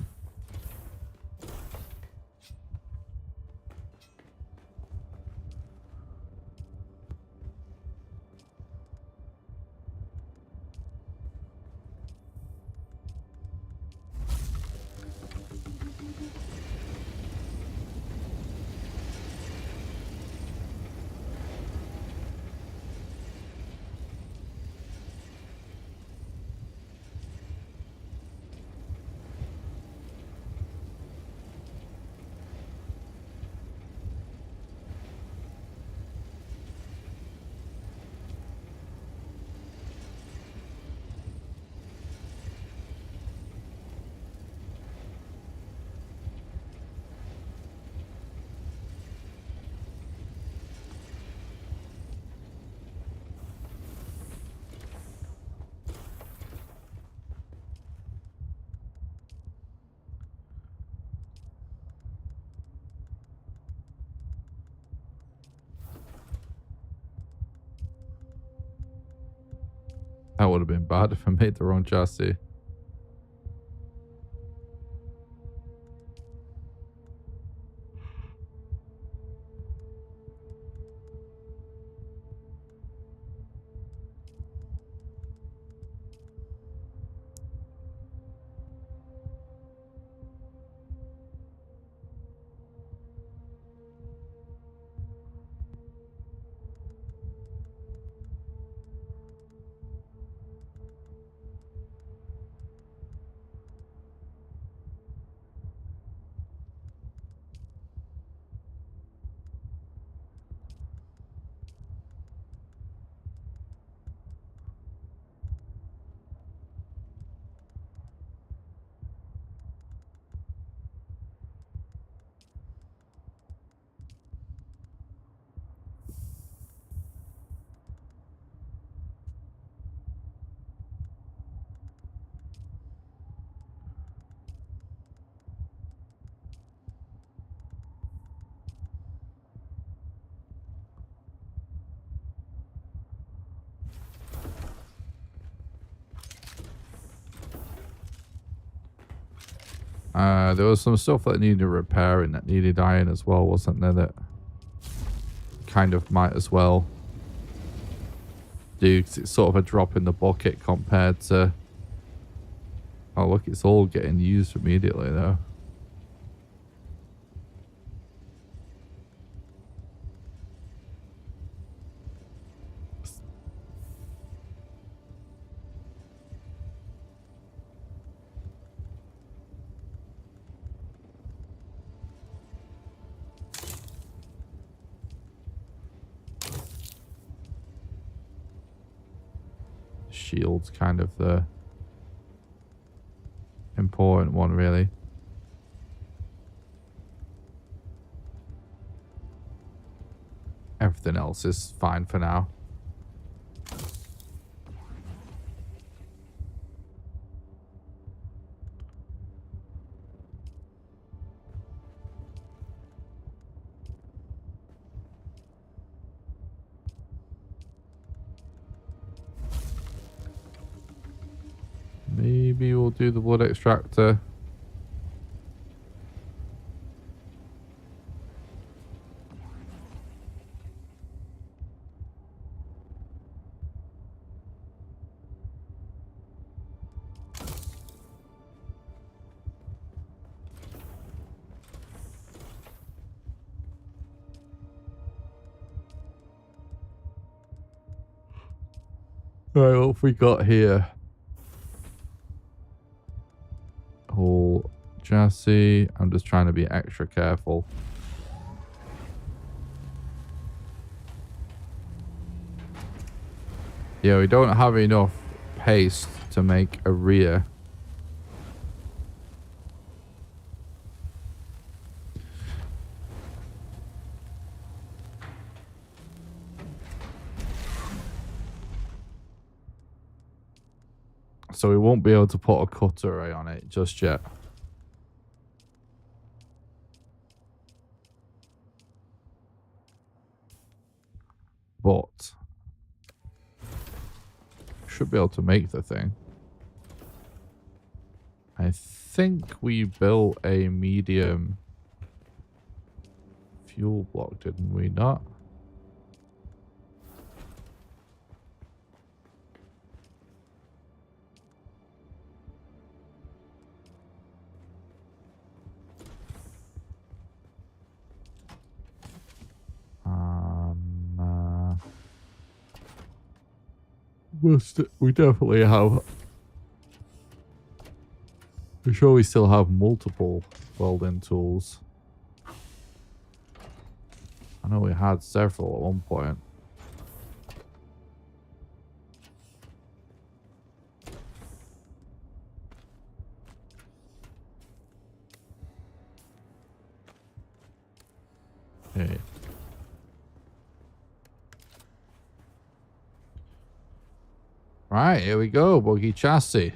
That would have been bad if I made the wrong chassis. There was some stuff that needed repairing that needed iron as well, wasn't there? That kind of might as well do, because it's sort of a drop in the bucket compared to... Oh, look, it's all getting used immediately, though. Shield's kind of the important one, really. Everything else is fine for now. Maybe we'll do the blood extractor. Right, what have we got here? Whole chassis. I'm just trying to be extra careful. Yeah, we don't have enough paste to make a rear. So we won't be able to put a cutter array on it just yet. But should be able to make the thing. I think we built a medium fuel block, didn't we not? We definitely have. I'm sure we still have multiple welding tools. I know we had several at one point. Okay. Right, here we go. Buggy chassis.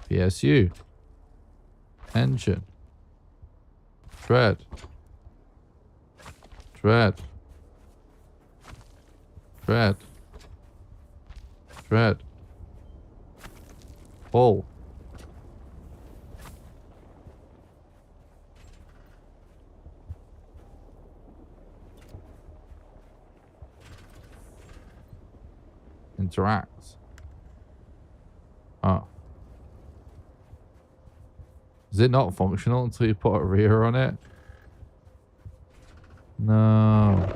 PSU. Engine. Tread. Tread. Tread. Tread. Pull. Interacts. Oh. Is it not functional until you put a rear on it? No.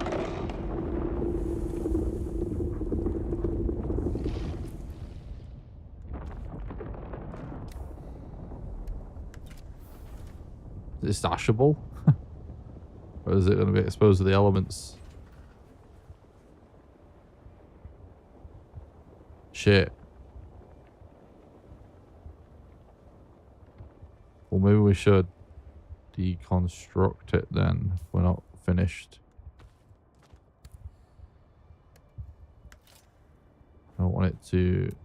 Is it stashable? Or is it going to be exposed to the elements? Shit. Well, maybe we should deconstruct it then if we're not finished. I don't want it to...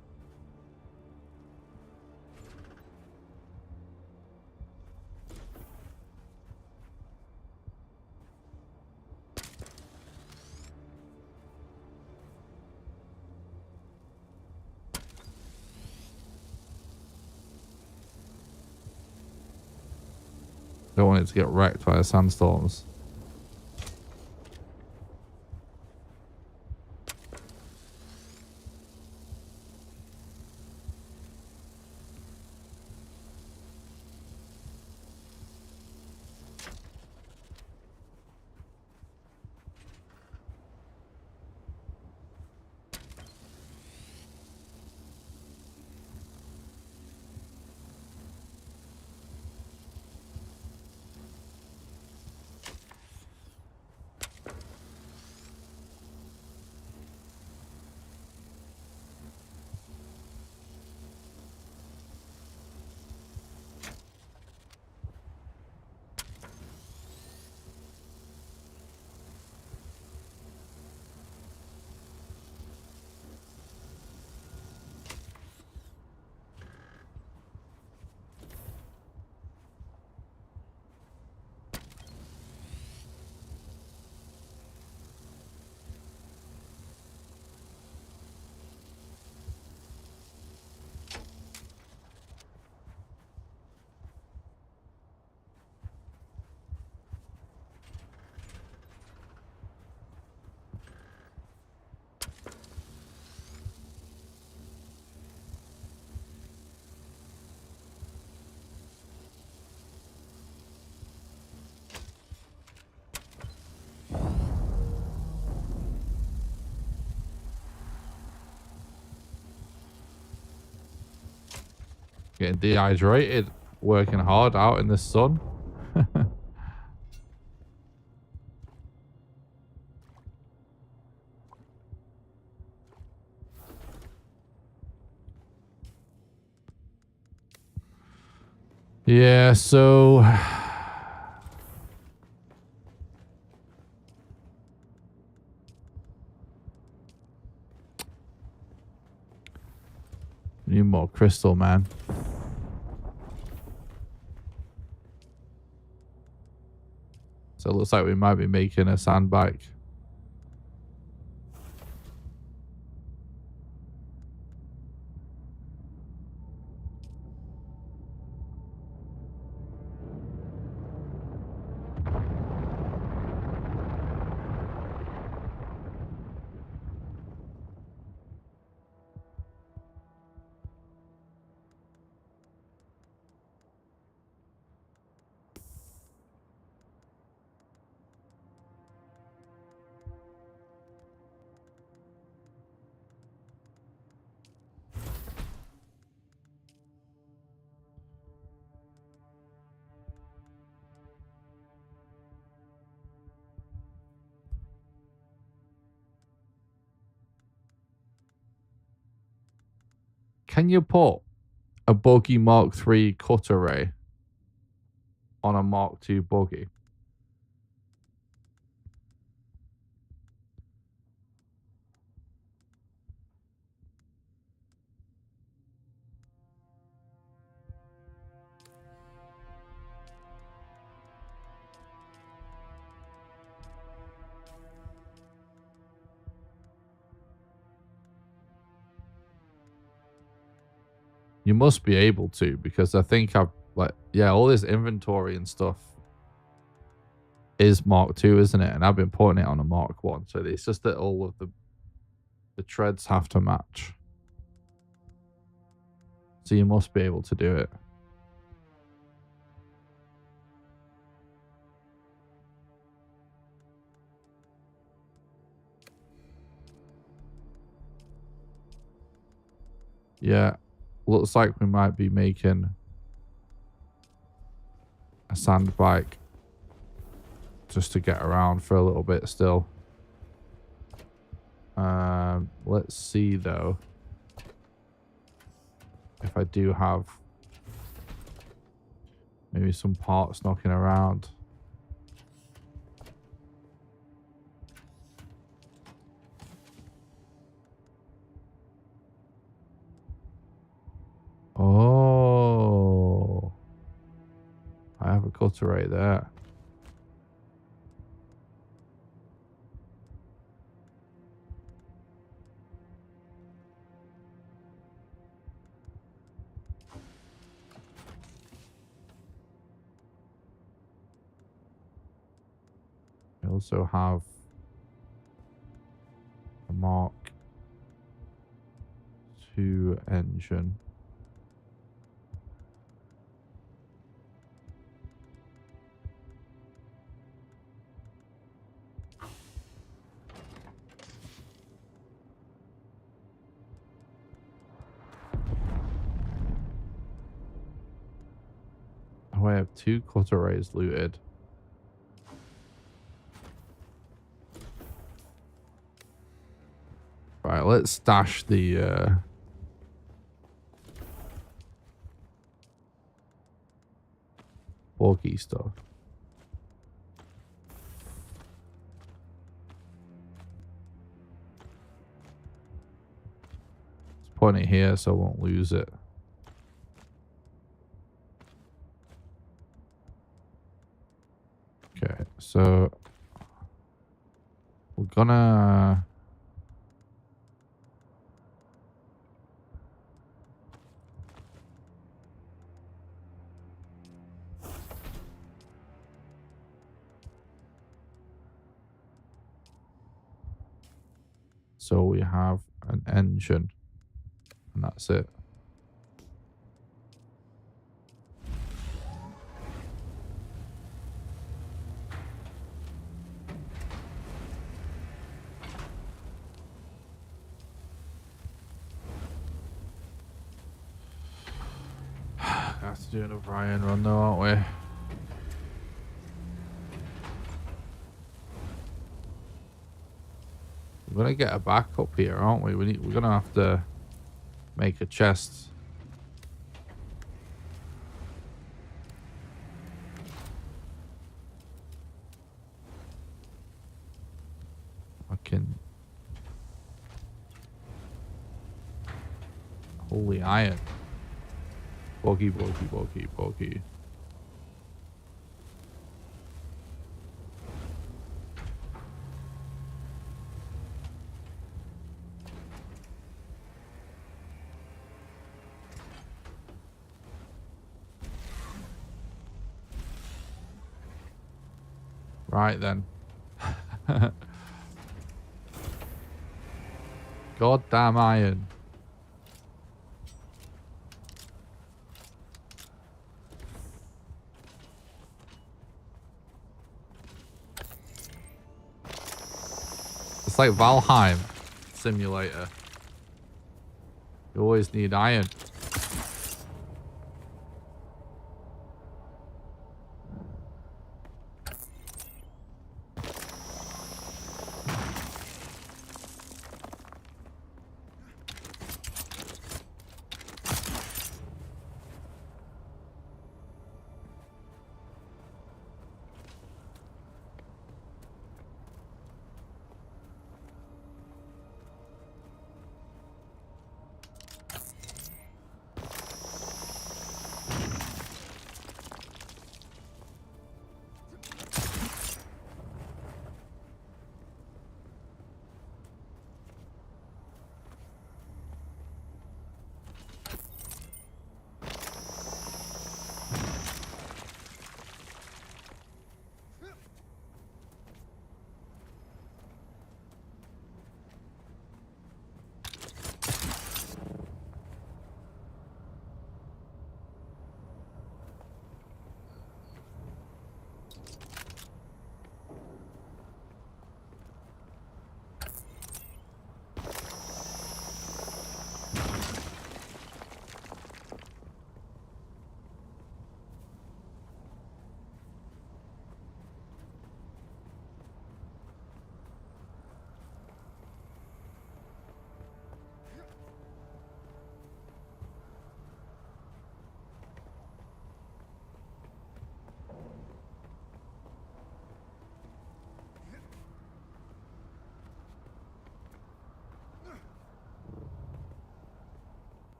Don't want it to get wrecked by the sandstorms. Getting dehydrated, working hard out in the sun. Yeah, so need more crystal, man. So it looks like we might be making a sandbike. Can you put a buggy Mark III cut array on a Mark II buggy? You must be able to, because I think I've all this inventory and stuff is Mark II, isn't it? And I've been putting it on a Mark I, so it's just that all of the treads have to match. So you must be able to do it. Yeah, looks like we might be making a sand bike just to get around for a little bit still. Let's see though if I do have maybe some parts knocking around. Oh, I have a cutter right there. I also have a Mark II engine. Oh, I have 2 cutter rays looted. Right, let's stash the bulky stuff. Let's put it here so I won't lose it. Okay, so we're gonna so we have an engine and that's it. have to do another iron run though, aren't we? We're gonna get a backup here, aren't we? We're gonna have to make a chest. Fucking holy iron. Boggy, boggy, boggy, boggy. Right then. Goddamn iron. It's like Valheim simulator. You always need iron.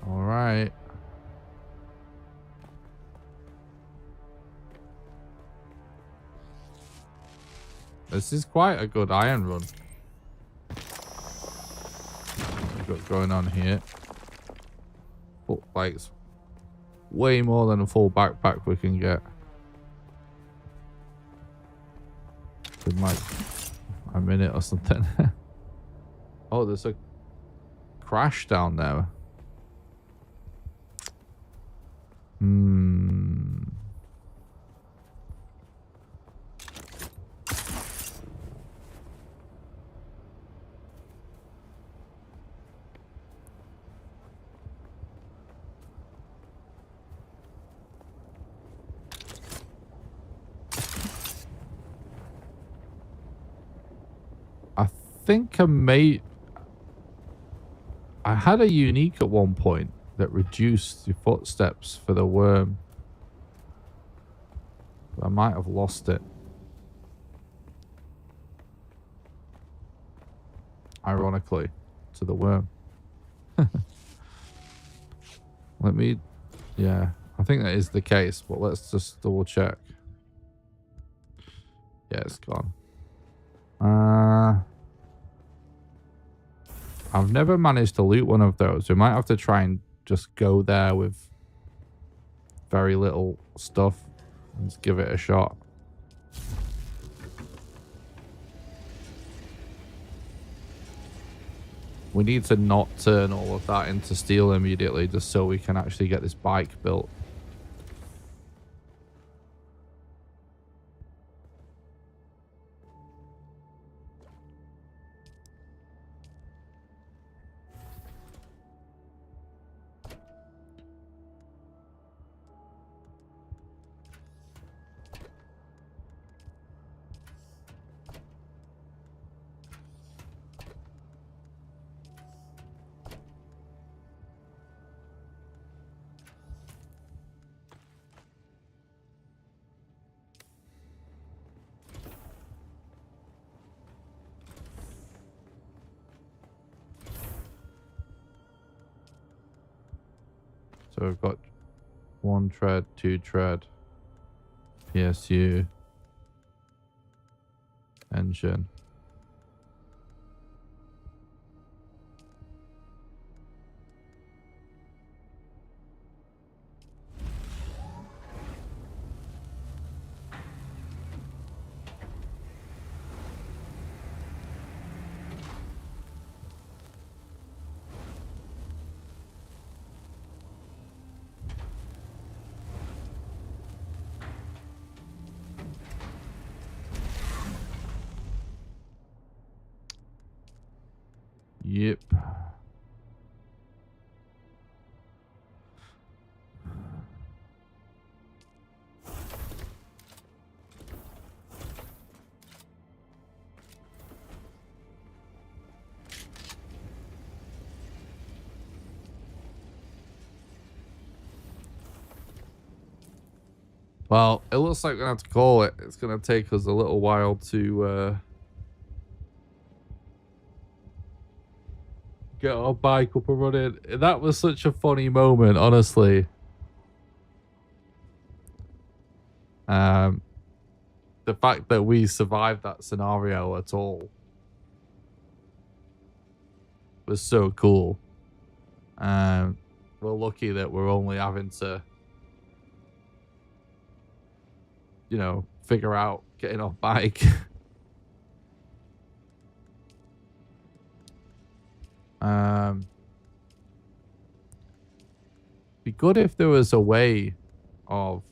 All right. This is quite a good iron run. We've got going on here. But like, it's way more than a full backpack we can get. In like a minute or something. Oh, there's a crash down there. I think I had a unique at one point that reduced your footsteps for the worm. But I might have lost it. ironically, to the worm. Let me... Yeah, I think that is the case, but let's just double check. Yeah, it's gone. I've never managed to loot one of those. We might have to try and just go there with very little stuff and just give it a shot. We need to not turn all of that into steel immediately just so we can actually get this bike built. So we've got 1 tread, 2 tread, PSU, engine. Yep. Well, it looks like we're gonna have to call it. It's gonna take us a little while to get our bike up and running. That was such a funny moment, honestly. The fact that we survived that scenario at all was so cool. We're lucky that we're only having to, you know, figure out getting off bike. Be good if there was a way of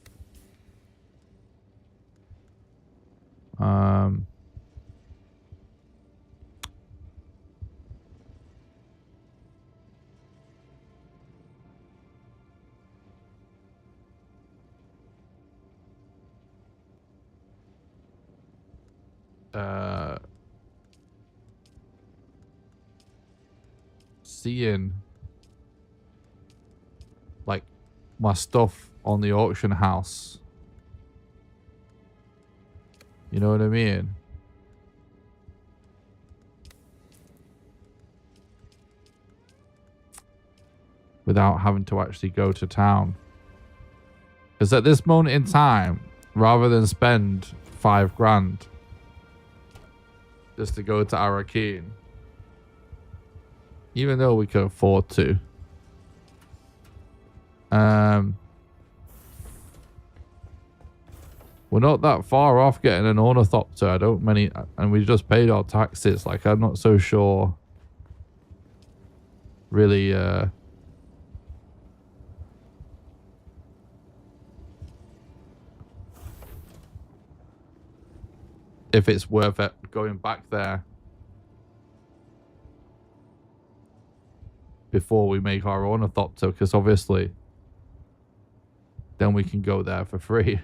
seeing like my stuff on the auction house. You know what I mean? Without having to actually go to town. Because at this moment in time, rather than spend 5 grand just to go to Arakeen, even though we can afford to, we're not that far off getting an ornithopter. And we just paid our taxes. Like, I'm not so sure really if it's worth it going back there before we make our ornithopter, because obviously then we can go there for free.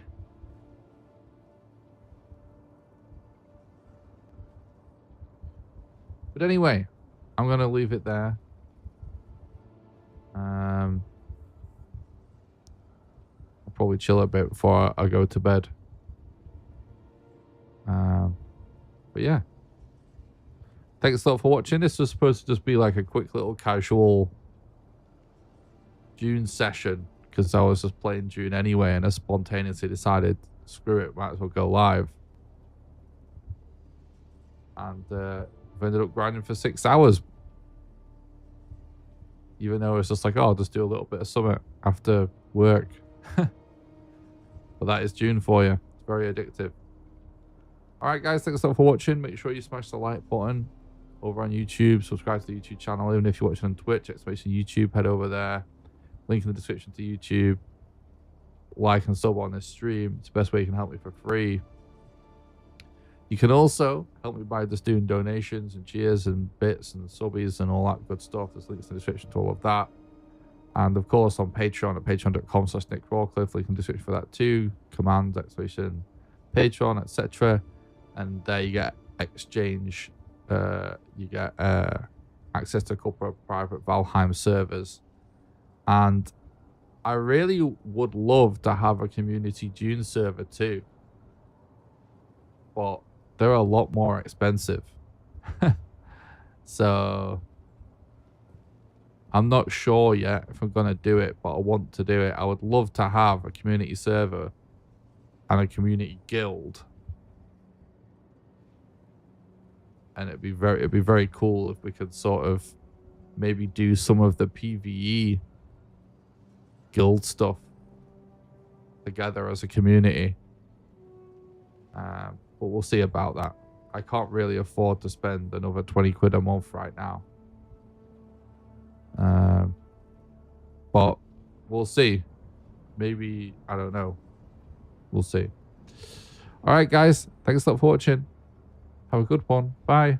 But anyway, I'm gonna leave it there. I'll probably chill a bit before I go to bed. But yeah, thanks a lot for watching. This was supposed to just be like a quick little casual Dune session because I was just playing Dune anyway, and I spontaneously decided, screw it, might as well go live. And I've ended up grinding for 6 hours. Even though it's just like, oh, I'll just do a little bit of something after work. But that is Dune for you. It's very addictive. Alright guys, thanks a lot for watching. Make sure you smash the like button over on YouTube. Subscribe to the YouTube channel. Even if you're watching on Twitch, !YouTube, head over there. Link in the description to YouTube. Like and sub on this stream. It's the best way you can help me for free. You can also help me by just doing donations and cheers and bits and subbies and all that good stuff. There's links in the description to all of that. And of course on Patreon at patreon.com/NickRawcliffe. Link in the description for that too. Command, exclamation, Patreon, etc. And there you get exchange. You get access to a couple of private Valheim servers. And I really would love to have a community Dune server too. But they're a lot more expensive. So I'm not sure yet if I'm going to do it, but I want to do it. I would love to have a community server and a community guild. And it'd be very cool if we could sort of maybe do some of the PvE guild stuff together as a community. But we'll see about that. I can't really afford to spend another 20 quid a month right now. But we'll see. Maybe, I don't know. We'll see. All right, guys. Thanks a lot for watching. Have a good one. Bye.